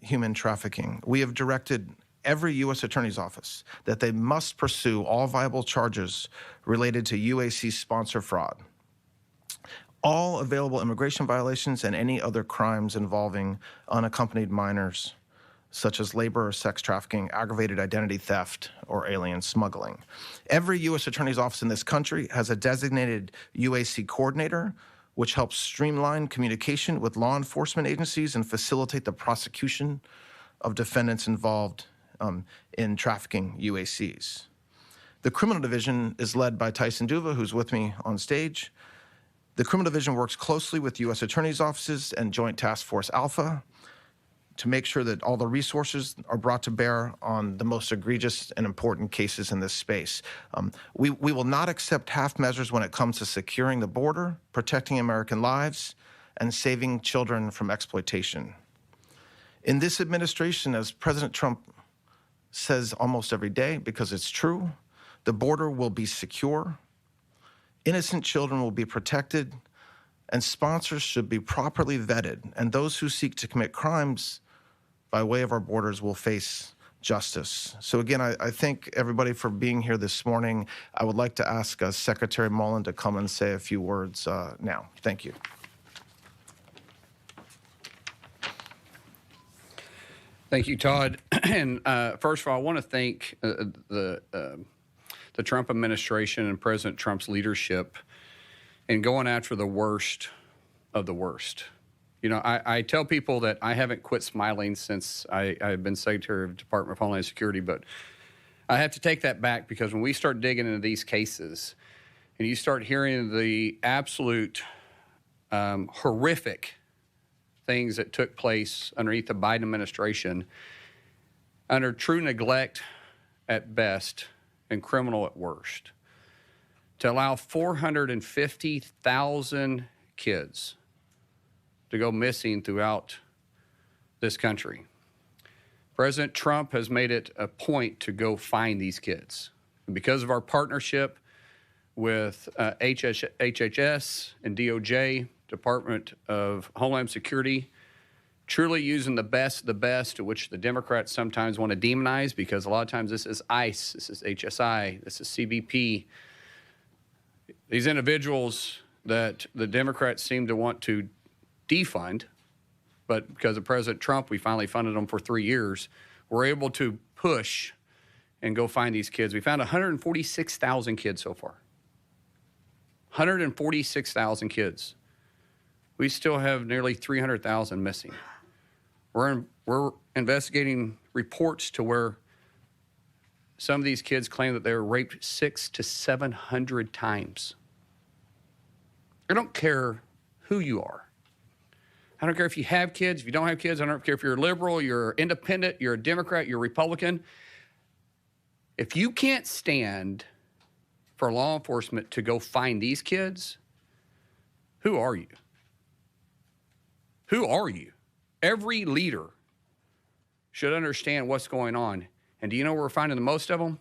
human trafficking. We have directed every U.S. Attorney's Office that they must pursue all viable charges related to UAC sponsor fraud, all available immigration violations, and any other crimes involving unaccompanied minors, such as labor or sex trafficking, aggravated identity theft, or alien smuggling. Every U.S. Attorney's Office in this country has a designated UAC coordinator, which helps streamline communication with law enforcement agencies and facilitate the prosecution of defendants involved in trafficking UACs. The criminal division is led by Tyson Duva, who's with me on stage. The criminal division works closely with U.S. Attorney's offices and Joint Task Force Alpha to make sure that all the resources are brought to bear on the most egregious and important cases in this space. We will not accept half measures when it comes to securing the border, protecting American lives, and saving children from exploitation. In this administration, as President Trump says almost every day, because it's true, the border will be secure, innocent children will be protected, and sponsors should be properly vetted, and those who seek to commit crimes by way of our borders will face justice. So again, I thank everybody for being here this morning. I would like to ask Secretary Mullen to come and say a few words now. Thank you. Thank you, Todd. And first of all, I want to thank the Trump administration and President Trump's leadership in going after the worst of the worst. You know, I tell people that I haven't quit smiling since I've been Secretary of the Department of Homeland Security, but I have to take that back because when we start digging into these cases and you start hearing the absolute horrific things that took place underneath the Biden administration, under true neglect at best and criminal at worst, to allow 450,000 kids to go missing throughout this country. President Trump has made it a point to go find these kids. And because of our partnership with HHS and DOJ, Department of Homeland Security, truly using the best, which the Democrats sometimes want to demonize because a lot of times this is ICE, this is HSI, this is CBP. These individuals that the Democrats seem to want to defund, but because of President Trump, we finally funded them for 3 years. We're able to push and go find these kids. We found 146,000 kids so far. 146,000 kids. We still have nearly 300,000 missing. We're investigating reports to where some of these kids claim that they were raped 600 to 700 times. I don't care who you are. I don't care if you have kids, if you don't have kids. I don't care if you're a liberal, you're independent, you're a Democrat, you're a Republican. If you can't stand for law enforcement to go find these kids, who are you? Who are you? Every leader should understand what's going on. And do you know where we're finding the most of them?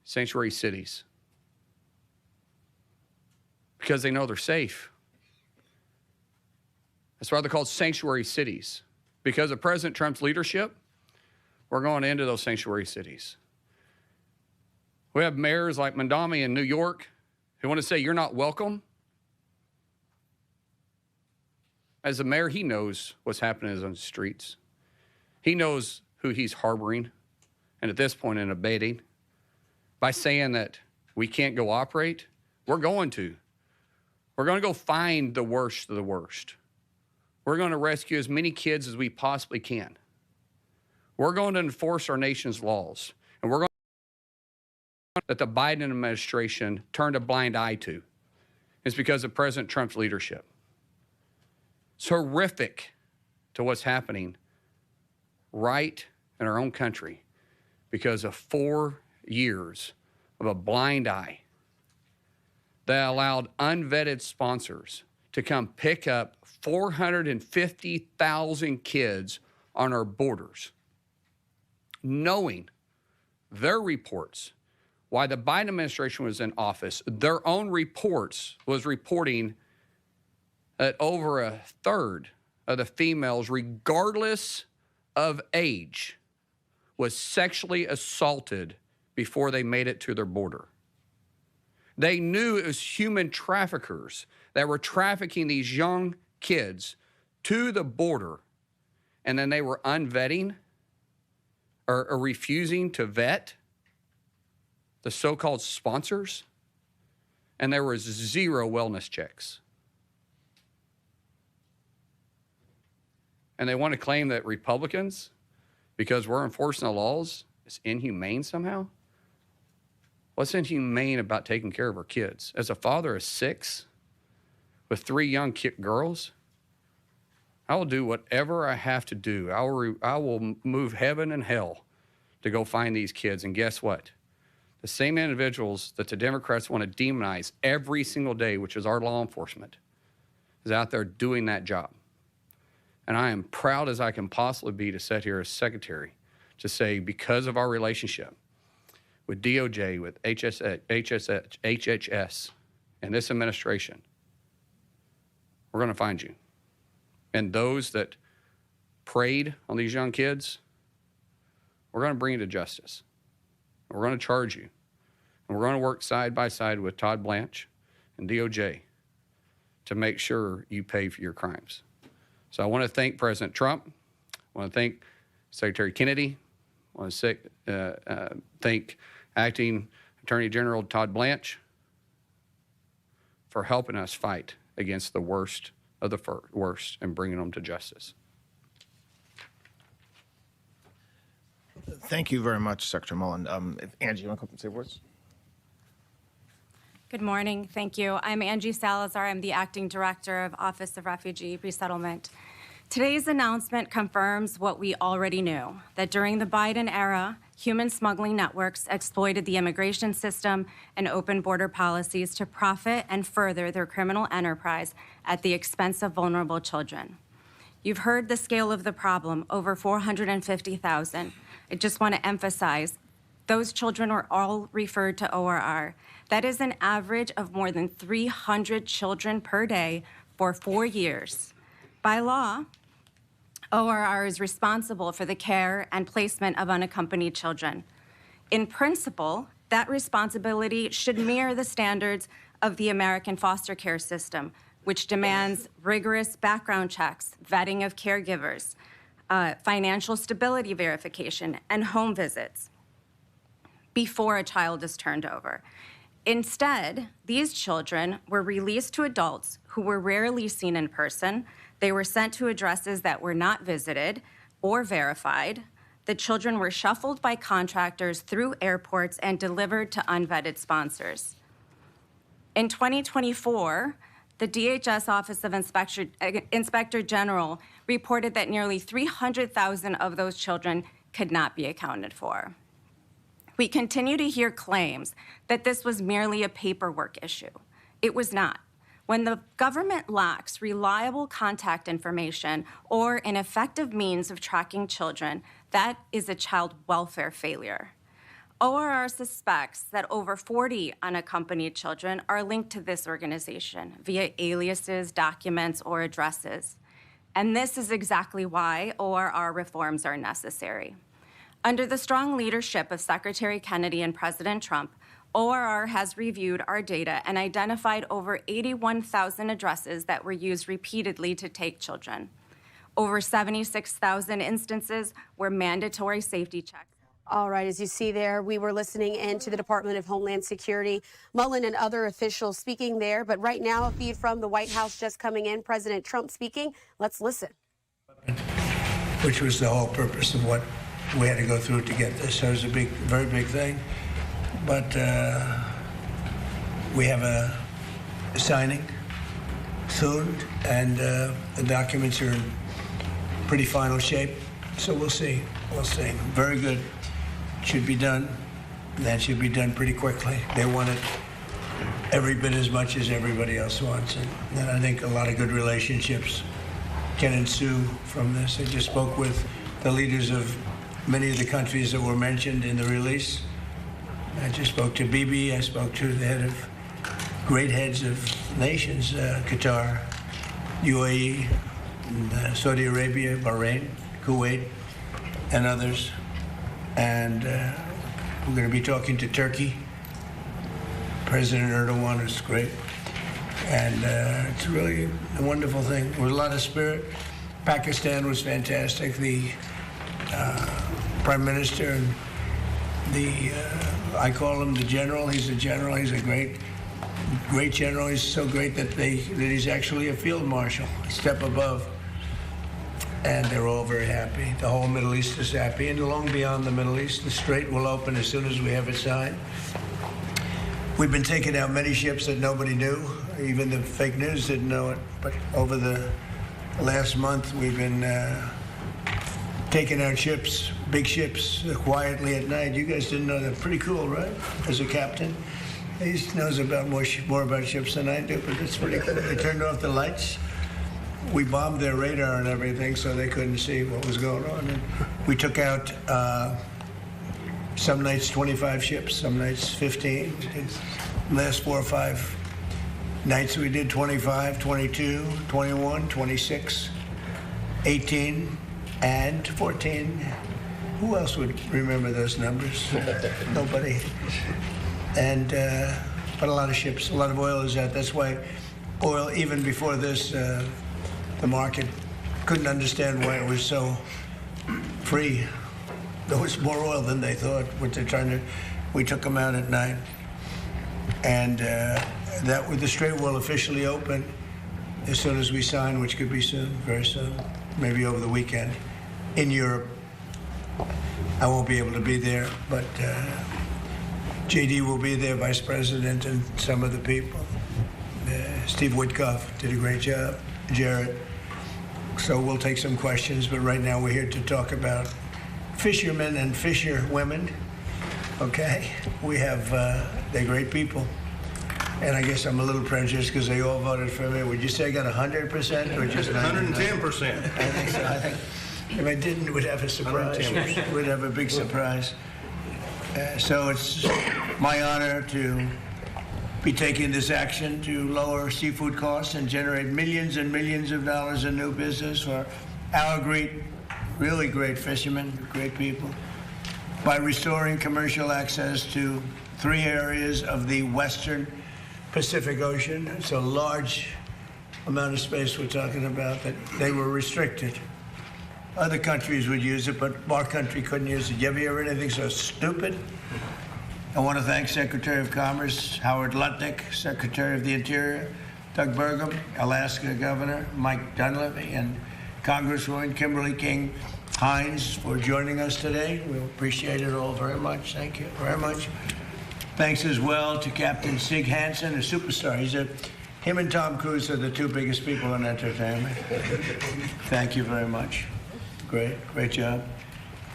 Sanctuary cities. Because they know they're safe. That's why they're called sanctuary cities. Because of President Trump's leadership, we're going into those sanctuary cities. We have mayors like Mandami in New York who want to say, you're not welcome. As a mayor, he knows what's happening on the streets. He knows who he's harboring, and at this point in abating. By saying that we can't go operate, we're going to. We're going to go find the worst of the worst. We're going to rescue as many kids as we possibly can. We're going to enforce our nation's laws. And we're going to that the Biden administration turned a blind eye to. It's because of President Trump's leadership. It's horrific to what's happening right in our own country because of 4 years of a blind eye that allowed unvetted sponsors to come pick up 450,000 kids on our borders, knowing their reports, while the Biden administration was in office, their own reports was reporting that over a third of the females, regardless of age, was sexually assaulted before they made it to their border. They knew it was human traffickers that were trafficking these young kids to the border, and then they were unvetting or refusing to vet the so-called sponsors, and there was 0 wellness checks. And they want to claim that Republicans, because we're enforcing the laws, is inhumane somehow? What's inhumane about taking care of our kids? As a father of 6 with 3 young girls, I will do whatever I have to do. I will move heaven and hell to go find these kids. And guess what? The same individuals that the Democrats want to demonize every single day, which is our law enforcement, is out there doing that job. And I am proud as I can possibly be to sit here as secretary to say, because of our relationship with DOJ, with HHS, and this administration, we're going to find you. And those that preyed on these young kids, we're going to bring you to justice. We're going to charge you. And we're going to work side by side with Todd Blanche and DOJ to make sure you pay for your crimes. So I want to thank President Trump. I want to thank Secretary Kennedy. I want to thank Acting Attorney General Todd Blanche for helping us fight against the worst of the worst and bringing them to justice. Thank you very much, Secretary Mullen. Angie, you want to come and say words? Good morning. Thank you. I'm Angie Salazar. I'm the Acting Director of Office of Refugee Resettlement. Today's announcement confirms what we already knew, that during the Biden era, human smuggling networks exploited the immigration system and open border policies to profit and further their criminal enterprise at the expense of vulnerable children. You've heard the scale of the problem, over 450,000. I just want to emphasize, those children were all referred to ORR. That is an average of more than 300 children per day for 4 years. By law, ORR is responsible for the care and placement of unaccompanied children. In principle, that responsibility should mirror the standards of the American foster care system, which demands rigorous background checks, vetting of caregivers, financial stability verification, and home visits before a child is turned over. Instead, these children were released to adults who were rarely seen in person. They were sent to addresses that were not visited or verified. The children were shuffled by contractors through airports and delivered to unvetted sponsors. In 2024, the DHS Office of Inspector General reported that nearly 300,000 of those children could not be accounted for. We continue to hear claims that this was merely a paperwork issue. It was not. When the government lacks reliable contact information or an effective means of tracking children, that is a child welfare failure. ORR suspects that over 40 unaccompanied children are linked to this organization via aliases, documents, or addresses. And this is exactly why ORR reforms are necessary. Under the strong leadership of Secretary Kennedy and President Trump, ORR has reviewed our data and identified over 81,000 addresses that were used repeatedly to take children. Over 76,000 instances where mandatory safety checks All right, as you see there, we were listening in to the Department of Homeland Security, Mullen and other officials speaking there. But right now, a feed from the White House just coming in, President Trump speaking. Let's listen. Which was the whole purpose of what we had to go through to get this. So it was a big, very big thing. But we have a signing soon, and the documents are in pretty final shape. So we'll see. We'll see. Very good. Should be done. That should be done pretty quickly. They want it every bit as much as everybody else wants it. And I think a lot of good relationships can ensue from this. I just spoke with the leaders of many of the countries that were mentioned in the release. I just spoke to Bibi. I spoke to the head of great heads of nations, Qatar, UAE, and, Saudi Arabia, Bahrain, Kuwait, and others. And we're going to be talking to Turkey. President Erdogan is great. And it's really a wonderful thing. With a lot of spirit. Pakistan was fantastic. The Prime Minister and the, I call him the general. He's a general. He's a great general. He's so great that he's actually a field marshal, a step above. And they're all very happy. The whole Middle East is happy. And long beyond the Middle East, the Strait will open as soon as we have it signed. We've been taking out many ships that nobody knew. Even the fake news didn't know it. But over the last month, we've been taking out ships, big ships, quietly at night. You guys didn't know that. Pretty cool, right? As a captain. He knows about more about ships than I do, but it's pretty cool. They turned off the lights. We bombed their radar and everything, so they couldn't see what was going on. And we took out some nights 25 ships, some nights 15. Last 4 or 5 nights we did 25, 22, 21, 26, 18, and 14. Who else would remember those numbers? Nobody. And but a lot of ships, a lot of oil is out. That's why oil, even before this, the market couldn't understand why it was so free. There was more oil than they thought. What they're trying to, we took them out at night, and that with the Strait will officially open as soon as we sign, which could be soon, very soon, maybe over the weekend, in Europe. I won't be able to be there, but JD will be there, Vice President, and some of the people. Steve Witkoff did a great job, Jared. So we'll take some questions, but right now we're here to talk about fishermen and fisherwomen. Okay, we have they're great people, and I guess I'm a little prejudiced because they all voted for me. Would you say I got 100% or just 110%? I think so. I think if I didn't, we'd have a surprise. We'd have a big surprise. So it's my honor to be taking this action to lower seafood costs and generate millions and millions of dollars in new business for our great, really great fishermen, great people, by restoring commercial access to 3 areas of the Western Pacific Ocean. It's a large amount of space we're talking about that they were restricted. Other countries would use it, but our country couldn't use it. You ever hear anything so stupid? I want to thank Secretary of Commerce Howard Lutnick, Secretary of the Interior Doug Burgum, Alaska Governor Mike Dunleavy, and Congresswoman Kimberly King Hines for joining us today. We appreciate it all very much. Thank you very much. Thanks as well to Captain Sig Hansen, a superstar. Him and Tom Cruise are the 2 biggest people in entertainment. Thank you very much. Great job.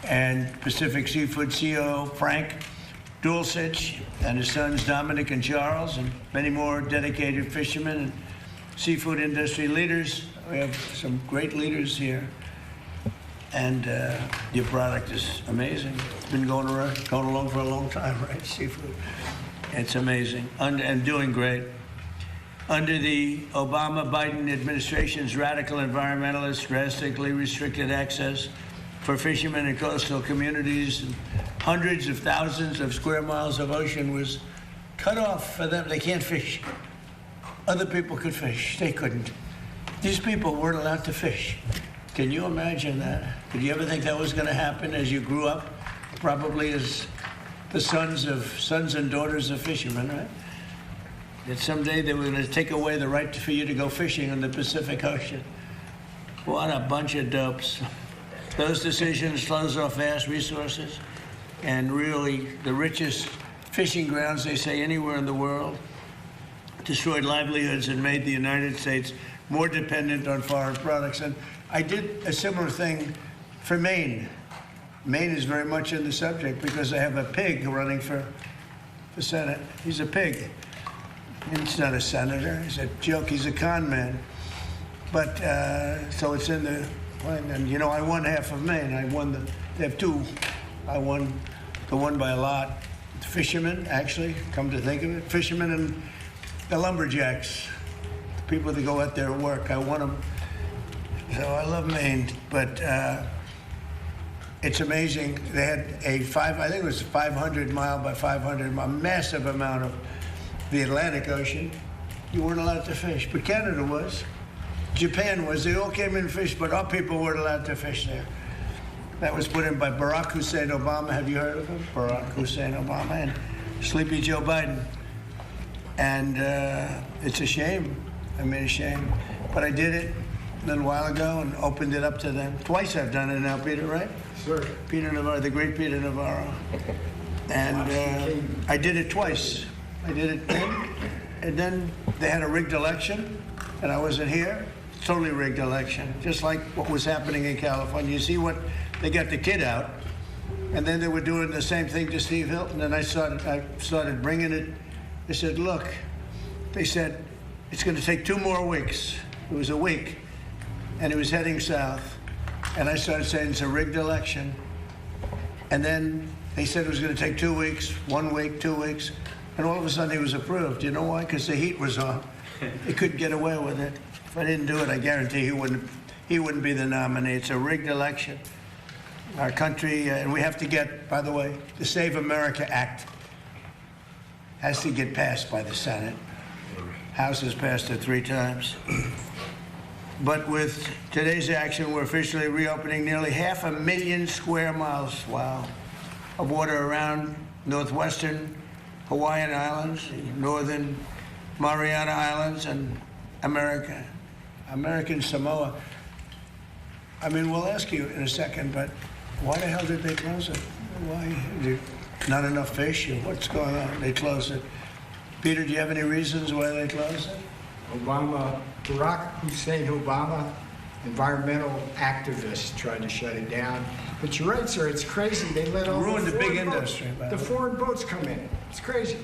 And Pacific Seafood CEO Frank Dulcich and his sons Dominic and Charles, and many more dedicated fishermen and seafood industry leaders. We have some great leaders here. And your product is amazing. It's been going along for a long time, right? Seafood. It's amazing and doing great. Under the Obama-Biden administration's radical environmentalists drastically restricted access for fishermen in coastal communities, and hundreds of thousands of square miles of ocean was cut off for them. They can't fish. Other people could fish. They couldn't. These people weren't allowed to fish. Can you imagine that? Did you ever think that was going to happen as you grew up probably as the sons and daughters of fishermen, right? That someday they were going to take away the right for you to go fishing in the Pacific Ocean. What a bunch of dopes. Those decisions close off vast resources and really the richest fishing grounds, they say, anywhere in the world, destroyed livelihoods and made the United States more dependent on foreign products. And I did a similar thing for Maine. Maine is very much in the subject because I have a pig running for the Senate. He's a pig. He's not a senator. He's a joke. He's a con man. But so it's in the plan. And you know, I won half of Maine. They have two. I won the one by a lot. The fishermen, actually, come to think of it, fishermen and the lumberjacks, the people that go out there and work. I won them. So I love Maine, but it's amazing. They had I think it was 500 mile by 500 mile, massive amount of the Atlantic Ocean. You weren't allowed to fish, but Canada was. Japan was. They all came in and fished, but our people weren't allowed to fish there. That was put in by Barack Hussein Obama. Have you heard of him? Barack Hussein Obama and Sleepy Joe Biden. And it's a shame. I mean, a shame. But I did it a little while ago and opened it up to them. Twice I've done it now, Peter, right? Sure. Peter Navarro, the great Peter Navarro. And I did it twice. I did it then. And then they had a rigged election, and I wasn't here. Totally rigged election, just like what was happening in California. You see what, they got the kid out, and then they were doing the same thing to Steve Hilton, and I started bringing it. They said, look, they said, it's going to take 2 more weeks. It was a week, and it was heading south. And I started saying it's a rigged election. And then they said it was going to take 2 weeks, 1 week, 2 weeks. And all of a sudden he was approved. You know why? Because the heat was on. He couldn't get away with it. If I didn't do it, I guarantee he wouldn't be the nominee. It's a rigged election. Our country, and we have to get, by the way, the Save America Act has to get passed by the Senate. House has passed it 3 times. But with today's action, we're officially reopening nearly 500,000 square miles, wow, of water around northwestern Hawaiian Islands, northern Mariana Islands, and American Samoa. I mean, we'll ask you in a second, but why the hell did they close it? Why? Not enough fish? Or what's going on? They closed it. Peter, do you have any reasons why they closed it? Barack Hussein Obama, environmental activists tried to shut it down. But you're right, sir, it's crazy. They let all ruined the big boats, industry. the foreign boats come in. It's crazy.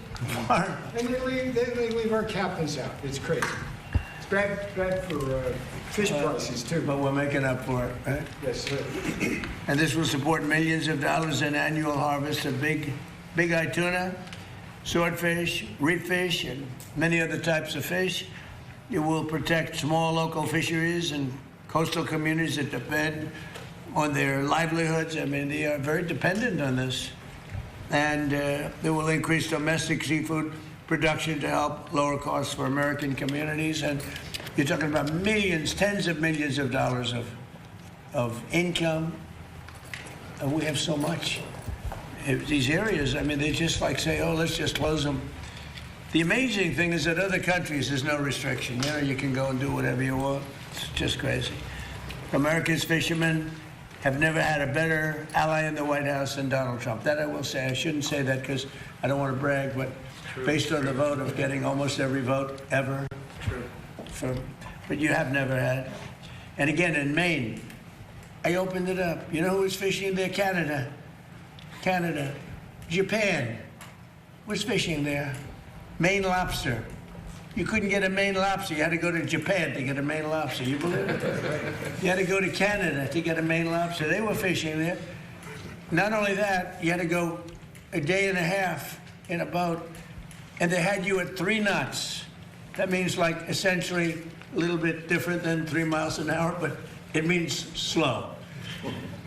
And they leave our captains out. It's crazy. It's bad for fish prices, too. But we're making up for it, right? Yes, sir. And this will support millions of dollars in annual harvest of big-eye tuna, swordfish, reef fish, and many other types of fish. It will protect small local fisheries and coastal communities that depend on their livelihoods. I mean, they are very dependent on this. And it will increase domestic seafood production to help lower costs for American communities. And you're talking about millions, tens of millions of dollars of income. And we have so much. These areas, I mean, they just like say, oh, let's just close them. The amazing thing is that other countries, there's no restriction. You know, you can go and do whatever you want. It's just crazy. America's fishermen have never had a better ally in the White House than Donald Trump. That I will say. I shouldn't say that because I don't want to brag, but based on the vote of getting almost every vote ever. But you have never had. And again, in Maine, I opened it up. You know who was fishing there? Canada. Japan was fishing there. Maine lobster. You couldn't get a Maine lobster. You had to go to Japan to get a Maine lobster. You believe it? You had to go to Canada to get a Maine lobster. They were fishing there. Not only that, you had to go a day and a half in a boat, and they had you at 3 knots. That means like essentially a little bit different than 3 miles an hour, but it means slow.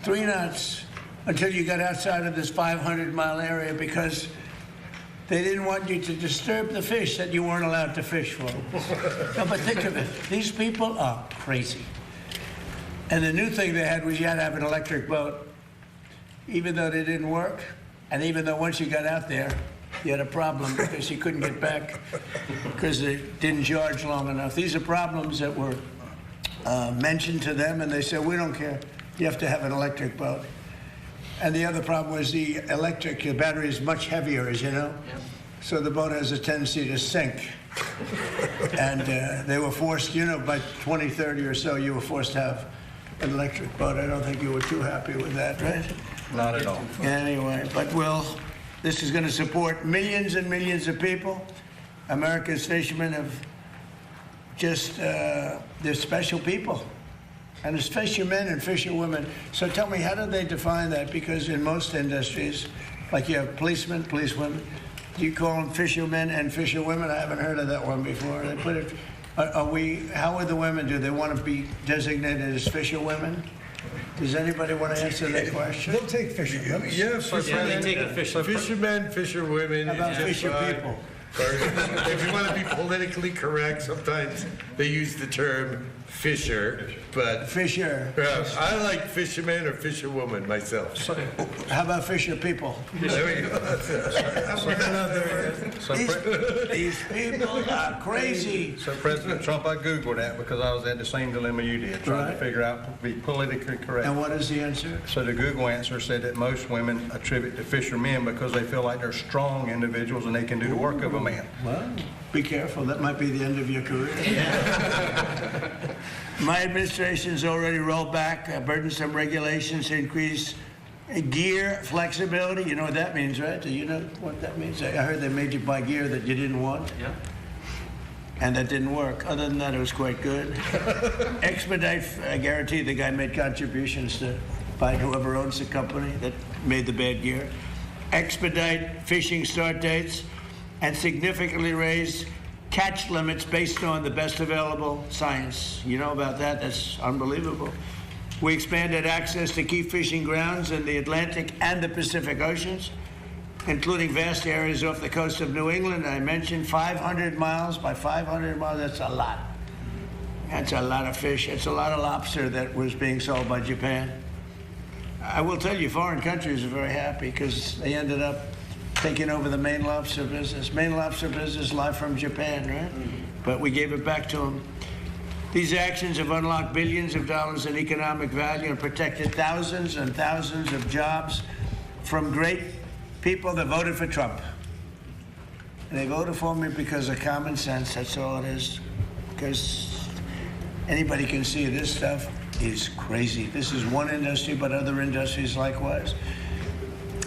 3 knots until you got outside of this 500-mile area because they didn't want you to disturb the fish that you weren't allowed to fish for. No, but think of it. These people are crazy. And the new thing they had was you had to have an electric boat. even though they didn't work, and even though once you got out there, you had a problem because you couldn't get back because they didn't charge long enough. These are problems that were mentioned to them, and they said, we don't care. You have to have an electric boat. And the other problem was the battery is much heavier, as you know. Yep. So the boat has a tendency to sink. And they were forced, by 2030 or so, you were forced to have an electric boat. I don't think you were too happy with that, right? Not at all. Anyway, but this is going to support millions and millions of people. America's fishermen have they're special people. And there's fishermen and fisherwomen. So tell me, how do they define that? Because in most industries, like you have policemen, policewomen, do you call them fishermen and fisherwomen? I haven't heard of that one before. They put it. How would the women do? They want to be designated as fisherwomen? Does anybody want to answer that question? They'll take fishermen. Yeah, fishermen, fisherwomen. How about fisher people? If you want to be politically correct, sometimes they use the term fisher, but fisher. I like fisherman or fisherwoman myself. How about fisher people? There we go. These people are crazy. So President Trump, I Googled that because I was at the same dilemma you did, trying to figure out to be politically correct. And what is the answer? So the Google answer said that most women attribute to fishermen because they feel like they're strong individuals and they can do the work of a man. Well, be careful. That might be the end of your career. My administration's already rolled back burdensome regulations to increase gear flexibility. You know what that means, right? Do you know what that means? I heard they made you buy gear that you didn't want. Yeah. And that didn't work. Other than that, it was quite good. Expedite, I guarantee the guy made contributions to find whoever owns the company that made the bad gear. Expedite fishing start dates and significantly raise catch limits based on the best available science. You know about that? That's unbelievable. We expanded access to key fishing grounds in the Atlantic and the Pacific Oceans, including vast areas off the coast of New England. I mentioned 500 miles. By 500 miles, that's a lot. That's a lot of fish. It's a lot of lobster that was being sold by Japan. I will tell you, foreign countries are very happy because they ended up taking over the Maine lobster business. Maine lobster business live from Japan, right? But we gave it back to them. These actions have unlocked billions of dollars in economic value and protected thousands and thousands of jobs from great people that voted for Trump. And they voted for me because of common sense, that's all it is. Because anybody can see this stuff is crazy. This is one industry, but other industries likewise.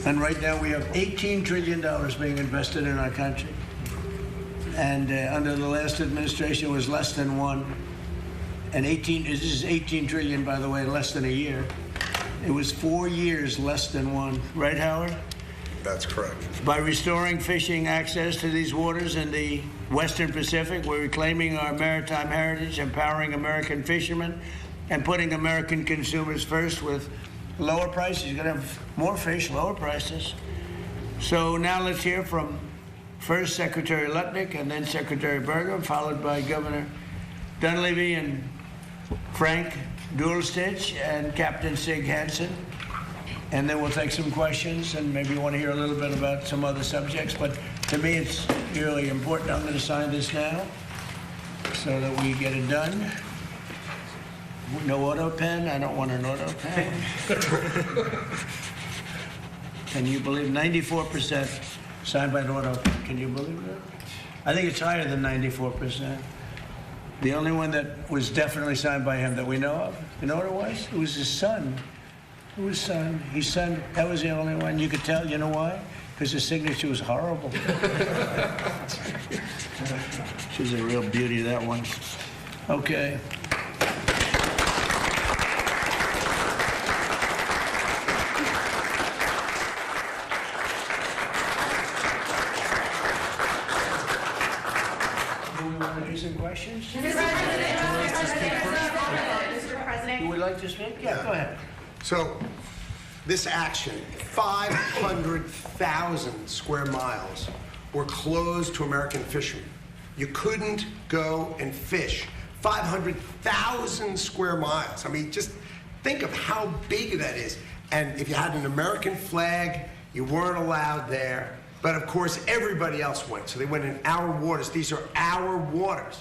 And right now we have $18 trillion being invested in our country. And under the last administration, it was less than one. And this is 18 trillion, by the way, in less than a year. It was 4 years less than one. Right, Howard? That's correct. By restoring fishing access to these waters in the Western Pacific, we're reclaiming our maritime heritage, empowering American fishermen, and putting American consumers first with lower prices. You're going to have more fish, lower prices. So now let's hear from first Secretary Lutnick and then Secretary Berger, followed by Governor Dunleavy and Frank Dulstich and Captain Sig Hansen. And then we'll take some questions and maybe you want to hear a little bit about some other subjects. But to me, it's really important. I'm going to sign this now so that we get it done. No auto pen? I don't want an auto pen. Can you believe 94% signed by an auto pen? Can you believe that? I think it's higher than 94%. The only one that was definitely signed by him that we know of, you know what it was? It was his son. It was his son. His son, that was the only one. You could tell, you know why? Because his signature was horrible. She's a real beauty, that one. Okay. Questions? Mr. President. You would like to speak? Yeah, go ahead. So, this action, 500,000 square miles were closed to American fishermen. You couldn't go and fish. 500,000 square miles. I mean, just think of how big that is. And if you had an American flag, you weren't allowed there. But of course, everybody else went. So they went in our waters. These are our waters.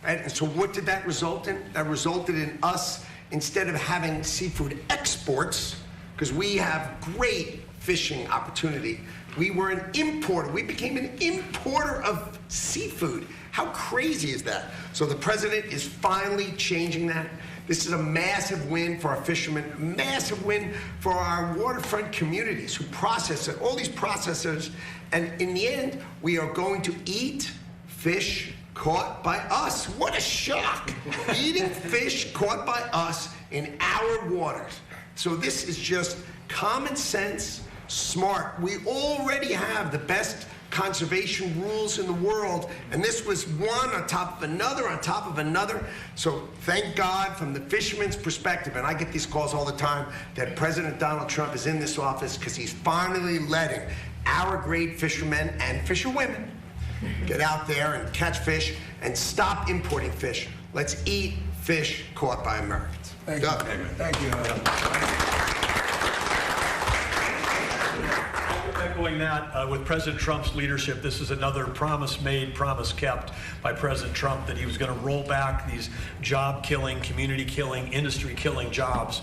Right? And so what did that result in? That resulted in us, instead of having seafood exports, because we have great fishing opportunity, we were an importer. We became an importer of seafood. How crazy is that? So the president is finally changing that. This is a massive win for our fishermen, a massive win for our waterfront communities who process it, all these processors. And in the end, we are going to eat fish caught by us. What a shock! Eating fish caught by us in our waters. So this is just common sense, smart. We already have the best conservation rules in the world, and this was one on top of another on top of another. So thank God, from the fisherman's perspective, and I get these calls all the time, that President Donald Trump is in this office because he's finally letting our great fishermen and fisherwomen get out there and catch fish and stop importing fish. Let's eat fish caught by Americans. Thank you. Thank you. Echoing that, with President Trump's leadership, this is another promise made, promise kept by President Trump, that he was going to roll back these job-killing, community-killing, industry-killing jobs.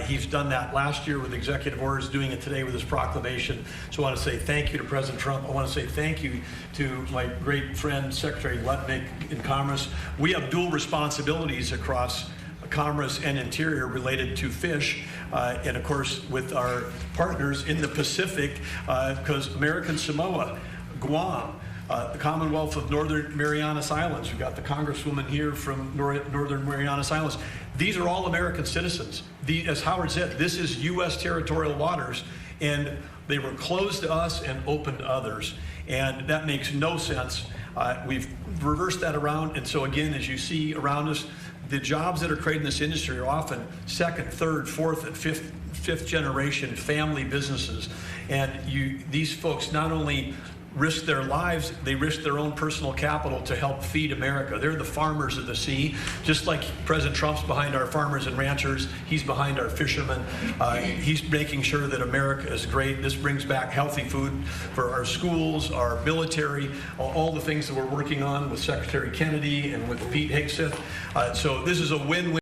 He's done that last year with executive orders, doing it today with his proclamation. So I want to say thank you to President Trump. I want to say thank you to my great friend, Secretary Lutnick in Commerce. We have dual responsibilities across Commerce and Interior related to fish, and of course with our partners in the Pacific, because American Samoa, Guam, the Commonwealth of Northern Marianas Islands, we've got the Congresswoman here from Northern Marianas Islands. These are all American citizens. As Howard said, this is U.S. territorial waters, and they were closed to us and open to others, and that makes no sense. We've reversed that around, and so again, as you see around us, the jobs that are created in this industry are often second, third, fourth, and fifth generation family businesses. And these folks not only risk their lives, they risk their own personal capital to help feed America. They're the farmers of the sea. Just like President Trump's behind our farmers and ranchers, he's behind our fishermen. He's making sure that America is great. This brings back healthy food for our schools, our military, all the things that we're working on with Secretary Kennedy and with Pete Hegseth. So this is a win-win.